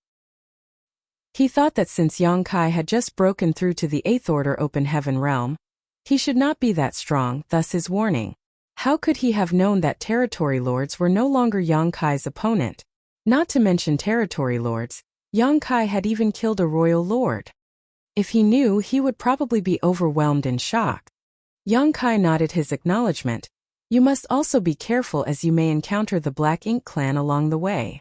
He thought that since Yang Kai had just broken through to the 8th Order Open Heaven realm, he should not be that strong, thus his warning. How could he have known that territory lords were no longer Yang Kai's opponent? Not to mention territory lords, Yang Kai had even killed a royal lord. If he knew, he would probably be overwhelmed in shock. Yang Kai nodded his acknowledgement. You must also be careful as you may encounter the Black Ink clan along the way.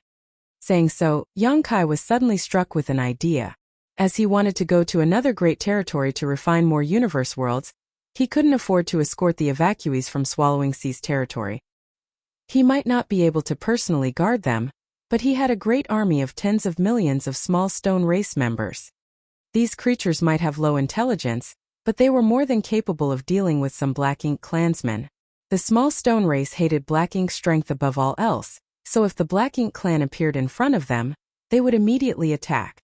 Saying so, Yang Kai was suddenly struck with an idea. As he wanted to go to another great territory to refine more universe worlds, he couldn't afford to escort the evacuees from Swallowing Sea's territory. He might not be able to personally guard them, but he had a great army of tens of millions of small stone race members. These creatures might have low intelligence, but they were more than capable of dealing with some Black Ink clansmen. The small stone race hated Black Ink's strength above all else, so if the Black Ink clan appeared in front of them, they would immediately attack.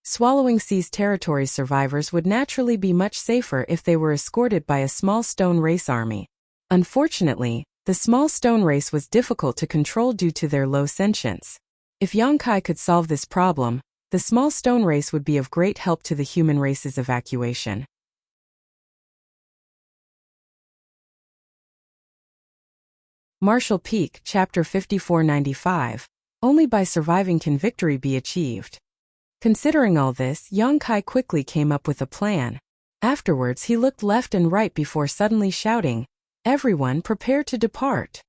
Swallowing Sea's territory survivors would naturally be much safer if they were escorted by a small stone race army. Unfortunately, the small stone race was difficult to control due to their low sentience. If Yang Kai could solve this problem, the small stone race would be of great help to the human race's evacuation. Martial Peak, Chapter 5495. Only by surviving can victory be achieved. Considering all this, Yang Kai quickly came up with a plan. Afterwards he looked left and right before suddenly shouting, "Everyone prepare to depart."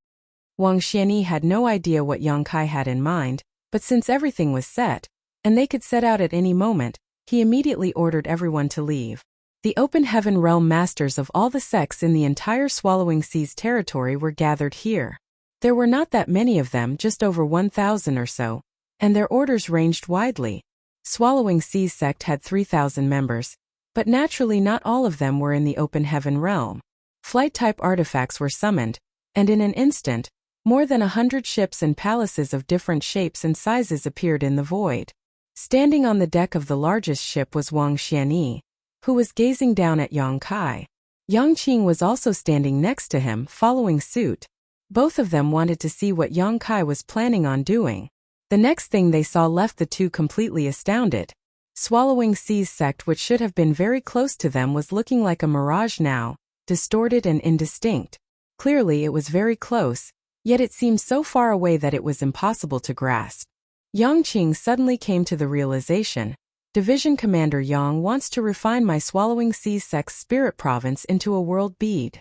Wang Xianyi had no idea what Yang Kai had in mind, but since everything was set, and they could set out at any moment, he immediately ordered everyone to leave. The Open Heaven Realm masters of all the sects in the entire Swallowing Sea's territory were gathered here. There were not that many of them, just over 1,000 or so, and their orders ranged widely. Swallowing Sea's sect had 3,000 members, but naturally not all of them were in the Open Heaven realm. Flight-type artifacts were summoned, and in an instant, more than 100 ships and palaces of different shapes and sizes appeared in the void. Standing on the deck of the largest ship was Wang Xianyi, who was gazing down at Yang Kai. Yang Qing was also standing next to him, following suit. Both of them wanted to see what Yang Kai was planning on doing. The next thing they saw left the two completely astounded. Swallowing Sea's sect, which should have been very close to them, was looking like a mirage now, distorted and indistinct. Clearly it was very close, yet it seemed so far away that it was impossible to grasp. Yang Qing suddenly came to the realization. Division Commander Yang wants to refine my Swallowing Sea's sect's spirit province into a world bead.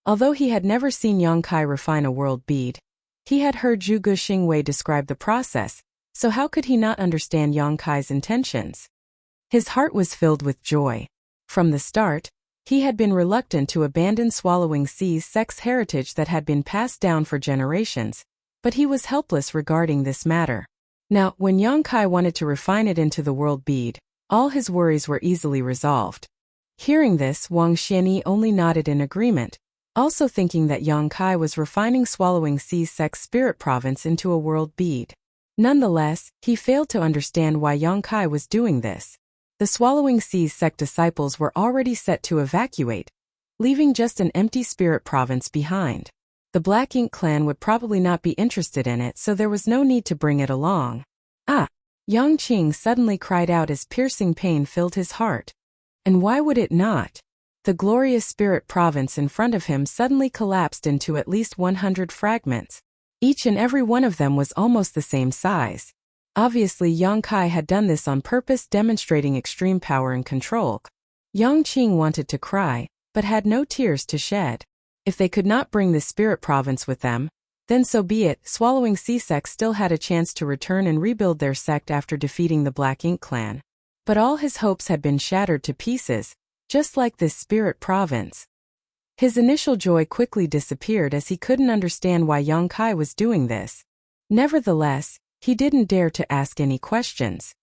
Although he had never seen Yang Kai refine a world bead, he had heard Zhu Guxingwei describe the process, so how could he not understand Yang Kai's intentions? His heart was filled with joy. From the start, he had been reluctant to abandon Swallowing Sea's sect's heritage that had been passed down for generations, but he was helpless regarding this matter. Now, when Yang Kai wanted to refine it into the world bead, all his worries were easily resolved. Hearing this, Wang Xianyi only nodded in agreement, also thinking that Yang Kai was refining Swallowing Sea's sect's spirit province into a world bead. Nonetheless, he failed to understand why Yang Kai was doing this. The Swallowing Sea's sect disciples were already set to evacuate, leaving just an empty spirit province behind. The Black Ink clan would probably not be interested in it, so there was no need to bring it along. Ah! Yang Qing suddenly cried out as piercing pain filled his heart. And why would it not? The glorious spirit province in front of him suddenly collapsed into at least 100 fragments. Each and every one of them was almost the same size. Obviously Yang Kai had done this on purpose, demonstrating extreme power and control. Yang Qing wanted to cry, but had no tears to shed. If they could not bring the spirit province with them, then so be it. Swallowing Sea sect still had a chance to return and rebuild their sect after defeating the Black Ink clan. But all his hopes had been shattered to pieces, just like this spirit province. His initial joy quickly disappeared as he couldn't understand why Yang Kai was doing this. Nevertheless, he didn't dare to ask any questions.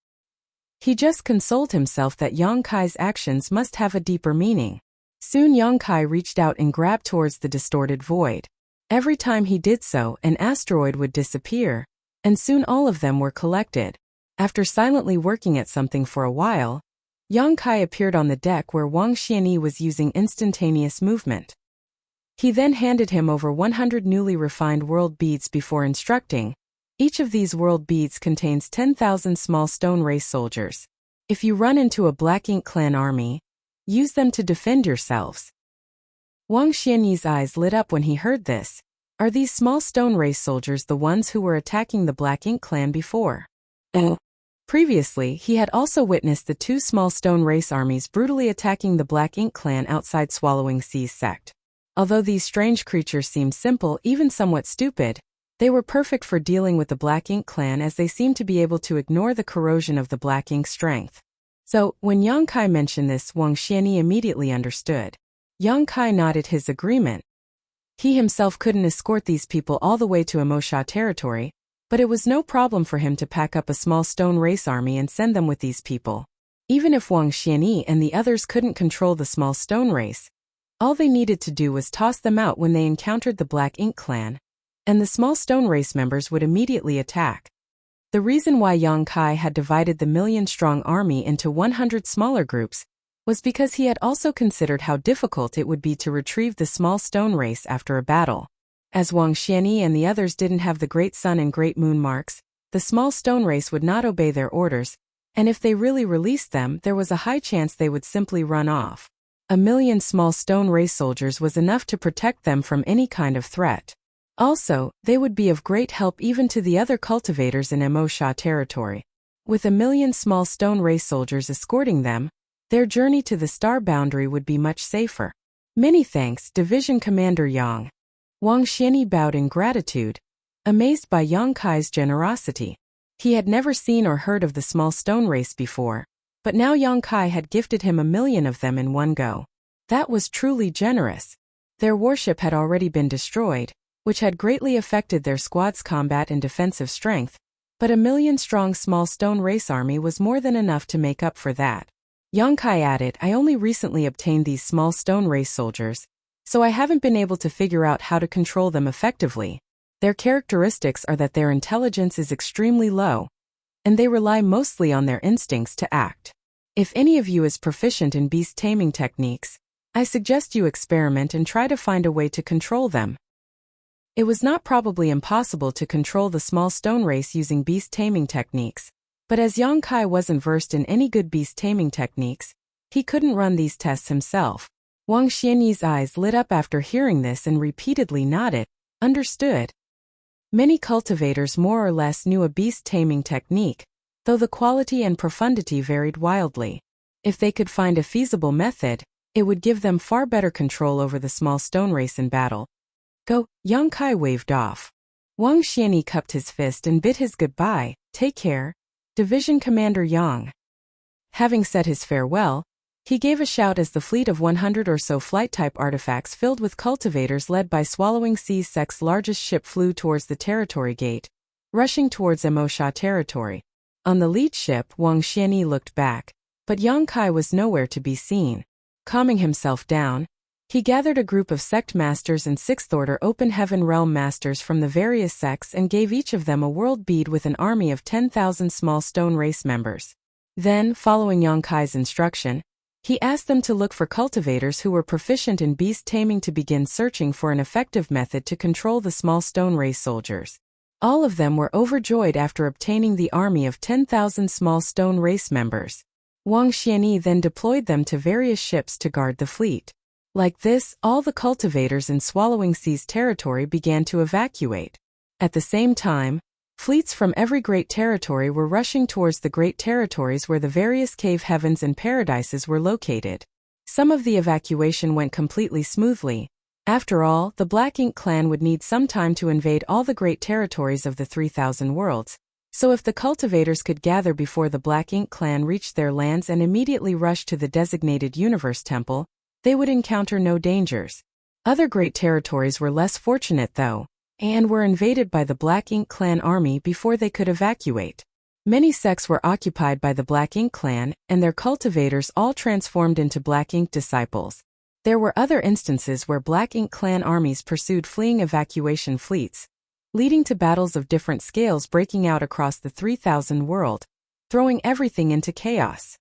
He just consoled himself that Yang Kai's actions must have a deeper meaning. Soon Yang Kai reached out and grabbed towards the distorted void. Every time he did so, an asteroid would disappear, and soon all of them were collected. After silently working at something for a while, Yang Kai appeared on the deck where Wang Xianyi was using instantaneous movement. He then handed him over 100 newly refined world beads before instructing, each of these world beads contains 10,000 small stone race soldiers. If you run into a Black Ink Clan army, use them to defend yourselves. Wang Xianyi's eyes lit up when he heard this. Are these small stone race soldiers the ones who were attacking the Black Ink Clan before? Previously, he had also witnessed the two small stone race armies brutally attacking the Black Ink Clan outside Swallowing Sea's sect. Although these strange creatures seemed simple, even somewhat stupid, they were perfect for dealing with the Black Ink Clan as they seemed to be able to ignore the corrosion of the Black Ink's strength. So, when Yang Kai mentioned this, Wang Xianyi immediately understood. Yang Kai nodded his agreement. He himself couldn't escort these people all the way to Emosha territory, but it was no problem for him to pack up a small stone race army and send them with these people. Even if Wang Xianyi and the others couldn't control the small stone race, all they needed to do was toss them out when they encountered the Black Ink Clan, and the small stone race members would immediately attack. The reason why Yang Kai had divided the million-strong army into 100 smaller groups was because he had also considered how difficult it would be to retrieve the small stone race after a battle. As Wang Xianyi and the others didn't have the Great Sun and Great Moon marks, the small stone race would not obey their orders, and if they really released them, there was a high chance they would simply run off. 1,000,000 small stone race soldiers was enough to protect them from any kind of threat. Also, they would be of great help even to the other cultivators in Emosha territory. With 1,000,000 small stone race soldiers escorting them, their journey to the star boundary would be much safer. Many thanks, Division Commander Yang. Wang Xianyi bowed in gratitude, amazed by Yang Kai's generosity. He had never seen or heard of the small stone race before, but now Yang Kai had gifted him 1,000,000 of them in one go. That was truly generous. Their warship had already been destroyed, which had greatly affected their squad's combat and defensive strength, but 1,000,000-strong small stone race army was more than enough to make up for that. Yang Kai added, I only recently obtained these small stone race soldiers, so I haven't been able to figure out how to control them effectively. Their characteristics are that their intelligence is extremely low, and they rely mostly on their instincts to act. If any of you is proficient in beast taming techniques, I suggest you experiment and try to find a way to control them. It was not probably impossible to control the small stone race using beast taming techniques, but as Yang Kai wasn't versed in any good beast taming techniques, he couldn't run these tests himself. Wang Xianyi's eyes lit up after hearing this and repeatedly nodded. Understood. Many cultivators more or less knew a beast taming technique, though the quality and profundity varied wildly. If they could find a feasible method, it would give them far better control over the small stone race in battle. Go, Yang Kai waved off. Wang Xianyi cupped his fist and bid his goodbye. Take care, Division Commander Yang. Having said his farewell, he gave a shout as the fleet of 100 or so flight-type artifacts filled with cultivators led by Swallowing Sea's sect's largest ship flew towards the territory gate, rushing towards Emosha territory. On the lead ship, Wang Xianyi looked back, but Yang Kai was nowhere to be seen. Calming himself down, he gathered a group of sect masters and sixth-order open heaven realm masters from the various sects and gave each of them a world bead with an army of 10,000 small stone race members. Then, following Yang Kai's instruction, he asked them to look for cultivators who were proficient in beast taming to begin searching for an effective method to control the small stone race soldiers. All of them were overjoyed after obtaining the army of 10,000 small stone race members. Wang Xianyi then deployed them to various ships to guard the fleet. Like this, all the cultivators in Swallowing Sea's territory began to evacuate. At the same time, fleets from every great territory were rushing towards the great territories where the various cave heavens and paradises were located. Some of the evacuation went completely smoothly. After all, the Black Ink Clan would need some time to invade all the great territories of the 3,000 worlds, so if the cultivators could gather before the Black Ink Clan reached their lands and immediately rush to the designated Universe Temple, they would encounter no dangers. Other great territories were less fortunate though, and were invaded by the Black Ink Clan army before they could evacuate. Many sects were occupied by the Black Ink Clan, and their cultivators all transformed into Black Ink disciples. There were other instances where Black Ink Clan armies pursued fleeing evacuation fleets, leading to battles of different scales breaking out across the 3,000 world, throwing everything into chaos.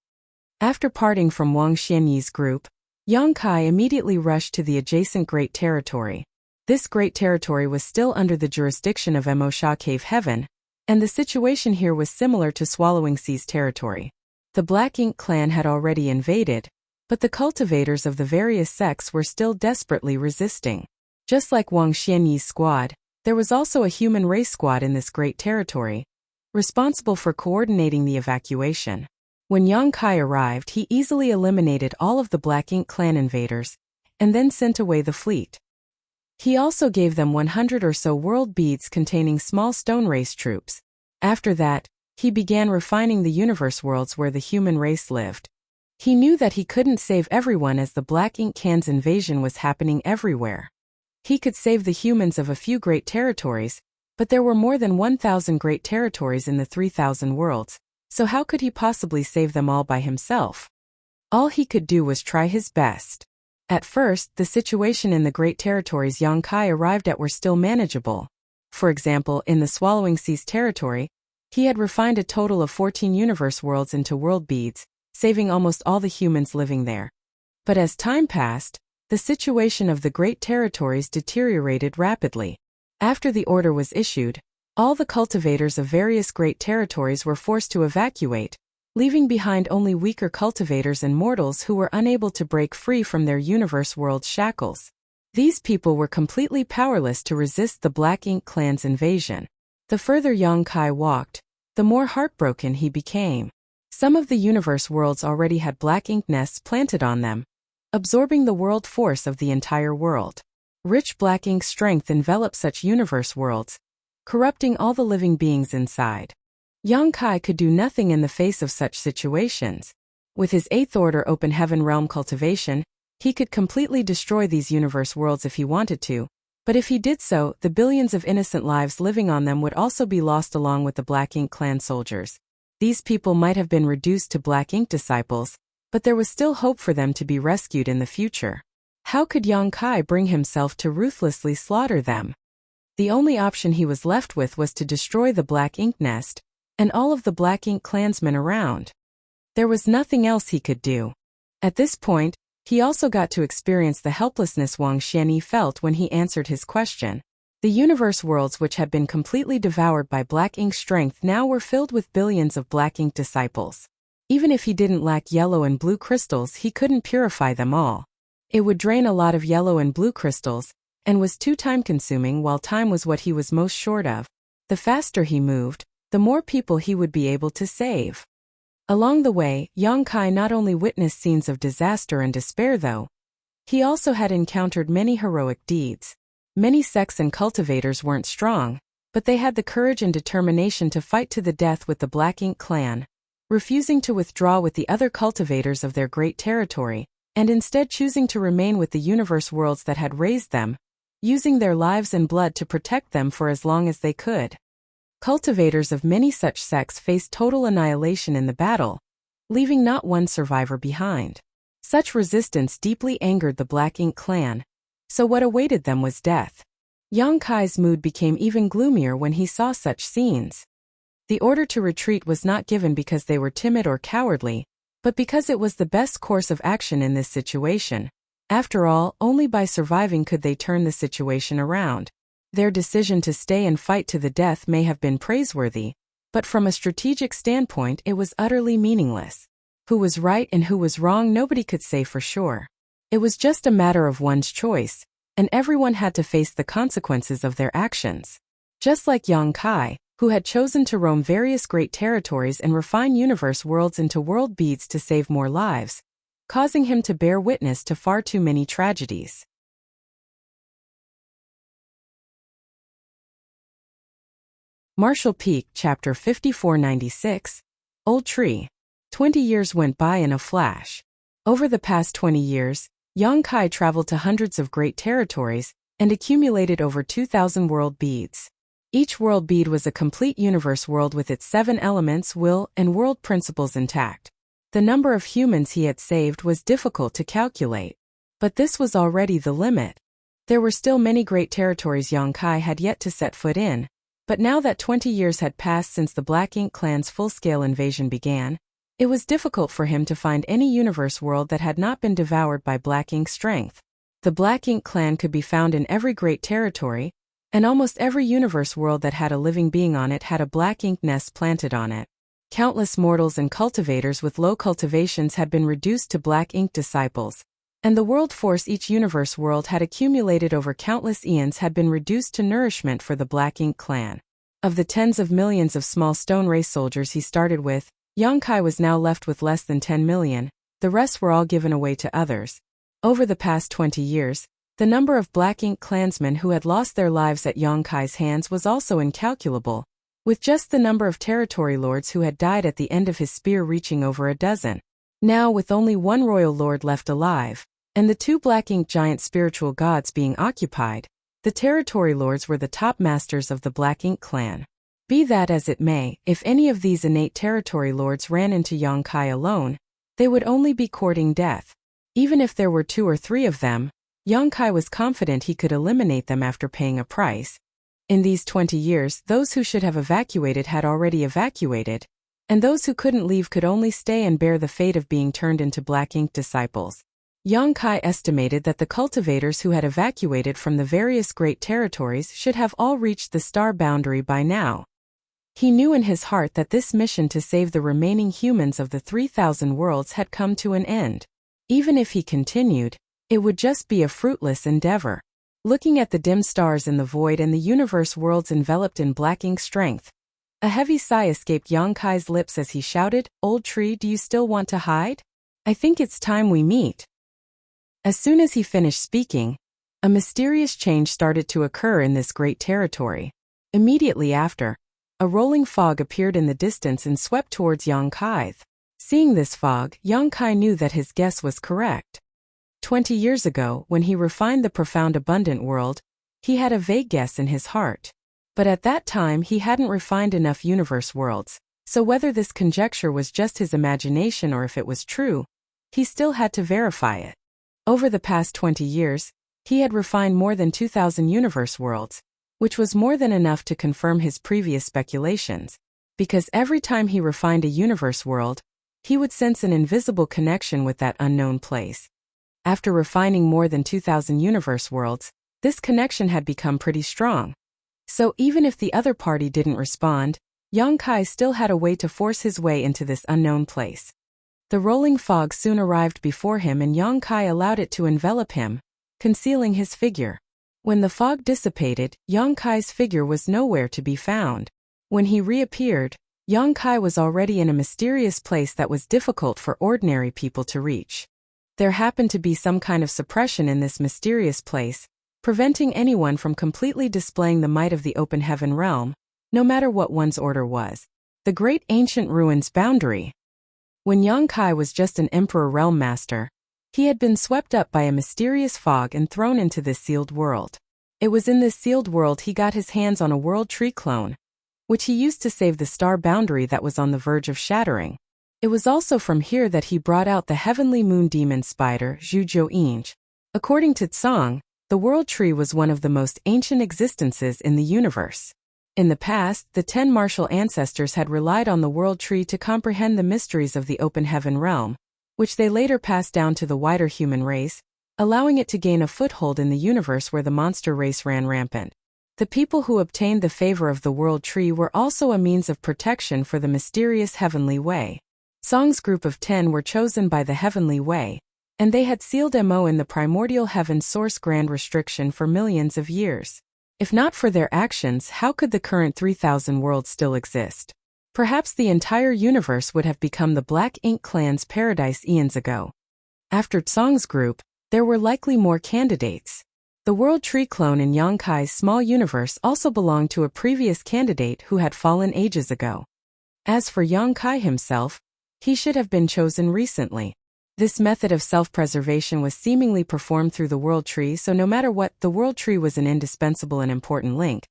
After parting from Wang Xianyi's group, Yang Kai immediately rushed to the adjacent Great Territory. This Great Territory was still under the jurisdiction of Emosha Cave Heaven, and the situation here was similar to Swallowing Sea's territory. The Black Ink clan had already invaded, but the cultivators of the various sects were still desperately resisting. Just like Wang Xianyi's squad, there was also a human race squad in this great territory, responsible for coordinating the evacuation. When Yang Kai arrived, he easily eliminated all of the Black Ink clan invaders, and then sent away the fleet. He also gave them 100 or so world beads containing small stone race troops. After that, he began refining the universe worlds where the human race lived. He knew that he couldn't save everyone as the Black Ink clan's invasion was happening everywhere. He could save the humans of a few great territories, but there were more than 1,000 great territories in the 3,000 worlds, so how could he possibly save them all by himself? All he could do was try his best. At first, the situation in the great territories Yang Kai arrived at were still manageable. For example, in the Swallowing Seas territory, he had refined a total of 14 universe worlds into world beads, saving almost all the humans living there. But as time passed, the situation of the great territories deteriorated rapidly. After the order was issued, all the cultivators of various great territories were forced to evacuate, leaving behind only weaker cultivators and mortals who were unable to break free from their universe world's shackles. These people were completely powerless to resist the Black Ink clan's invasion. The further Yang Kai walked, the more heartbroken he became. Some of the universe worlds already had Black Ink nests planted on them, absorbing the world force of the entire world. Rich Black Ink strength enveloped such universe worlds, corrupting all the living beings inside. Yang Kai could do nothing in the face of such situations. With his 8th Order Open Heaven Realm cultivation, he could completely destroy these universe worlds if he wanted to, but if he did so, the billions of innocent lives living on them would also be lost along with the Black Ink clan soldiers. These people might have been reduced to Black Ink disciples, but there was still hope for them to be rescued in the future. How could Yang Kai bring himself to ruthlessly slaughter them? The only option he was left with was to destroy the Black Ink nest, and all of the Black Ink clansmen around. There was nothing else he could do. At this point, he also got to experience the helplessness Wang Xianyi felt when he answered his question. The universe worlds which had been completely devoured by Black Ink strength now were filled with billions of Black Ink disciples. Even if he didn't lack yellow and blue crystals, he couldn't purify them all. It would drain a lot of yellow and blue crystals, and was too time-consuming while time was what he was most short of. The faster he moved, the more people he would be able to save. Along the way, Yang Kai not only witnessed scenes of disaster and despair though, he also had encountered many heroic deeds. Many sects and cultivators weren't strong, but they had the courage and determination to fight to the death with the Black Ink clan, refusing to withdraw with the other cultivators of their great territory, and instead choosing to remain with the universe worlds that had raised them, using their lives and blood to protect them for as long as they could. Cultivators of many such sects faced total annihilation in the battle, leaving not one survivor behind. Such resistance deeply angered the Black Ink clan, so what awaited them was death. Yang Kai's mood became even gloomier when he saw such scenes. The order to retreat was not given because they were timid or cowardly, but because it was the best course of action in this situation. After all, only by surviving could they turn the situation around. Their decision to stay and fight to the death may have been praiseworthy, but from a strategic standpoint it was utterly meaningless. Who was right and who was wrong nobody could say for sure. It was just a matter of one's choice, and everyone had to face the consequences of their actions. Just like Yang Kai, who had chosen to roam various great territories and refine universe worlds into world beads to save more lives, causing him to bear witness to far too many tragedies. Martial Peak, Chapter 5496, Old Tree. 20 years went by in a flash. Over the past 20 years, Yang Kai traveled to hundreds of great territories and accumulated over 2,000 world beads. Each world bead was a complete universe world with its 7 elements, will, and world principles intact. The number of humans he had saved was difficult to calculate. But this was already the limit. There were still many great territories Yang Kai had yet to set foot in, but now that 20 years had passed since the Black Ink clan's full-scale invasion began, it was difficult for him to find any universe world that had not been devoured by Black Ink strength. The Black Ink clan could be found in every great territory, and almost every universe world that had a living being on it had a Black Ink nest planted on it. Countless mortals and cultivators with low cultivations had been reduced to black ink disciples, and the world force each universe world had accumulated over countless eons had been reduced to nourishment for the Black Ink clan. Of the tens of millions of small stone race soldiers he started with, Yonkai was now left with less than 10 million, the rest were all given away to others. Over the past 20 years, the number of Black Ink clansmen who had lost their lives at Yonkai's hands was also incalculable, with just the number of territory lords who had died at the end of his spear reaching over a dozen. Now, with only one royal lord left alive, and the two Black Ink giant spiritual gods being occupied, the territory lords were the top masters of the Black Ink clan. Be that as it may, if any of these innate territory lords ran into Yonkai alone, they would only be courting death. Even if there were 2 or 3 of them, Yonkai was confident he could eliminate them after paying a price. In these 20 years, those who should have evacuated had already evacuated, and those who couldn't leave could only stay and bear the fate of being turned into Black Ink disciples. Yonkai estimated that the cultivators who had evacuated from the various great territories should have all reached the star boundary by now. He knew in his heart that this mission to save the remaining humans of the 3,000 worlds had come to an end. Even if he continued, it would just be a fruitless endeavor. Looking at the dim stars in the void and the universe worlds enveloped in Black Ink strength, a heavy sigh escaped Yonkai's lips as he shouted, "Old tree, do you still want to hide? I think it's time we meet." As soon as he finished speaking, a mysterious change started to occur in this great territory. Immediately after, a rolling fog appeared in the distance and swept towards Yonkai. Seeing this fog, Yonkai knew that his guess was correct. 20 years ago, when he refined the profound abundant world, he had a vague guess in his heart. But at that time he hadn't refined enough universe worlds, so whether this conjecture was just his imagination or if it was true, he still had to verify it. Over the past 20 years, he had refined more than 2,000 universe worlds, which was more than enough to confirm his previous speculations, because every time he refined a universe world, he would sense an invisible connection with that unknown place. After refining more than 2,000 universe worlds, this connection had become pretty strong. So even if the other party didn't respond, Yonkai still had a way to force his way into this unknown place. The rolling fog soon arrived before him and Yonkai allowed it to envelop him, concealing his figure. When the fog dissipated, Yonkai's figure was nowhere to be found. When he reappeared, Yonkai was already in a mysterious place that was difficult for ordinary people to reach. There happened to be some kind of suppression in this mysterious place, preventing anyone from completely displaying the might of the open heaven realm, no matter what one's order was. The great ancient ruins boundary. When Yonkai was just an emperor realm master, he had been swept up by a mysterious fog and thrown into this sealed world. It was in this sealed world he got his hands on a world tree clone, which he used to save the star boundary that was on the verge of shattering. It was also from here that he brought out the heavenly moon demon spider, Zhujiu Inj. According to Tsang, the world tree was one of the most ancient existences in the universe. In the past, the 10 martial ancestors had relied on the world tree to comprehend the mysteries of the open heaven realm, which they later passed down to the wider human race, allowing it to gain a foothold in the universe where the monster race ran rampant. The people who obtained the favor of the world tree were also a means of protection for the mysterious heavenly way. Song's group of 10 were chosen by the heavenly way, and they had sealed Mo in the primordial heaven source grand restriction for millions of years. If not for their actions, how could the current 3,000 worlds still exist? Perhaps the entire universe would have become the Black Ink clan's paradise eons ago. After Tsong's group, there were likely more candidates. The world tree clone in Yonkai's small universe also belonged to a previous candidate who had fallen ages ago. As for Yonkai himself, he should have been chosen recently. This method of self-preservation was seemingly performed through the world tree, so no matter what, the world tree was an indispensable and important link.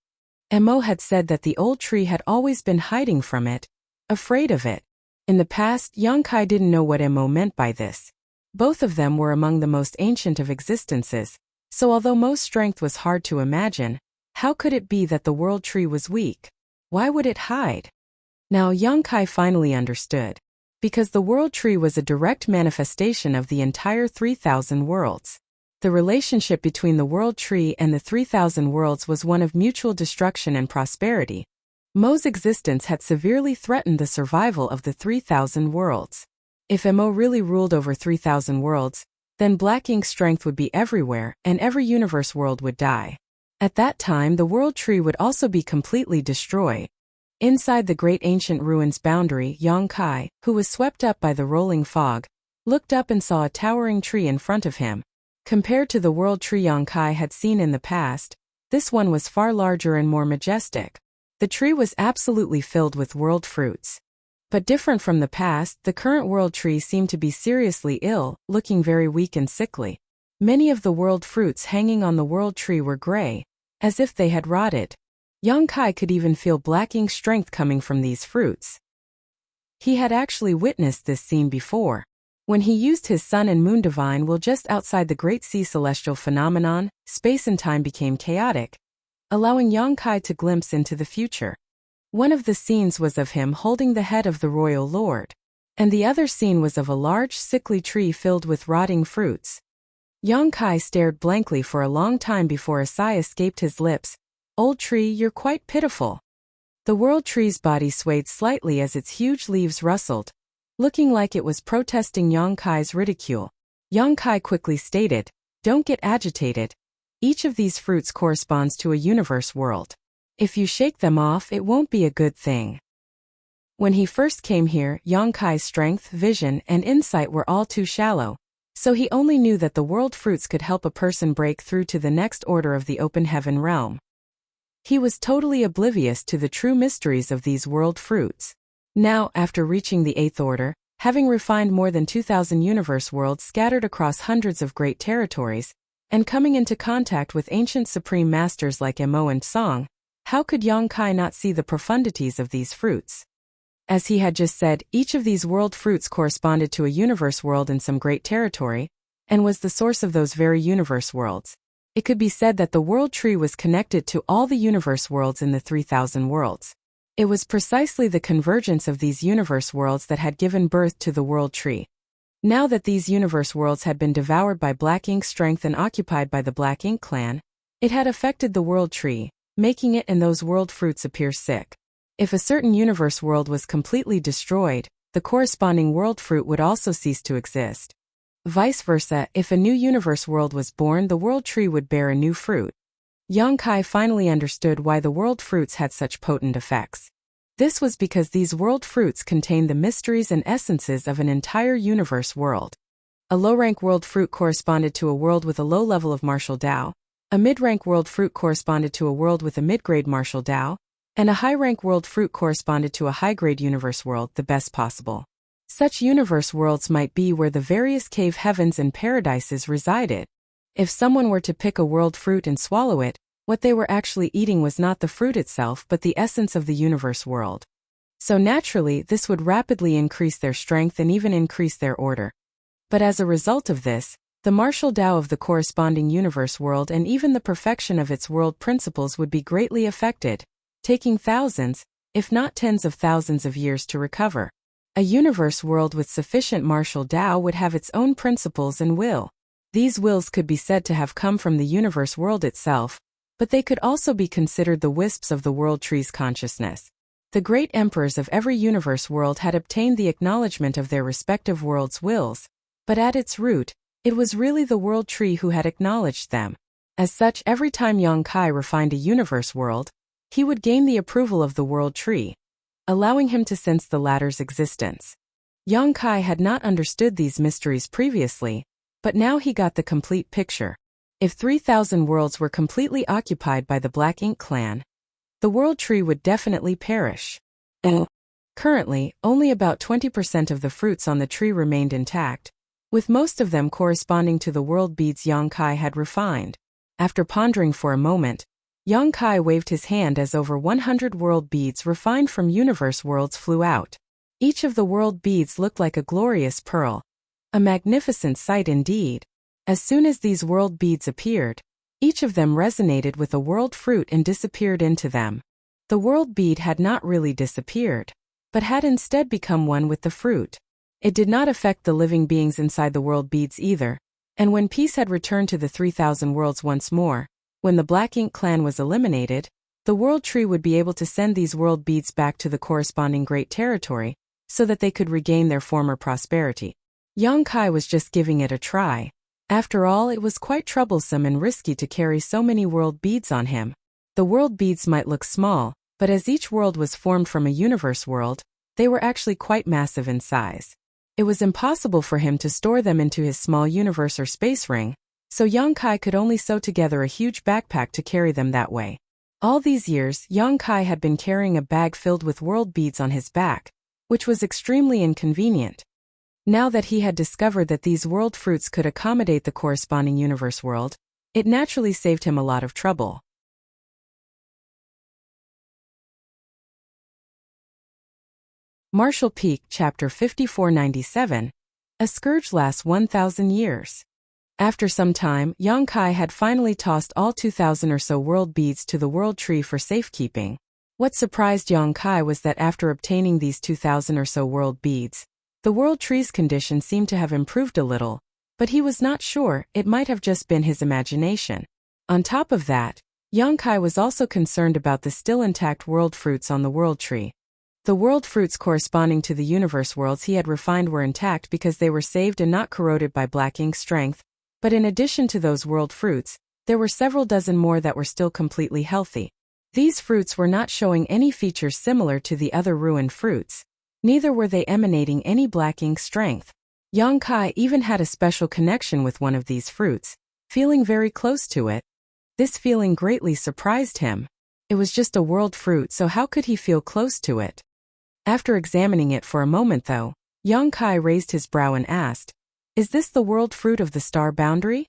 Mo had said that the old tree had always been hiding from it, afraid of it. In the past, Yonkai didn't know what Mo meant by this. Both of them were among the most ancient of existences, so although Mo's strength was hard to imagine, how could it be that the world tree was weak? Why would it hide? Now Yonkai finally understood. Because the world tree was a direct manifestation of the entire 3,000 worlds. The relationship between the world tree and the 3,000 worlds was one of mutual destruction and prosperity, Mo's existence had severely threatened the survival of the 3,000 worlds. If Mo really ruled over 3,000 worlds, then black ink's strength would be everywhere, and every universe world would die. At that time, the world tree would also be completely destroyed. Inside the great ancient ruins boundary, Yang Kai, who was swept up by the rolling fog, looked up and saw a towering tree in front of him. Compared to the world tree Yang Kai had seen in the past, this one was far larger and more majestic. The tree was absolutely filled with world fruits. But different from the past, the current world tree seemed to be seriously ill, looking very weak and sickly. Many of the world fruits hanging on the world tree were gray, as if they had rotted. Yang Kai could even feel black ink's strength coming from these fruits. He had actually witnessed this scene before. When he used his sun and moon divine will just outside the Great Sea celestial phenomenon, space and time became chaotic, allowing Yang Kai to glimpse into the future. One of the scenes was of him holding the head of the royal lord, and the other scene was of a large sickly tree filled with rotting fruits. Yang Kai stared blankly for a long time before a sigh escaped his lips. "Old tree, you're quite pitiful." The world tree's body swayed slightly as its huge leaves rustled, looking like it was protesting Yang Kai's ridicule. Yang Kai quickly stated, "Don't get agitated. Each of these fruits corresponds to a universe world. If you shake them off, it won't be a good thing." When he first came here, Yang Kai's strength, vision, and insight were all too shallow, so he only knew that the world fruits could help a person break through to the next order of the open heaven realm. He was totally oblivious to the true mysteries of these world fruits. Now, after reaching the 8th order, having refined more than 2,000 universe worlds scattered across hundreds of great territories, and coming into contact with ancient supreme masters like Mo and Song, how could Yang Kai not see the profundities of these fruits? As he had just said, each of these world fruits corresponded to a universe world in some great territory, and was the source of those very universe worlds. It could be said that the world tree was connected to all the universe worlds in the 3,000 worlds. It was precisely the convergence of these universe worlds that had given birth to the world tree. Now that these universe worlds had been devoured by black ink's strength and occupied by the black ink clan, it had affected the world tree, making it and those world fruits appear sick. If a certain universe world was completely destroyed, the corresponding world fruit would also cease to exist. Vice versa, if a new universe world was born, the world tree would bear a new fruit. Yang Kai finally understood why the world fruits had such potent effects. This was because these world fruits contained the mysteries and essences of an entire universe world. A low-rank world fruit corresponded to a world with a low level of martial Tao, a mid-rank world fruit corresponded to a world with a mid-grade martial Tao, and a high-rank world fruit corresponded to a high-grade universe world, the best possible. Such universe worlds might be where the various cave heavens and paradises resided. If someone were to pick a world fruit and swallow it, what they were actually eating was not the fruit itself but the essence of the universe world. So naturally, this would rapidly increase their strength and even increase their order. But as a result of this, the martial Tao of the corresponding universe world and even the perfection of its world principles would be greatly affected, taking thousands, if not tens of thousands of years to recover. A universe world with sufficient martial Tao would have its own principles and will. These wills could be said to have come from the universe world itself, but they could also be considered the wisps of the world tree's consciousness. The great emperors of every universe world had obtained the acknowledgement of their respective world's wills, but at its root, it was really the world tree who had acknowledged them. As such, every time Yang Kai refined a universe world, he would gain the approval of the world tree, allowing him to sense the latter's existence. Yang Kai had not understood these mysteries previously, but now he got the complete picture. If 3,000 worlds were completely occupied by the Black Ink clan, the world tree would definitely perish. Currently, only about 20% of the fruits on the tree remained intact, with most of them corresponding to the world beads Yang Kai had refined. After pondering for a moment, Yang Kai waved his hand as over 100 world beads refined from universe worlds flew out. Each of the world beads looked like a glorious pearl. A magnificent sight indeed. As soon as these world beads appeared, each of them resonated with a world fruit and disappeared into them. The world bead had not really disappeared, but had instead become one with the fruit. It did not affect the living beings inside the world beads either, and when peace had returned to the 3,000 worlds once more, when the Black Ink clan was eliminated, The World Tree would be able to send these world beads back to the corresponding Great Territory, so that they could regain their former prosperity. Yang Kai was just giving it a try. After all, it was quite troublesome and risky to carry so many world beads on him. The world beads might look small, but as each world was formed from a universe world, they were actually quite massive in size. It was impossible for him to store them into his small universe or space ring, so Yang Kai could only sew together a huge backpack to carry them that way. All these years, Yang Kai had been carrying a bag filled with world beads on his back, which was extremely inconvenient. Now that he had discovered that these world fruits could accommodate the corresponding universe world, it naturally saved him a lot of trouble. Martial Peak, Chapter 5497. A scourge lasts 1,000 years. After some time, Yang Kai had finally tossed all 2,000 or so world beads to the World Tree for safekeeping. What surprised Yang Kai was that after obtaining these 2,000 or so world beads, the World Tree's condition seemed to have improved a little, but he was not sure, it might have just been his imagination. On top of that, Yang Kai was also concerned about the still intact world fruits on the World Tree. The world fruits corresponding to the universe worlds he had refined were intact because they were saved and not corroded by black ink strength, but in addition to those world fruits, there were several dozen more that were still completely healthy. These fruits were not showing any features similar to the other ruined fruits. Neither were they emanating any black ink strength. Yang Kai even had a special connection with one of these fruits, feeling very close to it. This feeling greatly surprised him. It was just a world fruit, so how could he feel close to it? After examining it for a moment though, Yang Kai raised his brow and asked, "Is this the world fruit of the star boundary?"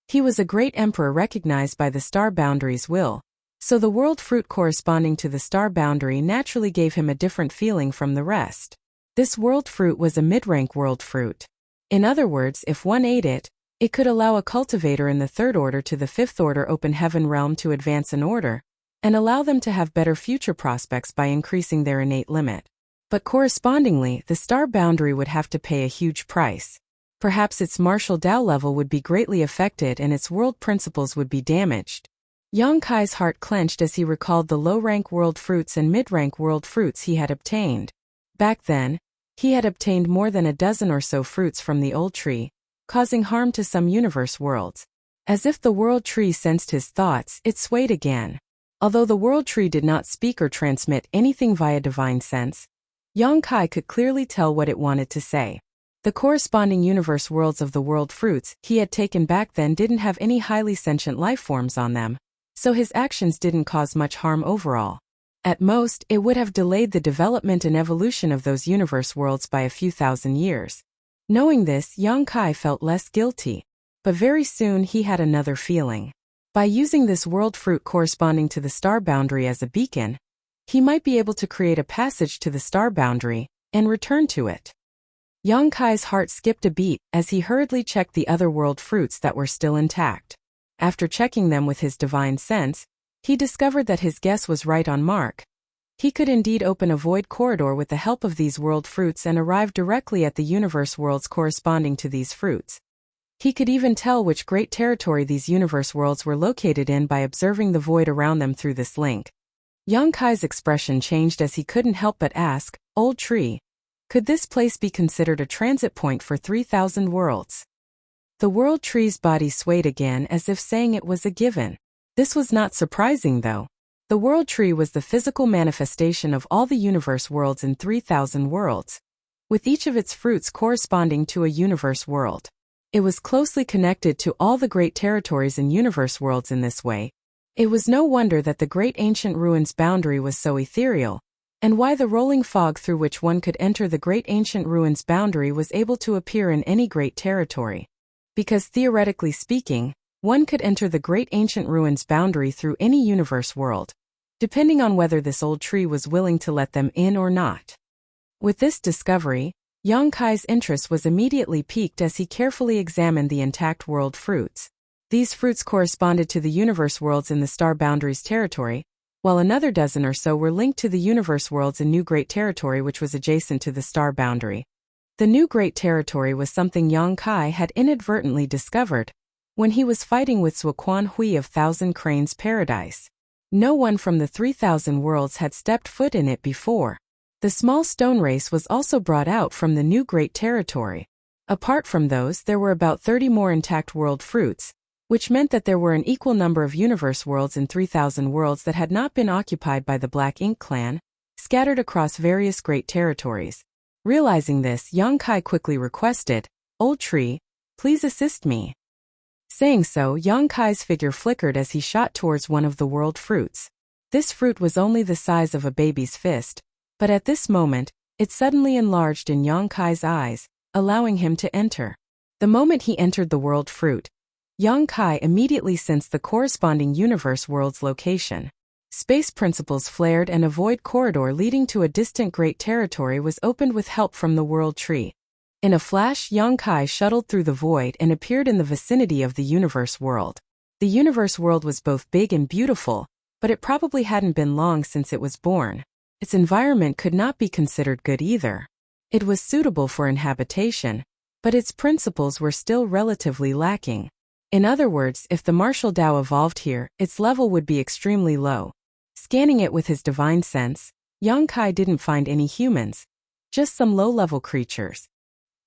He was a great emperor recognized by the star boundary's will, so the world fruit corresponding to the star boundary naturally gave him a different feeling from the rest. This world fruit was a mid-rank world fruit. In other words, if one ate it, it could allow a cultivator in the third order to the fifth order open heaven realm to advance an order, and allow them to have better future prospects by increasing their innate limit. But correspondingly, the star boundary would have to pay a huge price. Perhaps its martial Tao level would be greatly affected and its world principles would be damaged. Yang Kai's heart clenched as he recalled the low-rank world fruits and mid-rank world fruits he had obtained. Back then, he had obtained more than a dozen or so fruits from the old tree, causing harm to some universe worlds. As if the world tree sensed his thoughts, it swayed again. Although the world tree did not speak or transmit anything via divine sense, Yang Kai could clearly tell what it wanted to say. The corresponding universe worlds of the world fruits he had taken back then didn't have any highly sentient life forms on them, so his actions didn't cause much harm overall. At most, it would have delayed the development and evolution of those universe worlds by a few thousand years. Knowing this, Yang Kai felt less guilty. But very soon he had another feeling. By using this world fruit corresponding to the star boundary as a beacon, he might be able to create a passage to the star boundary and return to it. Yang Kai's heart skipped a beat as he hurriedly checked the other world fruits that were still intact. After checking them with his divine sense, he discovered that his guess was right on mark. He could indeed open a void corridor with the help of these world fruits and arrive directly at the universe worlds corresponding to these fruits. He could even tell which great territory these universe worlds were located in by observing the void around them through this link. Yang Kai's expression changed as he couldn't help but ask, "Old tree, could this place be considered a transit point for 3,000 worlds?" The world tree's body swayed again as if saying it was a given. This was not surprising though. The world tree was the physical manifestation of all the universe worlds in 3,000 worlds, with each of its fruits corresponding to a universe world. It was closely connected to all the great territories and universe worlds in this way. It was no wonder that the great ancient ruins boundary was so ethereal, and why the rolling fog through which one could enter the great ancient ruins boundary was able to appear in any great territory. Because theoretically speaking, one could enter the great ancient ruins boundary through any universe world, depending on whether this old tree was willing to let them in or not. With this discovery, Yang Kai's interest was immediately piqued as he carefully examined the intact world fruits. These fruits corresponded to the universe worlds in the star boundary's territory, while another dozen or so were linked to the universe worlds in New Great Territory which was adjacent to the star boundary. The New Great Territory was something Yang Kai had inadvertently discovered when he was fighting with Zuoquan Hui of Thousand Cranes Paradise. No one from the 3,000 worlds had stepped foot in it before. The small stone race was also brought out from the new Great Territory. Apart from those, there were about 30 more intact world fruits, which meant that there were an equal number of universe worlds in 3,000 worlds that had not been occupied by the Black Ink clan, scattered across various great territories. Realizing this, Yang Kai quickly requested, "Old tree, please assist me." Saying so, Yang Kai's figure flickered as he shot towards one of the world fruits. This fruit was only the size of a baby's fist, but at this moment, it suddenly enlarged in Yang Kai's eyes, allowing him to enter. The moment he entered the world fruit, Yang Kai immediately sensed the corresponding universe world's location. Space principles flared and a void corridor leading to a distant great territory was opened with help from the world tree. In a flash, Yang Kai shuttled through the void and appeared in the vicinity of the universe world. The universe world was both big and beautiful, but it probably hadn't been long since it was born. Its environment could not be considered good either. It was suitable for inhabitation, but its principles were still relatively lacking. In other words, if the martial Tao evolved here, its level would be extremely low. Scanning it with his divine sense, Yang Kai didn't find any humans, just some low-level creatures.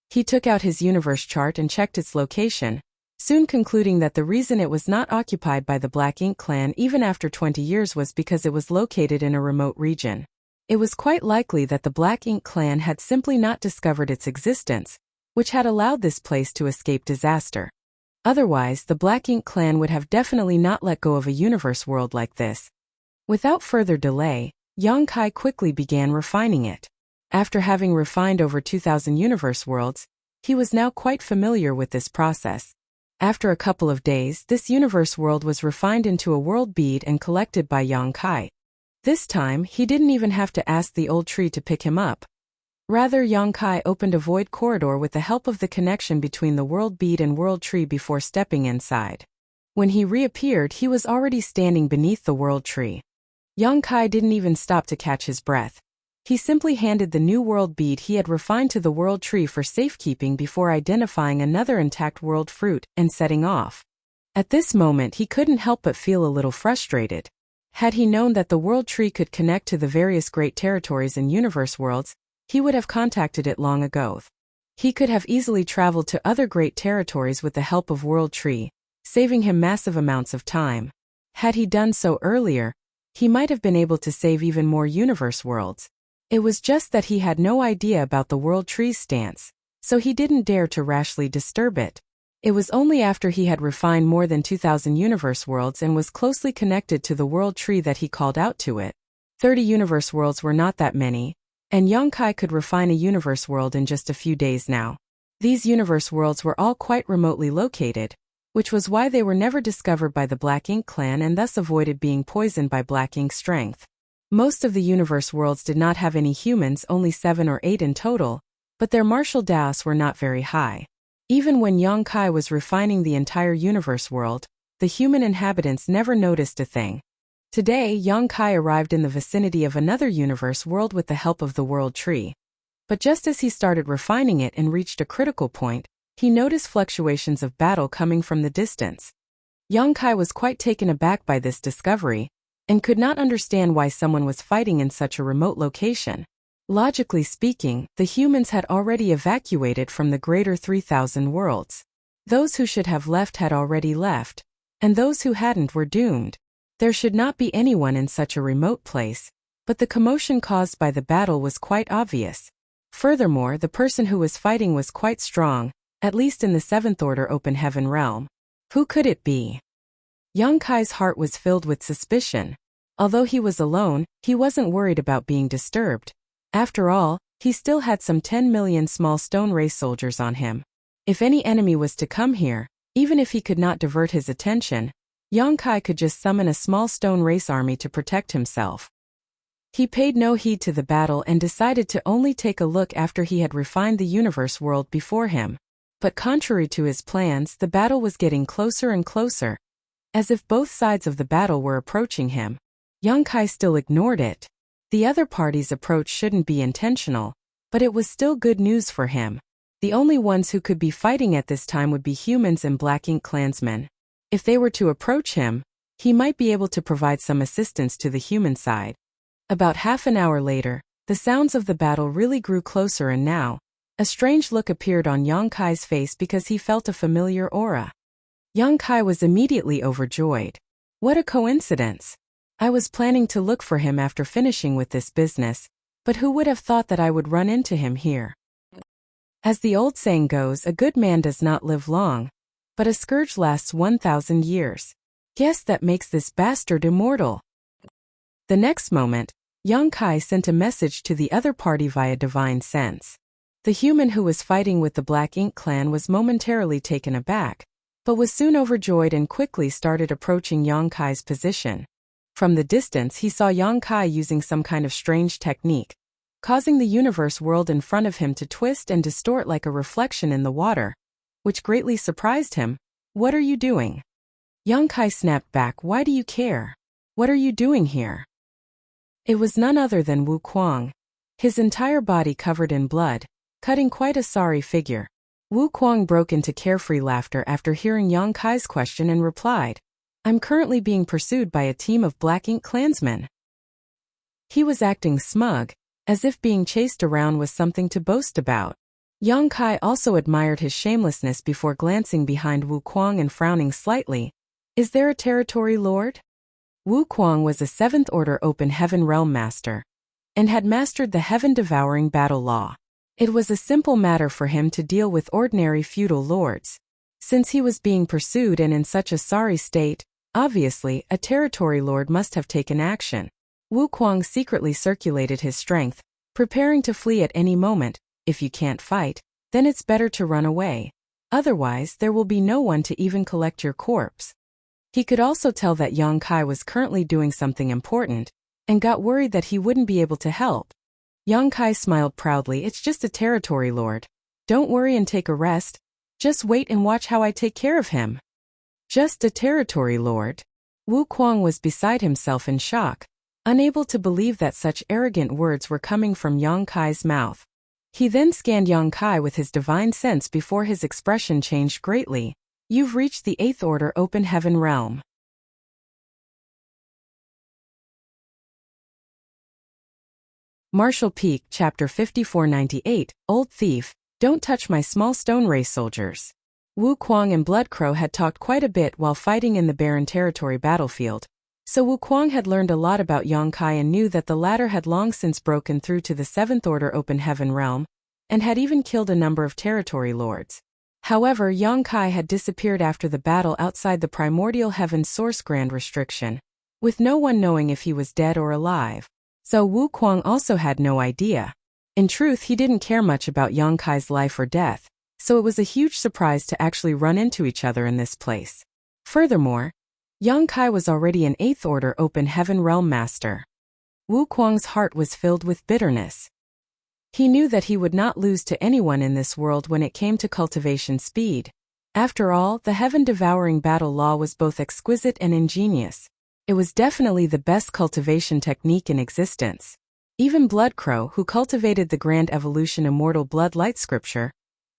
He took out his universe chart and checked its location, soon concluding that the reason it was not occupied by the Black Ink clan even after 20 years was because it was located in a remote region. It was quite likely that the Black Ink clan had simply not discovered its existence, which had allowed this place to escape disaster. Otherwise, the Black Ink clan would have definitely not let go of a universe world like this. Without further delay, Yang Kai quickly began refining it. After having refined over 2,000 universe worlds, he was now quite familiar with this process. After a couple of days, this universe world was refined into a world bead and collected by Yang Kai. This time, he didn't even have to ask the old tree to pick him up. Rather, Yang Kai opened a void corridor with the help of the connection between the world bead and world tree before stepping inside. When he reappeared, he was already standing beneath the world tree. Yang Kai didn't even stop to catch his breath. He simply handed the new world bead he had refined to the world tree for safekeeping before identifying another intact world fruit and setting off. At this moment, he couldn't help but feel a little frustrated. Had he known that the world tree could connect to the various great territories and universe worlds, he would have contacted it long ago. He could have easily traveled to other great territories with the help of world tree, saving him massive amounts of time. Had he done so earlier, he might have been able to save even more universe worlds. It was just that he had no idea about the world tree's stance, so he didn't dare to rashly disturb it. It was only after he had refined more than 2,000 universe worlds and was closely connected to the world tree that he called out to it. 30 universe worlds were not that many, and Yang Kai could refine a universe world in just a few days now. These universe worlds were all quite remotely located, which was why they were never discovered by the Black Ink clan and thus avoided being poisoned by Black Ink's strength. Most of the universe worlds did not have any humans, only 7 or 8 in total, but their martial Daos were not very high. Even when Yang Kai was refining the entire universe world, the human inhabitants never noticed a thing. Today, Yang Kai arrived in the vicinity of another universe world with the help of the world tree. But just as he started refining it and reached a critical point, he noticed fluctuations of battle coming from the distance. Yang Kai was quite taken aback by this discovery, and could not understand why someone was fighting in such a remote location. Logically speaking, the humans had already evacuated from the greater 3,000 worlds. Those who should have left had already left, and those who hadn't were doomed. There should not be anyone in such a remote place, but the commotion caused by the battle was quite obvious. Furthermore, the person who was fighting was quite strong, at least in the 7th Order Open Heaven realm. Who could it be? Yang Kai's heart was filled with suspicion. Although he was alone, he wasn't worried about being disturbed. After all, he still had some 10 million small stone race soldiers on him. If any enemy was to come here, even if he could not divert his attention, Yang Kai could just summon a small stone race army to protect himself. He paid no heed to the battle and decided to only take a look after he had refined the universe world before him. But contrary to his plans, the battle was getting closer and closer. As if both sides of the battle were approaching him, Yang Kai still ignored it. The other party's approach shouldn't be intentional, but it was still good news for him. The only ones who could be fighting at this time would be humans and Black Ink clansmen. If they were to approach him, He might be able to provide some assistance to the human side. About half an hour later, the sounds of the battle really grew closer, and now, a strange look appeared on Yang Kai's face because he felt a familiar aura. Yang Kai was immediately overjoyed. What a coincidence! I was planning to look for him after finishing with this business, but who would have thought that I would run into him here? As the old saying goes, a good man does not live long, but a scourge lasts 1,000 years. Guess that makes this bastard immortal. The next moment, Yang Kai sent a message to the other party via divine sense. The human who was fighting with the Black Ink clan was momentarily taken aback, but was soon overjoyed and quickly started approaching Yang Kai's position. From the distance he saw Yang Kai using some kind of strange technique, causing the universe world in front of him to twist and distort like a reflection in the water, which greatly surprised him. What are you doing? Yang Kai snapped back. Why do you care? What are you doing here? It was none other than Wu Kuang, his entire body covered in blood, cutting quite a sorry figure. Wu Kuang broke into carefree laughter after hearing Yang Kai's question and replied, I'm currently being pursued by a team of Black Ink clansmen. He was acting smug, as if being chased around was something to boast about. Yang Kai also admired his shamelessness before glancing behind Wu Kuang and frowning slightly. Is there a territory lord? Wu Kuang was a 7th Order Open Heaven Realm Master, and had mastered the heaven-devouring battle law. It was a simple matter for him to deal with ordinary feudal lords. Since he was being pursued and in such a sorry state, obviously, a territory lord must have taken action. Wu Kuang secretly circulated his strength, preparing to flee at any moment. If you can't fight, then it's better to run away. Otherwise, there will be no one to even collect your corpse. He could also tell that Yang Kai was currently doing something important, and got worried that he wouldn't be able to help. Yang Kai smiled proudly. It's just a territory lord. Don't worry and take a rest. Just wait and watch how I take care of him. Just a territory lord? Wu Kuang was beside himself in shock, unable to believe that such arrogant words were coming from Yang Kai's mouth. He then scanned Yang Kai with his divine sense before his expression changed greatly. You've reached the 8th Order Open Heaven Realm. Martial Peak, Chapter 5498, Old Thief, Don't touch my small stone race soldiers. Wu Kuang and Bloodcrow had talked quite a bit while fighting in the barren territory battlefield, so Wu Kuang had learned a lot about Yang Kai and knew that the latter had long since broken through to the 7th Order Open Heaven Realm, and had even killed a number of territory lords. However, Yang Kai had disappeared after the battle outside the Primordial Heaven Source Grand Restriction, with no one knowing if he was dead or alive. So Wu Kuang also had no idea. In truth, he didn't care much about Yang Kai's life or death, so it was a huge surprise to actually run into each other in this place. Furthermore, Yang Kai was already an 8th Order Open Heaven Realm Master. Wu Kuang's heart was filled with bitterness. He knew that he would not lose to anyone in this world when it came to cultivation speed. After all, the heaven-devouring battle law was both exquisite and ingenious. It was definitely the best cultivation technique in existence. Even Bloodcrow, who cultivated the Grand Evolution Immortal Blood Light Scripture,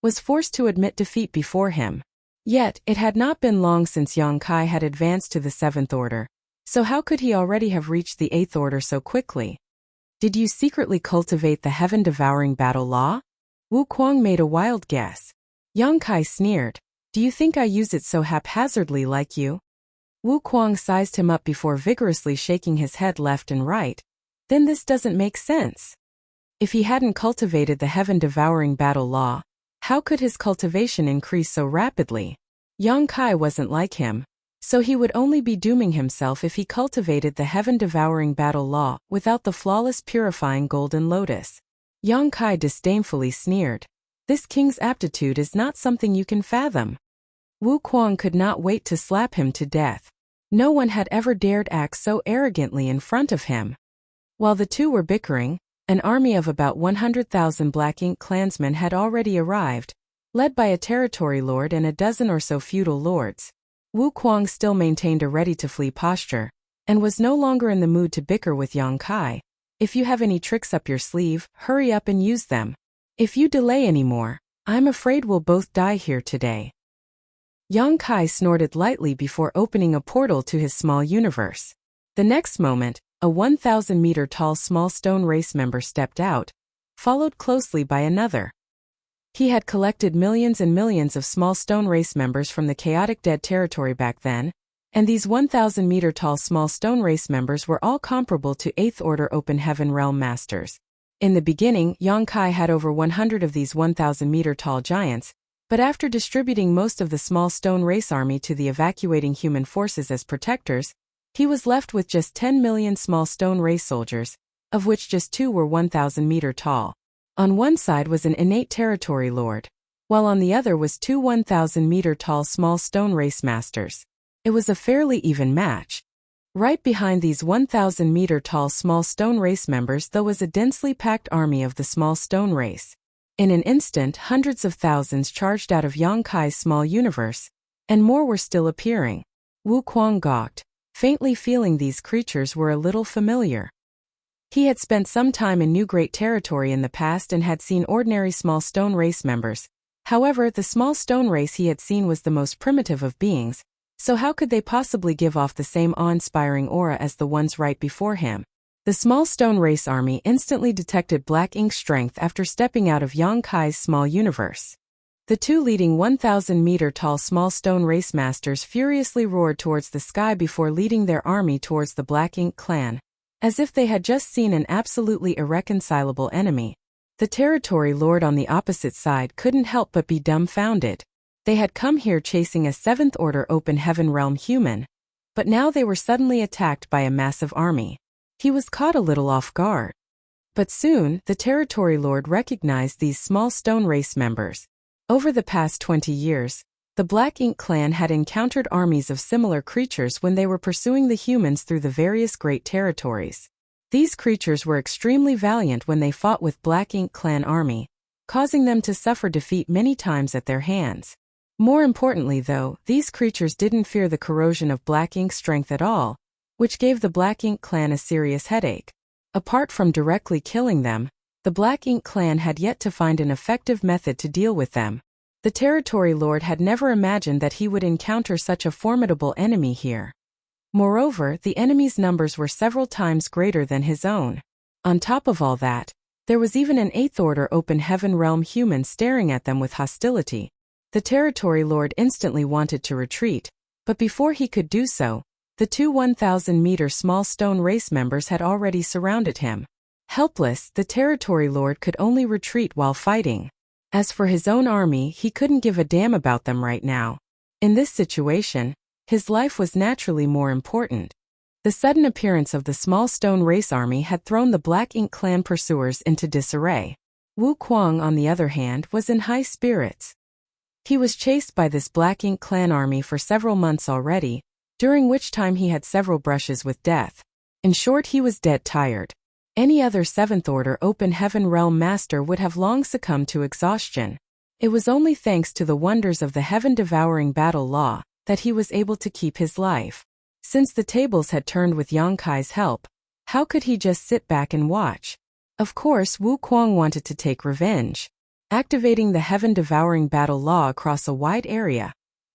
was forced to admit defeat before him. Yet, it had not been long since Yang Kai had advanced to the 7th Order, so how could he already have reached the 8th Order so quickly? Did you secretly cultivate the heaven-devouring battle law? Wu Kuang made a wild guess. Yang Kai sneered. Do you think I use it so haphazardly like you? Wu Kuang sized him up before vigorously shaking his head left and right. Then this doesn't make sense. If he hadn't cultivated the heaven-devouring battle law, how could his cultivation increase so rapidly? Yang Kai wasn't like him, so he would only be dooming himself if he cultivated the heaven-devouring battle law without the flawless purifying golden lotus. Yang Kai disdainfully sneered. This king's aptitude is not something you can fathom. Wu Kuang could not wait to slap him to death. No one had ever dared act so arrogantly in front of him. While the two were bickering, an army of about 100,000 Black Ink clansmen had already arrived, led by a territory lord and a dozen or so feudal lords. Wu Kuang still maintained a ready-to-flee posture, and was no longer in the mood to bicker with Yang Kai. If you have any tricks up your sleeve, hurry up and use them. If you delay anymore, I'm afraid we'll both die here today. Yang Kai snorted lightly before opening a portal to his small universe. The next moment, a 1,000-meter-tall small stone race member stepped out, followed closely by another. He had collected millions and millions of small stone race members from the chaotic dead territory back then, and these 1,000-meter-tall small stone race members were all comparable to 8th Order Open Heaven Realm Masters. In the beginning, Yang Kai had over 100 of these 1,000-meter-tall giants, but after distributing most of the small stone race army to the evacuating human forces as protectors, he was left with just 10 million small stone race soldiers, of which just 2 were 1,000 meter tall. On one side was an innate territory lord, while on the other was 2 1,000 meter tall small stone race masters. It was a fairly even match. Right behind these 1,000 meter tall small stone race members though was a densely packed army of the small stone race. In an instant, hundreds of thousands charged out of Yang Kai's small universe, and more were still appearing. Wu Kuang gawked, faintly feeling these creatures were a little familiar. He had spent some time in New Great Territory in the past and had seen ordinary small stone race members. However, the small stone race he had seen was the most primitive of beings, so how could they possibly give off the same awe-inspiring aura as the ones right before him? The small stone race army instantly detected black ink strength after stepping out of Yang Kai's small universe. The 2 leading 1,000-meter-tall small stone race masters furiously roared towards the sky before leading their army towards the Black Ink clan, as if they had just seen an absolutely irreconcilable enemy. The territory lord on the opposite side couldn't help but be dumbfounded. They had come here chasing a 7th Order Open Heaven Realm human, but now they were suddenly attacked by a massive army. He was caught a little off guard. But soon, the territory lord recognized these small stone race members. Over the past 20 years, the Black Ink clan had encountered armies of similar creatures when they were pursuing the humans through the various great territories. These creatures were extremely valiant when they fought with Black Ink clan army, causing them to suffer defeat many times at their hands. More importantly though, these creatures didn't fear the corrosion of Black Ink's strength at all, which gave the Black Ink clan a serious headache. Apart from directly killing them, the Black Ink clan had yet to find an effective method to deal with them. The territory lord had never imagined that he would encounter such a formidable enemy here. Moreover, the enemy's numbers were several times greater than his own. On top of all that, there was even an 8th Order Open Heaven Realm human staring at them with hostility. The territory lord instantly wanted to retreat, but before he could do so, the 2 1,000-meter small stone race members had already surrounded him. Helpless, the territory lord could only retreat while fighting. As for his own army, he couldn't give a damn about them right now. In this situation, his life was naturally more important. The sudden appearance of the small stone race army had thrown the Black Ink clan pursuers into disarray. Wu Kuang, on the other hand, was in high spirits. He was chased by this Black Ink clan army for several months already, during which time he had several brushes with death. In short, he was dead tired. Any other 7th Order Open Heaven Realm Master would have long succumbed to exhaustion. It was only thanks to the wonders of the heaven-devouring battle law that he was able to keep his life. Since the tables had turned with Yang Kai's help, how could he just sit back and watch? Of course, Wu Kuang wanted to take revenge. Activating the heaven-devouring battle law across a wide area,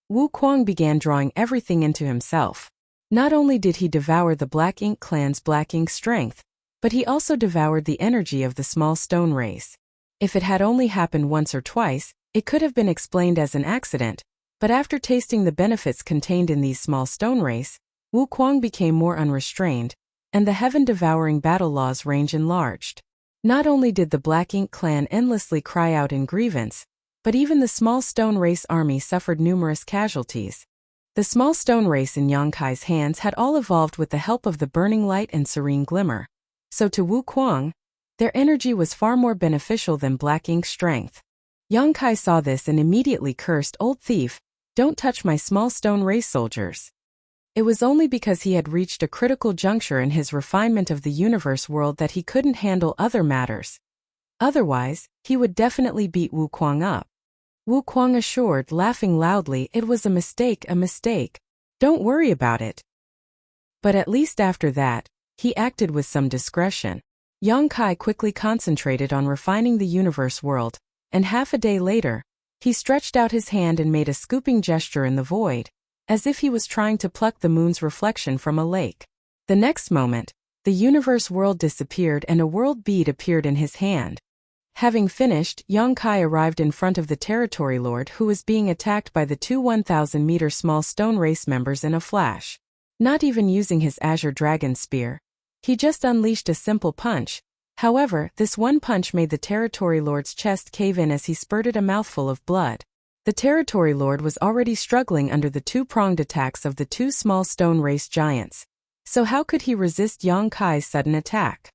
Wu Kuang began drawing everything into himself. Not only did he devour the Black Ink clan's Black Ink strength, but he also devoured the energy of the small stone race. If it had only happened once or twice, it could have been explained as an accident, but after tasting the benefits contained in these small stone race, Wu Kuang became more unrestrained, and the heaven-devouring battle law's range enlarged. Not only did the Black Ink clan endlessly cry out in grievance, but even the small stone race army suffered numerous casualties. The small stone race in Yang Kai's hands had all evolved with the help of the burning light and serene glimmer. So to Wu Kuang, their energy was far more beneficial than Black Ink's strength. Yang Kai saw this and immediately cursed, "Old thief, don't touch my small stone race soldiers." It was only because he had reached a critical juncture in his refinement of the universe world that he couldn't handle other matters. Otherwise, he would definitely beat Wu Kuang up. Wu Kuang assured, laughing loudly, "It was a mistake, a mistake. Don't worry about it." But at least after that, he acted with some discretion. Yang Kai quickly concentrated on refining the universe world, and half a day later, He stretched out his hand and made a scooping gesture in the void, as if he was trying to pluck the moon's reflection from a lake. The next moment, the universe world disappeared and a world bead appeared in his hand. Having finished, Yongkai arrived in front of the territory lord who was being attacked by the two 1,000-meter small stone race members in a flash. Not even using his azure dragon spear, he just unleashed a simple punch. However, this one punch made the territory lord's chest cave in as he spurted a mouthful of blood. The territory lord was already struggling under the two-pronged attacks of the two small stone race giants. So how could he resist Yongkai's sudden attack?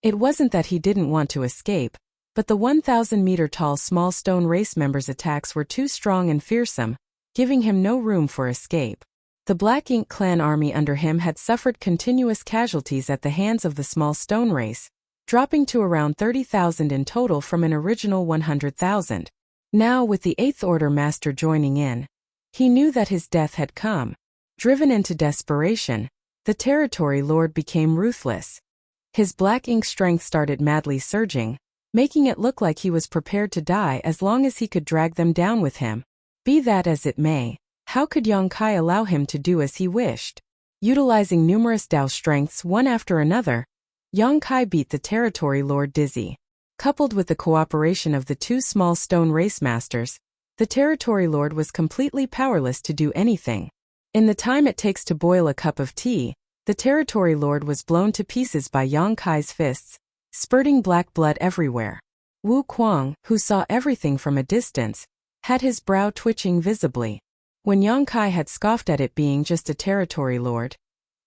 It wasn't that he didn't want to escape, but the 1,000-meter tall small stone race members' attacks were too strong and fearsome, giving him no room for escape. The Black Ink clan army under him had suffered continuous casualties at the hands of the small stone race, dropping to around 30,000 in total from an original 100,000. Now, with the Eighth Order Master joining in, he knew that his death had come. Driven into desperation, the territory lord became ruthless. His Black Ink strength started madly surging, making it look like he was prepared to die as long as he could drag them down with him. Be that as it may, how could Yongkai allow him to do as he wished? Utilizing numerous Dao strengths one after another, Yongkai beat the territory lord dizzy. Coupled with the cooperation of the two small stone race masters, the territory lord was completely powerless to do anything. In the time it takes to boil a cup of tea, the territory lord was blown to pieces by Yongkai's fists, spurting black blood everywhere. Wu Kuang, who saw everything from a distance, had his brow twitching visibly. When Yongkai had scoffed at it being just a territory lord,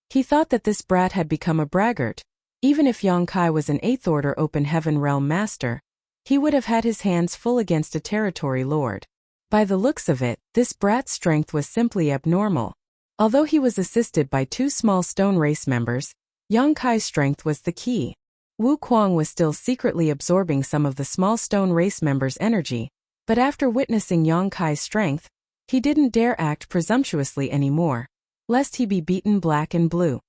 he thought that this brat had become a braggart. Even if Yongkai was an Eighth Order Open Heaven Realm Master, he would have had his hands full against a territory lord. By the looks of it, this brat's strength was simply abnormal. Although he was assisted by two small stone race members, Yongkai's strength was the key. Wu Kuang was still secretly absorbing some of the small stone race members' energy, but after witnessing Yongkai's strength, he didn't dare act presumptuously anymore, lest he be beaten black and blue.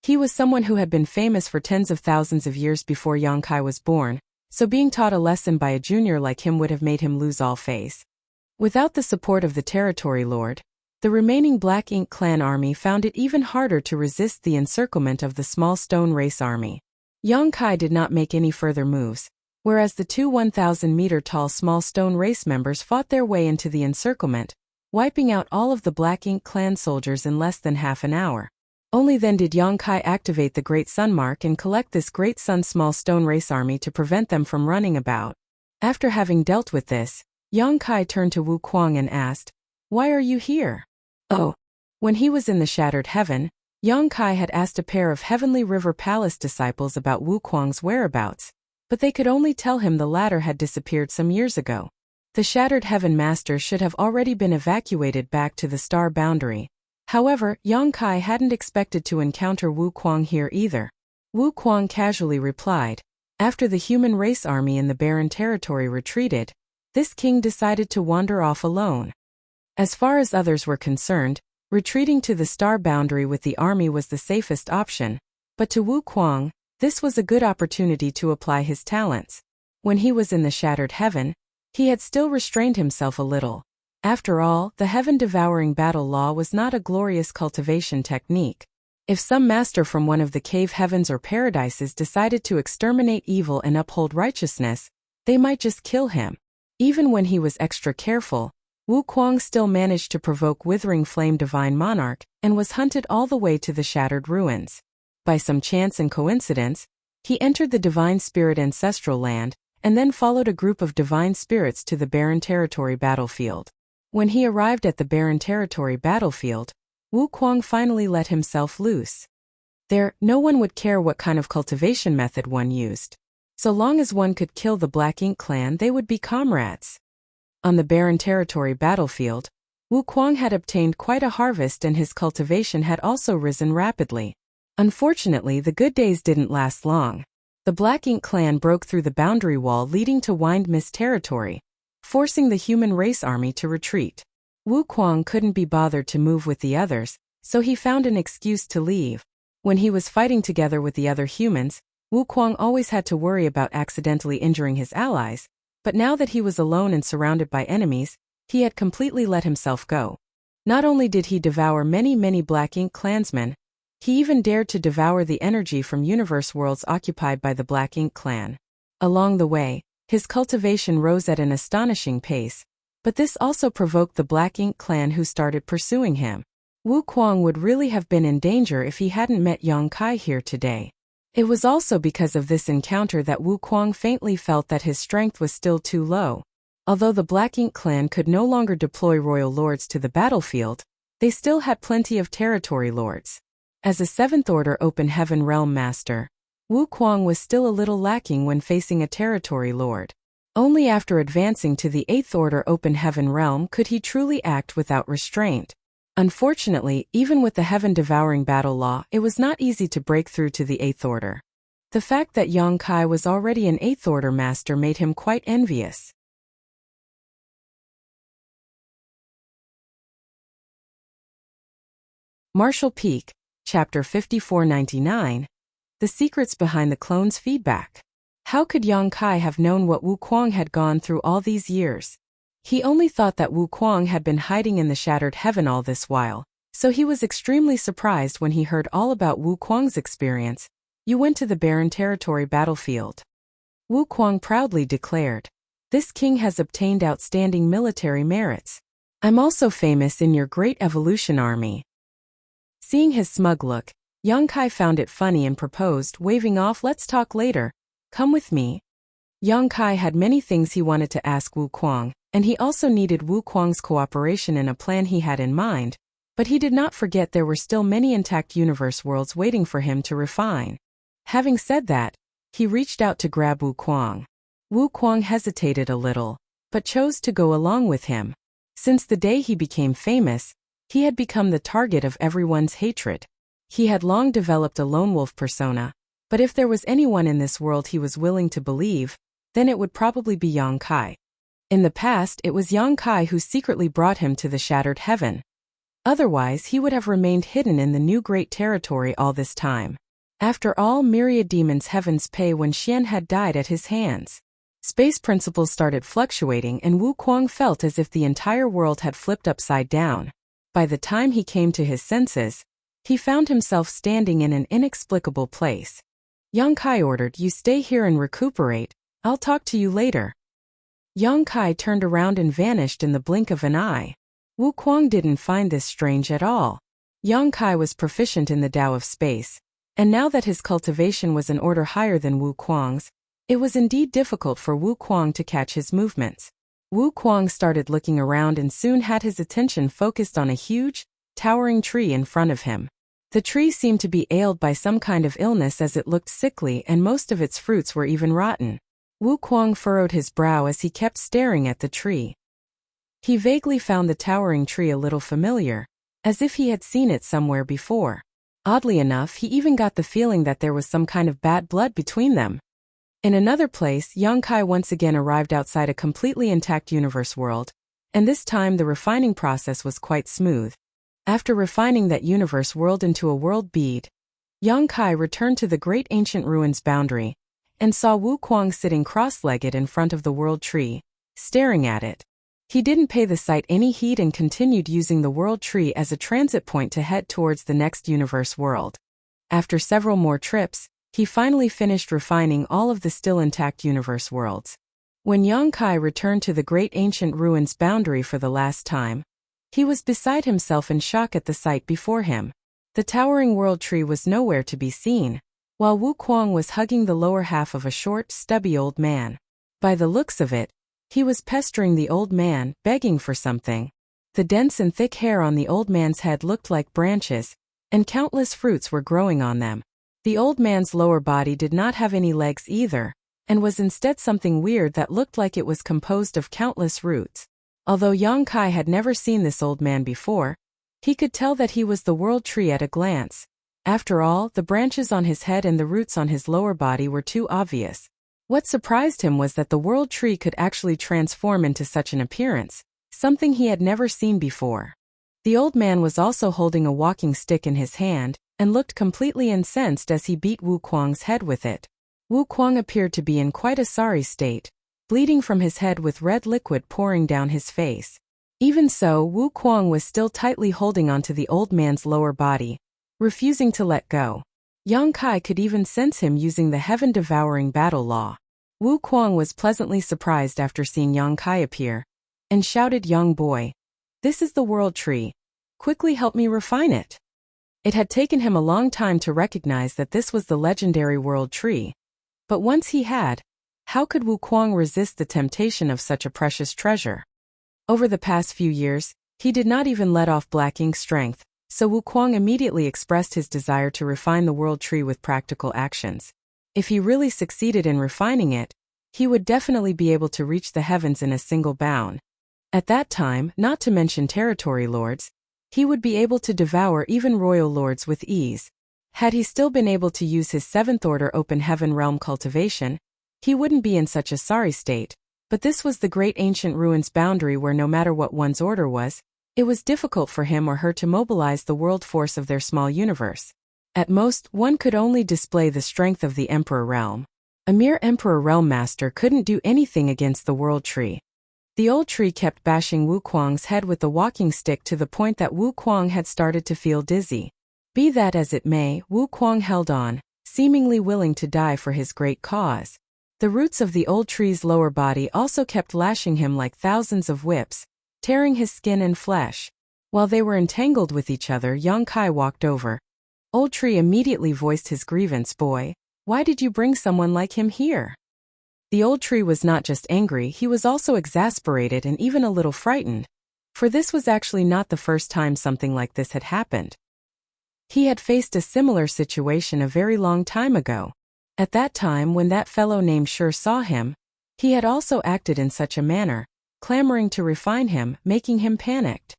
He was someone who had been famous for tens of thousands of years before Yongkai was born, so being taught a lesson by a junior like him would have made him lose all face. Without the support of the territory lord, the remaining Black Ink clan army found it even harder to resist the encirclement of the small stone race army. Yongkai did not make any further moves, whereas the two 1,000-meter tall small stone race members fought their way into the encirclement, wiping out all of the Black Ink clan soldiers in less than half an hour. Only then did Yongkai activate the Great Sun Mark and collect this Great Sun small stone race army to prevent them from running about. After having dealt with this, Yongkai turned to Wu Kuang and asked, "Why are you here?" Oh. When he was in the Shattered Heaven, Yongkai had asked a pair of Heavenly River Palace disciples about Wu Kuang's whereabouts, but they could only tell him the latter had disappeared some years ago. The Shattered Heaven Master should have already been evacuated back to the star boundary. However, Yongkai hadn't expected to encounter Wu Kuang here either. Wu Kuang casually replied, "After the human race army in the barren territory retreated, this king decided to wander off alone." As far as others were concerned, retreating to the star boundary with the army was the safest option, but to Wu Kuang, this was a good opportunity to apply his talents. When he was in the Shattered Heaven, he had still restrained himself a little. After all, the heaven-devouring battle law was not a glorious cultivation technique. If some master from one of the cave heavens or paradises decided to exterminate evil and uphold righteousness, they might just kill him. Even when he was extra careful, Wu Kuang still managed to provoke Withering Flame Divine Monarch and was hunted all the way to the Shattered Ruins. By some chance and coincidence, he entered the Divine Spirit Ancestral Land, and then followed a group of divine spirits to the Barren Territory battlefield. When he arrived at the Barren Territory battlefield, Wu Kuang finally let himself loose. There, no one would care what kind of cultivation method one used. So long as one could kill the Black Ink clan, they would be comrades. On the Barren Territory battlefield, Wu Kuang had obtained quite a harvest and his cultivation had also risen rapidly. Unfortunately, the good days didn't last long. The Black Ink clan broke through the boundary wall leading to Wind Mist territory, forcing the human race army to retreat. Wu Kuang couldn't be bothered to move with the others, so he found an excuse to leave. When he was fighting together with the other humans, Wu Kuang always had to worry about accidentally injuring his allies, But now that he was alone and surrounded by enemies, he had completely let himself go. Not only did he devour many Black Ink clansmen, he even dared to devour the energy from universe worlds occupied by the Black Ink clan. Along the way, his cultivation rose at an astonishing pace, but this also provoked the Black Ink clan, who started pursuing him. Wu Kuang would really have been in danger if he hadn't met Yang Kai here today. It was also because of this encounter that Wu Kuang faintly felt that his strength was still too low. Although the Black Ink clan could no longer deploy royal lords to the battlefield, they still had plenty of territory lords. As a 7th Order Open Heaven Realm Master, Wu Kuang was still a little lacking when facing a territory lord. Only after advancing to the 8th Order Open Heaven Realm could he truly act without restraint. Unfortunately, even with the heaven-devouring battle law, it was not easy to break through to the 8th Order. The fact that Yang Kai was already an 8th Order master made him quite envious. Martial Peak, Chapter 5499, The Secrets Behind the Clone's Feedback. How could Yang Kai have known what Wu Kuang had gone through all these years? He only thought that Wu Kuang had been hiding in the Shattered Heaven all this while, so he was extremely surprised when he heard all about Wu Kuang's experience. You went to the barren territory battlefield. Wu Kuang proudly declared. This king has obtained outstanding military merits. I'm also famous in your great evolution army. Seeing his smug look, Yang Kai found it funny and proposed, waving off, let's talk later. Come with me. Yang Kai had many things he wanted to ask Wu Kuang, and he also needed Wu Kuang's cooperation in a plan he had in mind, but he did not forget there were still many intact universe worlds waiting for him to refine. Having said that, he reached out to grab Wu Kuang. Wu Kuang hesitated a little, but chose to go along with him. Since the day he became famous, he had become the target of everyone's hatred. He had long developed a lone wolf persona, but if there was anyone in this world he was willing to believe, then it would probably be Yang Kai. In the past, it was Yang Kai who secretly brought him to the Shattered Heaven. Otherwise, he would have remained hidden in the new Great Territory all this time. After all, myriad demons' heavens pay when Xian had died at his hands. Space principles started fluctuating and Wu Kuang felt as if the entire world had flipped upside down. By the time he came to his senses, he found himself standing in an inexplicable place. Yang Kai ordered, you stay here and recuperate, I'll talk to you later. Yang Kai turned around and vanished in the blink of an eye. Wu Kuang didn't find this strange at all. Yang Kai was proficient in the Tao of space, and now that his cultivation was an order higher than Wu Kuang's, it was indeed difficult for Wu Kuang to catch his movements. Wu Kuang started looking around and soon had his attention focused on a huge, towering tree in front of him. The tree seemed to be ailed by some kind of illness as it looked sickly and most of its fruits were even rotten. Wu Kuang furrowed his brow as he kept staring at the tree. He vaguely found the towering tree a little familiar, as if he had seen it somewhere before. Oddly enough, he even got the feeling that there was some kind of bad blood between them. In another place, Yang Kai once again arrived outside a completely intact universe world, and this time the refining process was quite smooth. After refining that universe world into a world bead, Yang Kai returned to the great ancient ruins boundary, and saw Wu Kuang sitting cross-legged in front of the world tree, staring at it. He didn't pay the sight any heed and continued using the world tree as a transit point to head towards the next universe world. After several more trips, he finally finished refining all of the still intact universe worlds. When Yang Kai returned to the great ancient ruins boundary for the last time, he was beside himself in shock at the sight before him. The towering world tree was nowhere to be seen, while Wu Kuang was hugging the lower half of a short, stubby old man. By the looks of it, he was pestering the old man, begging for something. The dense and thick hair on the old man's head looked like branches, and countless fruits were growing on them. The old man's lower body did not have any legs either, and was instead something weird that looked like it was composed of countless roots. Although Yang Kai had never seen this old man before, he could tell that he was the world tree at a glance. After all, the branches on his head and the roots on his lower body were too obvious. What surprised him was that the world tree could actually transform into such an appearance, something he had never seen before. The old man was also holding a walking stick in his hand, and looked completely incensed as he beat Wu Kuang's head with it. Wu Kuang appeared to be in quite a sorry state. bleeding from his head with red liquid pouring down his face. Even so, Wu Kuang was still tightly holding onto the old man's lower body, refusing to let go. Yang Kai could even sense him using the heaven-devouring battle law. Wu Kuang was pleasantly surprised after seeing Yang Kai appear, and shouted, "Young boy, this is the world tree. Quickly help me refine it." It had taken him a long time to recognize that this was the legendary world tree. But once he had, how could Wu Kuang resist the temptation of such a precious treasure? Over the past few years, he did not even let off black ink strength, so Wu Kuang immediately expressed his desire to refine the world tree with practical actions. If he really succeeded in refining it, he would definitely be able to reach the heavens in a single bound. At that time, not to mention territory lords, he would be able to devour even royal lords with ease. Had he still been able to use his 7th order open heaven realm cultivation, he wouldn't be in such a sorry state. But this was the great ancient ruins boundary where no matter what one's order was, it was difficult for him or her to mobilize the world force of their small universe. At most, one could only display the strength of the Emperor Realm. A mere Emperor Realm Master couldn't do anything against the world tree. The old tree kept bashing Wu Kuang's head with the walking stick to the point that Wu Kuang had started to feel dizzy. Be that as it may, Wu Kuang held on, seemingly willing to die for his great cause. The roots of the old tree's lower body also kept lashing him like thousands of whips, tearing his skin and flesh. While they were entangled with each other, Yang Kai walked over. Old tree immediately voiced his grievance. "Boy, why did you bring someone like him here?" The old tree was not just angry, he was also exasperated and even a little frightened. For this was actually not the first time something like this had happened. He had faced a similar situation a very long time ago. At that time, when that fellow named Sure saw him, he had also acted in such a manner, clamoring to refine him, making him panicked.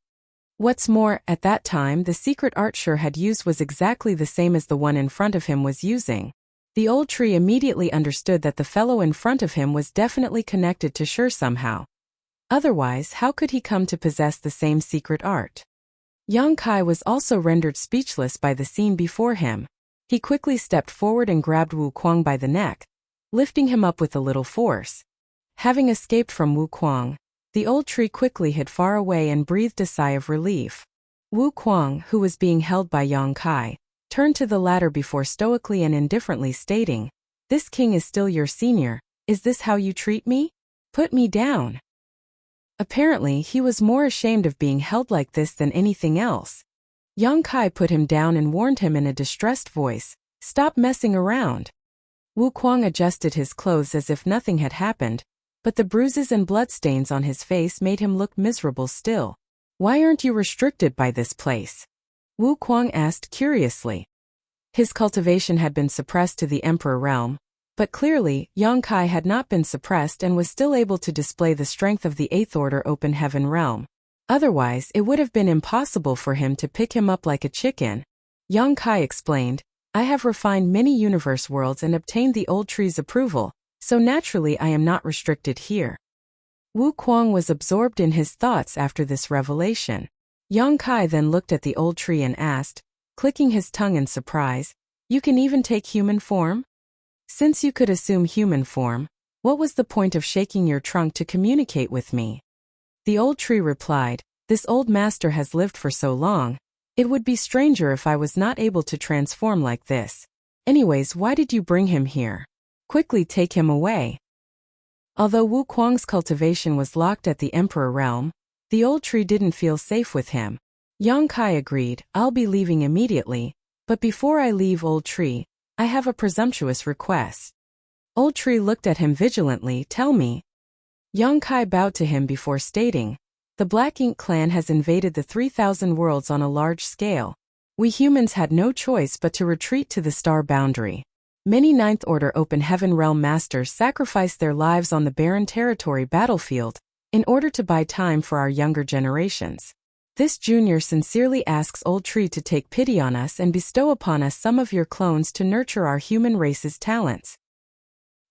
What's more, at that time the secret art Sure had used was exactly the same as the one in front of him was using. The old tree immediately understood that the fellow in front of him was definitely connected to Sure somehow. Otherwise, how could he come to possess the same secret art? Yang Kai was also rendered speechless by the scene before him. He quickly stepped forward and grabbed Wu Kuang by the neck, lifting him up with a little force. Having escaped from Wu Kuang, the old tree quickly hid far away and breathed a sigh of relief. Wu Kuang, who was being held by Yang Kai, turned to the latter before stoically and indifferently stating, "This king is still your senior. Is this how you treat me? Put me down." Apparently, he was more ashamed of being held like this than anything else. Yang Kai put him down and warned him in a distressed voice, "Stop messing around." Wu Kuang adjusted his clothes as if nothing had happened, but the bruises and bloodstains on his face made him look miserable still. "Why aren't you restricted by this place?" Wu Kuang asked curiously. His cultivation had been suppressed to the Emperor Realm, but clearly, Yang Kai had not been suppressed and was still able to display the strength of the 8th Order Open Heaven Realm. Otherwise, it would have been impossible for him to pick him up like a chicken. Yang Kai explained, "I have refined many universe worlds and obtained the old tree's approval, so naturally I am not restricted here." Wu Kuang was absorbed in his thoughts after this revelation. Yang Kai then looked at the old tree and asked, clicking his tongue in surprise, "You can even take human form? Since you could assume human form, what was the point of shaking your trunk to communicate with me?" The old tree replied, "This old master has lived for so long, it would be stranger if I was not able to transform like this. Anyways, why did you bring him here? Quickly take him away." Although Wu Kuang's cultivation was locked at the Emperor Realm, the old tree didn't feel safe with him. Yang Kai agreed, "I'll be leaving immediately, but before I leave, old tree, I have a presumptuous request." Old tree looked at him vigilantly. "Tell me." Yang Kai bowed to him before stating, "The Black Ink clan has invaded the 3,000 worlds on a large scale. We humans had no choice but to retreat to the star boundary. Many 9th Order Open Heaven Realm Masters sacrificed their lives on the barren territory battlefield in order to buy time for our younger generations. This junior sincerely asks Old Tree to take pity on us and bestow upon us some of your clones to nurture our human race's talents."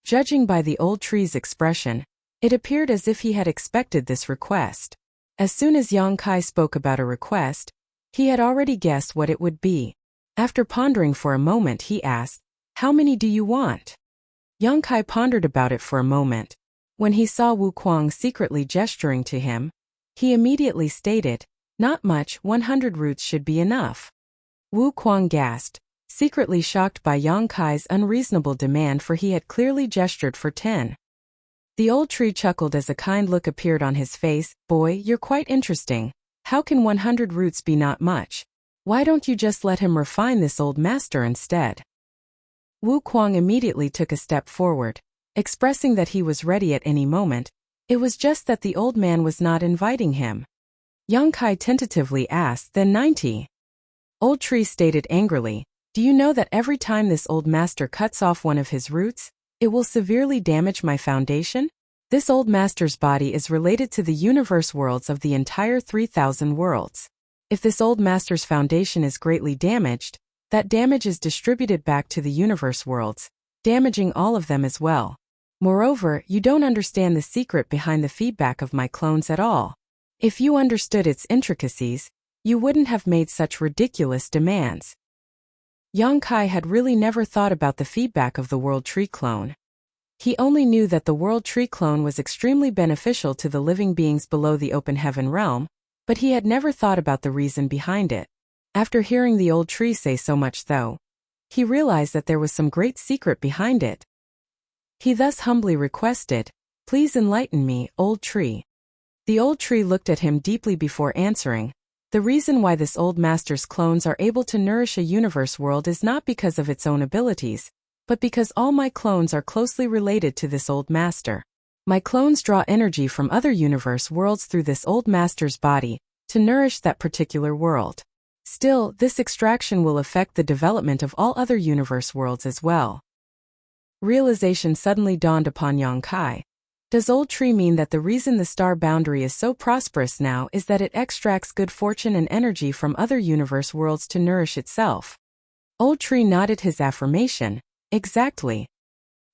Judging by the old tree's expression, it appeared as if he had expected this request. As soon as Yang Kai spoke about a request, he had already guessed what it would be. After pondering for a moment, he asked, "How many do you want?" Yang Kai pondered about it for a moment. When he saw Wu Kuang secretly gesturing to him, he immediately stated, "Not much, 100 roots should be enough." Wu Kuang gasped, secretly shocked by Yang Kai's unreasonable demand, for he had clearly gestured for 10. The old tree chuckled as a kind look appeared on his face. "Boy, you're quite interesting. How can 100 roots be not much? Why don't you just let him refine this old master instead?" Wu Kuang immediately took a step forward, expressing that he was ready at any moment. It was just that the old man was not inviting him. Yang Kai tentatively asked, "Then 90? Old tree stated angrily, "Do you know that every time this old master cuts off one of his roots, it will severely damage my foundation? This old master's body is related to the universe worlds of the entire 3,000 worlds. If this old master's foundation is greatly damaged, that damage is distributed back to the universe worlds, damaging all of them as well. Moreover, you don't understand the secret behind the feedback of my clones at all. If you understood its intricacies, you wouldn't have made such ridiculous demands." Yang Kai had really never thought about the feedback of the World Tree clone. He only knew that the World Tree clone was extremely beneficial to the living beings below the open heaven realm, but he had never thought about the reason behind it. After hearing the old tree say so much though, he realized that there was some great secret behind it. He thus humbly requested, "Please enlighten me, old tree." The old tree looked at him deeply before answering, "The reason why this old master's clones are able to nourish a universe world is not because of its own abilities, but because all my clones are closely related to this old master. My clones draw energy from other universe worlds through this old master's body to nourish that particular world. Still, this extraction will affect the development of all other universe worlds as well." Realization suddenly dawned upon Yang Kai. Does old tree mean that the reason the star boundary is so prosperous now is that it extracts good fortune and energy from other universe worlds to nourish itself? Old tree nodded his affirmation. Exactly.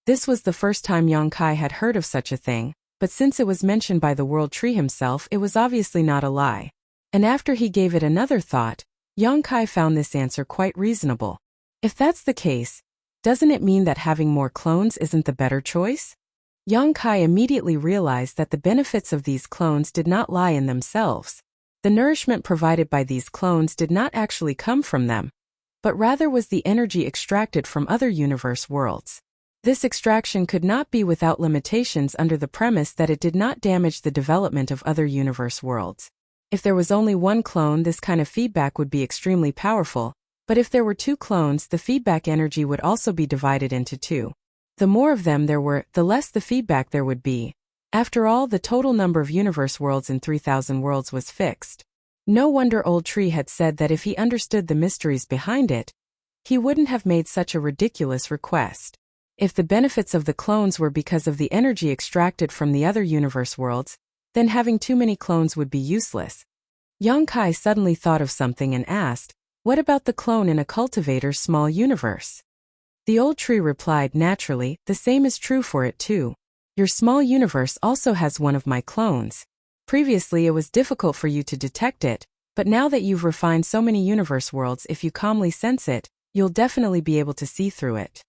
This was the first time Yang Kai had heard of such a thing, but since it was mentioned by the World Tree himself, it was obviously not a lie. And after he gave it another thought, Yang Kai found this answer quite reasonable. If that's the case, doesn't it mean that having more clones isn't the better choice? Yang Kai immediately realized that the benefits of these clones did not lie in themselves. The nourishment provided by these clones did not actually come from them, but rather was the energy extracted from other universe worlds. This extraction could not be without limitations under the premise that it did not damage the development of other universe worlds. If there was only one clone, this kind of feedback would be extremely powerful, but if there were two clones, the feedback energy would also be divided into two. The more of them there were, the less the feedback there would be. After all, the total number of universe worlds in 3,000 worlds was fixed. No wonder Old Tree had said that if he understood the mysteries behind it, he wouldn't have made such a ridiculous request. If the benefits of the clones were because of the energy extracted from the other universe worlds, then having too many clones would be useless. Yang Kai suddenly thought of something and asked, "What about the clone in a cultivator's small universe?" The old tree replied, "Naturally, the same is true for it too. Your small universe also has one of my clones. Previously it was difficult for you to detect it, but now that you've refined so many universe worlds, if you calmly sense it, you'll definitely be able to see through it."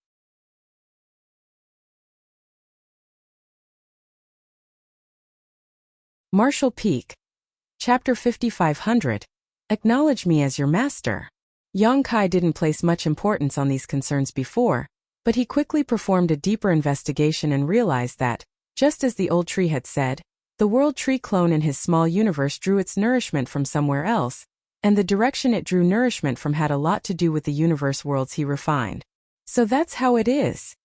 Martial Peak. Chapter 5500. Acknowledge me as your master. Yang Kai didn't place much importance on these concerns before, but he quickly performed a deeper investigation and realized that, just as the old tree had said, the World Tree clone in his small universe drew its nourishment from somewhere else, and the direction it drew nourishment from had a lot to do with the universe worlds he refined. So that's how it is.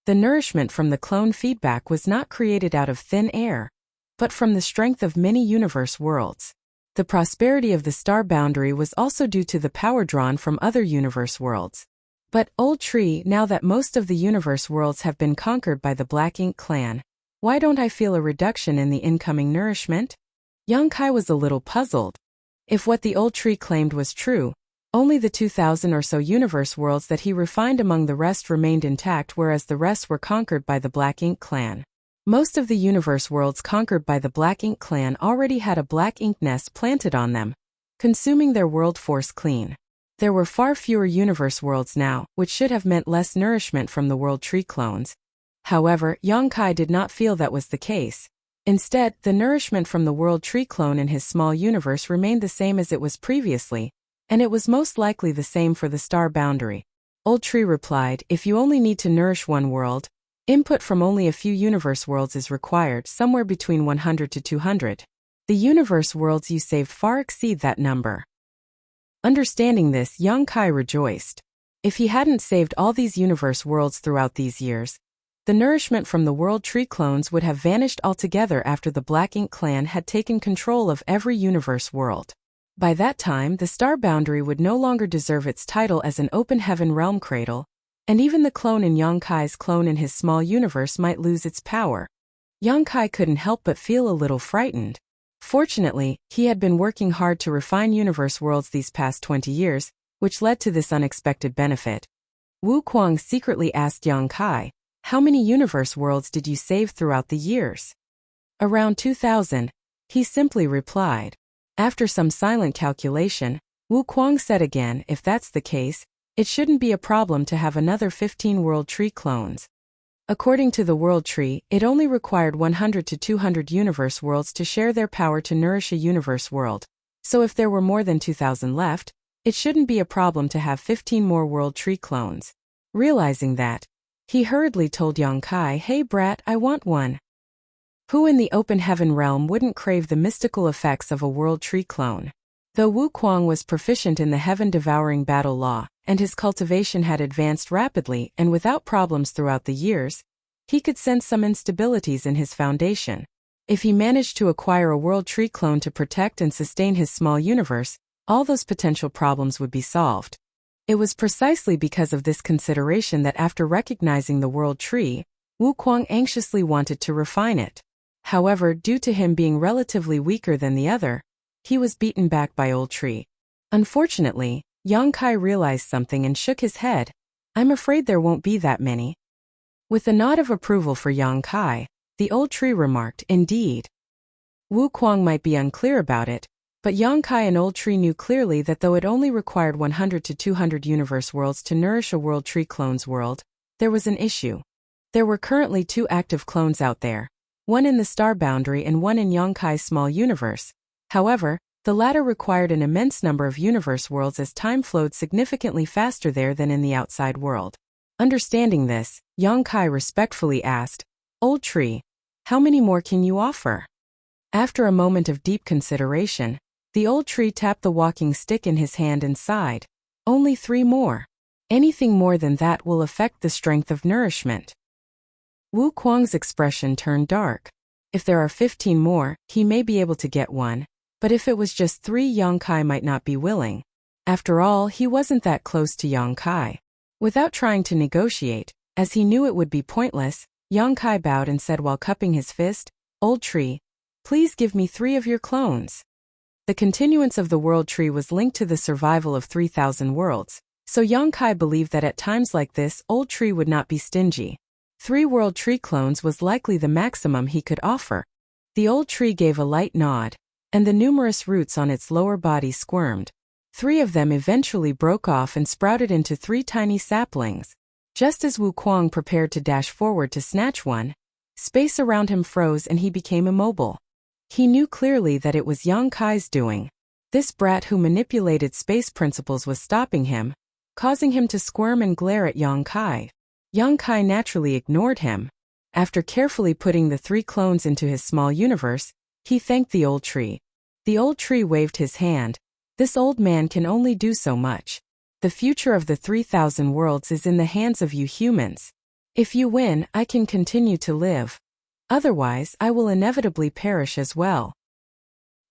The nourishment from the clone feedback was not created out of thin air, but from the strength of many universe worlds. The prosperity of the star boundary was also due to the power drawn from other universe worlds. But, Old Tree, now that most of the universe worlds have been conquered by the Black Ink clan, why don't I feel a reduction in the incoming nourishment? Yang Kai was a little puzzled. If what the Old Tree claimed was true, only the 2,000 or so universe worlds that he refined among the rest remained intact, whereas the rest were conquered by the Black Ink clan. Most of the universe worlds conquered by the Black Ink clan already had a black ink nest planted on them, consuming their world force clean. There were far fewer universe worlds now, which should have meant less nourishment from the World Tree clones. However, Yongkai did not feel that was the case. Instead, the nourishment from the World Tree clone in his small universe remained the same as it was previously, and it was most likely the same for the star boundary. Old Tree replied, if you only need to nourish one world, input from only a few universe worlds is required, somewhere between 100 to 200. The universe worlds you saved far exceed that number. Understanding this, Yongkai rejoiced. If he hadn't saved all these universe worlds throughout these years, the nourishment from the World Tree clones would have vanished altogether after the Black Ink clan had taken control of every universe world. By that time, the star boundary would no longer deserve its title as an open heaven realm cradle, and even the clone in Yongkai's clone in his small universe might lose its power. Yongkai couldn't help but feel a little frightened. Fortunately, he had been working hard to refine universe worlds these past 20 years, which led to this unexpected benefit. Wu Kuang secretly asked Yongkai, how many universe worlds did you save throughout the years? Around 2,000, he simply replied. After some silent calculation, Wu Kuang said again, if that's the case, it shouldn't be a problem to have another 15 World Tree clones. According to the World Tree, it only required 100 to 200 universe worlds to share their power to nourish a universe world. So if there were more than 2,000 left, it shouldn't be a problem to have 15 more World Tree clones. Realizing that, he hurriedly told Yongkai, hey brat, I want one. Who in the open heaven realm wouldn't crave the mystical effects of a World Tree clone? Though Wu Kuang was proficient in the heaven-devouring battle law, and his cultivation had advanced rapidly and without problems throughout the years, he could sense some instabilities in his foundation. If he managed to acquire a World Tree clone to protect and sustain his small universe, all those potential problems would be solved. It was precisely because of this consideration that after recognizing the World Tree, Wu Kuang anxiously wanted to refine it. However, due to him being relatively weaker than the other, he was beaten back by Old Tree. Unfortunately, Yongkai realized something and shook his head. I'm afraid there won't be that many. With a nod of approval for Yongkai, the Old Tree remarked, indeed. Wu Kuang might be unclear about it, but Yongkai and Old Tree knew clearly that though it only required 100 to 200 universe worlds to nourish a World Tree clone's world, there was an issue. There were currently 2 active clones out there, one in the star boundary and one in Yongkai's small universe. However, the latter required an immense number of universe worlds as time flowed significantly faster there than in the outside world. Understanding this, Yongkai respectfully asked, Old Tree, how many more can you offer? After a moment of deep consideration, the Old Tree tapped the walking stick in his hand and sighed. Only 3 more. Anything more than that will affect the strength of nourishment. Wu Kuang's expression turned dark. If there are 15 more, he may be able to get one, but if it was just 3, Yongkai might not be willing. After all, he wasn't that close to Yongkai. Without trying to negotiate, as he knew it would be pointless, Yongkai bowed and said while cupping his fist, Old Tree, please give me 3 of your clones. The continuance of the World Tree was linked to the survival of 3,000 worlds, so Yongkai believed that at times like this, Old Tree would not be stingy. 3 World Tree clones was likely the maximum he could offer. The Old Tree gave a light nod, and the numerous roots on its lower body squirmed. 3 of them eventually broke off and sprouted into 3 tiny saplings. Just as Wu Kuang prepared to dash forward to snatch one, space around him froze and he became immobile. He knew clearly that it was Yongkai's doing. This brat who manipulated space principles was stopping him, causing him to squirm and glare at Yongkai. Yongkai naturally ignored him. After carefully putting the 3 clones into his small universe, he thanked the Old Tree. The Old Tree waved his hand. This old man can only do so much. The future of the 3,000 worlds is in the hands of you humans. If you win, I can continue to live. Otherwise, I will inevitably perish as well.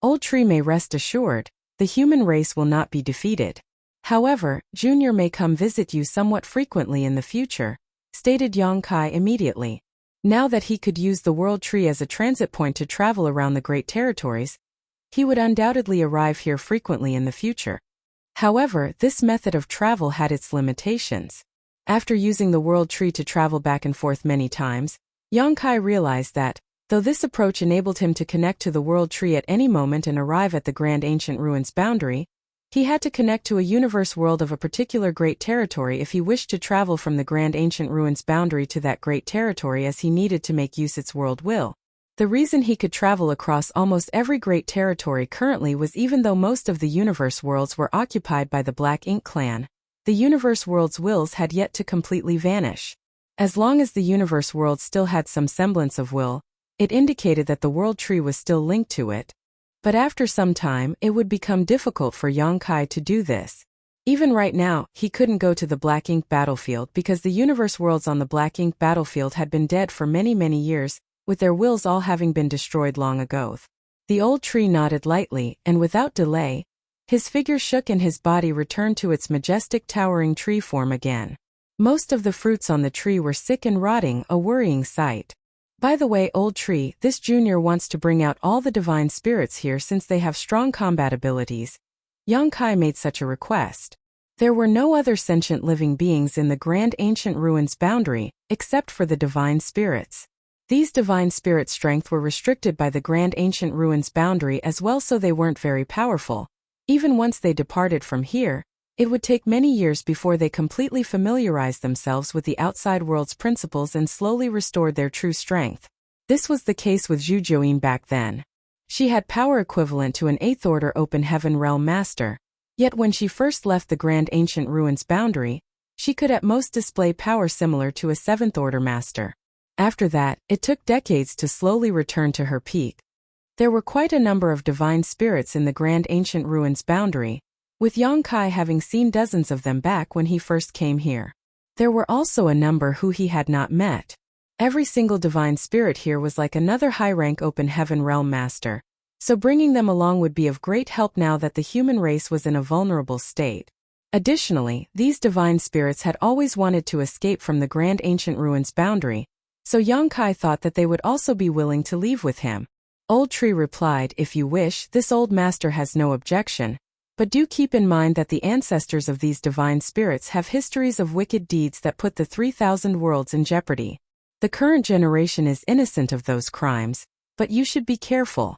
Old Tree may rest assured, the human race will not be defeated. However, Junior may come visit you somewhat frequently in the future, stated Yongkai immediately. Now that he could use the World Tree as a transit point to travel around the Great Territories, he would undoubtedly arrive here frequently in the future. However, this method of travel had its limitations. After using the World Tree to travel back and forth many times, Yongkai realized that, though this approach enabled him to connect to the World Tree at any moment and arrive at the Grand Ancient Ruins boundary, He had to connect to a universe world of a particular great territory if he wished to travel from the Grand Ancient Ruins boundary to that great territory, as he needed to make use its world will. The reason he could travel across almost every great territory currently was even though most of the universe worlds were occupied by the Black Ink clan, the universe world's wills had yet to completely vanish. As long as the universe world still had some semblance of will, it indicated that the world tree was still linked to it. But after some time, it would become difficult for Yang Kai to do this. Even right now, he couldn't go to the Black Ink battlefield because the universe worlds on the Black Ink battlefield had been dead for many, many years, with their wills all having been destroyed long ago. The old tree nodded lightly, and without delay, his figure shook and his body returned to its majestic towering tree form again. Most of the fruits on the tree were sick and rotting, a worrying sight. By the way, old tree, this junior wants to bring out all the divine spirits here since they have strong combat abilities. Yang Kai made such a request. There were no other sentient living beings in the Grand Ancient Ruins boundary, except for the divine spirits. These divine spirits' strength were restricted by the Grand Ancient Ruins boundary as well, so they weren't very powerful. Even once they departed from here, it would take many years before they completely familiarized themselves with the outside world's principles and slowly restored their true strength. This was the case with Zhu Juoyin back then. She had power equivalent to an 8th Order Open Heaven Realm Master, yet when she first left the Grand Ancient Ruins boundary, she could at most display power similar to a 7th Order Master. After that, it took decades to slowly return to her peak. There were quite a number of divine spirits in the Grand Ancient Ruins boundary, with Yang Kai having seen dozens of them back when he first came here. There were also a number who he had not met. Every single divine spirit here was like another high-rank Open Heaven Realm Master, so bringing them along would be of great help now that the human race was in a vulnerable state. Additionally, these divine spirits had always wanted to escape from the Grand Ancient Ruins boundary, so Yang Kai thought that they would also be willing to leave with him. Old Tree replied, "If you wish, this old master has no objection. But do keep in mind that the ancestors of these divine spirits have histories of wicked deeds that put the 3,000 worlds in jeopardy. The current generation is innocent of those crimes, but you should be careful."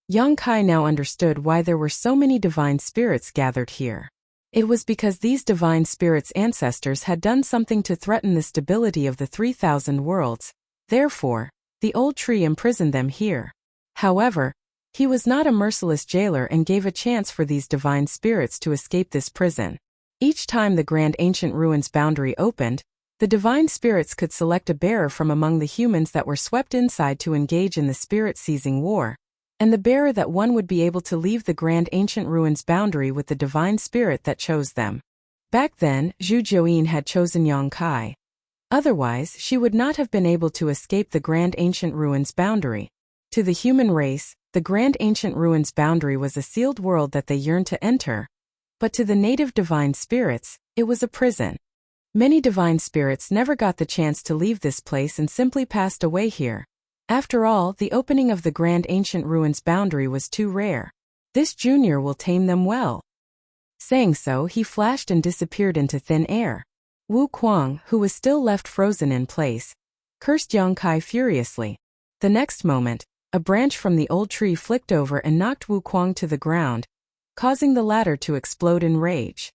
Yang Kai now understood why there were so many divine spirits gathered here. It was because these divine spirits' ancestors had done something to threaten the stability of the 3,000 worlds. Therefore, the old tree imprisoned them here. However, he was not a merciless jailer and gave a chance for these divine spirits to escape this prison. Each time the Grand Ancient Ruins boundary opened, the divine spirits could select a bearer from among the humans that were swept inside to engage in the spirit-seizing war, and the bearer that won would be able to leave the Grand Ancient Ruins boundary with the divine spirit that chose them. Back then, Zhu Juoyin had chosen Yang Kai. Otherwise, she would not have been able to escape the Grand Ancient Ruins boundary. To the human race, the Grand Ancient Ruins boundary was a sealed world that they yearned to enter, but to the native divine spirits, it was a prison. Many divine spirits never got the chance to leave this place and simply passed away here. After all, the opening of the Grand Ancient Ruins boundary was too rare. This junior will tame them well. Saying so, he flashed and disappeared into thin air. Wu Kuang, who was still left frozen in place, cursed Yang Kai furiously. The next moment, a branch from the old tree flicked over and knocked Wu Kuang to the ground, causing the latter to explode in rage.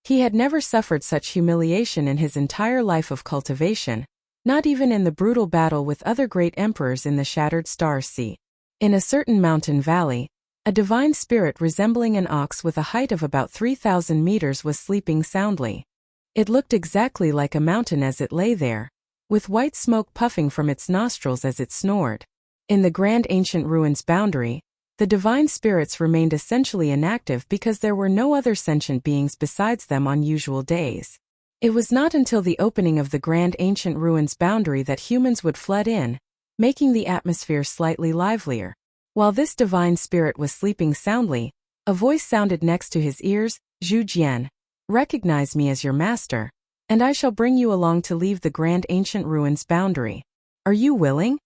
He had never suffered such humiliation in his entire life of cultivation, not even in the brutal battle with other great emperors in the Shattered Star Sea. In a certain mountain valley, a divine spirit resembling an ox with a height of about 3,000 meters was sleeping soundly. It looked exactly like a mountain as it lay there, with white smoke puffing from its nostrils as it snored. In the Grand Ancient Ruins boundary, the divine spirits remained essentially inactive because there were no other sentient beings besides them on usual days. It was not until the opening of the Grand Ancient Ruins boundary that humans would flood in, making the atmosphere slightly livelier. While this divine spirit was sleeping soundly, a voice sounded next to his ears, "Zhu Jian, recognize me as your master, and I shall bring you along to leave the Grand Ancient Ruins boundary. Are you willing?"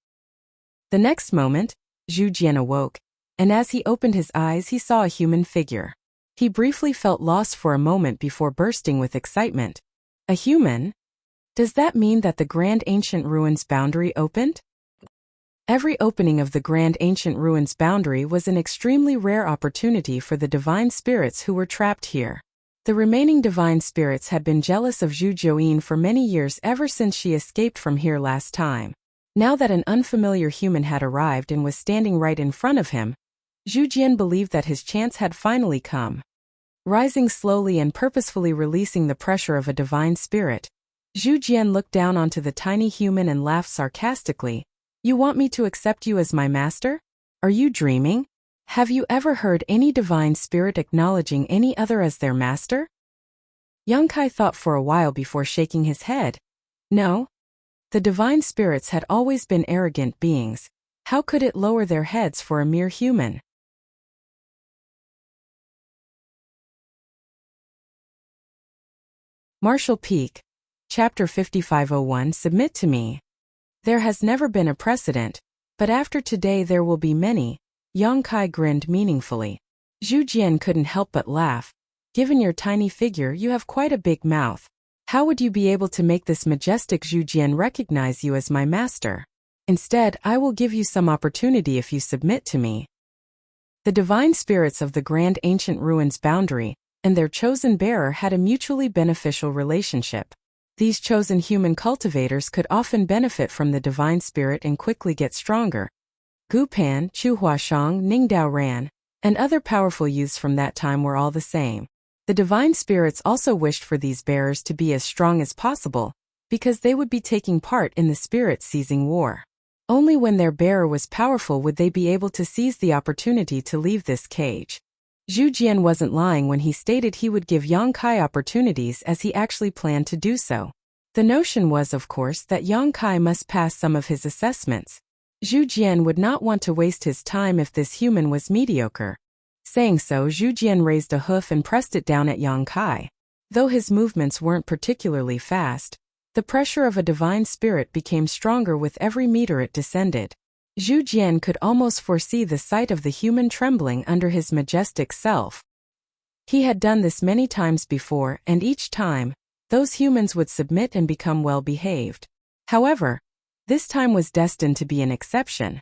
The next moment, Zhu Jian awoke, and as he opened his eyes he saw a human figure. He briefly felt lost for a moment before bursting with excitement. A human? Does that mean that the Grand Ancient Ruins boundary opened? Every opening of the Grand Ancient Ruins boundary was an extremely rare opportunity for the divine spirits who were trapped here. The remaining divine spirits had been jealous of Zhu Jiuyin for many years, ever since she escaped from here last time. Now that an unfamiliar human had arrived and was standing right in front of him, Zhu Jian believed that his chance had finally come. Rising slowly and purposefully releasing the pressure of a divine spirit, Zhu Jian looked down onto the tiny human and laughed sarcastically. "You want me to accept you as my master? Are you dreaming? Have you ever heard any divine spirit acknowledging any other as their master?" Yang Kai thought for a while before shaking his head. No. The divine spirits had always been arrogant beings. How could it lower their heads for a mere human? Martial Peak. Chapter 5501. Submit to me. There has never been a precedent, but after today there will be many. Yang Kai grinned meaningfully. Zhu Jian couldn't help but laugh. Given your tiny figure, you have quite a big mouth. How would you be able to make this majestic Zhu Jian recognize you as my master? Instead, I will give you some opportunity if you submit to me. The divine spirits of the Grand Ancient Ruins boundary and their chosen bearer had a mutually beneficial relationship. These chosen human cultivators could often benefit from the divine spirit and quickly get stronger. Gu Pan, Chu Huashang, Ning Dao Ran, and other powerful youths from that time were all the same. The divine spirits also wished for these bearers to be as strong as possible, because they would be taking part in the spirit-seizing war. Only when their bearer was powerful would they be able to seize the opportunity to leave this cage. Zhu Jian wasn't lying when he stated he would give Yang Kai opportunities, as he actually planned to do so. The notion was, of course, that Yang Kai must pass some of his assessments. Zhu Jian would not want to waste his time if this human was mediocre. Saying so, Zhu Jian raised a hoof and pressed it down at Yang Kai. Though his movements weren't particularly fast, the pressure of a divine spirit became stronger with every meter it descended. Zhu Jian could almost foresee the sight of the human trembling under his majestic self. He had done this many times before, and each time, those humans would submit and become well-behaved. However, this time was destined to be an exception.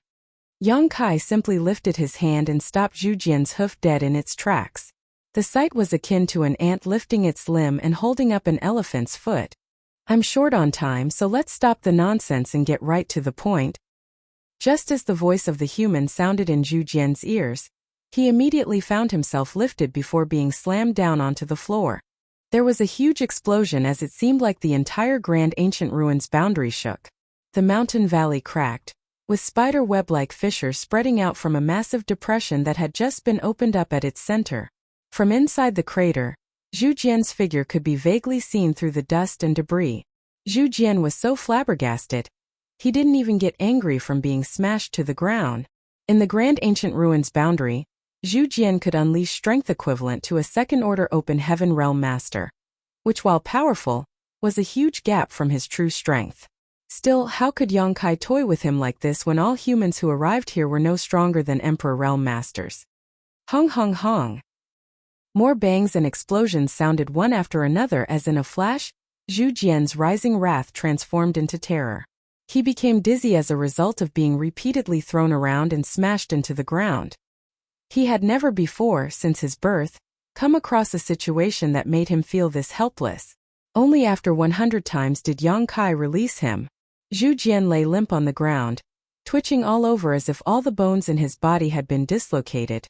Yang Kai simply lifted his hand and stopped Zhu Jian's hoof dead in its tracks. The sight was akin to an ant lifting its limb and holding up an elephant's foot. "I'm short on time, so let's stop the nonsense and get right to the point." Just as the voice of the human sounded in Zhu Jian's ears, he immediately found himself lifted before being slammed down onto the floor. There was a huge explosion as it seemed like the entire Grand Ancient Ruins boundary shook. The mountain valley cracked, with spider web-like fissures spreading out from a massive depression that had just been opened up at its center. From inside the crater, Zhu Jian's figure could be vaguely seen through the dust and debris. Zhu Jian was so flabbergasted, he didn't even get angry from being smashed to the ground. In the Grand Ancient Ruins boundary, Zhu Jian could unleash strength equivalent to a second-order open heaven realm master, which, while powerful, was a huge gap from his true strength. Still, how could Yang Kai toy with him like this when all humans who arrived here were no stronger than Emperor Realm Masters? Hong hong hong. More bangs and explosions sounded one after another as in a flash, Zhu Jian's rising wrath transformed into terror. He became dizzy as a result of being repeatedly thrown around and smashed into the ground. He had never before, since his birth, come across a situation that made him feel this helpless. Only after 100 times did Yang Kai release him. Zhu Jian lay limp on the ground, twitching all over as if all the bones in his body had been dislocated.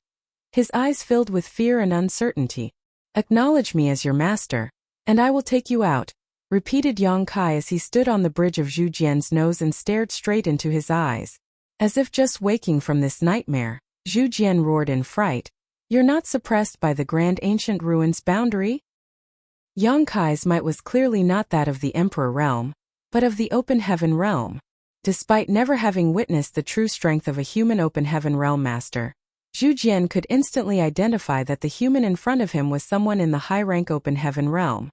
His eyes filled with fear and uncertainty. "Acknowledge me as your master, and I will take you out," repeated Yang Kai as he stood on the bridge of Zhu Jian's nose and stared straight into his eyes. As if just waking from this nightmare, Zhu Jian roared in fright. "You're not suppressed by the Grand Ancient Ruins boundary?" Yang Kai's might was clearly not that of the Emperor realm, but of the Open Heaven realm. Despite never having witnessed the true strength of a human Open Heaven realm master, Zhu Jian could instantly identify that the human in front of him was someone in the high-rank Open Heaven realm.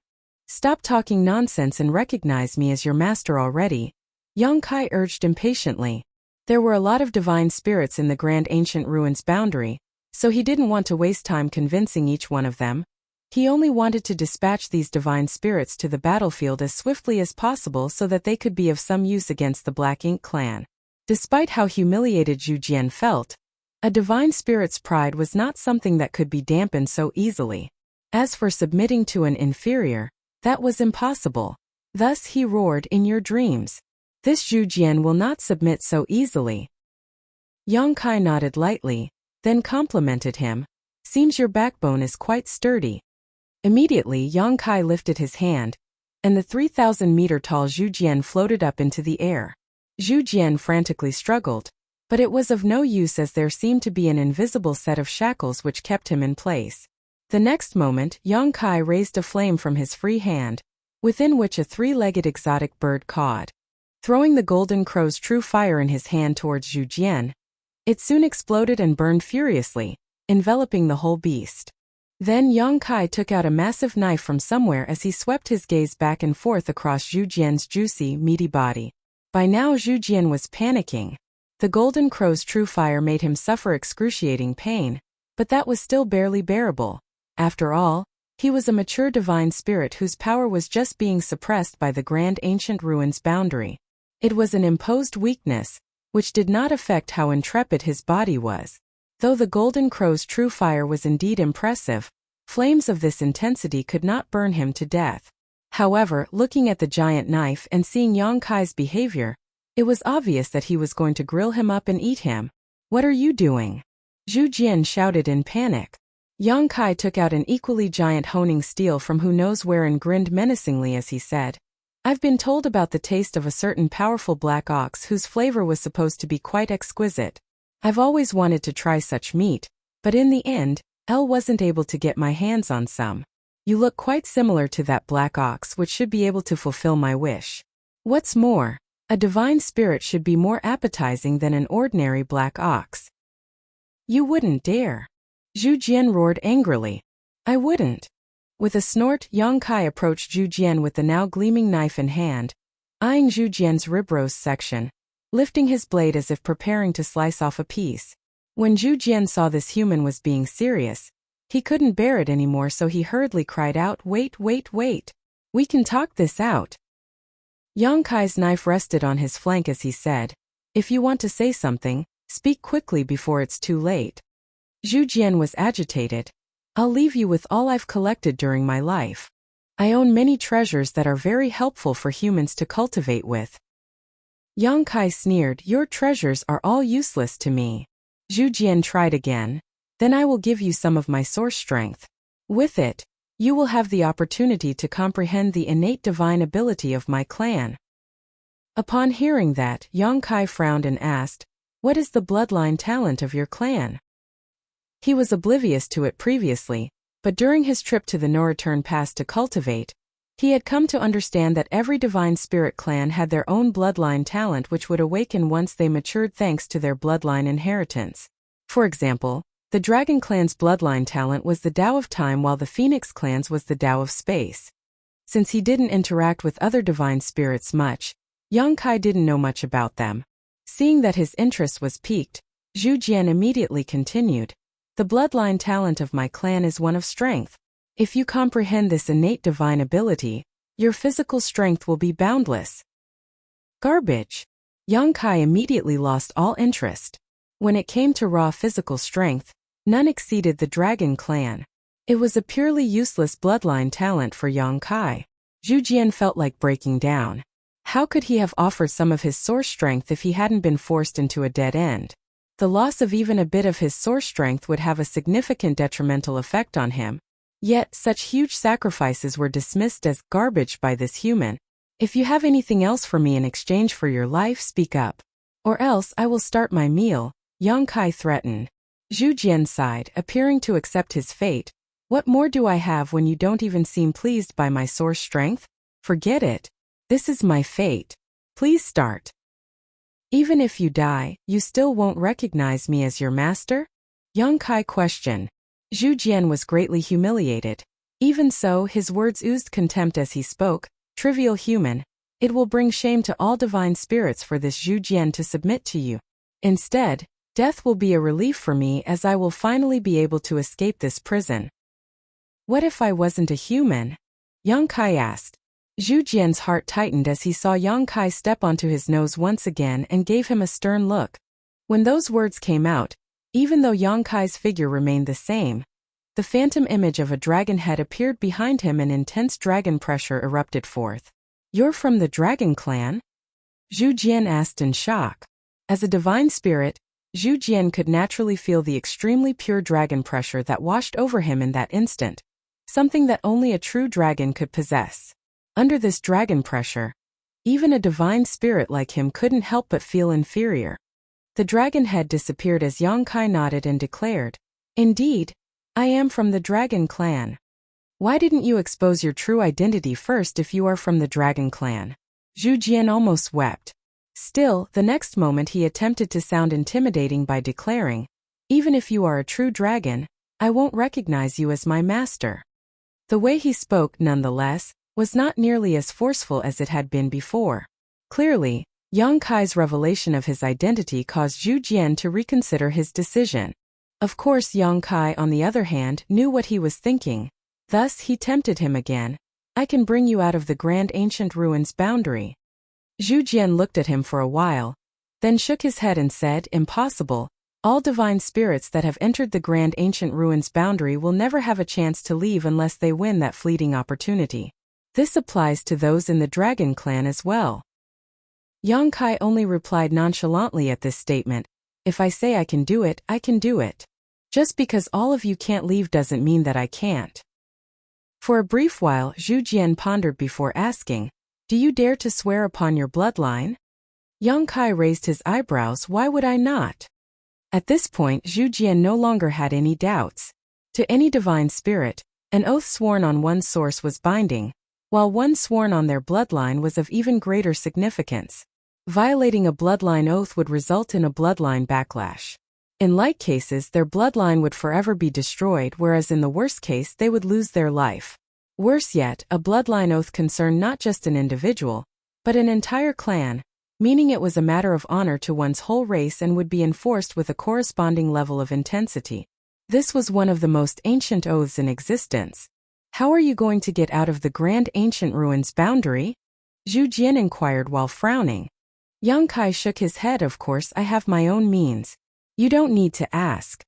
"Stop talking nonsense and recognize me as your master already," Yang Kai urged impatiently. There were a lot of divine spirits in the Grand Ancient Ruins boundary, so he didn't want to waste time convincing each one of them. He only wanted to dispatch these divine spirits to the battlefield as swiftly as possible so that they could be of some use against the Black Ink clan. Despite how humiliated Zhu Jian felt, a divine spirit's pride was not something that could be dampened so easily. As for submitting to an inferior, that was impossible. Thus he roared in your dreams. This Zhu Jian will not submit so easily. Yang Kai nodded lightly, then complimented him. Seems your backbone is quite sturdy. Immediately Yang Kai lifted his hand, and the 3,000-meter-tall Zhu Jian floated up into the air. Zhu Jian frantically struggled, but it was of no use as there seemed to be an invisible set of shackles which kept him in place. The next moment, Yang Kai raised a flame from his free hand, within which a three-legged exotic bird cawed. Throwing the golden crow's true fire in his hand towards Zhu Jian, it soon exploded and burned furiously, enveloping the whole beast. Then Yang Kai took out a massive knife from somewhere as he swept his gaze back and forth across Zhu Jian's juicy, meaty body. By now Zhu Jian was panicking. The golden crow's true fire made him suffer excruciating pain, but that was still barely bearable. After all, he was a mature divine spirit whose power was just being suppressed by the grand ancient ruin's boundary. It was an imposed weakness, which did not affect how intrepid his body was. Though the golden crow's true fire was indeed impressive, flames of this intensity could not burn him to death. However, looking at the giant knife and seeing Yang Kai's behavior, it was obvious that he was going to grill him up and eat him. What are you doing? Zhu Jian shouted in panic. Yang Kai took out an equally giant honing steel from who knows where and grinned menacingly as he said, I've been told about the taste of a certain powerful black ox whose flavor was supposed to be quite exquisite. I've always wanted to try such meat, but in the end, wasn't able to get my hands on some. You look quite similar to that black ox which should be able to fulfill my wish. What's more, a divine spirit should be more appetizing than an ordinary black ox. You wouldn't dare. Zhu Jian roared angrily. I wouldn't. With a snort, Yang Kai approached Zhu Jian with the now gleaming knife in hand, eyeing Zhu Jian's rib roast section, lifting his blade as if preparing to slice off a piece. When Zhu Jian saw this human was being serious, he couldn't bear it anymore, so he hurriedly cried out, Wait. We can talk this out. Yang Kai's knife rested on his flank as he said, If you want to say something, speak quickly before it's too late. Zhu Jian was agitated. I'll leave you with all I've collected during my life. I own many treasures that are very helpful for humans to cultivate with. Yang Kai sneered, Your treasures are all useless to me. Zhu Jian tried again. Then I will give you some of my source strength. With it, you will have the opportunity to comprehend the innate divine ability of my clan. Upon hearing that, Yang Kai frowned and asked, What is the bloodline talent of your clan? He was oblivious to it previously, but during his trip to the no-return past to cultivate, he had come to understand that every divine spirit clan had their own bloodline talent which would awaken once they matured thanks to their bloodline inheritance. For example, the Dragon clan's bloodline talent was the Tao of Time while the Phoenix clan's was the Tao of Space. Since he didn't interact with other divine spirits much, Yang Kai didn't know much about them. Seeing that his interest was piqued, Zhu Jian immediately continued, The bloodline talent of my clan is one of strength. If you comprehend this innate divine ability, your physical strength will be boundless. Garbage. Yang Kai immediately lost all interest. When it came to raw physical strength, none exceeded the Dragon clan. It was a purely useless bloodline talent for Yang Kai. Zhu Jian felt like breaking down. How could he have offered some of his source strength if he hadn't been forced into a dead end? The loss of even a bit of his source strength would have a significant detrimental effect on him. Yet, such huge sacrifices were dismissed as garbage by this human. If you have anything else for me in exchange for your life, speak up. Or else I will start my meal, Yang Kai threatened. Zhu Jian sighed, appearing to accept his fate. What more do I have when you don't even seem pleased by my source strength? Forget it. This is my fate. Please start. Even if you die, you still won't recognize me as your master? Yang Kai questioned. Zhu Jian was greatly humiliated. Even so, his words oozed contempt as he spoke. Trivial human. It will bring shame to all divine spirits for this Zhu Jian to submit to you. Instead, death will be a relief for me as I will finally be able to escape this prison. What if I wasn't a human? Yang Kai asked. Zhu Jian's heart tightened as he saw Yang Kai step onto his nose once again and gave him a stern look. When those words came out, even though Yang Kai's figure remained the same, the phantom image of a dragon head appeared behind him and intense dragon pressure erupted forth. "You're from the dragon clan?" Zhu Jian asked in shock. As a divine spirit, Zhu Jian could naturally feel the extremely pure dragon pressure that washed over him in that instant, something that only a true dragon could possess. Under this dragon pressure, even a divine spirit like him couldn't help but feel inferior. The dragon head disappeared as Yang Kai nodded and declared, "Indeed, I am from the dragon clan." "Why didn't you expose your true identity first if you are from the dragon clan?" Zhu Jian almost wept. Still, the next moment he attempted to sound intimidating by declaring, "Even if you are a true dragon, I won't recognize you as my master." The way he spoke, nonetheless, was not nearly as forceful as it had been before. Clearly, Yang Kai's revelation of his identity caused Zhu Jian to reconsider his decision. Of course, Yang Kai, on the other hand, knew what he was thinking. Thus, he tempted him again. "I can bring you out of the Grand Ancient Ruins boundary." Zhu Jian looked at him for a while, then shook his head and said, "Impossible. All divine spirits that have entered the Grand Ancient Ruins boundary will never have a chance to leave unless they win that fleeting opportunity. This applies to those in the Dragon Clan as well." Yang Kai only replied nonchalantly at this statement, "If I say I can do it, I can do it. Just because all of you can't leave doesn't mean that I can't." For a brief while, Zhu Jian pondered before asking, "Do you dare to swear upon your bloodline?" Yang Kai raised his eyebrows. "Why would I not?" At this point, Zhu Jian no longer had any doubts. To any divine spirit, an oath sworn on one's source was binding, while one sworn on their bloodline was of even greater significance. Violating a bloodline oath would result in a bloodline backlash. In like cases, their bloodline would forever be destroyed, whereas in the worst case they would lose their life. Worse yet, a bloodline oath concerned not just an individual, but an entire clan, meaning it was a matter of honor to one's whole race and would be enforced with a corresponding level of intensity. This was one of the most ancient oaths in existence. "How are you going to get out of the Grand Ancient Ruins boundary?" Zhu Jian inquired while frowning. Yang Kai shook his head. "Of course, I have my own means. You don't need to ask.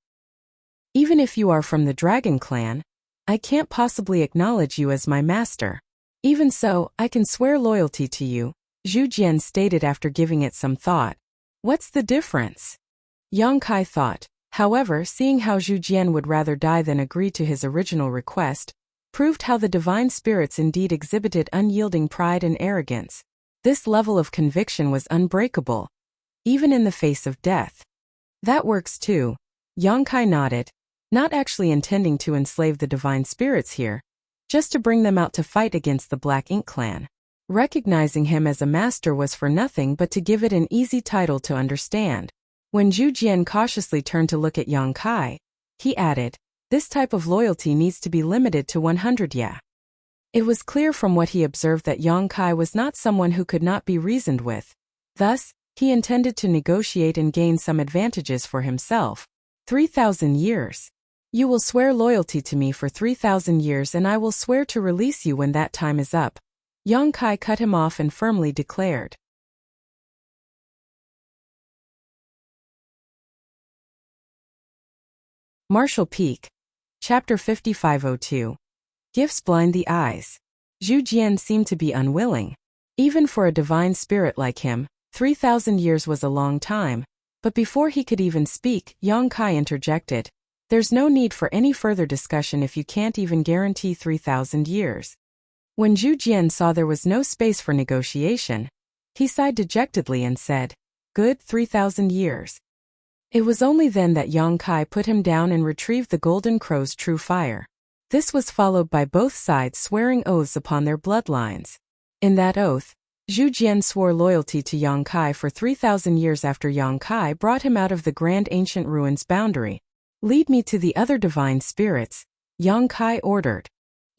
Even if you are from the Dragon Clan, I can't possibly acknowledge you as my master. Even so, I can swear loyalty to you," Zhu Jian stated after giving it some thought. "What's the difference?" Yang Kai thought. However, seeing how Zhu Jian would rather die than agree to his original request, proved how the divine spirits indeed exhibited unyielding pride and arrogance. This level of conviction was unbreakable, even in the face of death. "That works too." Yang Kai nodded, not actually intending to enslave the divine spirits here, just to bring them out to fight against the Black Ink clan. Recognizing him as a master was for nothing but to give it an easy title to understand. When Zhu Jian cautiously turned to look at Yang Kai, he added, "This type of loyalty needs to be limited to 100 ya." It was clear from what he observed that Yang Kai was not someone who could not be reasoned with. Thus, he intended to negotiate and gain some advantages for himself. 3,000 years. "You will swear loyalty to me for 3,000 years and I will swear to release you when that time is up." Yang Kai cut him off and firmly declared. Martial Peak. Chapter 5502. Gifts blind the eyes. Zhu Jian seemed to be unwilling. Even for a divine spirit like him, 3,000 years was a long time, but before he could even speak, Yang Kai interjected, "There's no need for any further discussion if you can't even guarantee 3,000 years. When Zhu Jian saw there was no space for negotiation, he sighed dejectedly and said, "Good, 3,000 years." It was only then that Yang Kai put him down and retrieved the Golden Crow's true fire. This was followed by both sides swearing oaths upon their bloodlines. In that oath, Zhu Jian swore loyalty to Yang Kai for 3,000 years after Yang Kai brought him out of the Grand Ancient Ruins boundary. "Lead me to the other divine spirits," Yang Kai ordered.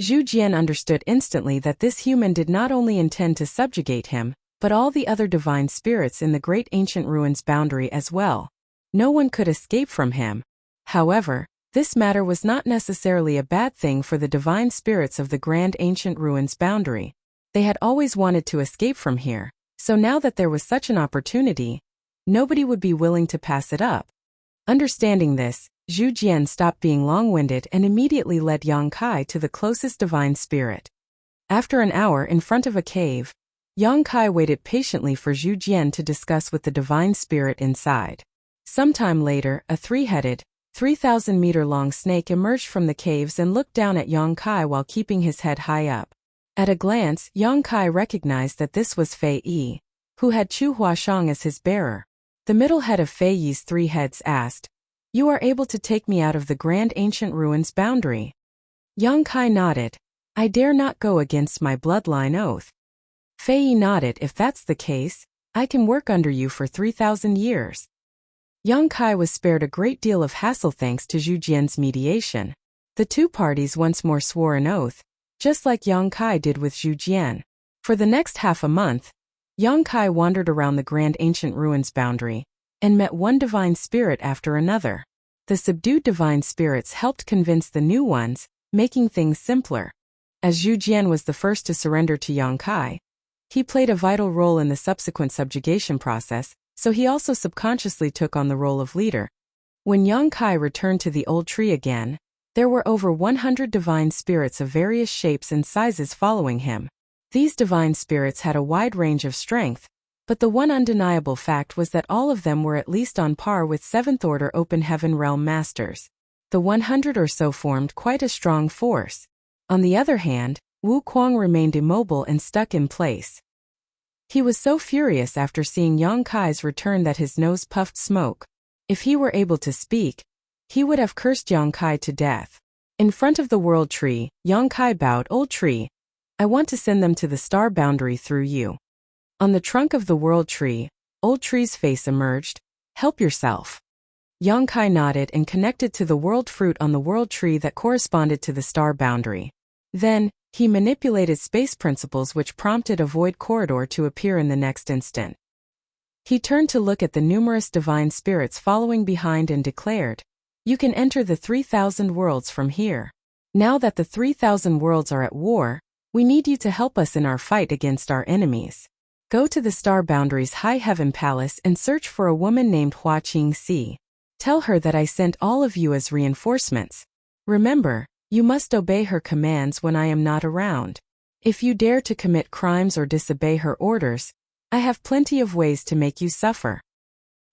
Zhu Jian understood instantly that this human did not only intend to subjugate him, but all the other divine spirits in the Great Ancient Ruins boundary as well. No one could escape from him. However, this matter was not necessarily a bad thing for the divine spirits of the Grand Ancient Ruins boundary. They had always wanted to escape from here, so now that there was such an opportunity, nobody would be willing to pass it up. Understanding this, Zhu Jian stopped being long-winded and immediately led Yang Kai to the closest divine spirit. After an hour in front of a cave, Yang Kai waited patiently for Zhu Jian to discuss with the divine spirit inside. Sometime later, a three-headed, 3,000-meter-long snake emerged from the caves and looked down at Yang Kai while keeping his head high up. At a glance, Yang Kai recognized that this was Fei Yi, who had Chu Huashang as his bearer. The middle head of Fei Yi's three heads asked, "You are able to take me out of the grand ancient ruins boundary?" Yang Kai nodded. "I dare not go against my bloodline oath." Fei Yi nodded. "If that's the case, I can work under you for 3,000 years. Yang Kai was spared a great deal of hassle thanks to Zhu Jian's mediation. The two parties once more swore an oath, just like Yang Kai did with Zhu Jian. For the next half a month, Yang Kai wandered around the grand ancient ruins boundary and met one divine spirit after another. The subdued divine spirits helped convince the new ones, making things simpler. As Zhu Jian was the first to surrender to Yang Kai, he played a vital role in the subsequent subjugation process, so he also subconsciously took on the role of leader. When Yang Kai returned to the old tree again, there were over 100 divine spirits of various shapes and sizes following him. These divine spirits had a wide range of strength, but the one undeniable fact was that all of them were at least on par with 7th Order Open Heaven Realm Masters. The 100 or so formed quite a strong force. On the other hand, Wu Kuang remained immobile and stuck in place. He was so furious after seeing Yang Kai's return that his nose puffed smoke. If he were able to speak, he would have cursed Yang Kai to death. In front of the world tree, Yang Kai bowed. "Old tree, I want to send them to the star boundary through you." On the trunk of the world tree, old tree's face emerged. "Help yourself." Yang Kai nodded and connected to the world fruit on the world tree that corresponded to the star boundary. Then, he manipulated space principles which prompted a void corridor to appear in the next instant. He turned to look at the numerous divine spirits following behind and declared, "You can enter the 3,000 worlds from here. Now that the 3,000 worlds are at war, we need you to help us in our fight against our enemies. Go to the star boundary's high heaven palace and search for a woman named Hua Qingxi. Tell her that I sent all of you as reinforcements. Remember, you must obey her commands when I am not around. If you dare to commit crimes or disobey her orders, I have plenty of ways to make you suffer."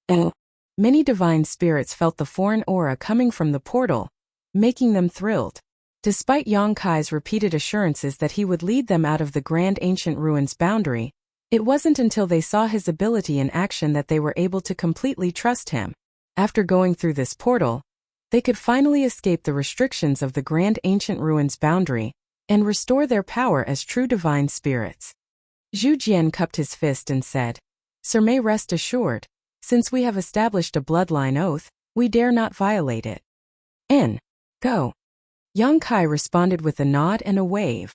Oh. Many divine spirits felt the foreign aura coming from the portal, making them thrilled. Despite Yang Kai's repeated assurances that he would lead them out of the grand ancient ruins boundary, it wasn't until they saw his ability in action that they were able to completely trust him. After going through this portal, they could finally escape the restrictions of the grand ancient ruins boundary and restore their power as true divine spirits. Zhu Jian cupped his fist and said, "Sir, may rest assured, since we have established a bloodline oath, we dare not violate it. Go." Yang Kai responded with a nod and a wave.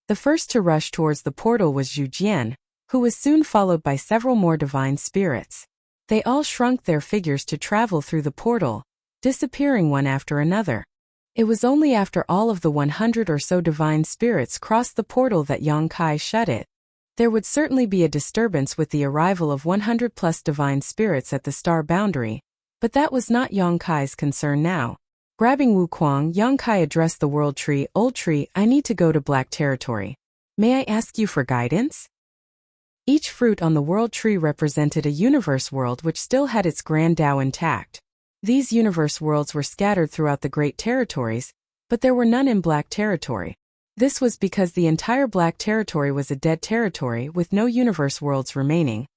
The first to rush towards the portal was Zhu Jian, who was soon followed by several more divine spirits. They all shrunk their figures to travel through the portal, disappearing one after another. It was only after all of the 100 or so divine spirits crossed the portal that Yang Kai shut it. There would certainly be a disturbance with the arrival of 100+ divine spirits at the star boundary, but that was not Yang Kai's concern now. Grabbing Wu Kuang, Yang Kai addressed the world tree. "Old tree, I need to go to Black Territory. May I ask you for guidance?" Each fruit on the world tree represented a universe world which still had its grand Tao intact. These universe worlds were scattered throughout the Great Territories, but there were none in Black Territory. This was because the entire Black Territory was a dead territory with no universe worlds remaining.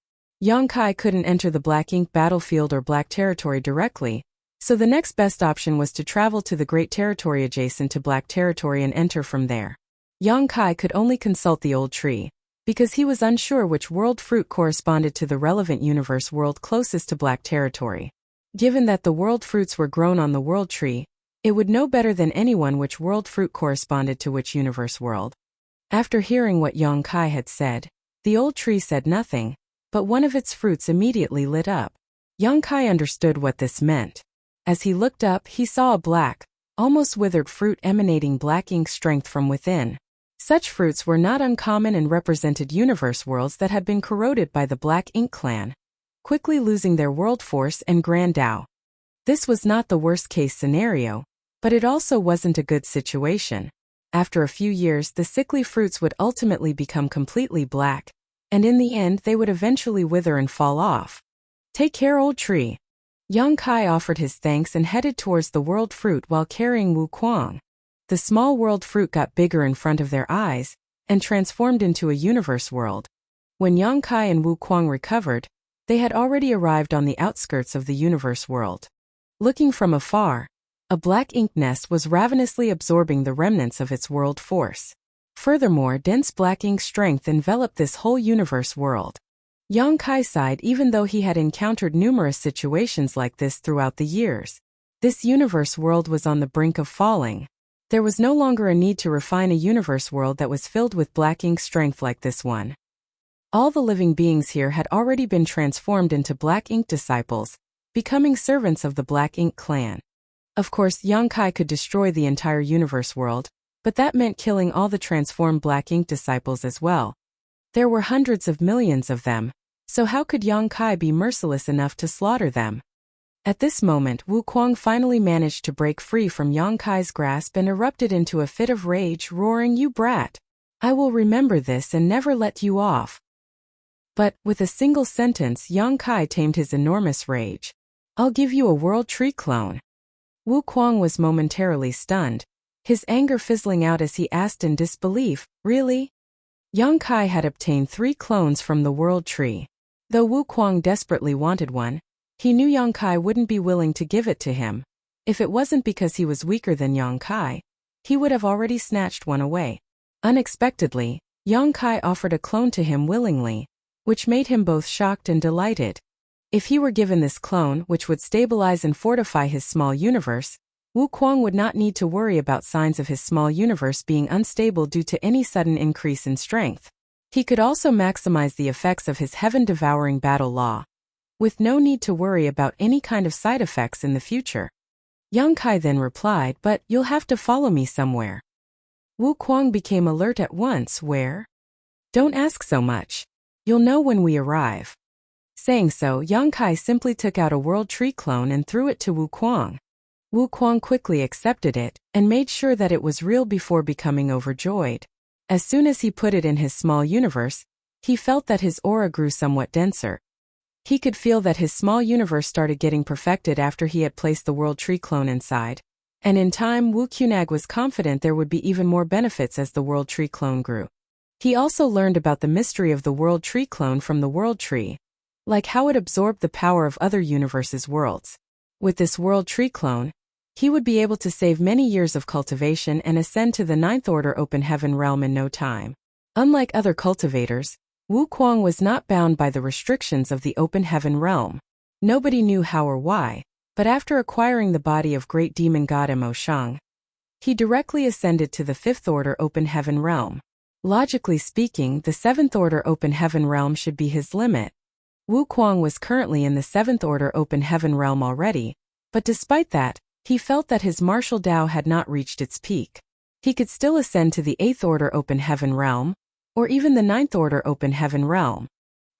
Yang Kai couldn't enter the Black Ink battlefield or Black Territory directly, so the next best option was to travel to the Great Territory adjacent to Black Territory and enter from there. Yang Kai could only consult the old tree, because he was unsure which world fruit corresponded to the relevant universe world closest to Black Territory. Given that the world fruits were grown on the world tree, it would know better than anyone which world fruit corresponded to which universe world. After hearing what Yang Kai had said, the old tree said nothing, but one of its fruits immediately lit up. Yang Kai understood what this meant. As he looked up, he saw a black, almost withered fruit emanating black ink strength from within. Such fruits were not uncommon and represented universe worlds that had been corroded by the Black Ink clan, quickly losing their world force and grand Tao. This was not the worst-case scenario, but it also wasn't a good situation. After a few years, the sickly fruits would ultimately become completely black, and in the end they would eventually wither and fall off. Take care, old tree. Yang Kai offered his thanks and headed towards the world fruit while carrying Wu Kuang. The small world fruit got bigger in front of their eyes and transformed into a universe world. When Yang Kai and Wu Kuang recovered, they had already arrived on the outskirts of the universe world. Looking from afar, a black ink nest was ravenously absorbing the remnants of its world force. Furthermore, dense black ink strength enveloped this whole universe world. Yang Kai sighed even though he had encountered numerous situations like this throughout the years. This universe world was on the brink of falling. There was no longer a need to refine a universe world that was filled with black ink strength like this one. All the living beings here had already been transformed into black ink disciples, becoming servants of the Black Ink clan. Of course, Yang Kai could destroy the entire universe world, but that meant killing all the transformed Black Ink disciples as well. There were hundreds of millions of them, so how could Yang Kai be merciless enough to slaughter them? At this moment, Wu Kuang finally managed to break free from Yang Kai's grasp and erupted into a fit of rage, roaring, "You brat! I will remember this and never let you off." But, with a single sentence, Yang Kai tamed his enormous rage. "I'll give you a world tree clone." Wu Kuang was momentarily stunned, his anger fizzling out as he asked in disbelief, "Really?" Yang Kai had obtained 3 clones from the world tree. Though Wu Kuang desperately wanted one, he knew Yang Kai wouldn't be willing to give it to him. If it wasn't because he was weaker than Yang Kai, he would have already snatched one away. Unexpectedly, Yang Kai offered a clone to him willingly, which made him both shocked and delighted. If he were given this clone, which would stabilize and fortify his small universe, Wu Kuang would not need to worry about signs of his small universe being unstable due to any sudden increase in strength. He could also maximize the effects of his heaven-devouring battle law, with no need to worry about any kind of side effects in the future. Yang Kai then replied, "But you'll have to follow me somewhere." Wu Kuang became alert at once. "Where?" "Don't ask so much. You'll know when we arrive." Saying so, Yang Kai simply took out a world tree clone and threw it to Wu Kuang. Wu Kuang quickly accepted it and made sure that it was real before becoming overjoyed. As soon as he put it in his small universe, he felt that his aura grew somewhat denser. He could feel that his small universe started getting perfected after he had placed the world tree clone inside, and in time Wu Kunag was confident there would be even more benefits as the world tree clone grew. He also learned about the mystery of the world tree clone from the world tree, like how it absorbed the power of other universes' worlds. With this world tree clone, he would be able to save many years of cultivation and ascend to the 9th order open heaven realm in no time. Unlike other cultivators, Wu Kuang was not bound by the restrictions of the open heaven realm. Nobody knew how or why, but after acquiring the body of great demon god Mo Shang, he directly ascended to the 5th order open heaven realm. Logically speaking, the 7th order open heaven realm should be his limit. Wu Kuang was currently in the 7th order open heaven realm already, but despite that, he felt that his martial Tao had not reached its peak. He could still ascend to the 8th order open heaven realm, or even the 9th order open heaven realm.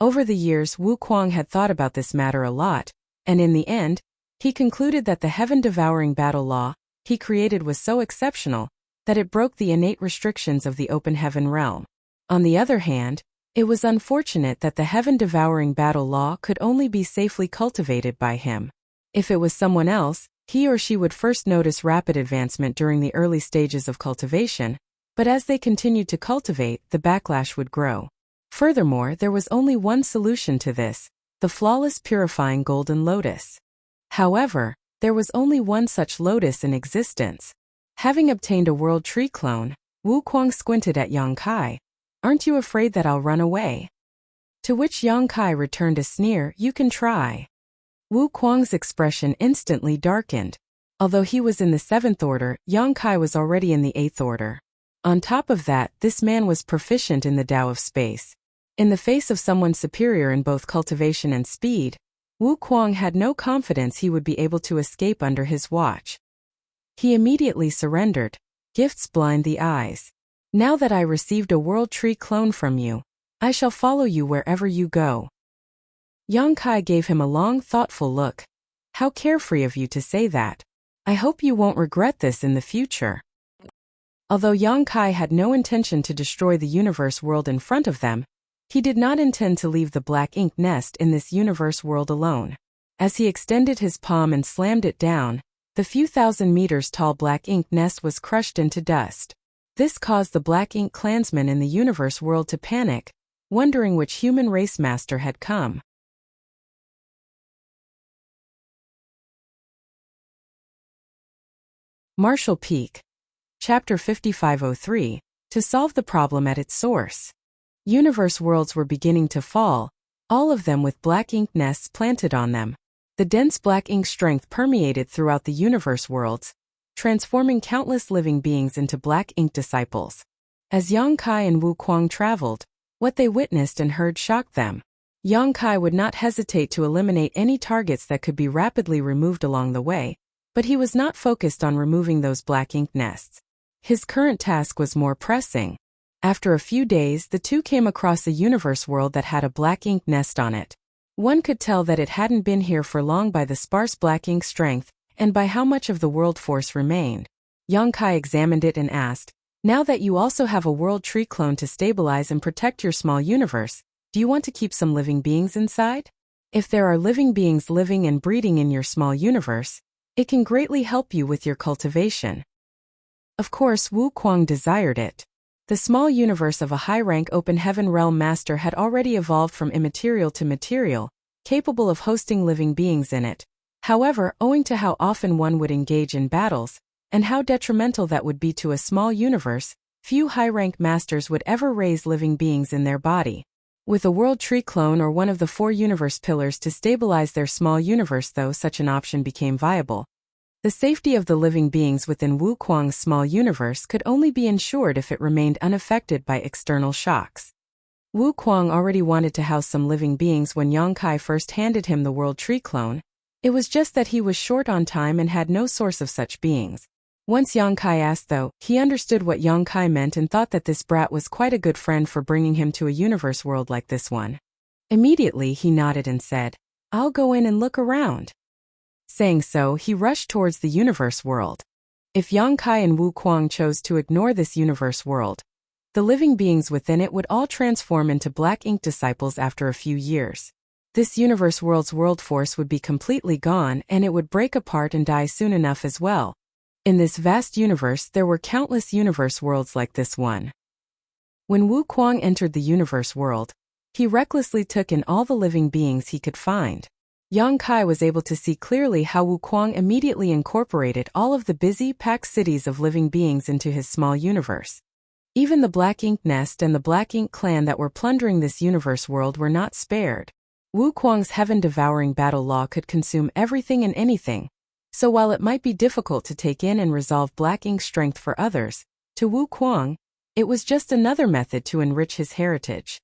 Over the years, Wu Kuang had thought about this matter a lot, and in the end, he concluded that the heaven-devouring battle law he created was so exceptional that it broke the innate restrictions of the open heaven realm. On the other hand, it was unfortunate that the heaven-devouring battle law could only be safely cultivated by him. If it was someone else, he or she would first notice rapid advancement during the early stages of cultivation, but as they continued to cultivate, the backlash would grow. Furthermore, there was only one solution to this: the flawless purifying golden lotus. However, there was only one such lotus in existence. Having obtained a world tree clone, Wu Kuang squinted at Yang Kai. "Aren't you afraid that I'll run away?" To which Yang Kai returned a sneer, "You can try." Wu Kuang's expression instantly darkened. Although he was in the 7th order, Yang Kai was already in the 8th order. On top of that, this man was proficient in the Tao of space. In the face of someone superior in both cultivation and speed, Wu Kuang had no confidence he would be able to escape under his watch. He immediately surrendered. Gifts blind the eyes. Now that I received a world tree clone from you, I shall follow you wherever you go. Yang Kai gave him a long, thoughtful look. How carefree of you to say that. I hope you won't regret this in the future. Although Yang Kai had no intention to destroy the universe world in front of them, he did not intend to leave the black ink nest in this universe world alone. As he extended his palm and slammed it down, the few thousand meters tall black ink nest was crushed into dust. This caused the black ink clansmen in the universe world to panic, wondering which human race master had come. Marshall Peak. Chapter 5503, to solve the problem at its source. Universe worlds were beginning to fall, all of them with black ink nests planted on them. The dense black ink strength permeated throughout the universe worlds, transforming countless living beings into black ink disciples. As Yang Kai and Wu Kuang traveled, what they witnessed and heard shocked them. Yang Kai would not hesitate to eliminate any targets that could be rapidly removed along the way, but he was not focused on removing those black ink nests. His current task was more pressing. After a few days, the two came across a universe world that had a black ink nest on it. One could tell that it hadn't been here for long by the sparse black ink strength and by how much of the world force remained. Yang Kai examined it and asked, "Now that you also have a world tree clone to stabilize and protect your small universe, do you want to keep some living beings inside? If there are living beings living and breeding in your small universe, it can greatly help you with your cultivation." Of course, Wu Kuang desired it. The small universe of a high-rank open heaven realm master had already evolved from immaterial to material, capable of hosting living beings in it. However, owing to how often one would engage in battles, and how detrimental that would be to a small universe, few high-rank masters would ever raise living beings in their body. With a world tree clone or one of the 4 universe pillars to stabilize their small universe, though, such an option became viable. The safety of the living beings within Wu Kuang's small universe could only be ensured if it remained unaffected by external shocks. Wu Kuang already wanted to house some living beings when Yang Kai first handed him the world tree clone. It was just that he was short on time and had no source of such beings. Once Yang Kai asked, though, he understood what Yang Kai meant and thought that this brat was quite a good friend for bringing him to a universe world like this one. Immediately he nodded and said, "I'll go in and look around." Saying so, he rushed towards the universe world. If Yang Kai and Wu Kuang chose to ignore this universe world, the living beings within it would all transform into black ink disciples after a few years. This universe world's world force would be completely gone and it would break apart and die soon enough as well. In this vast universe there were countless universe worlds like this one. When Wu Kuang entered the universe world, he recklessly took in all the living beings he could find. Yang Kai was able to see clearly how Wu Kuang immediately incorporated all of the busy, packed cities of living beings into his small universe. Even the Black Ink Nest and the Black Ink Clan that were plundering this universe world were not spared. Wu Kuang's heaven-devouring battle law could consume everything and anything, so while it might be difficult to take in and resolve Black Ink strength for others, to Wu Kuang, it was just another method to enrich his heritage.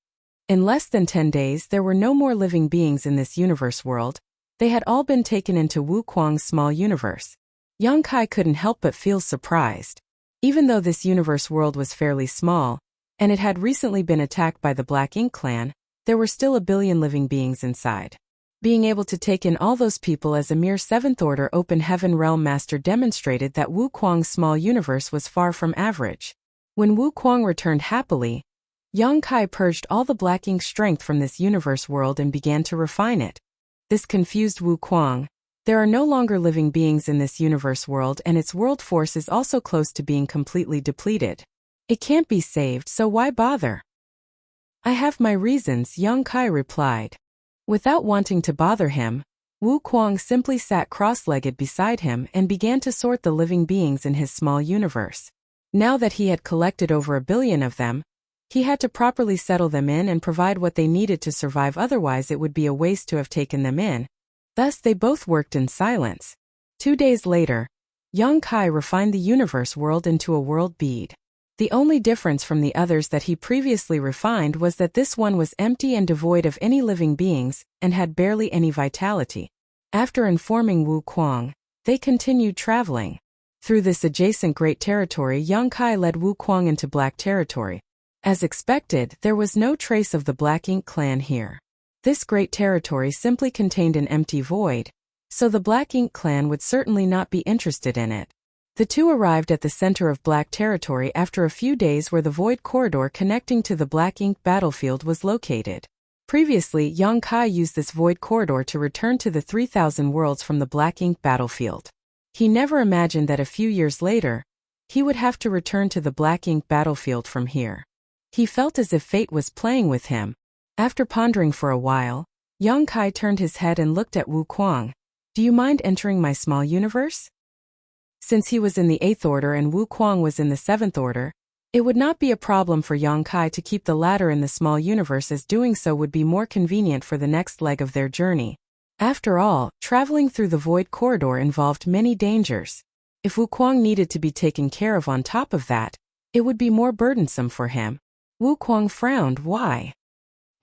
In less than 10 days there were no more living beings in this universe world, they had all been taken into Wu Kuang's small universe. Yang Kai couldn't help but feel surprised. Even though this universe world was fairly small, and it had recently been attacked by the Black Ink Clan, there were still 1 billion living beings inside. Being able to take in all those people as a mere 7th-order open heaven realm master demonstrated that Wu Kuang's small universe was far from average. When Wu Kuang returned happily, Yang Kai purged all the black ink strength from this universe world and began to refine it. This confused Wu Kuang. There are no longer living beings in this universe world and its world force is also close to being completely depleted. It can't be saved, so why bother? I have my reasons, Yang Kai replied. Without wanting to bother him, Wu Kuang simply sat cross-legged beside him and began to sort the living beings in his small universe. Now that he had collected over 1 billion of them, he had to properly settle them in and provide what they needed to survive, otherwise it would be a waste to have taken them in. Thus they both worked in silence. 2 days later, Yang Kai refined the universe world into a world bead. The only difference from the others that he previously refined was that this one was empty and devoid of any living beings, and had barely any vitality. After informing Wu Kuang, they continued traveling. Through this adjacent Great Territory, Yang Kai led Wu Kuang into Black Territory. As expected, there was no trace of the Black Ink clan here. This Great Territory simply contained an empty void, so the Black Ink clan would certainly not be interested in it. The two arrived at the center of Black Territory after a few days where the void corridor connecting to the Black Ink battlefield was located. Previously, Yang Kai used this void corridor to return to the 3,000 worlds from the Black Ink battlefield. He never imagined that a few years later, he would have to return to the Black Ink battlefield from here. He felt as if fate was playing with him. After pondering for a while, Yang Kai turned his head and looked at Wu Kuang. Do you mind entering my small universe? Since he was in the 8th order and Wu Kuang was in the 7th order, it would not be a problem for Yang Kai to keep the latter in the small universe, as doing so would be more convenient for the next leg of their journey. After all, traveling through the void corridor involved many dangers. If Wu Kuang needed to be taken care of on top of that, it would be more burdensome for him. Wu Kuang frowned. Why?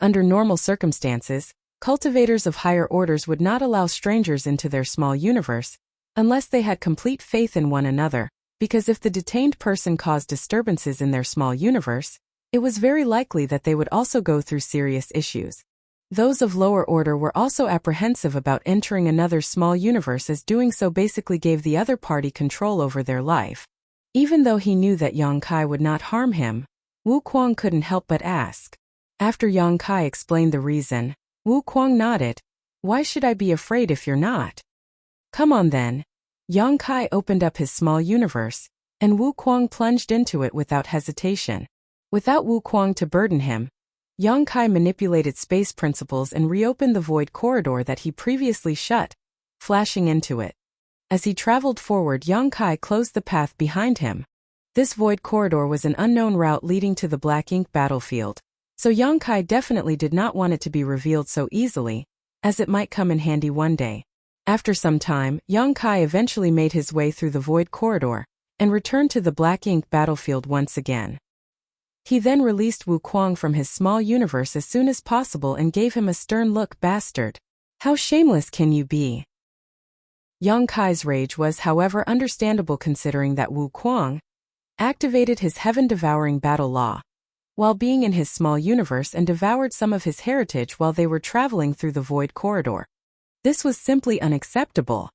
Under normal circumstances, cultivators of higher orders would not allow strangers into their small universe, unless they had complete faith in one another, because if the detained person caused disturbances in their small universe, it was very likely that they would also go through serious issues. Those of lower order were also apprehensive about entering another small universe, as doing so basically gave the other party control over their life. Even though he knew that Yang Kai would not harm him, Wu Kuang couldn't help but ask. After Yang Kai explained the reason, Wu Kuang nodded. Why should I be afraid if you're not? Come on then. Yang Kai opened up his small universe, and Wu Kuang plunged into it without hesitation. Without Wu Kuang to burden him, Yang Kai manipulated space principles and reopened the void corridor that he previously shut, flashing into it. As he traveled forward, Yang Kai closed the path behind him. This void corridor was an unknown route leading to the Black Ink battlefield, so Yang Kai definitely did not want it to be revealed so easily, as it might come in handy one day. After some time, Yang Kai eventually made his way through the void corridor, and returned to the Black Ink battlefield once again. He then released Wu Kuang from his small universe as soon as possible and gave him a stern look. Bastard! How shameless can you be? Yang Kai's rage was, however, understandable considering that Wu Kuang activated his heaven-devouring battle law while being in his small universe and devoured some of his heritage while they were traveling through the void corridor. This was simply unacceptable.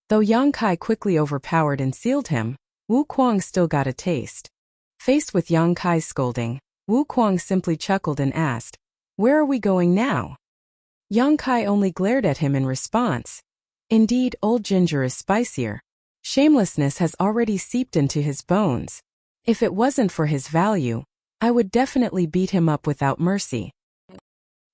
Though Yang Kai quickly overpowered and sealed him, Wu Kuang still got a taste. Faced with Yang Kai's scolding, Wu Kuang simply chuckled and asked, "Where are we going now?" Yang Kai only glared at him in response. Indeed, old ginger is spicier. Shamelessness has already seeped into his bones. If it wasn't for his value, I would definitely beat him up without mercy.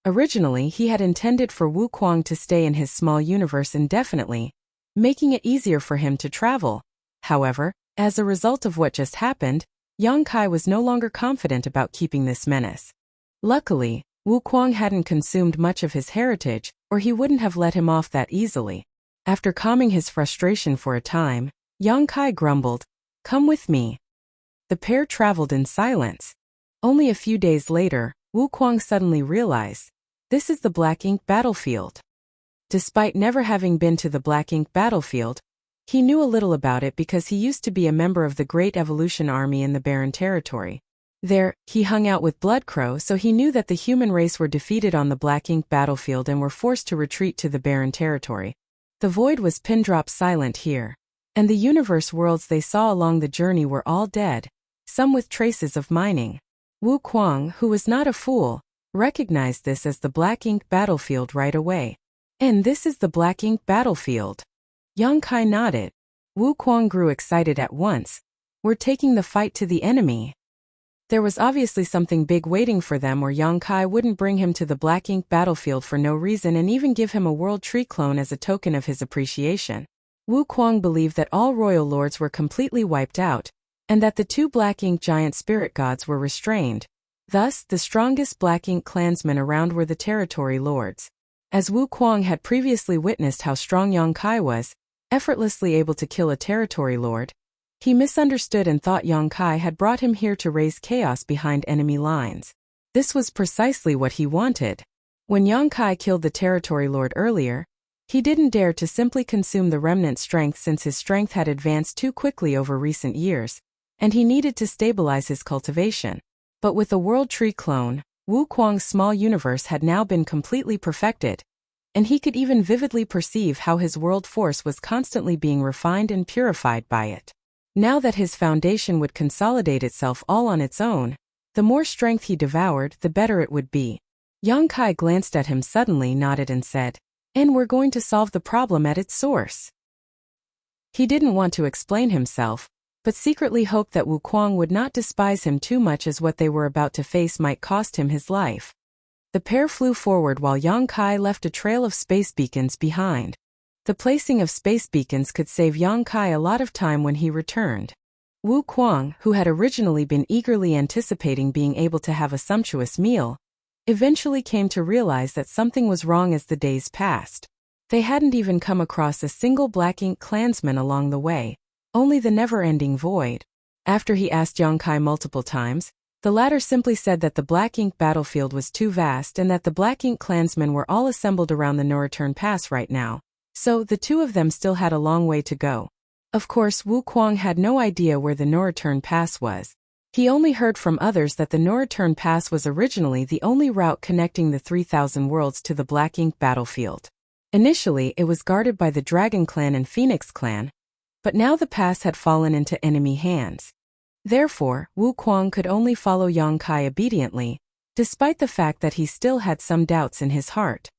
Originally, he had intended for Wu Kuang to stay in his small universe indefinitely, making it easier for him to travel. However, as a result of what just happened, Yang Kai was no longer confident about keeping this menace. Luckily, Wu Kuang hadn't consumed much of his heritage, or he wouldn't have let him off that easily. After calming his frustration for a time, Yang Kai grumbled, "Come with me." The pair traveled in silence. Only a few days later, Wu Kuang suddenly realized, this is the Black Ink battlefield. Despite never having been to the Black Ink battlefield, he knew a little about it because he used to be a member of the Great Evolution Army in the Barren Territory. There, he hung out with Bloodcrow, so he knew that the human race were defeated on the Black Ink battlefield and were forced to retreat to the Barren Territory. The void was pin-drop silent here, and the universe worlds they saw along the journey were all dead, some with traces of mining. Wu Kuang, who was not a fool, recognized this as the Black Ink battlefield right away. And this is the Black Ink battlefield. Yang Kai nodded. Wu Kuang grew excited at once. We're taking the fight to the enemy. There was obviously something big waiting for them, or Yang Kai wouldn't bring him to the Black Ink battlefield for no reason and even give him a World Tree clone as a token of his appreciation. Wu Kuang believed that all royal lords were completely wiped out, and that the two Black Ink giant spirit gods were restrained. Thus, the strongest Black Ink clansmen around were the territory lords. As Wu Kuang had previously witnessed how strong Yang Kai was, effortlessly able to kill a territory lord, he misunderstood and thought Yang Kai had brought him here to raise chaos behind enemy lines. This was precisely what he wanted. When Yang Kai killed the territory lord earlier, He didn't dare to simply consume the remnant strength since his strength had advanced too quickly over recent years, and he needed to stabilize his cultivation. But with the World Tree clone, Wu Kuang's small universe had now been completely perfected, and he could even vividly perceive how his world force was constantly being refined and purified by it. Now that his foundation would consolidate itself all on its own, the more strength he devoured, the better it would be. Yang Kai glanced at him suddenly, nodded and said, "And we're going to solve the problem at its source." He didn't want to explain himself, but secretly hoped that Wu Kuang would not despise him too much, as what they were about to face might cost him his life. The pair flew forward while Yang Kai left a trail of space beacons behind. The placing of space beacons could save Yang Kai a lot of time when he returned. Wu Kuang, who had originally been eagerly anticipating being able to have a sumptuous meal, eventually came to realize that something was wrong as the days passed. They hadn't even come across a single Black Ink clansman along the way, only the never-ending void. After he asked Yang Kai multiple times, the latter simply said that the Black Ink battlefield was too vast and that the Black Ink clansmen were all assembled around the No Return Pass right now, so the two of them still had a long way to go. Of course, Wu Kuang had no idea where the No Return Pass was. He only heard from others that the No Return Pass was originally the only route connecting the 3,000 worlds to the Black Ink battlefield. Initially, it was guarded by the Dragon Clan and Phoenix Clan, but now the pass had fallen into enemy hands. Therefore, Wu Kuang could only follow Yang Kai obediently, despite the fact that he still had some doubts in his heart.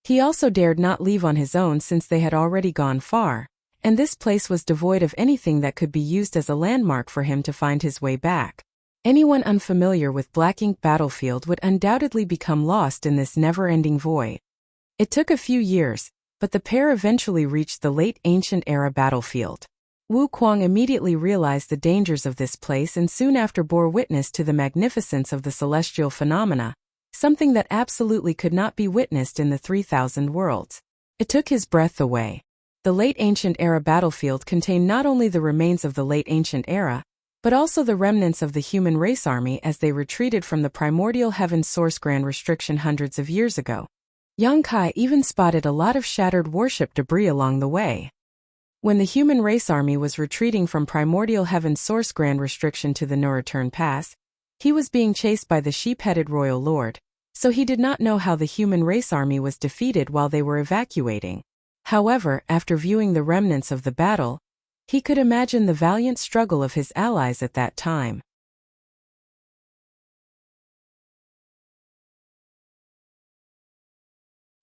He also dared not leave on his own since they had already gone far, and this place was devoid of anything that could be used as a landmark for him to find his way back. Anyone unfamiliar with Black Ink battlefield would undoubtedly become lost in this never-ending void. It took a few years, but the pair eventually reached the late ancient era battlefield. Wu Kuang immediately realized the dangers of this place and soon after bore witness to the magnificence of the celestial phenomena, something that absolutely could not be witnessed in the 3,000 worlds. It took his breath away. The late ancient era battlefield contained not only the remains of the late ancient era, but also the remnants of the human race army as they retreated from the primordial heaven's source grand restriction hundreds of years ago. Yang Kai even spotted a lot of shattered warship debris along the way. When the human race army was retreating from primordial heaven's source grand restriction to the No Return Pass, he was being chased by the sheep-headed royal lord, so he did not know how the human race army was defeated while they were evacuating. However, after viewing the remnants of the battle, he could imagine the valiant struggle of his allies at that time.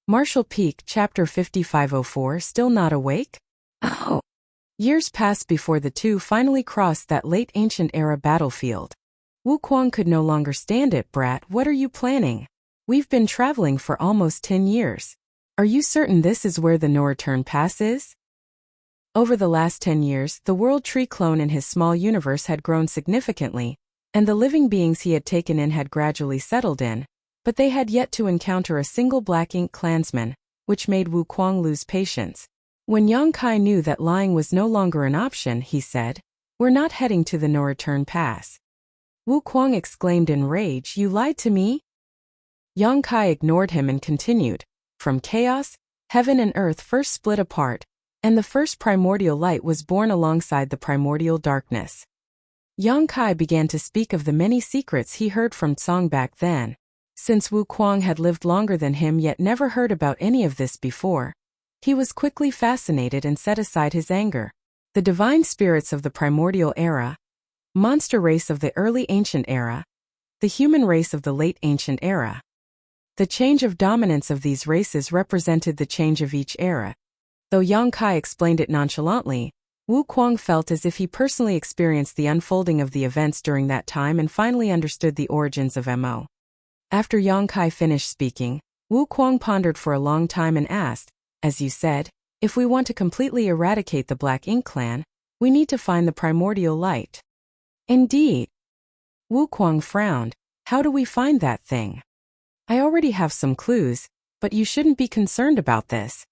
Marshall Peak, Chapter 5504. Still not awake? Oh! Years passed before the two finally crossed that late ancient era battlefield. Wu Kuang could no longer stand it. "Brat, what are you planning? We've been traveling for almost 10 years. Are you certain this is where the No Return Pass is?" Over the last 10 years, the World Tree clone in his small universe had grown significantly, and the living beings he had taken in had gradually settled in, but they had yet to encounter a single Black Ink clansman, which made Wu Kuang lose patience. When Yang Kai knew that lying was no longer an option, he said, "We're not heading to the No Return Pass." Wu Kuang exclaimed in rage, "You lied to me?" Yang Kai ignored him and continued, "From chaos, heaven and earth first split apart, and the first primordial light was born alongside the primordial darkness." Yang Kai began to speak of the many secrets he heard from Tsang back then. Since Wu Kuang had lived longer than him yet never heard about any of this before, he was quickly fascinated and set aside his anger. The divine spirits of the primordial era, monster race of the early ancient era, the human race of the late ancient era. The change of dominance of these races represented the change of each era. Though Yang Kai explained it nonchalantly, Wu Kuang felt as if he personally experienced the unfolding of the events during that time and finally understood the origins of Mo. After Yang Kai finished speaking, Wu Kuang pondered for a long time and asked, "As you said, if we want to completely eradicate the Black Ink clan, we need to find the primordial light." "Indeed." Wu Kuang frowned. "How do we find that thing?" "I already have some clues, but you shouldn't be concerned about this."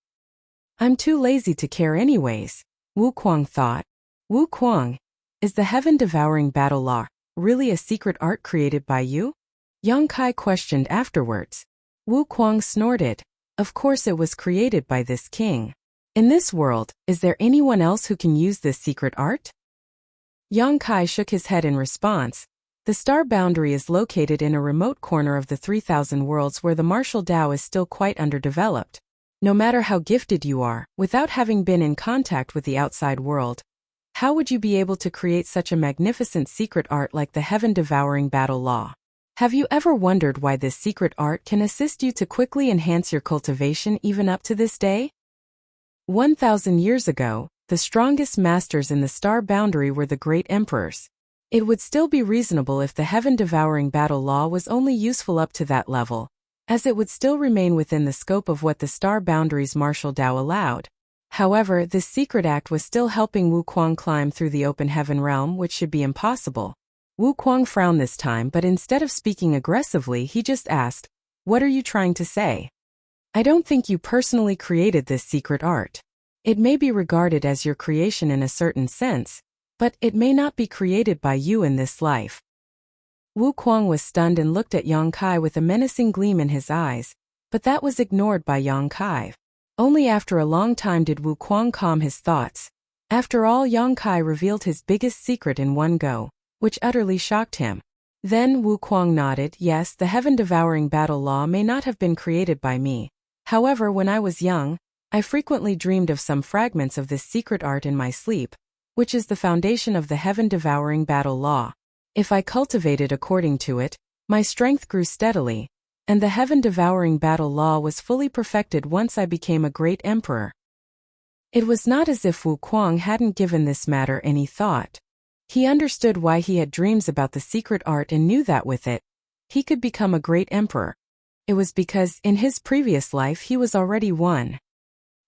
"I'm too lazy to care anyways," Wu Kuang thought. "Wu Kuang, is the heaven-devouring battle law really a secret art created by you?" Yang Kai questioned afterwards. Wu Kuang snorted. Of course it was created by this king. In this world, is there anyone else who can use this secret art? Yang Kai shook his head in response. The star boundary is located in a remote corner of the 3,000 worlds where the martial Tao is still quite underdeveloped. No matter how gifted you are, without having been in contact with the outside world, how would you be able to create such a magnificent secret art like the heaven-devouring battle law? Have you ever wondered why this secret art can assist you to quickly enhance your cultivation even up to this day? 1,000 years ago, the strongest masters in the star boundary were the great emperors. It would still be reasonable if the heaven-devouring battle law was only useful up to that level, as it would still remain within the scope of what the star boundary's martial Tao allowed. However, this secret act was still helping Wu Kuang climb through the open heaven realm, which should be impossible. Wu Kuang frowned this time, but instead of speaking aggressively, he just asked, "What are you trying to say?" "I don't think you personally created this secret art. It may be regarded as your creation in a certain sense, but it may not be created by you in this life." Wu Kuang was stunned and looked at Yang Kai with a menacing gleam in his eyes, but that was ignored by Yang Kai. Only after a long time did Wu Kuang calm his thoughts. After all, Yang Kai revealed his biggest secret in one go, which utterly shocked him. Then Wu Kuang nodded. "Yes, the heaven-devouring battle law may not have been created by me. However, when I was young, I frequently dreamed of some fragments of this secret art in my sleep, which is the foundation of the heaven-devouring battle law. If I cultivated according to it, my strength grew steadily, and the heaven-devouring battle law was fully perfected once I became a great emperor." It was not as if Wu Kuang hadn't given this matter any thought. He understood why he had dreams about the secret art and knew that with it, he could become a great emperor. It was because, in his previous life, he was already one.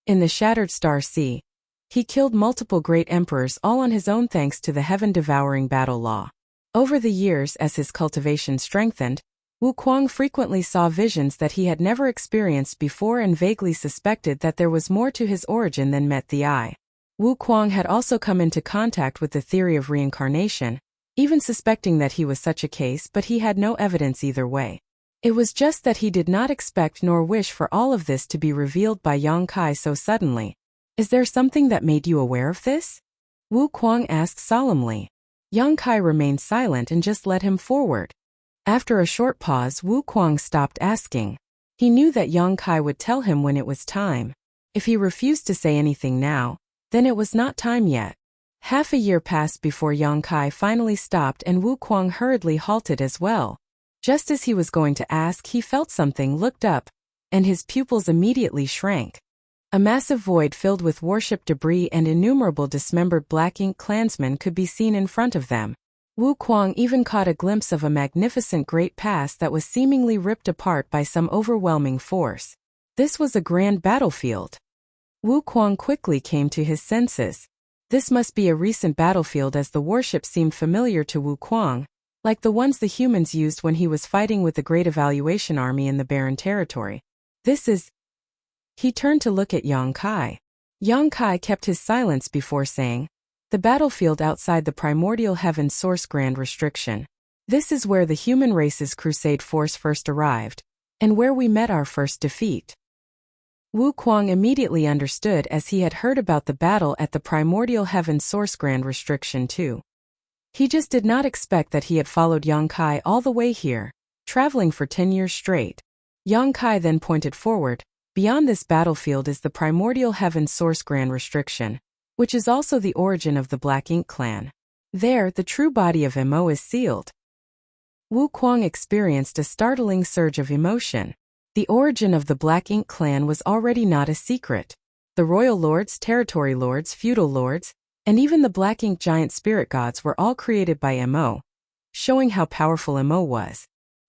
In the Shattered Star Sea, he killed multiple great emperors all on his own thanks to the heaven-devouring battle law. Over the years, as his cultivation strengthened, Wu Kuang frequently saw visions that he had never experienced before and vaguely suspected that there was more to his origin than met the eye. Wu Kuang had also come into contact with the theory of reincarnation, even suspecting that he was such a case, but he had no evidence either way. It was just that he did not expect nor wish for all of this to be revealed by Yang Kai so suddenly. "Is there something that made you aware of this?" Wu Kuang asked solemnly. Yang Kai remained silent and just led him forward. After a short pause, Wu Kuang stopped asking. He knew that Yang Kai would tell him when it was time. If he refused to say anything now, then it was not time yet. Half a year passed before Yang Kai finally stopped and Wu Kuang hurriedly halted as well. Just as he was going to ask, he felt something, looked up, and his pupils immediately shrank. A massive void filled with warship debris and innumerable dismembered black ink clansmen could be seen in front of them. Wu Kuang even caught a glimpse of a magnificent great pass that was seemingly ripped apart by some overwhelming force. This was a grand battlefield. Wu Kuang quickly came to his senses. This must be a recent battlefield, as the warship seemed familiar to Wu Kuang, like the ones the humans used when he was fighting with the Great Evaluation Army in the Barren Territory. This is... He turned to look at Yang Kai. Yang Kai kept his silence before saying, "The battlefield outside the primordial heaven source grand restriction. This is where the human race's crusade force first arrived, and where we met our first defeat." Wu Kuang immediately understood, as he had heard about the battle at the primordial heaven source grand restriction too. He just did not expect that he had followed Yang Kai all the way here, traveling for 10 years straight. Yang Kai then pointed forward. "Beyond this battlefield is the primordial heaven source grand restriction, which is also the origin of the Black Ink clan. There, the true body of Mo is sealed." Wu Kuang experienced a startling surge of emotion. The origin of the Black Ink clan was already not a secret. The royal lords, territory lords, feudal lords, and even the Black Ink giant spirit gods were all created by Mo, showing how powerful Mo was.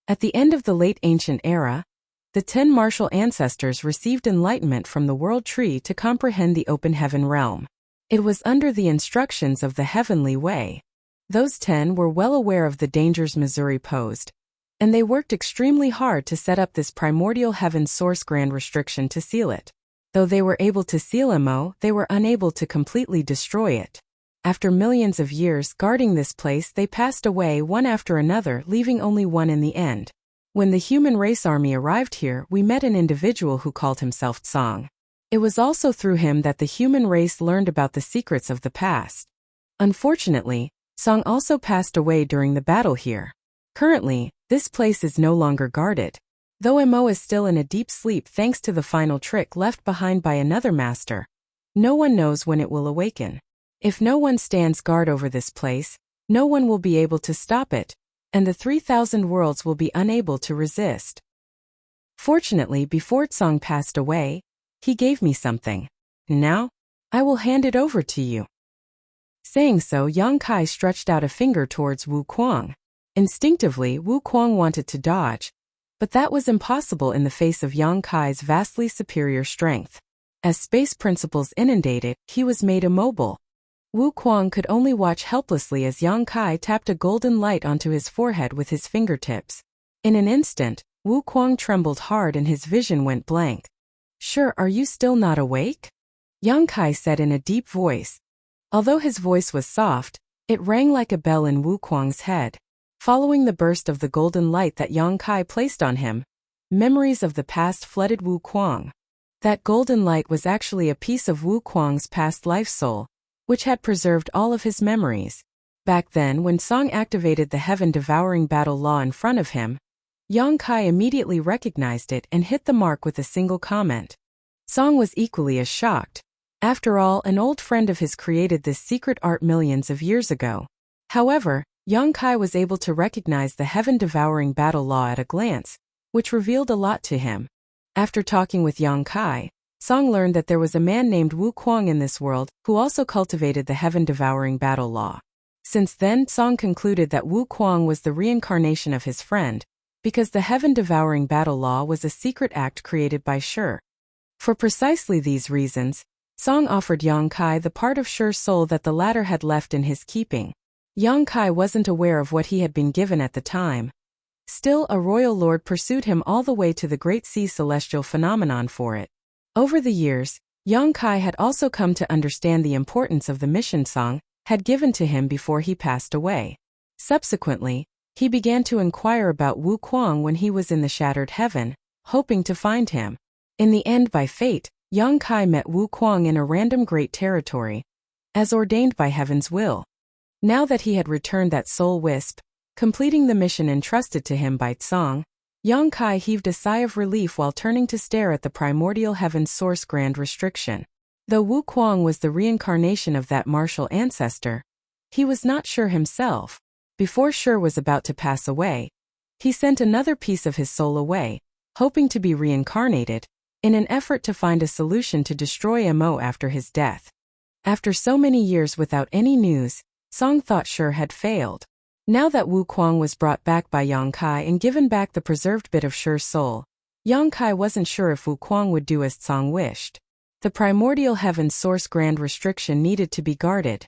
At the end of the late ancient era, the 10 martial ancestors received enlightenment from the world tree to comprehend the open heaven realm. It was under the instructions of the heavenly way. Those 10 were well aware of the dangers Missouri posed, and they worked extremely hard to set up this primordial heaven source grand restriction to seal it. Though they were able to seal Mo, they were unable to completely destroy it. After millions of years guarding this place, they passed away one after another, leaving only one in the end. When the human race army arrived here, we met an individual who called himself Song. It was also through him that the human race learned about the secrets of the past. Unfortunately, Song also passed away during the battle here. Currently, this place is no longer guarded, though Mo is still in a deep sleep thanks to the final trick left behind by another master. No one knows when it will awaken. If no one stands guard over this place, no one will be able to stop it, and the 3,000 worlds will be unable to resist. Fortunately, before Tsong passed away, he gave me something. Now, I will hand it over to you. Saying so, Yang Kai stretched out a finger towards Wu Kuang. Instinctively, Wu Kuang wanted to dodge, but that was impossible in the face of Yang Kai's vastly superior strength. As space principles inundated, he was made immobile. Wu Kuang could only watch helplessly as Yang Kai tapped a golden light onto his forehead with his fingertips. In an instant, Wu Kuang trembled hard and his vision went blank. "Sure, are you still not awake?" Yang Kai said in a deep voice. Although his voice was soft, it rang like a bell in Wu Kuang's head. Following the burst of the golden light that Yang Kai placed on him, memories of the past flooded Wu Kuang. That golden light was actually a piece of Wu Kuang's past life soul, which had preserved all of his memories. Back then, when Song activated the heaven-devouring battle law in front of him, Yang Kai immediately recognized it and hit the mark with a single comment. Song was equally as shocked. After all, an old friend of his created this secret art millions of years ago. However, Yang Kai was able to recognize the heaven-devouring battle law at a glance, which revealed a lot to him. After talking with Yang Kai, Song learned that there was a man named Wu Kuang in this world who also cultivated the heaven-devouring battle law. Since then, Song concluded that Wu Kuang was the reincarnation of his friend, because the heaven-devouring battle law was a secret act created by Shi. For precisely these reasons, Song offered Yang Kai the part of Shi's soul that the latter had left in his keeping. Yang Kai wasn't aware of what he had been given at the time. Still, a royal lord pursued him all the way to the Great Sea celestial phenomenon for it. Over the years, Yang Kai had also come to understand the importance of the mission Song had given to him before he passed away. Subsequently, he began to inquire about Wu Kuang when he was in the shattered heaven, hoping to find him. In the end, by fate, Yang Kai met Wu Kuang in a random great territory, as ordained by heaven's will. Now that he had returned that soul wisp, completing the mission entrusted to him by Tsong, Yang Kai heaved a sigh of relief while turning to stare at the primordial heaven's source grand restriction. Though Wu Kuang was the reincarnation of that martial ancestor, he was not sure himself. Before Shi was about to pass away, he sent another piece of his soul away, hoping to be reincarnated, in an effort to find a solution to destroy Mo after his death. After so many years without any news, Song thought Shi had failed. Now that Wu Kuang was brought back by Yang Kai and given back the preserved bit of Shi's soul, Yang Kai wasn't sure if Wu Kuang would do as Tsong wished. The primordial heaven's source grand restriction needed to be guarded.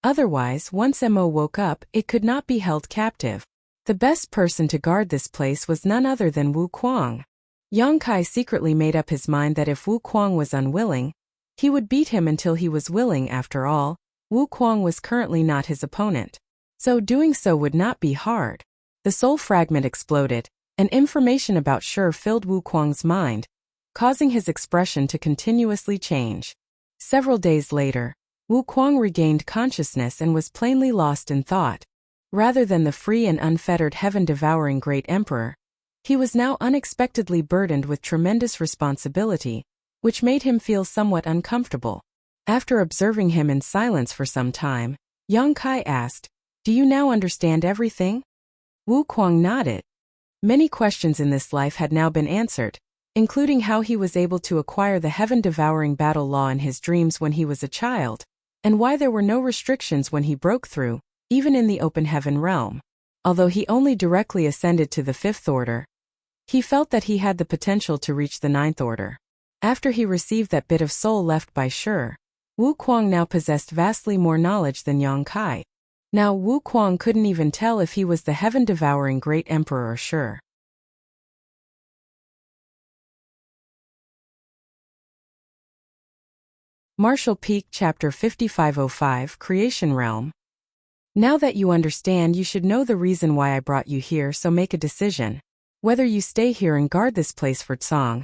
Otherwise, once Mo woke up, it could not be held captive. The best person to guard this place was none other than Wu Kuang. Yang Kai secretly made up his mind that if Wu Kuang was unwilling, he would beat him until he was willing. After all, Wu Kuang was currently not his opponent, so doing so would not be hard. The soul fragment exploded, and information about Shi filled Wu Kuang's mind, causing his expression to continuously change. Several days later, Wu Kuang regained consciousness and was plainly lost in thought. Rather than the free and unfettered heaven-devouring great emperor, he was now unexpectedly burdened with tremendous responsibility, which made him feel somewhat uncomfortable. After observing him in silence for some time, Yang Kai asked, "Do you now understand everything?" Wu Kuang nodded. Many questions in this life had now been answered, including how he was able to acquire the heaven-devouring battle law in his dreams when he was a child, and why there were no restrictions when he broke through, even in the open heaven realm. Although he only directly ascended to the 5th order, he felt that he had the potential to reach the 9th order. After he received that bit of soul left by Shi, Wu Kuang now possessed vastly more knowledge than Yang Kai. Now Wu Kuang couldn't even tell if he was the heaven-devouring great emperor or Shi. Martial Peak Chapter 5505 Creation Realm. Now that you understand, you should know the reason why I brought you here, so make a decision. Whether you stay here and guard this place for Tsang,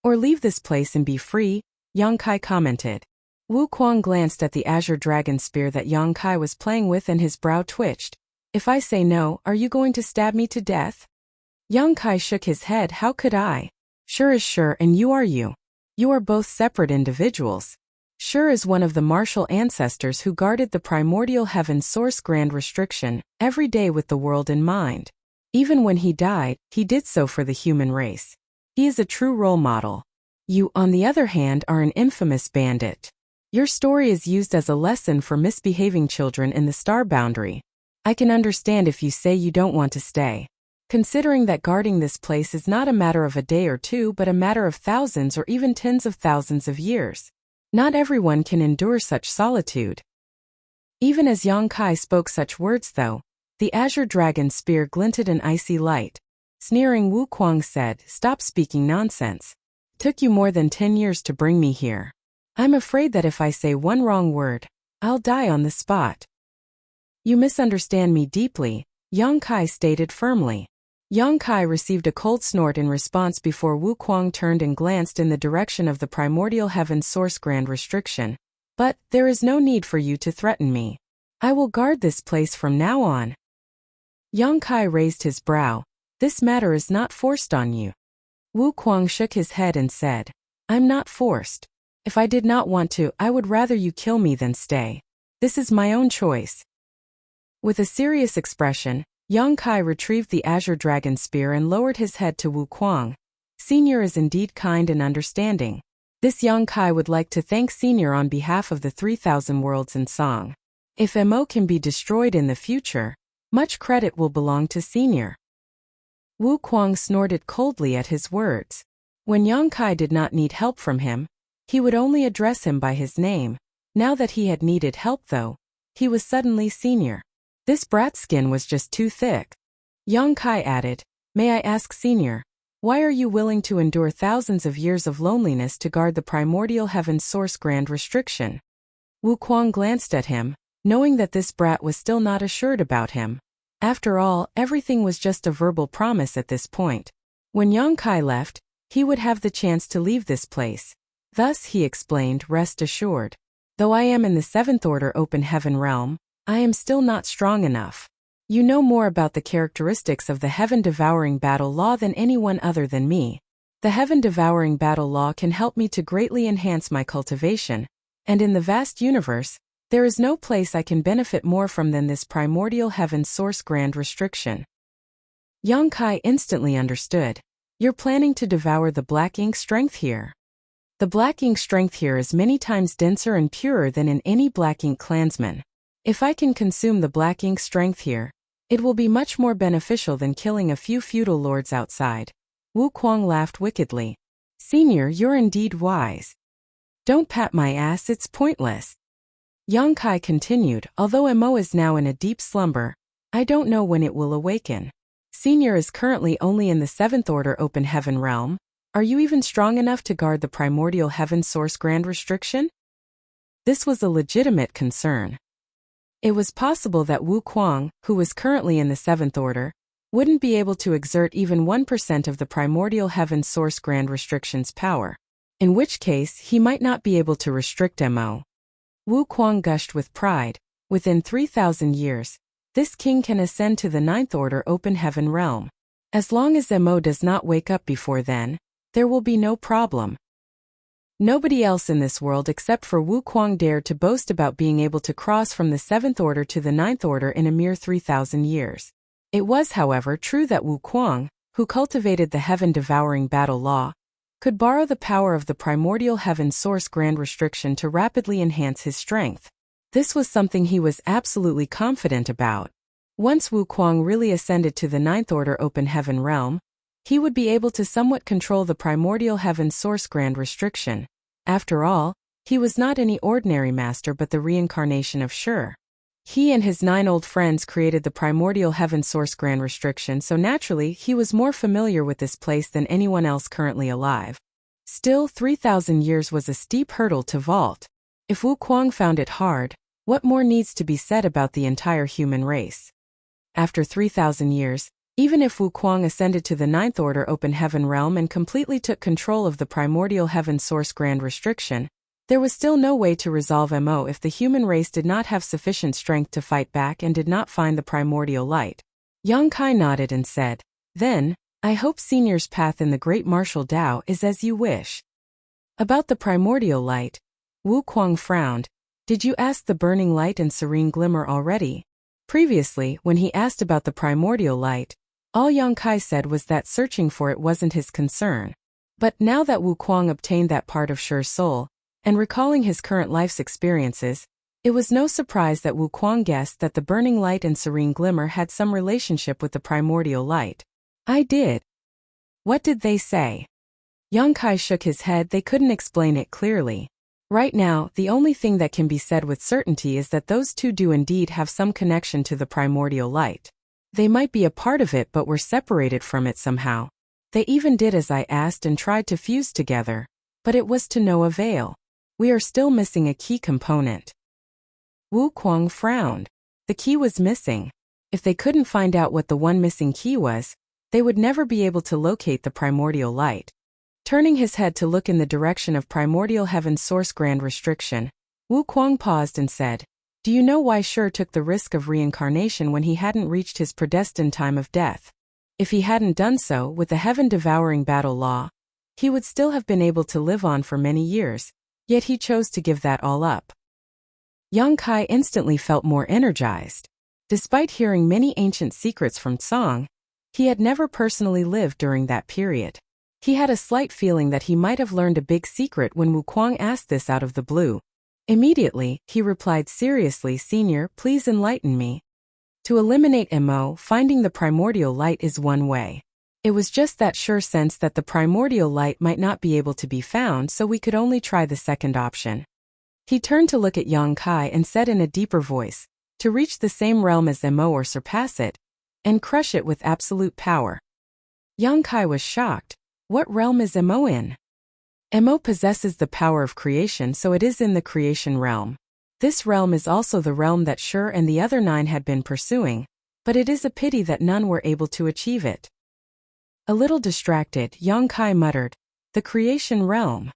or leave this place and be free, Yang Kai commented. Wu Kuang glanced at the azure dragon spear that Yang Kai was playing with and his brow twitched. If I say no, are you going to stab me to death? Yang Kai shook his head. How could I? Sure is sure and you are you. You are both separate individuals. Sure is one of the martial ancestors who guarded the primordial heaven source grand restriction, every day with the world in mind. Even when he died, he did so for the human race. He is a true role model. You, on the other hand, are an infamous bandit. Your story is used as a lesson for misbehaving children in the star boundary. I can understand if you say you don't want to stay. Considering that guarding this place is not a matter of a day or two but a matter of thousands or even tens of thousands of years. Not everyone can endure such solitude. Even as Yang Kai spoke such words though, the azure dragon spear glinted an icy light. Sneering, Wu Kuang said, "Stop speaking nonsense. Took you more than 10 years to bring me here. I'm afraid that if I say one wrong word, I'll die on the spot." You misunderstand me deeply, Yang Kai stated firmly. Yang Kai received a cold snort in response before Wu Kuang turned and glanced in the direction of the primordial heaven source grand restriction. But, there is no need for you to threaten me. I will guard this place from now on. Yang Kai raised his brow. This matter is not forced on you. Wu Kuang shook his head and said, I'm not forced. If I did not want to, I would rather you kill me than stay. This is my own choice. With a serious expression, Yang Kai retrieved the azure dragon spear and lowered his head to Wu Kuang. Senior is indeed kind and understanding. This Yang Kai would like to thank Senior on behalf of the 3,000 worlds in Song. If MO can be destroyed in the future, much credit will belong to Senior. Wu Kuang snorted coldly at his words. When Yang Kai did not need help from him, he would only address him by his name. Now that he had needed help though, he was suddenly Senior. This brat's skin was just too thick. Yang Kai added, May I ask Senior, why are you willing to endure thousands of years of loneliness to guard the primordial heaven source grand restriction? Wu Kuang glanced at him, knowing that this brat was still not assured about him. After all, everything was just a verbal promise at this point. When Yang Kai left, he would have the chance to leave this place. Thus, he explained, rest assured. Though I am in the 7th order open heaven realm, I am still not strong enough. You know more about the characteristics of the heaven-devouring battle law than anyone other than me. The heaven-devouring battle law can help me to greatly enhance my cultivation, and in the vast universe, there is no place I can benefit more from than this primordial heaven source grand restriction. Yang Kai instantly understood. You're planning to devour the black ink strength here. The black ink strength here is many times denser and purer than in any black ink clansman. If I can consume the black ink strength here, it will be much more beneficial than killing a few feudal lords outside. Wu Kuang laughed wickedly. Senior, you're indeed wise. Don't pat my ass, it's pointless. Yang Kai continued, although Mo is now in a deep slumber, I don't know when it will awaken. Senior is currently only in the 7th order open heaven realm. Are you even strong enough to guard the primordial heaven source grand restriction? This was a legitimate concern. It was possible that Wu Kuang, who was currently in the 7th order, wouldn't be able to exert even 1% of the primordial heaven source grand restriction's power, in which case he might not be able to restrict Mo. Wu Kuang gushed with pride. Within 3,000 years, this king can ascend to the 9th order open heaven realm. As long as Mo does not wake up before then, there will be no problem. Nobody else in this world except for Wu Kuang dared to boast about being able to cross from the 7th order to the 9th order in a mere 3,000 years. It was, however, true that Wu Kuang, who cultivated the heaven-devouring battle law, could borrow the power of the primordial heaven source grand restriction to rapidly enhance his strength. This was something he was absolutely confident about. Once Wu Kuang really ascended to the 9th order open heaven realm, he would be able to somewhat control the primordial heaven source grand restriction. After all, he was not any ordinary master but the reincarnation of Shi. He and his 9 old friends created the primordial heaven source grand restriction, so naturally he was more familiar with this place than anyone else currently alive. Still, 3,000 years was a steep hurdle to vault. If Wu Kuang found it hard, what more needs to be said about the entire human race? After 3,000 years, Even if Wu Kuang ascended to the Ninth Order Open Heaven realm and completely took control of the primordial heaven source grand restriction, there was still no way to resolve MO if the human race did not have sufficient strength to fight back and did not find the primordial light. Yang Kai nodded and said, "Then, I hope Senior's path in the Great Martial Tao is as you wish." About the primordial light, Wu Kuang frowned. "Did you ask the burning light and serene glimmer already?" Previously, when he asked about the primordial light, all Yang Kai said was that searching for it wasn't his concern. But now that Wu Kuang obtained that part of Shi's soul, and recalling his current life's experiences, it was no surprise that Wu Kuang guessed that the burning light and serene glimmer had some relationship with the primordial light. "I did." "What did they say?" Yang Kai shook his head. They couldn't explain it clearly. Right now, the only thing that can be said with certainty is that those two do indeed have some connection to the primordial light. They might be a part of it but were separated from it somehow. They even did as I asked and tried to fuse together, but it was to no avail. We are still missing a key component. Wu Kuang frowned. The key was missing. If they couldn't find out what the one missing key was, they would never be able to locate the primordial light. Turning his head to look in the direction of primordial heaven's source grand restriction, Wu Kuang paused and said, "Do you know why Shi took the risk of reincarnation when he hadn't reached his predestined time of death? If he hadn't done so with the heaven-devouring battle law, he would still have been able to live on for many years, yet he chose to give that all up." Yang Kai instantly felt more energized. Despite hearing many ancient secrets from Tsang, he had never personally lived during that period. He had a slight feeling that he might have learned a big secret when Wu Kuang asked this out of the blue. Immediately, he replied seriously, "Senior, please enlighten me." To eliminate MO, finding the primordial light is one way. It was just that Shi sensed that the primordial light might not be able to be found, so we could only try the second option. He turned to look at Yang Kai and said in a deeper voice, "To reach the same realm as MO or surpass it, and crush it with absolute power." Yang Kai was shocked. What realm is MO in? MO possesses the power of creation, so it is in the creation realm. This realm is also the realm that Shi and the other 9 had been pursuing, but it is a pity that none were able to achieve it. A little distracted, Yang Kai muttered, "The creation realm."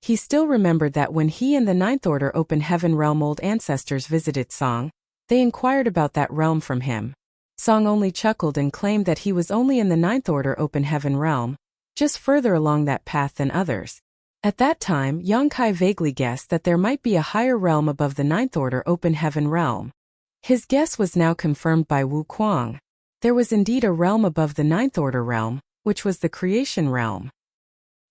He still remembered that when he and the Ninth Order Open Heaven realm old ancestors visited Song, they inquired about that realm from him. Song only chuckled and claimed that he was only in the Ninth Order Open Heaven realm, just further along that path than others. At that time, Yang Kai vaguely guessed that there might be a higher realm above the Ninth Order Open Heaven realm. His guess was now confirmed by Wu Kuang. There was indeed a realm above the Ninth Order realm, which was the creation realm.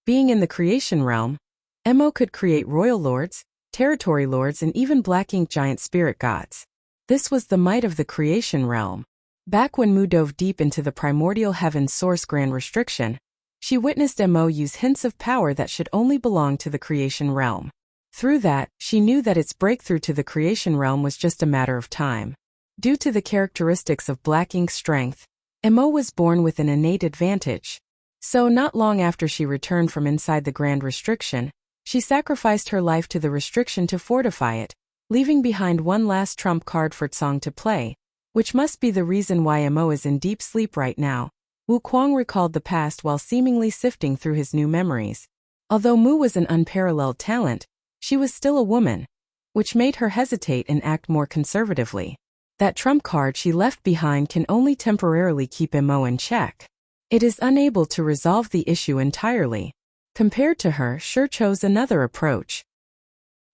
Being in the creation realm, MO could create royal lords, territory lords, and even black ink giant spirit gods. This was the might of the creation realm. Back when Mu dove deep into the primordial heaven source grand restriction, she witnessed MO use hints of power that should only belong to the creation realm. Through that, she knew that its breakthrough to the creation realm was just a matter of time. Due to the characteristics of black ink's strength, MO was born with an innate advantage. So not long after she returned from inside the grand restriction, she sacrificed her life to the restriction to fortify it, leaving behind one last trump card for Tsang to play, which must be the reason why MO is in deep sleep right now. Wu Kuang recalled the past while seemingly sifting through his new memories. Although Mu was an unparalleled talent, she was still a woman, which made her hesitate and act more conservatively. That trump card she left behind can only temporarily keep MO in check. It is unable to resolve the issue entirely. Compared to her, Shi chose another approach.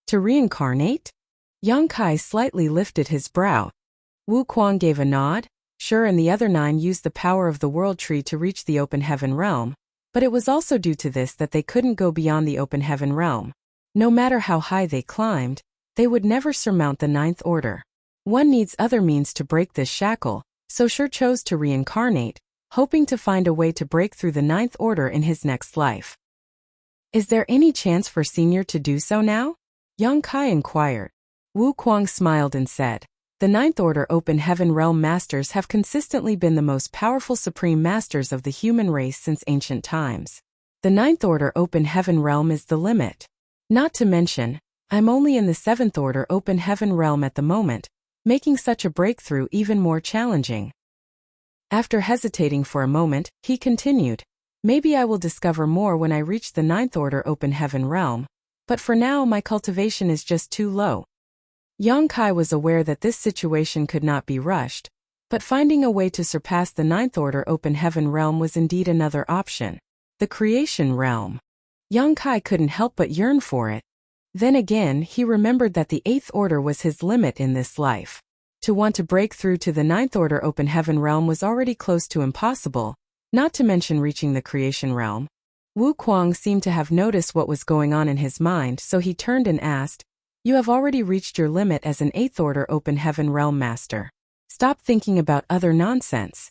To reincarnate? Yang Kai slightly lifted his brow. Wu Kuang gave a nod. Shi and the other 9 used the power of the world tree to reach the open heaven realm, but it was also due to this that they couldn't go beyond the open heaven realm. No matter how high they climbed, they would never surmount the Ninth Order. One needs other means to break this shackle, so Shi chose to reincarnate, hoping to find a way to break through the Ninth Order in his next life. Is there any chance for Senior to do so now? Yang Kai inquired. Wu Kuang smiled and said, "The Ninth Order Open Heaven Realm Masters have consistently been the most powerful supreme masters of the human race since ancient times. The Ninth Order Open Heaven Realm is the limit. Not to mention, I'm only in the Seventh Order Open Heaven Realm at the moment, making such a breakthrough even more challenging." After hesitating for a moment, he continued, "Maybe I will discover more when I reach the ninth order open heaven realm, but for now my cultivation is just too low." Yang Kai was aware that this situation could not be rushed, but finding a way to surpass the ninth order open heaven realm was indeed another option. The creation realm. Yang Kai couldn't help but yearn for it. Then again, he remembered that the eighth order was his limit in this life. To want to break through to the ninth order open heaven realm was already close to impossible, not to mention reaching the creation realm. Wu Kuang seemed to have noticed what was going on in his mind, so he turned and asked, "You have already reached your limit as an eighth order open heaven realm master. Stop thinking about other nonsense."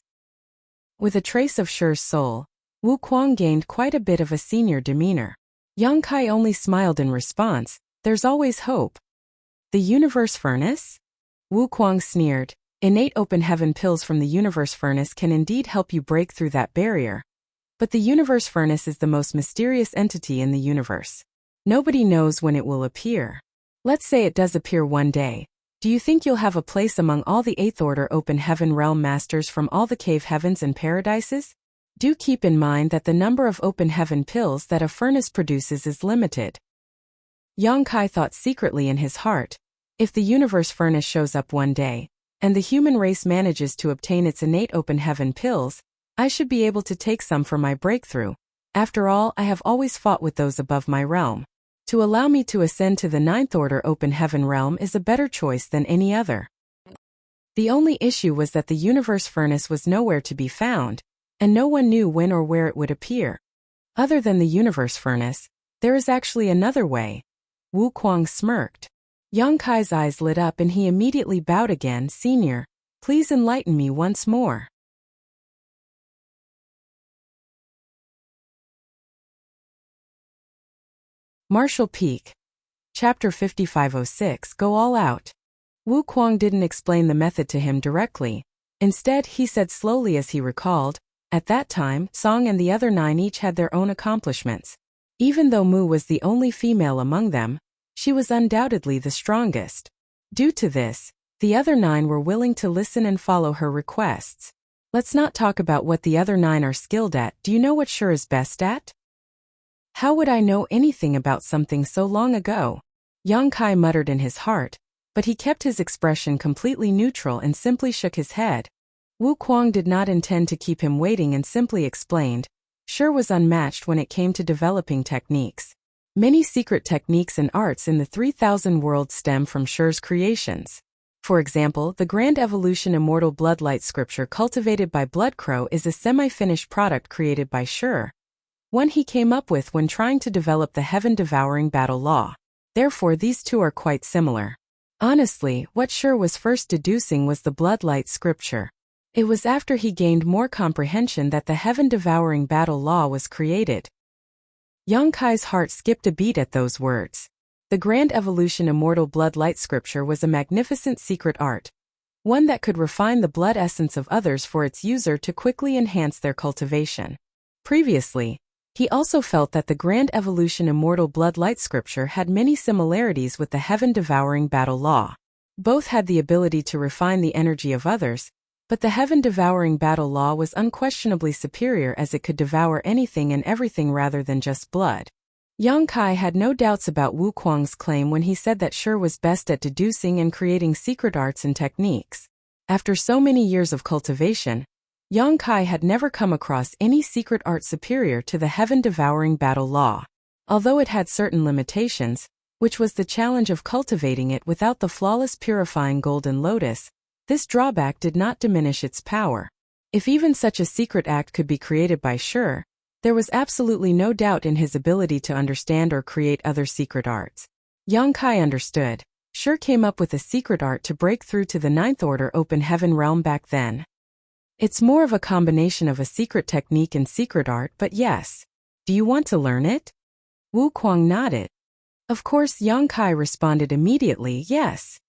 With a trace of Shi's soul, Wu Kuang gained quite a bit of a senior demeanor. Yang Kai only smiled in response, "There's always hope." The universe furnace? Wu Kuang sneered, "Innate open heaven pills from the universe furnace can indeed help you break through that barrier. But the universe furnace is the most mysterious entity in the universe. Nobody knows when it will appear. Let's say it does appear one day. Do you think you'll have a place among all the eighth order open heaven realm masters from all the cave heavens and paradises? Do keep in mind that the number of open heaven pills that a furnace produces is limited." Yang Kai thought secretly in his heart, if the universe furnace shows up one day, and the human race manages to obtain its innate open heaven pills, I should be able to take some for my breakthrough. After all, I have always fought with those above my realm. To allow me to ascend to the ninth order open heaven realm is a better choice than any other. The only issue was that the universe furnace was nowhere to be found, and no one knew when or where it would appear. Other than the universe furnace, there is actually another way. Wu Kuang smirked. Yang Kai's eyes lit up and he immediately bowed again. "Senior, please enlighten me once more." Martial Peak. Chapter 5506. Go All Out. Wu Kuang didn't explain the method to him directly. Instead, he said slowly as he recalled, at that time, Song and the other 9 each had their own accomplishments. Even though Mu was the only female among them, she was undoubtedly the strongest. Due to this, the other 9 were willing to listen and follow her requests. Let's not talk about what the other 9 are skilled at. Do you know what Shi is best at? How would I know anything about something so long ago? Yang Kai muttered in his heart, but he kept his expression completely neutral and simply shook his head. Wu Kuang did not intend to keep him waiting and simply explained, Shi was unmatched when it came to developing techniques. Many secret techniques and arts in the 3000 worlds stem from Shi's creations. For example, the Grand Evolution Immortal Bloodlight scripture cultivated by Bloodcrow is a semi-finished product created by Shi, one he came up with when trying to develop the heaven-devouring battle law. Therefore, these two are quite similar. Honestly, what Shi was first deducing was the Bloodlight scripture. It was after he gained more comprehension that the heaven-devouring battle law was created. Yang Kai's heart skipped a beat at those words. The Grand Evolution Immortal Bloodlight scripture was a magnificent secret art, one that could refine the blood essence of others for its user to quickly enhance their cultivation. Previously, he also felt that the Grand Evolution Immortal Bloodlight scripture had many similarities with the heaven-devouring battle law. Both had the ability to refine the energy of others, but the heaven-devouring battle law was unquestionably superior as it could devour anything and everything rather than just blood. Yang Kai had no doubts about Wu Kuang's claim when he said that Shi was best at deducing and creating secret arts and techniques. After so many years of cultivation, Yang Kai had never come across any secret art superior to the heaven-devouring battle law. Although it had certain limitations, which was the challenge of cultivating it without the flawless purifying golden lotus, this drawback did not diminish its power. If even such a secret act could be created by Shi, there was absolutely no doubt in his ability to understand or create other secret arts. Yang Kai understood. Shi came up with a secret art to break through to the ninth order open heaven realm back then. It's more of a combination of a secret technique and secret art, but yes. Do you want to learn it? Wu Kuang nodded. Of course, Yang Kai responded immediately, yes.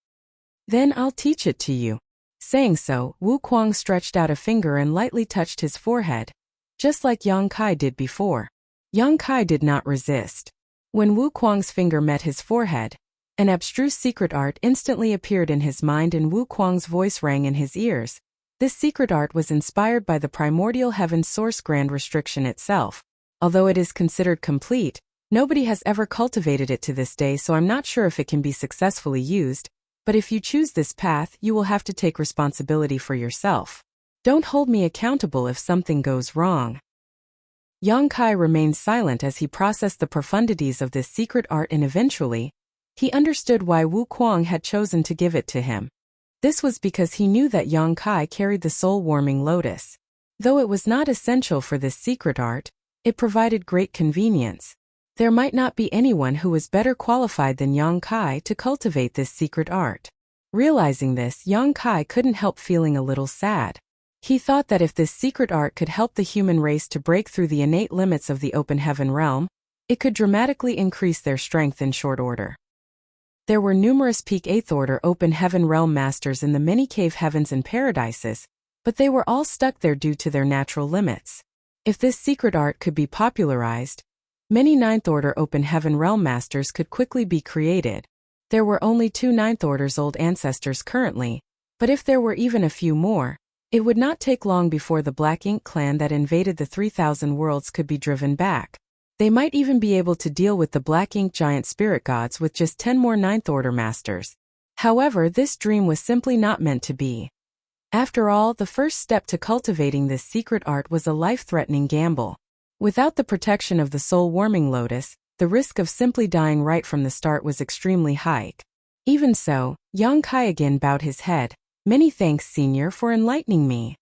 Then I'll teach it to you. Saying so, Wu Kuang stretched out a finger and lightly touched his forehead, just like Yang Kai did before. Yang Kai did not resist. When Wu Kuang's finger met his forehead, an abstruse secret art instantly appeared in his mind and Wu Kuang's voice rang in his ears. This secret art was inspired by the primordial heaven source grand restriction itself. Although it is considered complete, nobody has ever cultivated it to this day, so I'm not sure if it can be successfully used, but if you choose this path, you will have to take responsibility for yourself. Don't hold me accountable if something goes wrong. Yang Kai remained silent as he processed the profundities of this secret art, and eventually, he understood why Wu Kuang had chosen to give it to him. This was because he knew that Yang Kai carried the soul-warming lotus. Though it was not essential for this secret art, it provided great convenience. There might not be anyone who was better qualified than Yang Kai to cultivate this secret art. Realizing this, Yang Kai couldn't help feeling a little sad. He thought that if this secret art could help the human race to break through the innate limits of the open heaven realm, it could dramatically increase their strength in short order. There were numerous peak 8th order open heaven realm masters in the many cave heavens and paradises, but they were all stuck there due to their natural limits. If this secret art could be popularized, many 9th order open heaven realm masters could quickly be created. There were only 2 9th orders old ancestors currently, but if there were even a few more, it would not take long before the Black Ink clan that invaded the 3,000 worlds could be driven back. They might even be able to deal with the Black Ink giant spirit gods with just 10 more 9th order masters. However, this dream was simply not meant to be. After all, the first step to cultivating this secret art was a life-threatening gamble. Without the protection of the soul-warming lotus, the risk of simply dying right from the start was extremely high. Even so, Yang Kai again bowed his head. "Many thanks, Senior, for enlightening me."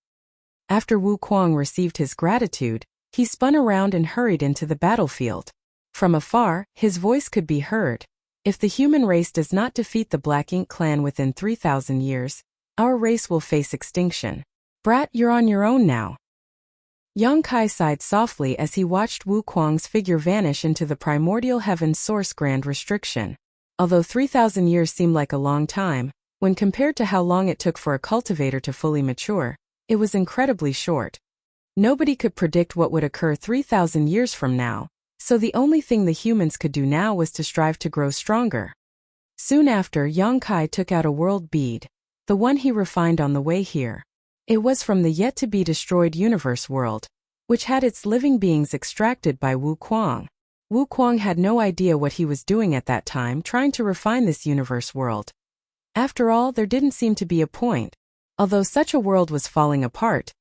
After Wu Kuang received his gratitude, he spun around and hurried into the battlefield. From afar, his voice could be heard. "If the human race does not defeat the Black Ink clan within 3,000 years, our race will face extinction. Brat, you're on your own now." Yang Kai sighed softly as he watched Wu Kuang's figure vanish into the primordial heaven source grand restriction. Although 3,000 years seemed like a long time, when compared to how long it took for a cultivator to fully mature, it was incredibly short. Nobody could predict what would occur 3,000 years from now, so the only thing the humans could do now was to strive to grow stronger. Soon after, Yang Kai took out a world bead, the one he refined on the way here. It was from the yet-to-be-destroyed universe world, which had its living beings extracted by Wu Kuang. Wu Kuang had no idea what he was doing at that time trying to refine this universe world. After all, there didn't seem to be a point. Although such a world was falling apart,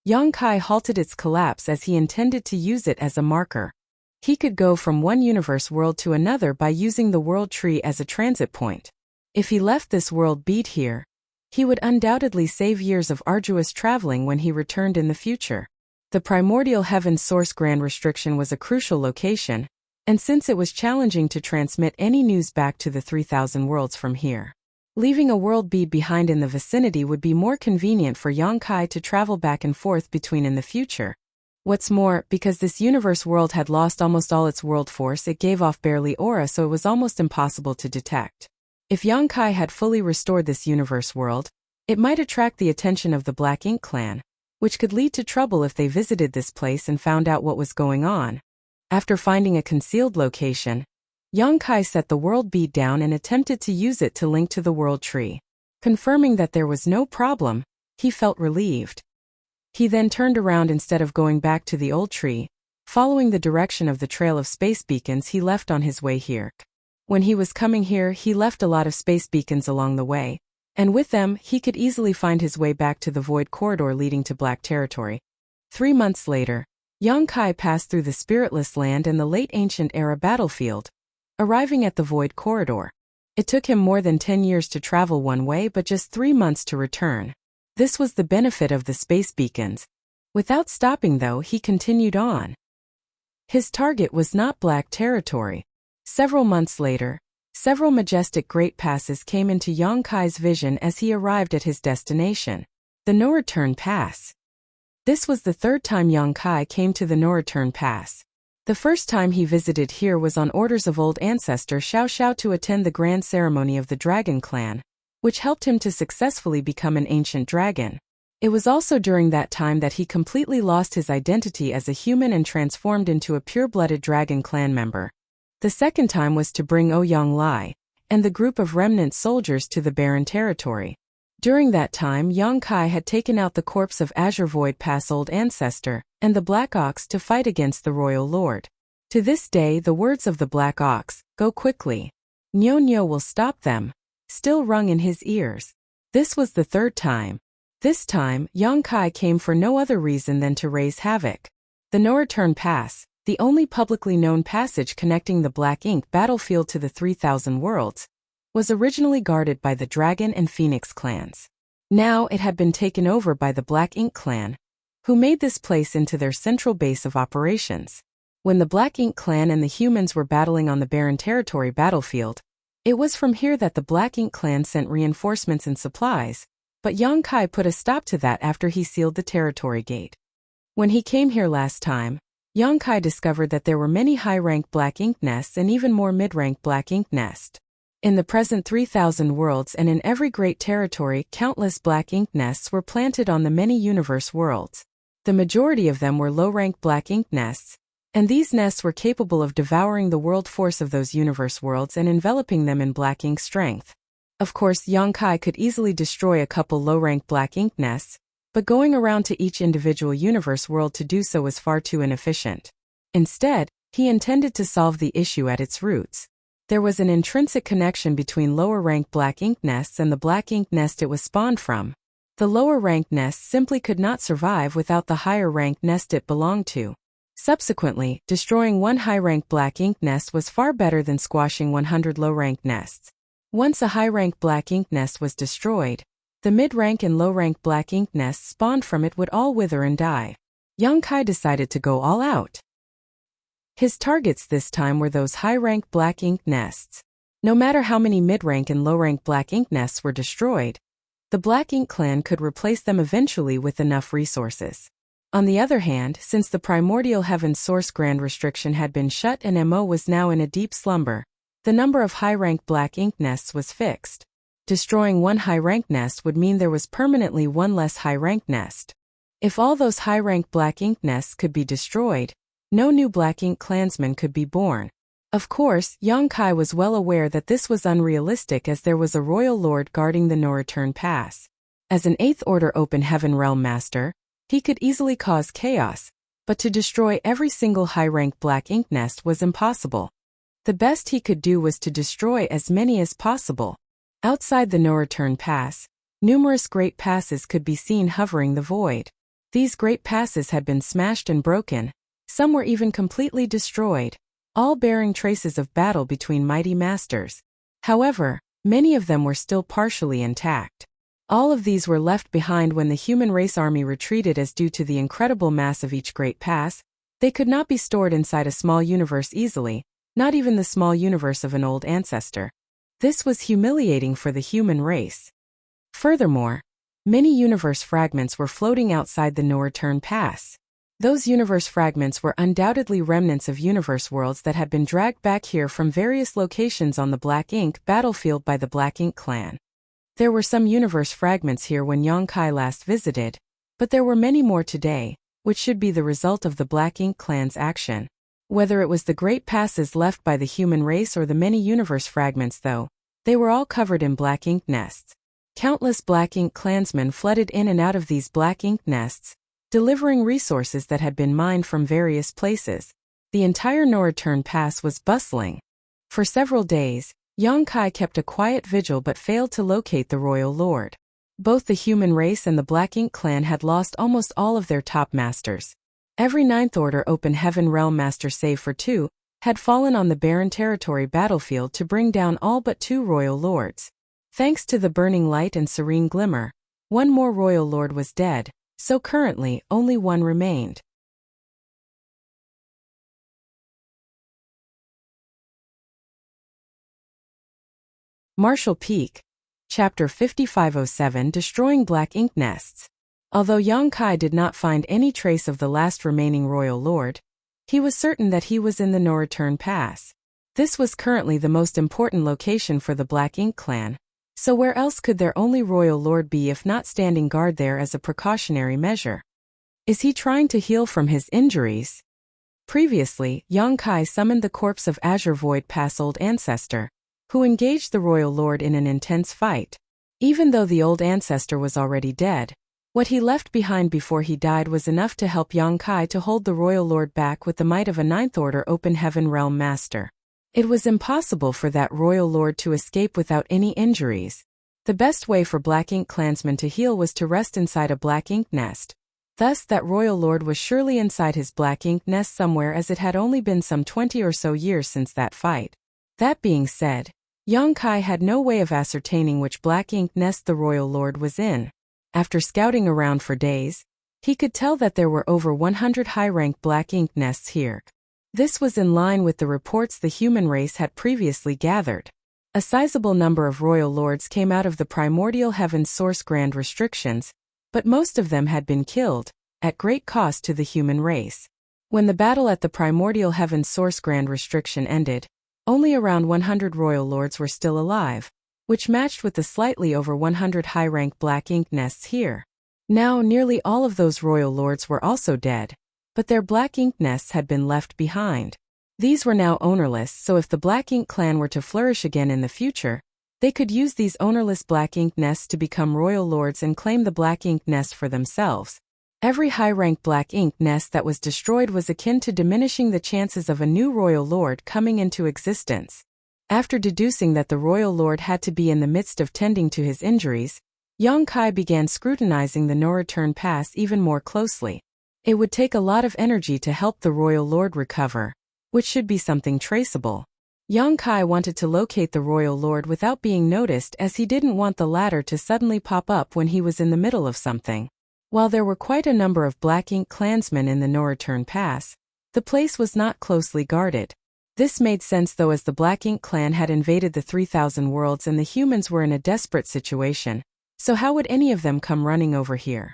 Yang Kai halted its collapse as he intended to use it as a marker. He could go from one universe world to another by using the world tree as a transit point. If he left this world bead here, he would undoubtedly save years of arduous traveling when he returned in the future. The primordial heaven source grand restriction was a crucial location, and since it was challenging to transmit any news back to the 3,000 worlds from here, leaving a world bead behind in the vicinity would be more convenient for Yang Kai to travel back and forth between in the future. What's more, because this universe world had lost almost all its world force, it gave off barely aura, so it was almost impossible to detect. If Yang Kai had fully restored this universe world, it might attract the attention of the Black Ink clan, which could lead to trouble if they visited this place and found out what was going on. After finding a concealed location, Yang Kai set the world bead down and attempted to use it to link to the world tree. Confirming that there was no problem, he felt relieved. He then turned around instead of going back to the old tree, following the direction of the trail of space beacons he left on his way here. When he was coming here, he left a lot of space beacons along the way, and with them, he could easily find his way back to the void corridor leading to Black Territory. 3 months later, Yang Kai passed through the spiritless land and the late ancient era battlefield, arriving at the void corridor. It took him more than 10 years to travel one way but just 3 months to return. This was the benefit of the space beacons. Without stopping though, he continued on. His target was not Black Territory. Several months later, several majestic great passes came into Yang Kai's vision as he arrived at his destination, the No-Return Pass. This was the 3rd time Yang Kai came to the No-Return Pass. The first time he visited here was on orders of old ancestor Xiao Xiao to attend the grand ceremony of the Dragon Clan, which helped him to successfully become an ancient dragon. It was also during that time that he completely lost his identity as a human and transformed into a pure-blooded Dragon Clan member. The second time was to bring Ouyang Lai and the group of remnant soldiers to the barren territory. During that time, Yong-kai had taken out the corpse of Azure Void Pass Old Ancestor and the Black Ox to fight against the Royal Lord. To this day, the words of the Black Ox, "Go quickly. Nyo will stop them," still rung in his ears. This was the third time. This time, Yong-kai came for no other reason than to raise havoc. The No Return Pass, the only publicly known passage connecting the Black Ink battlefield to the 3,000 Worlds, was originally guarded by the Dragon and Phoenix clans. Now it had been taken over by the Black Ink clan, who made this place into their central base of operations. When the Black Ink clan and the humans were battling on the Barren Territory battlefield, it was from here that the Black Ink clan sent reinforcements and supplies, but Yong-kai put a stop to that after he sealed the territory gate. When he came here last time, Yong-kai discovered that there were many high-rank Black Ink nests and even more mid-rank Black Ink nests. In the present 3,000 worlds and in every great territory, countless Black Ink nests were planted on the many universe worlds. The majority of them were low-rank Black Ink nests, and these nests were capable of devouring the world force of those universe worlds and enveloping them in Black Ink strength. Of course, Yong-kai could easily destroy a couple low-rank Black Ink nests, but going around to each individual universe world to do so was far too inefficient. Instead, he intended to solve the issue at its roots. There was an intrinsic connection between lower-ranked Black Ink nests and the Black Ink nest it was spawned from. The lower-ranked nest simply could not survive without the higher-ranked nest it belonged to. Subsequently, destroying one high-ranked Black Ink nest was far better than squashing 100 low-ranked nests. Once a high-ranked Black Ink nest was destroyed, the mid-rank and low-ranked Black Ink nests spawned from it would all wither and die. Yong-kai decided to go all out. His targets this time were those high-rank Black Ink nests. No matter how many mid-rank and low-rank Black Ink nests were destroyed, the Black Ink clan could replace them eventually with enough resources. On the other hand, since the Primordial Heaven Source Grand Restriction had been shut and MO was now in a deep slumber, the number of high-rank Black Ink nests was fixed. Destroying one high-rank nest would mean there was permanently one less high-rank nest. If all those high-rank Black Ink nests could be destroyed, no new Black Ink clansmen could be born. Of course, Yong-kai was well aware that this was unrealistic as there was a royal lord guarding the No Return Pass. As an 8th Order Open Heaven Realm Master, he could easily cause chaos, but to destroy every single high-rank Black Ink nest was impossible. The best he could do was to destroy as many as possible. Outside the No Return Pass, numerous great passes could be seen hovering the void. These great passes had been smashed and broken. Some were even completely destroyed, all bearing traces of battle between mighty masters. However, many of them were still partially intact. All of these were left behind when the human race army retreated as due to the incredible mass of each great pass, they could not be stored inside a small universe easily, not even the small universe of an old ancestor. This was humiliating for the human race. Furthermore, many universe fragments were floating outside the No Return Pass. Those universe fragments were undoubtedly remnants of universe worlds that had been dragged back here from various locations on the Black Ink battlefield by the Black Ink clan. There were some universe fragments here when Yong-kai last visited, but there were many more today, which should be the result of the Black Ink clan's action. Whether it was the great passes left by the human race or the many universe fragments though, they were all covered in Black Ink nests. Countless Black Ink clansmen flooded in and out of these Black Ink nests, delivering resources that had been mined from various places. The entire No Return Pass was bustling. For several days, Yong-kai kept a quiet vigil but failed to locate the royal lord. Both the human race and the Black Ink clan had lost almost all of their top masters. Every 9th Order Open Heaven Realm Master save for 2, had fallen on the Barren Territory battlefield to bring down all but 2 royal lords. Thanks to the Burning Light and Serene Glimmer, one more royal lord was dead, so currently only one remained. Marshall Peak, Chapter 5507 Destroying Black Ink Nests. Although Yong-kai did not find any trace of the last remaining royal lord, he was certain that he was in the No Return Pass. This was currently the most important location for the Black Ink clan, so where else could their only royal lord be if not standing guard there as a precautionary measure? Is he trying to heal from his injuries? Previously, Yong-kai summoned the corpse of Azure Void Pass Old Ancestor, who engaged the royal lord in an intense fight. Even though the old ancestor was already dead, what he left behind before he died was enough to help Yang Kai to hold the royal lord back with the might of a Ninth Order Open Heaven Realm Master. It was impossible for that royal lord to escape without any injuries. The best way for Black Ink clansmen to heal was to rest inside a Black Ink nest. Thus that royal lord was surely inside his Black Ink nest somewhere, as it had only been some 20 or so years since that fight. That being said, Yang Kai had no way of ascertaining which Black Ink nest the royal lord was in. After scouting around for days, he could tell that there were over 100 high-rank Black Ink nests here. This was in line with the reports the human race had previously gathered. A sizable number of royal lords came out of the primordial heaven source grand restrictions, but most of them had been killed, at great cost to the human race. When the battle at the primordial heaven source grand restriction ended, only around 100 royal lords were still alive, which matched with the slightly over 100 high-rank Black Ink nests here. Now nearly all of those royal lords were also dead, but their Black Ink nests had been left behind. These were now ownerless, so if the Black Ink clan were to flourish again in the future, they could use these ownerless Black Ink nests to become royal lords and claim the Black Ink nest for themselves. Every high-rank Black Ink nest that was destroyed was akin to diminishing the chances of a new royal lord coming into existence. After deducing that the royal lord had to be in the midst of tending to his injuries, Yang Kai began scrutinizing the no-return pass even more closely. It would take a lot of energy to help the royal lord recover, which should be something traceable. Yang Kai wanted to locate the royal lord without being noticed, as he didn't want the latter to suddenly pop up when he was in the middle of something. While there were quite a number of Black Ink clansmen in the no-return pass, the place was not closely guarded. This made sense though, as the Black Ink clan had invaded the 3000 worlds and the humans were in a desperate situation, so how would any of them come running over here?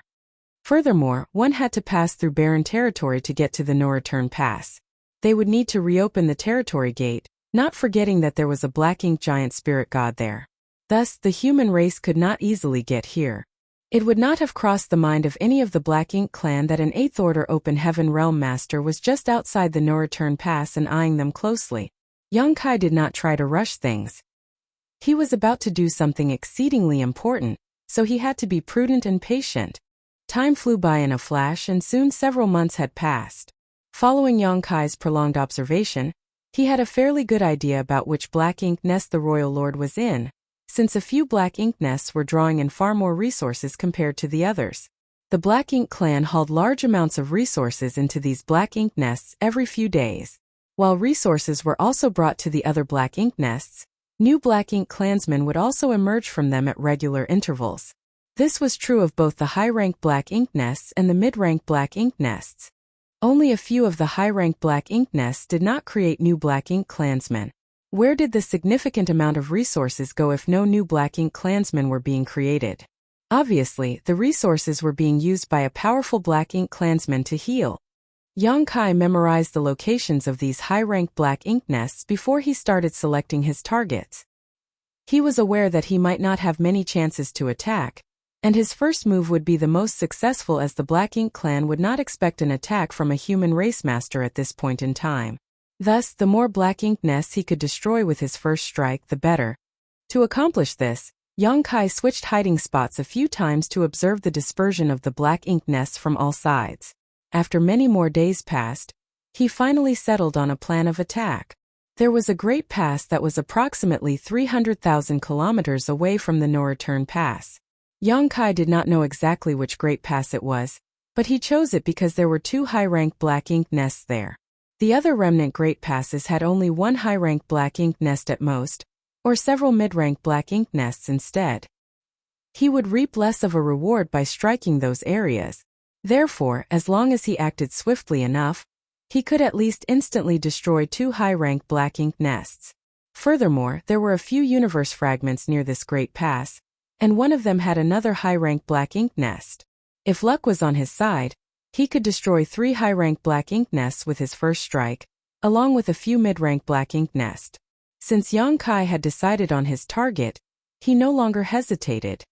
Furthermore, one had to pass through barren territory to get to the no-return pass. They would need to reopen the territory gate, not forgetting that there was a Black Ink giant spirit god there. Thus, the human race could not easily get here. It would not have crossed the mind of any of the Black Ink clan that an 8th Order Open Heaven Realm Master was just outside the no-return pass and eyeing them closely. Yang Kai did not try to rush things. He was about to do something exceedingly important, so he had to be prudent and patient. Time flew by in a flash, and soon several months had passed. Following Yang Kai's prolonged observation, he had a fairly good idea about which Black Ink nest the royal lord was in, since a few Black Ink nests were drawing in far more resources compared to the others. The Black Ink clan hauled large amounts of resources into these Black Ink nests every few days. While resources were also brought to the other Black Ink nests, new Black Ink clansmen would also emerge from them at regular intervals. This was true of both the high-rank Black Ink nests and the mid-rank Black Ink nests. Only a few of the high-rank Black Ink nests did not create new Black Ink clansmen. Where did the significant amount of resources go if no new Black Ink clansmen were being created? Obviously, the resources were being used by a powerful Black Ink clansman to heal. Yang Kai memorized the locations of these high-rank Black Ink nests before he started selecting his targets. He was aware that he might not have many chances to attack, and his first move would be the most successful, as the Black Ink clan would not expect an attack from a human race master at this point in time. Thus, the more Black Ink nests he could destroy with his first strike, the better. To accomplish this, Yang Kai switched hiding spots a few times to observe the dispersion of the Black Ink nests from all sides. After many more days passed, he finally settled on a plan of attack. There was a great pass that was approximately 300,000 kilometers away from the no-return pass. Yang Kai did not know exactly which great pass it was, but he chose it because there were 2 high-rank Black Ink nests there. The other remnant great passes had only 1 high-rank Black Ink nest at most, or several mid-rank Black Ink nests instead. He would reap less of a reward by striking those areas. Therefore, as long as he acted swiftly enough, he could at least instantly destroy 2 high-rank Black Ink nests. Furthermore, there were a few universe fragments near this great pass, and one of them had another high-rank Black Ink nest. If luck was on his side, he could destroy 3 high-rank Black Ink nests with his first strike, along with a few mid-rank Black Ink nests. Since Yang Kai had decided on his target, he no longer hesitated.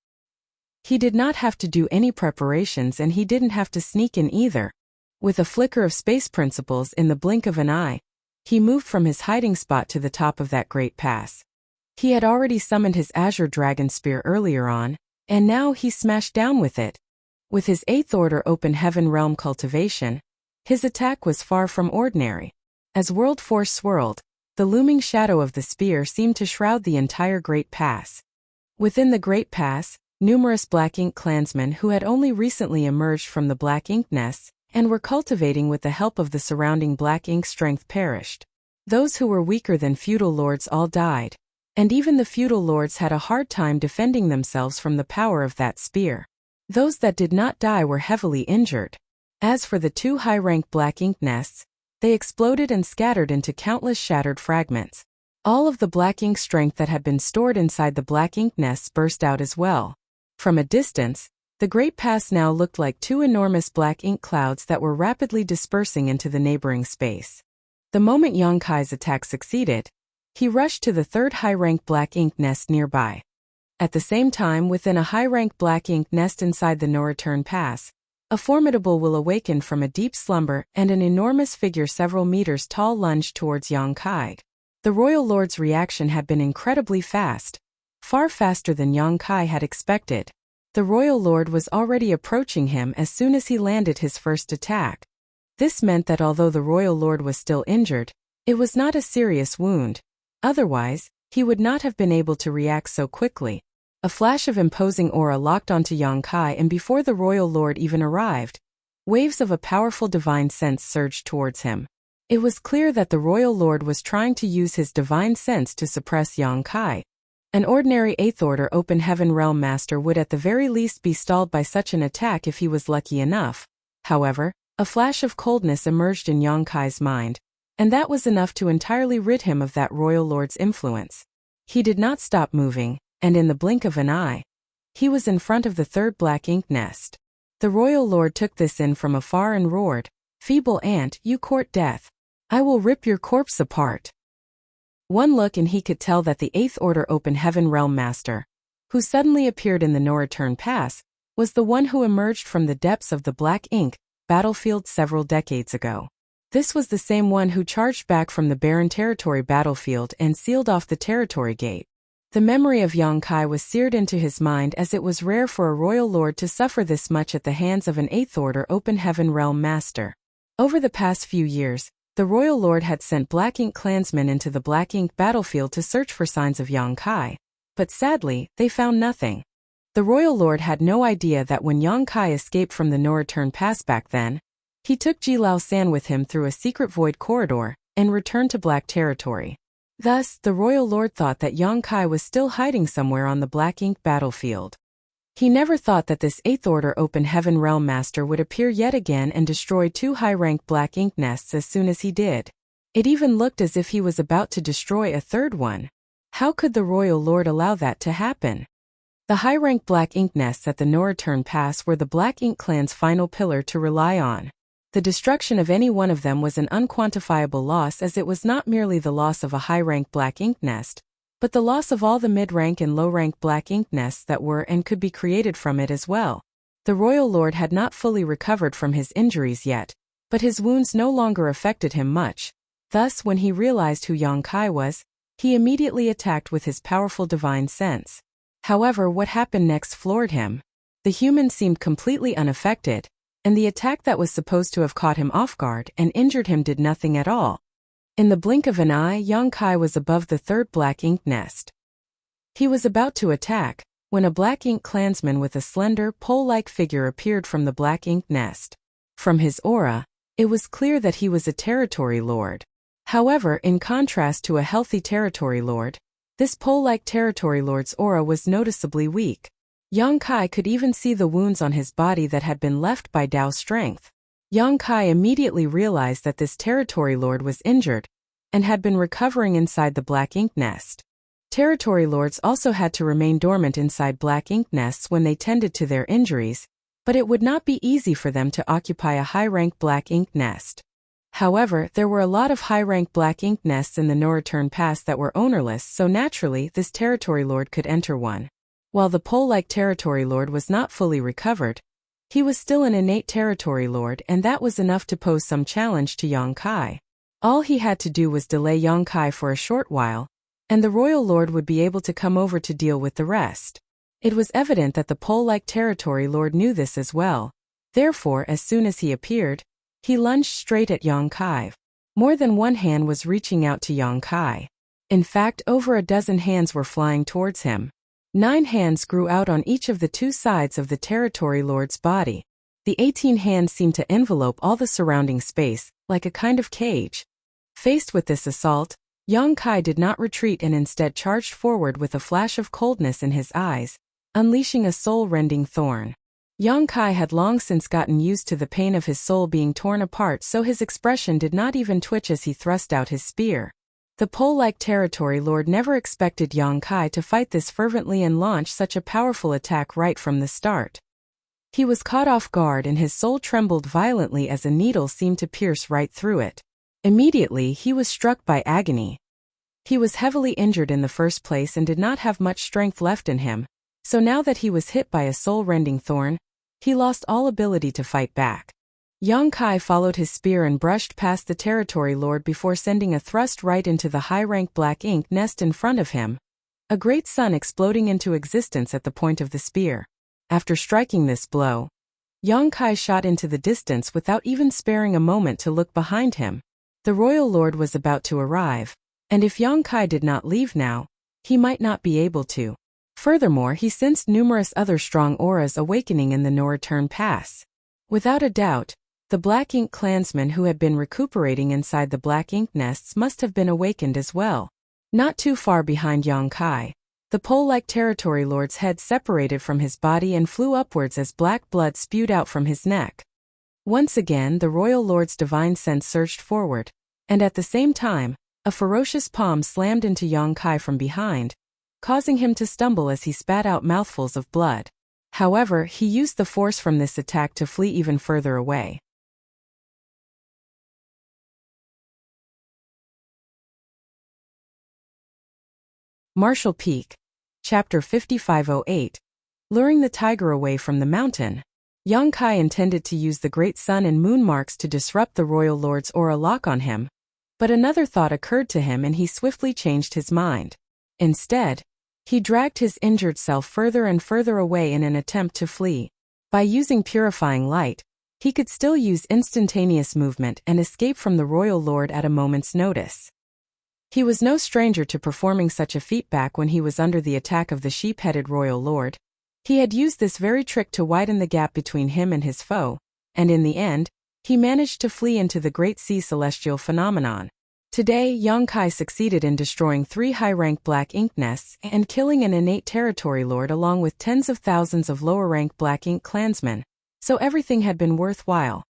He did not have to do any preparations, and he didn't have to sneak in either. With a flicker of space principles in the blink of an eye, he moved from his hiding spot to the top of that great pass. He had already summoned his Azure Dragon Spear earlier on, and now he smashed down with it. With his 8th Order Open Heaven Realm cultivation, his attack was far from ordinary. As World Force swirled, the looming shadow of the spear seemed to shroud the entire Great Pass. Within the Great Pass, numerous Black Ink clansmen who had only recently emerged from the Black Ink nests and were cultivating with the help of the surrounding Black Ink strength perished. Those who were weaker than feudal lords all died, and even the feudal lords had a hard time defending themselves from the power of that spear. Those that did not die were heavily injured. As for the 2 high-rank Black Ink nests, they exploded and scattered into countless shattered fragments. All of the Black Ink strength that had been stored inside the Black Ink nests burst out as well. From a distance, the Great Pass now looked like 2 enormous Black Ink clouds that were rapidly dispersing into the neighboring space. The moment Yonkai's attack succeeded, he rushed to the 3rd high-rank Black Ink nest nearby. At the same time, within a high-rank Black Ink nest inside the No-Return Pass, a formidable will awakened from a deep slumber and an enormous figure several meters tall lunged towards Yonkai. The Royal Lord's reaction had been incredibly fast, far faster than Yonkai had expected. The Royal Lord was already approaching him as soon as he landed his first attack. This meant that although the Royal Lord was still injured, it was not a serious wound. Otherwise, he would not have been able to react so quickly. A flash of imposing aura locked onto Yonkai, and before the Royal Lord even arrived, waves of a powerful divine sense surged towards him. It was clear that the Royal Lord was trying to use his divine sense to suppress Yonkai. An ordinary 8th Order Open Heaven Realm Master would at the very least be stalled by such an attack if he was lucky enough. However, a flash of coldness emerged in Yonkai's mind, and that was enough to entirely rid him of that Royal Lord's influence. He did not stop moving, and in the blink of an eye, he was in front of the 3rd Black Ink nest. The Royal Lord took this in from afar and roared, "Feeble ant, you court death. I will rip your corpse apart." One look and he could tell that the 8th Order Open Heaven Realm Master, who suddenly appeared in the No-Return Pass, was the one who emerged from the depths of the Black Ink battlefield several decades ago. This was the same one who charged back from the barren territory battlefield and sealed off the territory gate. The memory of Yonkai was seared into his mind, as it was rare for a Royal Lord to suffer this much at the hands of an 8th Order Open Heaven Realm Master. Over the past few years, the Royal Lord had sent Black Ink clansmen into the Black Ink battlefield to search for signs of Yonkai, but sadly, they found nothing. The Royal Lord had no idea that when Yonkai escaped from the No-Return Pass back then, he took Jilao San with him through a secret void corridor and returned to Black territory. Thus, the Royal Lord thought that Yonkai was still hiding somewhere on the Black Ink battlefield. He never thought that this 8th Order Open Heaven Realm Master would appear yet again and destroy 2 high-rank Black Ink nests as soon as he did. It even looked as if he was about to destroy a 3rd one. How could the Royal Lord allow that to happen? The high-rank Black Ink nests at the No-Return Pass were the Black Ink clan's final pillar to rely on. The destruction of any one of them was an unquantifiable loss, as it was not merely the loss of a high-rank Black Ink nest, but the loss of all the mid-rank and low-rank Black Ink nests that were and could be created from it as well. The Royal Lord had not fully recovered from his injuries yet, but his wounds no longer affected him much. Thus, when he realized who Yonkai was, he immediately attacked with his powerful divine sense. However, what happened next floored him. The human seemed completely unaffected, and the attack that was supposed to have caught him off guard and injured him did nothing at all. In the blink of an eye, Yonkai was above the 3rd Black Ink nest. He was about to attack, when a Black Ink clansman with a slender, pole-like figure appeared from the Black Ink nest. From his aura, it was clear that he was a territory lord. However, in contrast to a healthy territory lord, this pole-like territory lord's aura was noticeably weak. Yonkai could even see the wounds on his body that had been left by Dao strength. Yonkai immediately realized that this territory lord was injured and had been recovering inside the Black Ink nest. Territory lords also had to remain dormant inside Black Ink nests when they tended to their injuries, but it would not be easy for them to occupy a high-rank Black Ink nest. However, there were a lot of high-rank Black Ink nests in the No-Return Pass that were ownerless, so naturally this territory lord could enter one. While the pole-like territory lord was not fully recovered, he was still an innate territory lord, and that was enough to pose some challenge to Yonkai. All he had to do was delay Yonkai for a short while, and the royal lord would be able to come over to deal with the rest. It was evident that the pole-like territory lord knew this as well. Therefore, as soon as he appeared, he lunged straight at Yang Kai. More than one hand was reaching out to Yang Kai. In fact, over a dozen hands were flying towards him. 9 hands grew out on each of the 2 sides of the territory lord's body. The 18 hands seemed to envelope all the surrounding space, like a kind of cage. Faced with this assault, Yang Kai did not retreat and instead charged forward with a flash of coldness in his eyes, unleashing a soul-rending thorn. Yang Kai had long since gotten used to the pain of his soul being torn apart, so his expression did not even twitch as he thrust out his spear. The pole-like territory lord never expected Yang Kai to fight this fervently and launch such a powerful attack right from the start. He was caught off guard and his soul trembled violently as a needle seemed to pierce right through it. Immediately, he was struck by agony. He was heavily injured in the first place and did not have much strength left in him, so now that he was hit by a soul-rending thorn, he lost all ability to fight back. Yang Kai followed his spear and brushed past the territory lord before sending a thrust right into the high-rank black ink nest in front of him, a great sun exploding into existence at the point of the spear. After striking this blow, Yang Kai shot into the distance without even sparing a moment to look behind him. The royal lord was about to arrive, and if Yang Kai did not leave now, he might not be able to. Furthermore, he sensed numerous other strong auras awakening in the no-return pass. Without a doubt, the Black Ink clansmen who had been recuperating inside the Black Ink nests must have been awakened as well. Not too far behind Yang Kai, the pole-like territory lord's head separated from his body and flew upwards as black blood spewed out from his neck. Once again, the royal lord's divine sense surged forward, and at the same time, a ferocious palm slammed into Yang Kai from behind, causing him to stumble as he spat out mouthfuls of blood. However, he used the force from this attack to flee even further away. Martial Peak. Chapter 5508. Luring the tiger away from the mountain. Yang Kai intended to use the great sun and moon marks to disrupt the royal lord's aura lock on him, but another thought occurred to him and he swiftly changed his mind. Instead, he dragged his injured self further and further away in an attempt to flee. By using purifying light, he could still use instantaneous movement and escape from the royal lord at a moment's notice. He was no stranger to performing such a feat back when he was under the attack of the sheep-headed royal lord. He had used this very trick to widen the gap between him and his foe, and in the end, he managed to flee into the Great Sea Celestial phenomenon. Today, Yang Kai succeeded in destroying 3 high-rank Black Ink nests and killing an innate territory lord along with tens of thousands of lower-rank Black Ink clansmen, so everything had been worthwhile.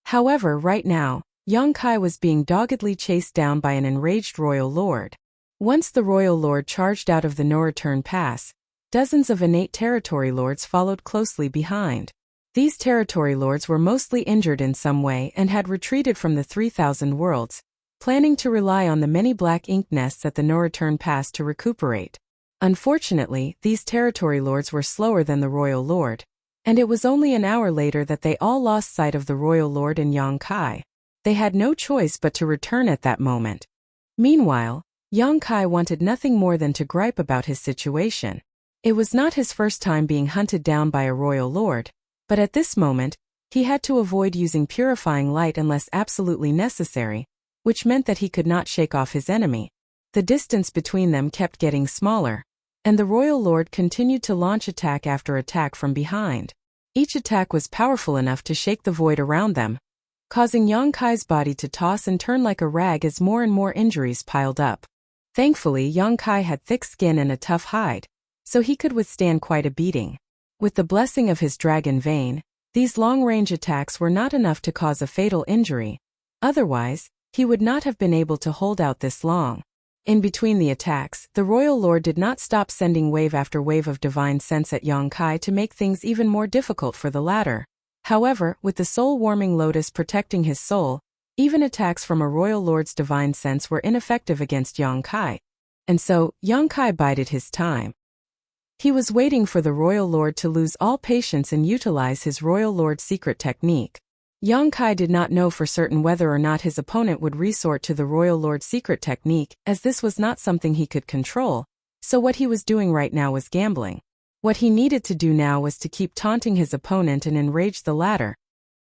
However, right now, Yang Kai was being doggedly chased down by an enraged royal lord. Once the royal lord charged out of the no-return pass, dozens of innate territory lords followed closely behind. These territory lords were mostly injured in some way and had retreated from the 3,000 worlds, planning to rely on the many Black Ink nests at the no-return pass to recuperate. Unfortunately, these territory lords were slower than the royal lord, and it was only an hour later that they all lost sight of the royal lord and Yang Kai. They had no choice but to return at that moment. Meanwhile, Yang Kai wanted nothing more than to gripe about his situation. It was not his first time being hunted down by a royal lord, but at this moment, he had to avoid using purifying light unless absolutely necessary, which meant that he could not shake off his enemy. The distance between them kept getting smaller, and the royal lord continued to launch attack after attack from behind. Each attack was powerful enough to shake the void around them, causing Yang Kai's body to toss and turn like a rag as more and more injuries piled up. Thankfully, Yang Kai had thick skin and a tough hide, so he could withstand quite a beating. With the blessing of his dragon vein, these long-range attacks were not enough to cause a fatal injury. Otherwise, he would not have been able to hold out this long. In between the attacks, the royal lord did not stop sending wave after wave of divine sense at Yang Kai to make things even more difficult for the latter. However, with the soul-warming lotus protecting his soul, even attacks from a royal lord's divine sense were ineffective against Yang Kai. And so, Yang Kai bided his time. He was waiting for the royal lord to lose all patience and utilize his royal lord's secret technique. Yang Kai did not know for certain whether or not his opponent would resort to the Royal Lord's secret technique, as this was not something he could control, so what he was doing right now was gambling. What he needed to do now was to keep taunting his opponent and enrage the latter.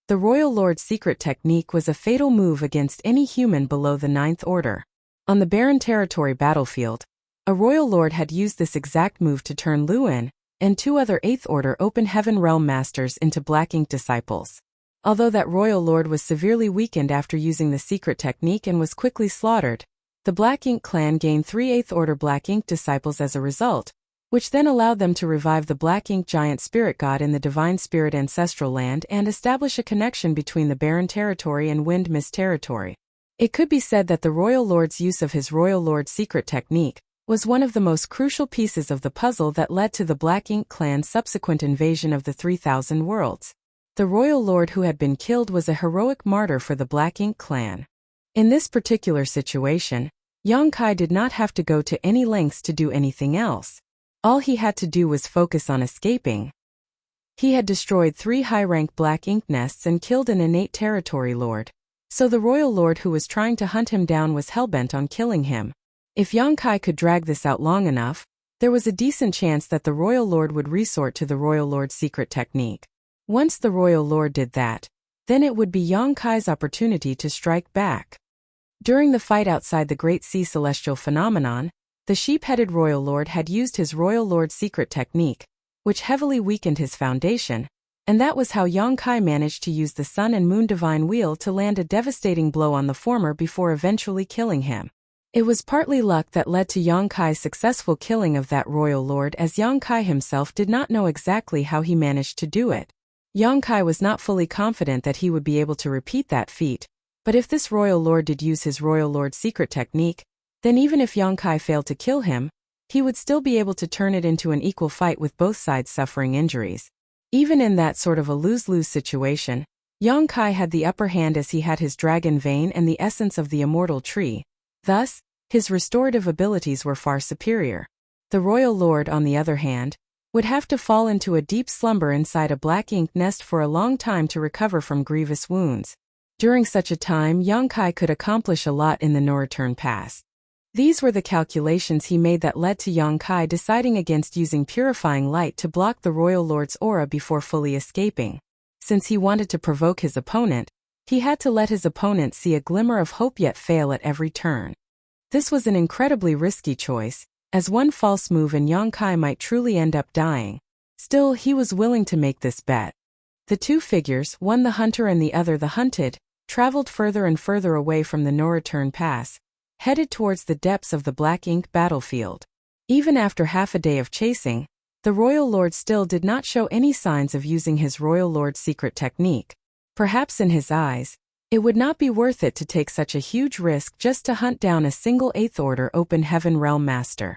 The Royal Lord's secret technique was a fatal move against any human below the Ninth Order. On the barren territory battlefield, a Royal Lord had used this exact move to turn Luin and 2 other 8th Order Open Heaven Realm Masters into Black Ink disciples. Although that Royal Lord was severely weakened after using the secret technique and was quickly slaughtered, the Black Ink clan gained 3 8th Order Black Ink disciples as a result, which then allowed them to revive the Black Ink giant spirit god in the Divine Spirit ancestral land and establish a connection between the barren territory and Wind Mist territory. It could be said that the Royal Lord's use of his Royal Lord secret technique was one of the most crucial pieces of the puzzle that led to the Black Ink clan's subsequent invasion of the 3,000 worlds. The Royal Lord who had been killed was a heroic martyr for the Black Ink clan. In this particular situation, Yang Kai did not have to go to any lengths to do anything else. All he had to do was focus on escaping. He had destroyed 3 high-rank Black Ink nests and killed an innate territory lord. So the Royal Lord who was trying to hunt him down was hellbent on killing him. If Yang Kai could drag this out long enough, there was a decent chance that the Royal Lord would resort to the Royal Lord's secret technique. Once the Royal Lord did that, then it would be Yang Kai's opportunity to strike back. During the fight outside the Great Sea Celestial Phenomenon, the sheep-headed Royal Lord had used his Royal Lord's secret technique, which heavily weakened his foundation, and that was how Yang Kai managed to use the Sun and Moon Divine Wheel to land a devastating blow on the former before eventually killing him. It was partly luck that led to Yang Kai's successful killing of that Royal Lord, as Yang Kai himself did not know exactly how he managed to do it. Yang Kai was not fully confident that he would be able to repeat that feat, but if this Royal Lord did use his Royal Lord's secret technique, then even if Yang Kai failed to kill him, he would still be able to turn it into an equal fight with both sides suffering injuries. Even in that sort of a lose-lose situation, Yang Kai had the upper hand as he had his dragon vein and the essence of the immortal tree. Thus, his restorative abilities were far superior. The Royal Lord, on the other hand, would have to fall into a deep slumber inside a Black Ink nest for a long time to recover from grievous wounds. During such a time, Yang Kai could accomplish a lot in the No Return Pass. These were the calculations he made that led to Yang Kai deciding against using purifying light to block the Royal Lord's aura before fully escaping. Since he wanted to provoke his opponent, he had to let his opponent see a glimmer of hope yet fail at every turn. This was an incredibly risky choice, as one false move and Yang Kai might truly end up dying. Still, he was willing to make this bet. The 2 figures, one the hunter and the other the hunted, traveled further and further away from the No Return Pass, headed towards the depths of the Black Ink battlefield. Even after half a day of chasing, the Royal Lord still did not show any signs of using his Royal Lord's secret technique. Perhaps in his eyes, it would not be worth it to take such a huge risk just to hunt down a single 8th Order Open Heaven Realm Master.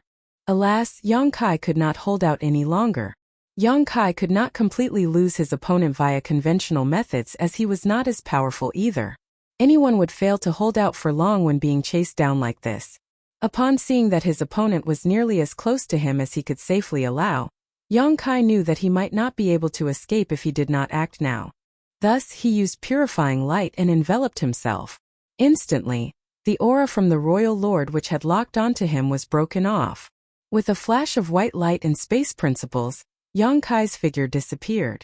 Alas, Yang Kai could not hold out any longer. Yang Kai could not completely lose his opponent via conventional methods, as he was not as powerful either. Anyone would fail to hold out for long when being chased down like this. Upon seeing that his opponent was nearly as close to him as he could safely allow, Yang Kai knew that he might not be able to escape if he did not act now. Thus, he used purifying light and enveloped himself. Instantly, the aura from the Royal Lord which had locked onto him was broken off. With a flash of white light and space principles, Yang Kai's figure disappeared.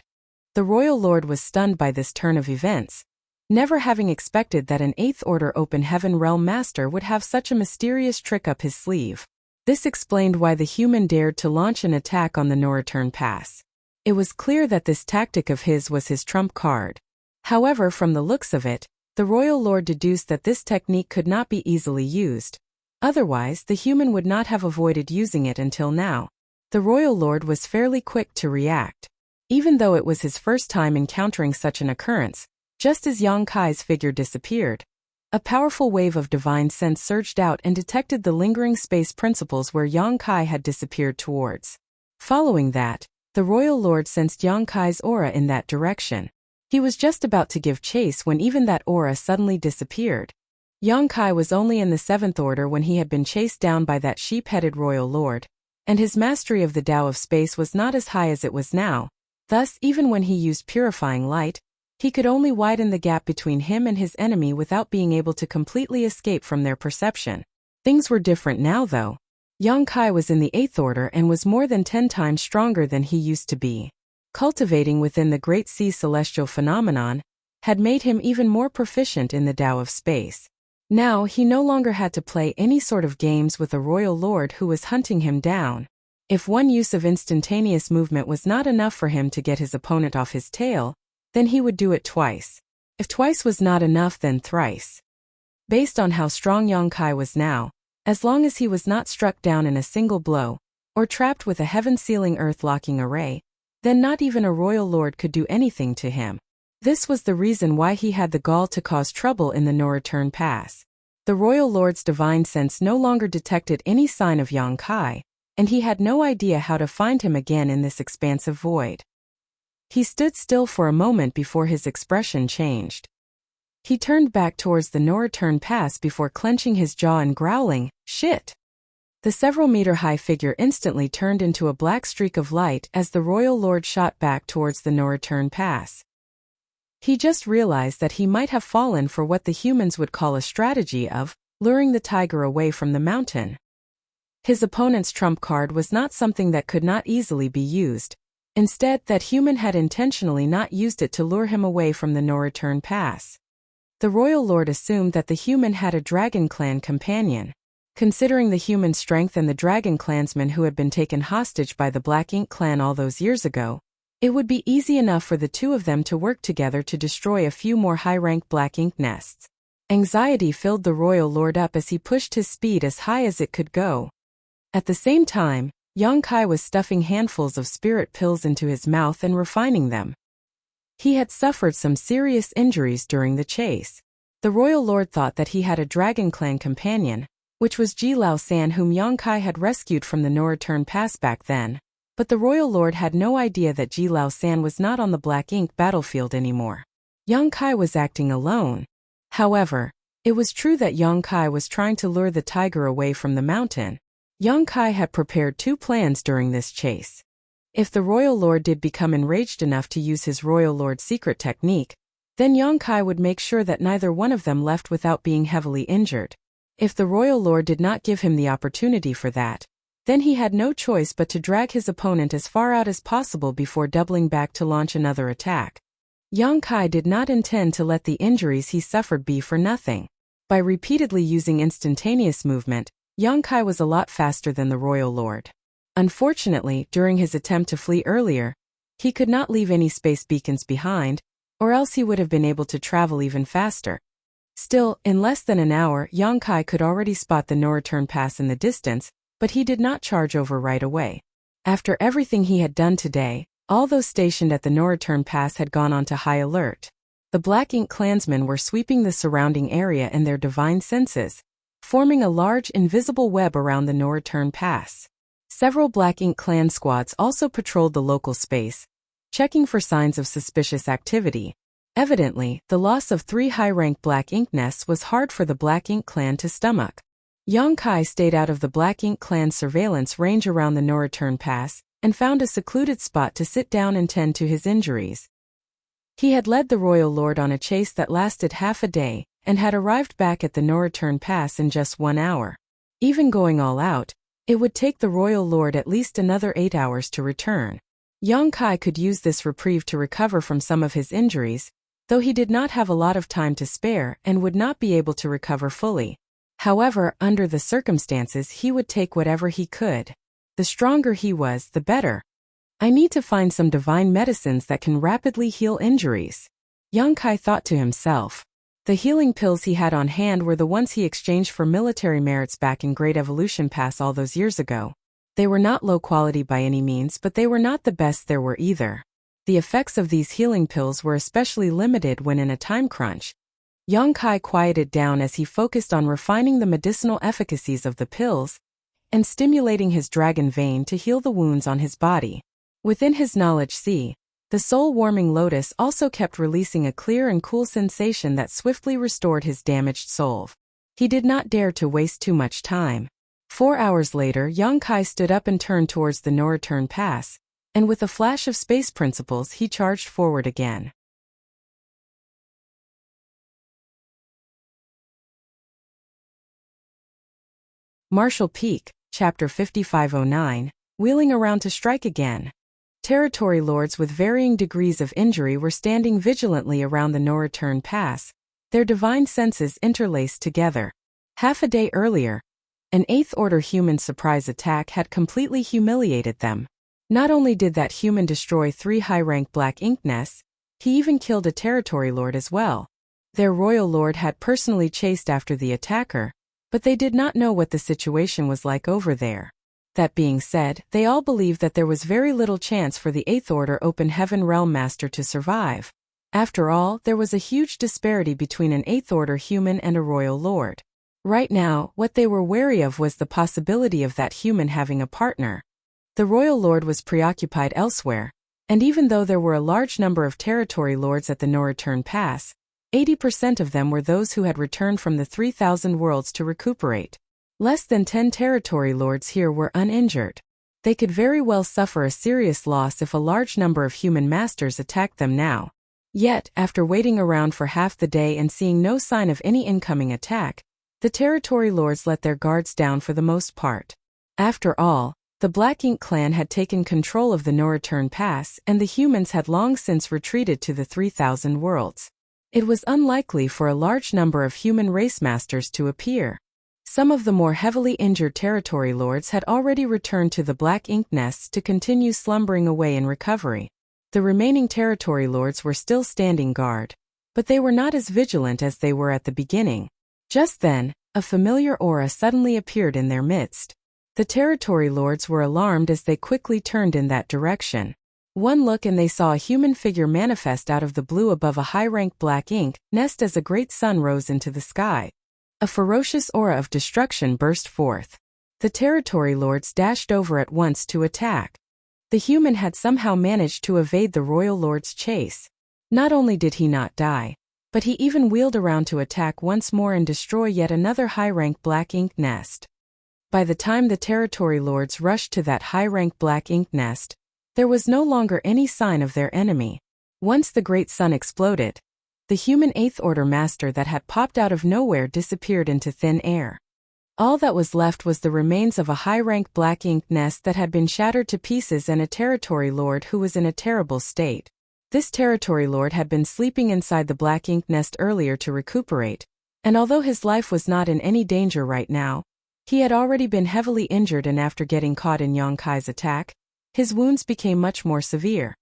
The Royal Lord was stunned by this turn of events, never having expected that an 8th Order Open Heaven Realm Master would have such a mysterious trick up his sleeve. This explained why the human dared to launch an attack on the No Return Pass. It was clear that this tactic of his was his trump card. However, from the looks of it, the Royal Lord deduced that this technique could not be easily used. Otherwise, the human would not have avoided using it until now. The Royal Lord was fairly quick to react. Even though it was his first time encountering such an occurrence, just as Yang Kai's figure disappeared, a powerful wave of divine sense surged out and detected the lingering space principles where Yang Kai had disappeared towards. Following that, the Royal Lord sensed Yang Kai's aura in that direction. He was just about to give chase when even that aura suddenly disappeared. Yang Kai was only in the 7th Order when he had been chased down by that sheep-headed Royal Lord, and his mastery of the Tao of space was not as high as it was now. Thus, even when he used purifying light, He could only widen the gap between him and his enemy without being able to completely escape from their perception. Things were different now, though. Yang Kai was in the 8th order and was more than 10 times stronger than he used to be. Cultivating within the Great Sea celestial phenomenon had made him even more proficient in the Tao of space. Now he no longer had to play any sort of games with a royal lord who was hunting him down. If one use of instantaneous movement was not enough for him to get his opponent off his tail, then he would do it twice. If twice was not enough, then thrice. Based on how strong Yang Kai was now, as long as he was not struck down in a single blow, or trapped with a heaven-sealing earth-locking array, then not even a royal lord could do anything to him. This was the reason why he had the gall to cause trouble in the no-return pass. The royal lord's divine sense no longer detected any sign of Yang Kai, and he had no idea how to find him again in this expansive void. He stood still for a moment before his expression changed. He turned back towards the no-return pass before clenching his jaw and growling, "Shit!" The several-meter-high figure instantly turned into a black streak of light as the royal lord shot back towards the no-return pass. He just realized that he might have fallen for what the humans would call a strategy of luring the tiger away from the mountain. His opponent's trump card was not something that could not easily be used. Instead, that human had intentionally not used it to lure him away from the no-return pass. The royal lord assumed that the human had a dragon clan companion. Considering the human strength and the dragon clansmen who had been taken hostage by the Black Ink clan all those years ago, it would be easy enough for the two of them to work together to destroy a few more high-ranked Black Ink nests. Anxiety filled the royal lord up as he pushed his speed as high as it could go. At the same time, Yang Kai was stuffing handfuls of spirit pills into his mouth and refining them. He had suffered some serious injuries during the chase. The royal lord thought that he had a dragon clan companion, which was Ji Lao San, whom Yang Kai had rescued from the no-return pass back then, but the royal lord had no idea that Ji Lao San was not on the Black Ink battlefield anymore. Yang Kai was acting alone. However, it was true that Yang Kai was trying to lure the tiger away from the mountain. Yang Kai had prepared 2 plans during this chase. If the royal lord did become enraged enough to use his royal lord secret technique, then Yang Kai would make sure that neither one of them left without being heavily injured. If the royal lord did not give him the opportunity for that, then he had no choice but to drag his opponent as far out as possible before doubling back to launch another attack. Yang Kai did not intend to let the injuries he suffered be for nothing. By repeatedly using instantaneous movement, Yang Kai was a lot faster than the royal lord. Unfortunately, during his attempt to flee earlier, he could not leave any space beacons behind, or else he would have been able to travel even faster. Still, in less than an hour, Yang Kai could already spot the no-return pass in the distance, but he did not charge over right away. After everything he had done today, all those stationed at the no-return pass had gone onto high alert. The Black Ink clansmen were sweeping the surrounding area in their divine senses, forming a large invisible web around the no-return pass. Several Black Ink clan squads also patrolled the local space, checking for signs of suspicious activity. Evidently, the loss of 3 high-ranked Black Ink nests was hard for the Black Ink clan to stomach. Yang Kai stayed out of the Black Ink clan's surveillance range around the no-return pass, and found a secluded spot to sit down and tend to his injuries. He had led the royal lord on a chase that lasted half a day, and had arrived back at the no-return pass in just 1 hour. Even going all out, it would take the royal lord at least another 8 hours to return. Yang Kai could use this reprieve to recover from some of his injuries, though he did not have a lot of time to spare and would not be able to recover fully. However, under the circumstances, he would take whatever he could. The stronger he was, the better. I need to find some divine medicines that can rapidly heal injuries, Yang Kai thought to himself. The healing pills he had on hand were the ones he exchanged for military merits back in Great Evolution Pass all those years ago. They were not low quality by any means, but they were not the best there were either. The effects of these healing pills were especially limited when in a time crunch. Yang Kai quieted down as he focused on refining the medicinal efficacies of the pills and stimulating his dragon vein to heal the wounds on his body. Within his knowledge sea, the soul-warming lotus also kept releasing a clear and cool sensation that swiftly restored his damaged soul. He did not dare to waste too much time. 4 hours later, Yang Kai stood up and turned towards the no-return pass, and with a flash of space principles he charged forward again. Marshall Peak, Chapter 5509, Wheeling Around to Strike Again. Territory lords with varying degrees of injury were standing vigilantly around the no-return pass, their divine senses interlaced together. Half a day earlier, an Eighth-Order human surprise attack had completely humiliated them. Not only did that human destroy 3 high-rank black ink nests, he even killed a territory lord as well. Their royal lord had personally chased after the attacker, but they did not know what the situation was like over there. That being said, they all believed that there was very little chance for the Eighth Order Open Heaven Realm Master to survive. After all, there was a huge disparity between an Eighth Order human and a royal lord. Right now, what they were wary of was the possibility of that human having a partner. The royal lord was preoccupied elsewhere, and even though there were a large number of territory lords at the no-return pass, 80% of them were those who had returned from the 3,000 worlds to recuperate. Less than 10 territory lords here were uninjured. They could very well suffer a serious loss if a large number of human masters attacked them now. Yet, after waiting around for half the day and seeing no sign of any incoming attack, the territory lords let their guards down for the most part. After all, the Black Ink clan had taken control of the no-return pass and the humans had long since retreated to the 3,000 worlds. It was unlikely for a large number of human race masters to appear. Some of the more heavily injured territory lords had already returned to the black ink nests to continue slumbering away in recovery. The remaining territory lords were still standing guard, but they were not as vigilant as they were at the beginning. Just then, a familiar aura suddenly appeared in their midst. The territory lords were alarmed as they quickly turned in that direction. One look and they saw a human figure manifest out of the blue above a high-rank black ink nest as a great sun rose into the sky. A ferocious aura of destruction burst forth. The territory lords dashed over at once to attack. The human had somehow managed to evade the royal lord's chase. Not only did he not die, but he even wheeled around to attack once more and destroy yet another high-rank black ink nest. By the time the territory lords rushed to that high-rank black ink nest, there was no longer any sign of their enemy. Once the great sun exploded, the human Eighth Order master that had popped out of nowhere disappeared into thin air. All that was left was the remains of a high-rank black ink nest that had been shattered to pieces and a territory lord who was in a terrible state. This territory lord had been sleeping inside the black ink nest earlier to recuperate, and although his life was not in any danger right now, he had already been heavily injured and after getting caught in Yonkai's attack, his wounds became much more severe.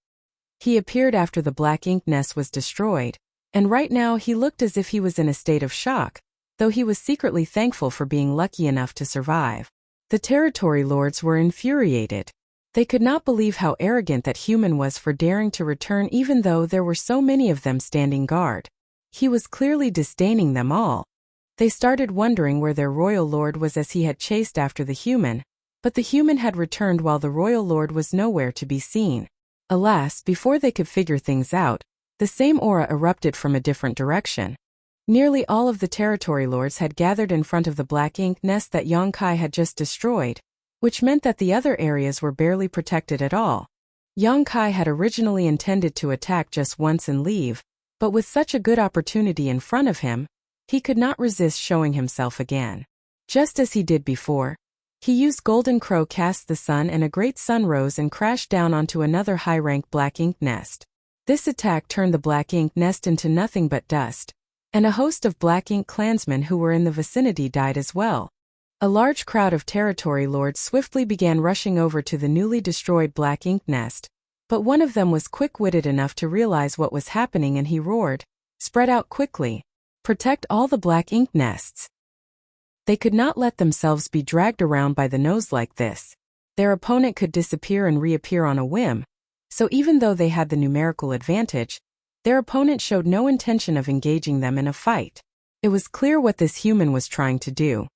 He appeared after the black ink nest was destroyed, and right now he looked as if he was in a state of shock, though he was secretly thankful for being lucky enough to survive. The territory lords were infuriated. They could not believe how arrogant that human was for daring to return even though there were so many of them standing guard. He was clearly disdaining them all. They started wondering where their royal lord was as he had chased after the human, but the human had returned while the royal lord was nowhere to be seen. Alas, before they could figure things out, the same aura erupted from a different direction. Nearly all of the territory lords had gathered in front of the black ink nest that Yonkai had just destroyed, which meant that the other areas were barely protected at all. Yonkai had originally intended to attack just once and leave, but with such a good opportunity in front of him, he could not resist showing himself again. Just as he did before, he used Golden Crow cast the sun and a great sun rose and crashed down onto another high-rank black ink nest. This attack turned the black ink nest into nothing but dust, and a host of black ink clansmen who were in the vicinity died as well. A large crowd of territory lords swiftly began rushing over to the newly destroyed black ink nest, but one of them was quick-witted enough to realize what was happening and he roared, "Spread out quickly! Protect all the black ink nests!" They could not let themselves be dragged around by the nose like this. Their opponent could disappear and reappear on a whim, so even though they had the numerical advantage, their opponent showed no intention of engaging them in a fight. It was clear what this human was trying to do.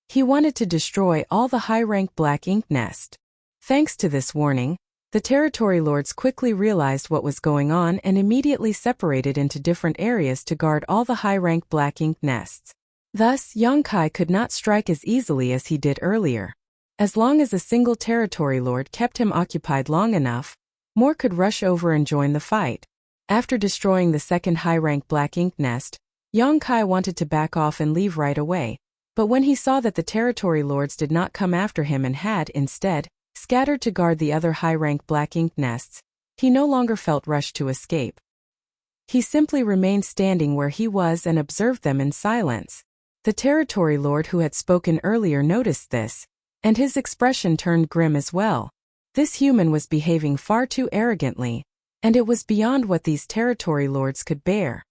He wanted to destroy all the high-rank black ink nest. Thanks to this warning, the territory lords quickly realized what was going on and immediately separated into different areas to guard all the high-rank black ink nests. Thus, Yonkai could not strike as easily as he did earlier. As long as a single territory lord kept him occupied long enough, more could rush over and join the fight. After destroying the second high-rank black ink nest, Yonkai wanted to back off and leave right away, But when he saw that the territory lords did not come after him and had, instead, scattered to guard the other high-rank black ink nests, he no longer felt rushed to escape. He simply remained standing where he was and observed them in silence. The territory lord who had spoken earlier noticed this, and his expression turned grim as well. This human was behaving far too arrogantly, and it was beyond what these territory lords could bear.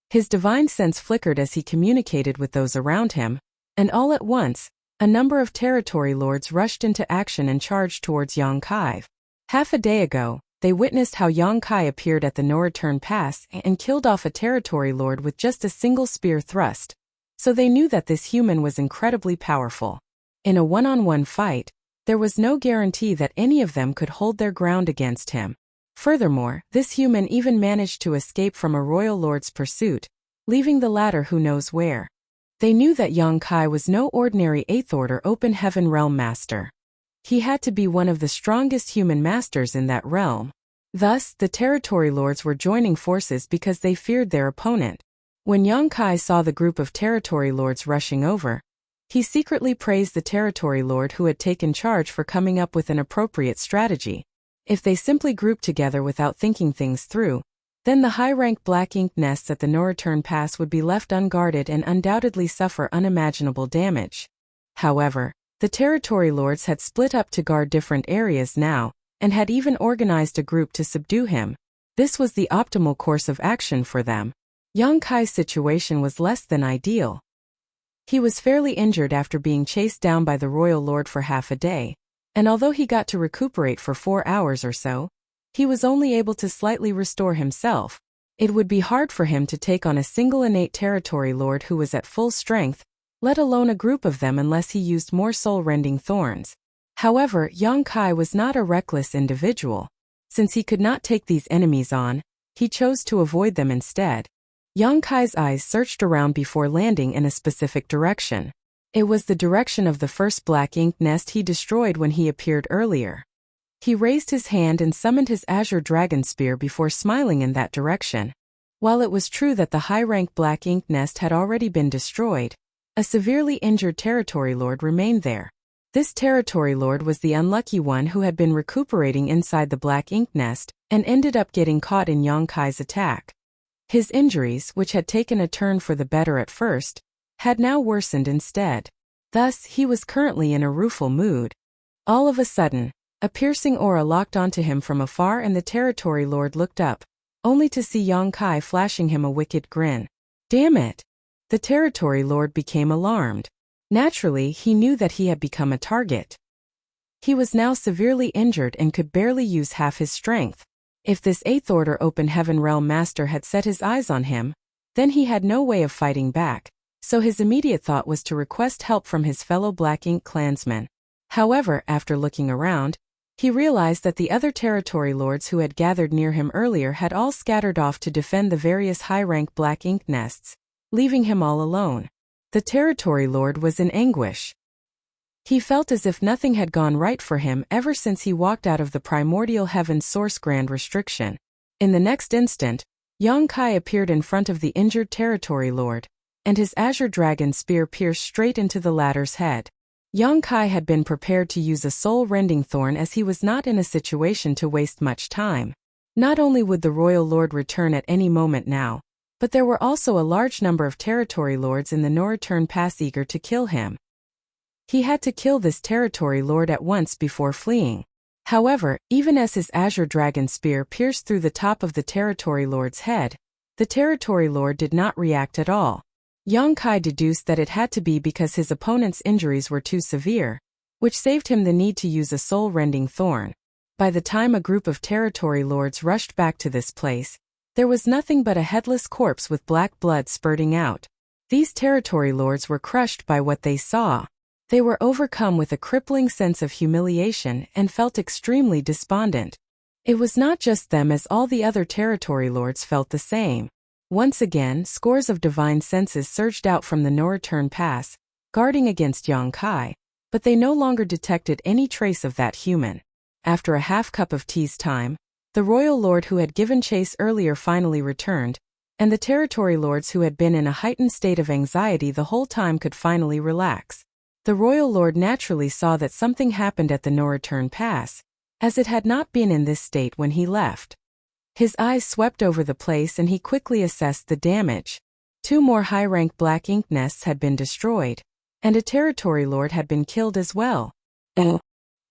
His divine sense flickered as he communicated with those around him, and all at once, a number of territory lords rushed into action and charged towards Yang Kai. Half a day ago, they witnessed how Yang Kai appeared at the no-return pass and killed off a territory lord with just a single spear thrust, so they knew that this human was incredibly powerful. In a one-on-one fight, there was no guarantee that any of them could hold their ground against him. Furthermore, this human even managed to escape from a royal lord's pursuit, leaving the latter who knows where. They knew that Yang Kai was no ordinary 8th Order Open Heaven Realm Master. He had to be one of the strongest human masters in that realm. Thus, the territory lords were joining forces because they feared their opponent. When Yang Kai saw the group of territory lords rushing over, he secretly praised the territory lord who had taken charge for coming up with an appropriate strategy. If they simply grouped together without thinking things through, then the high-rank black ink nests at the no-return pass would be left unguarded and undoubtedly suffer unimaginable damage. However, the territory lords had split up to guard different areas now, and had even organized a group to subdue him. This was the optimal course of action for them. Yang Kai's situation was less than ideal. He was fairly injured after being chased down by the royal lord for half a day, and although he got to recuperate for 4 hours or so, he was only able to slightly restore himself. It would be hard for him to take on a single innate territory lord who was at full strength, let alone a group of them unless he used more soul-rending thorns. However, Yang Kai was not a reckless individual. Since he could not take these enemies on, he chose to avoid them instead. Yang Kai's eyes searched around before landing in a specific direction. It was the direction of the first black ink nest he destroyed when he appeared earlier. He raised his hand and summoned his azure dragon spear before smiling in that direction. While it was true that the high-rank black ink nest had already been destroyed, a severely injured territory lord remained there. This territory lord was the unlucky one who had been recuperating inside the black ink nest and ended up getting caught in Yang Kai's attack. His injuries, which had taken a turn for the better at first, had now worsened instead. Thus, he was currently in a rueful mood. All of a sudden, a piercing aura locked onto him from afar and the territory lord looked up, only to see Yang Kai flashing him a wicked grin. Damn it! The territory lord became alarmed. Naturally, he knew that he had become a target. He was now severely injured and could barely use half his strength. If this 8th Order Open Heaven Realm Master had set his eyes on him, then he had no way of fighting back, so his immediate thought was to request help from his fellow Black Ink clansmen. However, after looking around, he realized that the other territory lords who had gathered near him earlier had all scattered off to defend the various high-rank black ink nests, leaving him all alone. The territory lord was in anguish. He felt as if nothing had gone right for him ever since he walked out of the primordial heaven's source grand restriction. In the next instant, Yang Kai appeared in front of the injured territory lord, and his azure dragon spear pierced straight into the latter's head. Yang Kai had been prepared to use a soul-rending thorn as he was not in a situation to waste much time. Not only would the royal lord return at any moment now, but there were also a large number of territory lords in the no-return pass eager to kill him. He had to kill this territory lord at once before fleeing. However, even as his azure dragon spear pierced through the top of the territory lord's head, the territory lord did not react at all. Yang Kai deduced that it had to be because his opponent's injuries were too severe, which saved him the need to use a soul-rending thorn. By the time a group of territory lords rushed back to this place, there was nothing but a headless corpse with black blood spurting out. These territory lords were crushed by what they saw. They were overcome with a crippling sense of humiliation and felt extremely despondent. It was not just them, as all the other territory lords felt the same. Once again, scores of divine senses surged out from the no-return pass, guarding against Yang Kai, but they no longer detected any trace of that human. After a half cup of tea's time, the royal lord who had given chase earlier finally returned, and the territory lords who had been in a heightened state of anxiety the whole time could finally relax. The royal lord naturally saw that something happened at the no-return pass, as it had not been in this state when he left. His eyes swept over the place and he quickly assessed the damage. 2 more high-rank black ink nests had been destroyed, and a territory lord had been killed as well.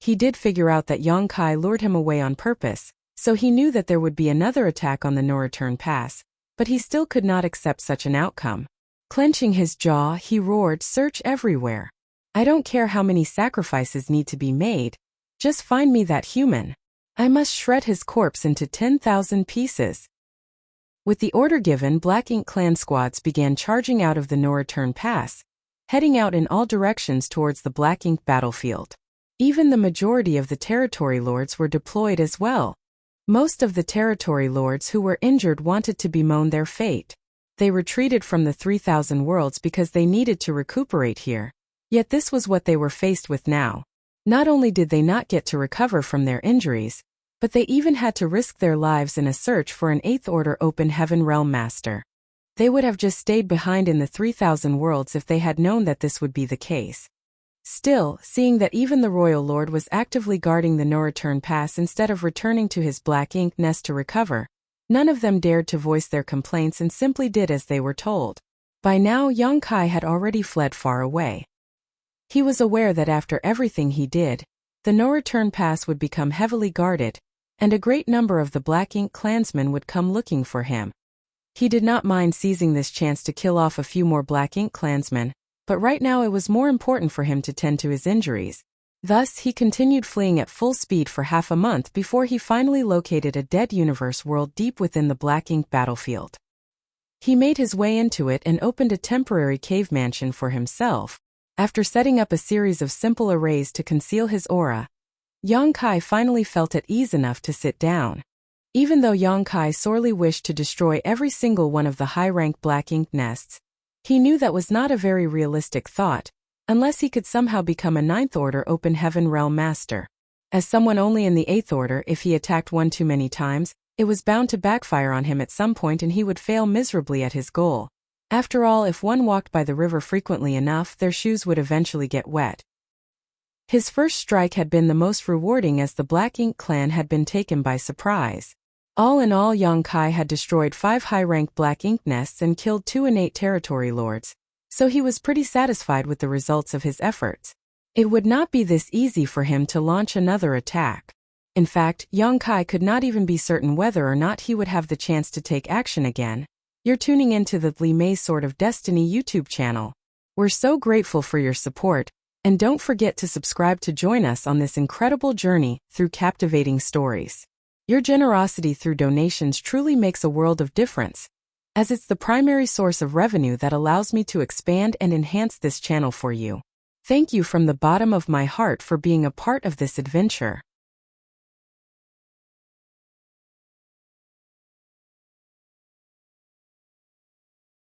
He did figure out that Yongkai lured him away on purpose, so he knew that there would be another attack on the no-return pass, but he still could not accept such an outcome. Clenching his jaw, he roared, "Search everywhere. I don't care how many sacrifices need to be made, just find me that human. I must shred his corpse into 10,000 pieces." With the order given, Black Ink clan squads began charging out of the no-return pass, heading out in all directions towards the Black Ink battlefield. Even the majority of the territory lords were deployed as well. Most of the territory lords who were injured wanted to bemoan their fate. They retreated from the 3,000 worlds because they needed to recuperate here. Yet this was what they were faced with now. Not only did they not get to recover from their injuries, but they even had to risk their lives in a search for an 8th Order Open Heaven Realm Master. They would have just stayed behind in the 3,000 worlds if they had known that this would be the case. Still, seeing that even the Royal Lord was actively guarding the no-return pass instead of returning to his black ink nest to recover, none of them dared to voice their complaints and simply did as they were told. By now, Yongkai had already fled far away. He was aware that after everything he did, the no-return pass would become heavily guarded, and a great number of the Black Ink clansmen would come looking for him. He did not mind seizing this chance to kill off a few more Black Ink clansmen, but right now it was more important for him to tend to his injuries. Thus, he continued fleeing at full speed for half a month before he finally located a dead universe world deep within the Black Ink battlefield. He made his way into it and opened a temporary cave mansion for himself. After setting up a series of simple arrays to conceal his aura, Yongkai finally felt at ease enough to sit down. Even though Yongkai sorely wished to destroy every single one of the high-rank Black Ink nests, he knew that was not a very realistic thought, unless he could somehow become a 9th Order Open Heaven Realm Master. As someone only in the 8th Order, if he attacked one too many times, it was bound to backfire on him at some point and he would fail miserably at his goal. After all, if one walked by the river frequently enough, their shoes would eventually get wet. His first strike had been the most rewarding as the Black Ink clan had been taken by surprise. All in all, Yongkai had destroyed 5 high-rank Black Ink nests and killed 2 innate territory lords, so he was pretty satisfied with the results of his efforts. It would not be this easy for him to launch another attack. In fact, Yongkai could not even be certain whether or not he would have the chance to take action again. You're tuning into the Li Mei Sword of Destiny YouTube channel. We're so grateful for your support, and don't forget to subscribe to join us on this incredible journey through captivating stories. Your generosity through donations truly makes a world of difference, as it's the primary source of revenue that allows me to expand and enhance this channel for you. Thank you from the bottom of my heart for being a part of this adventure.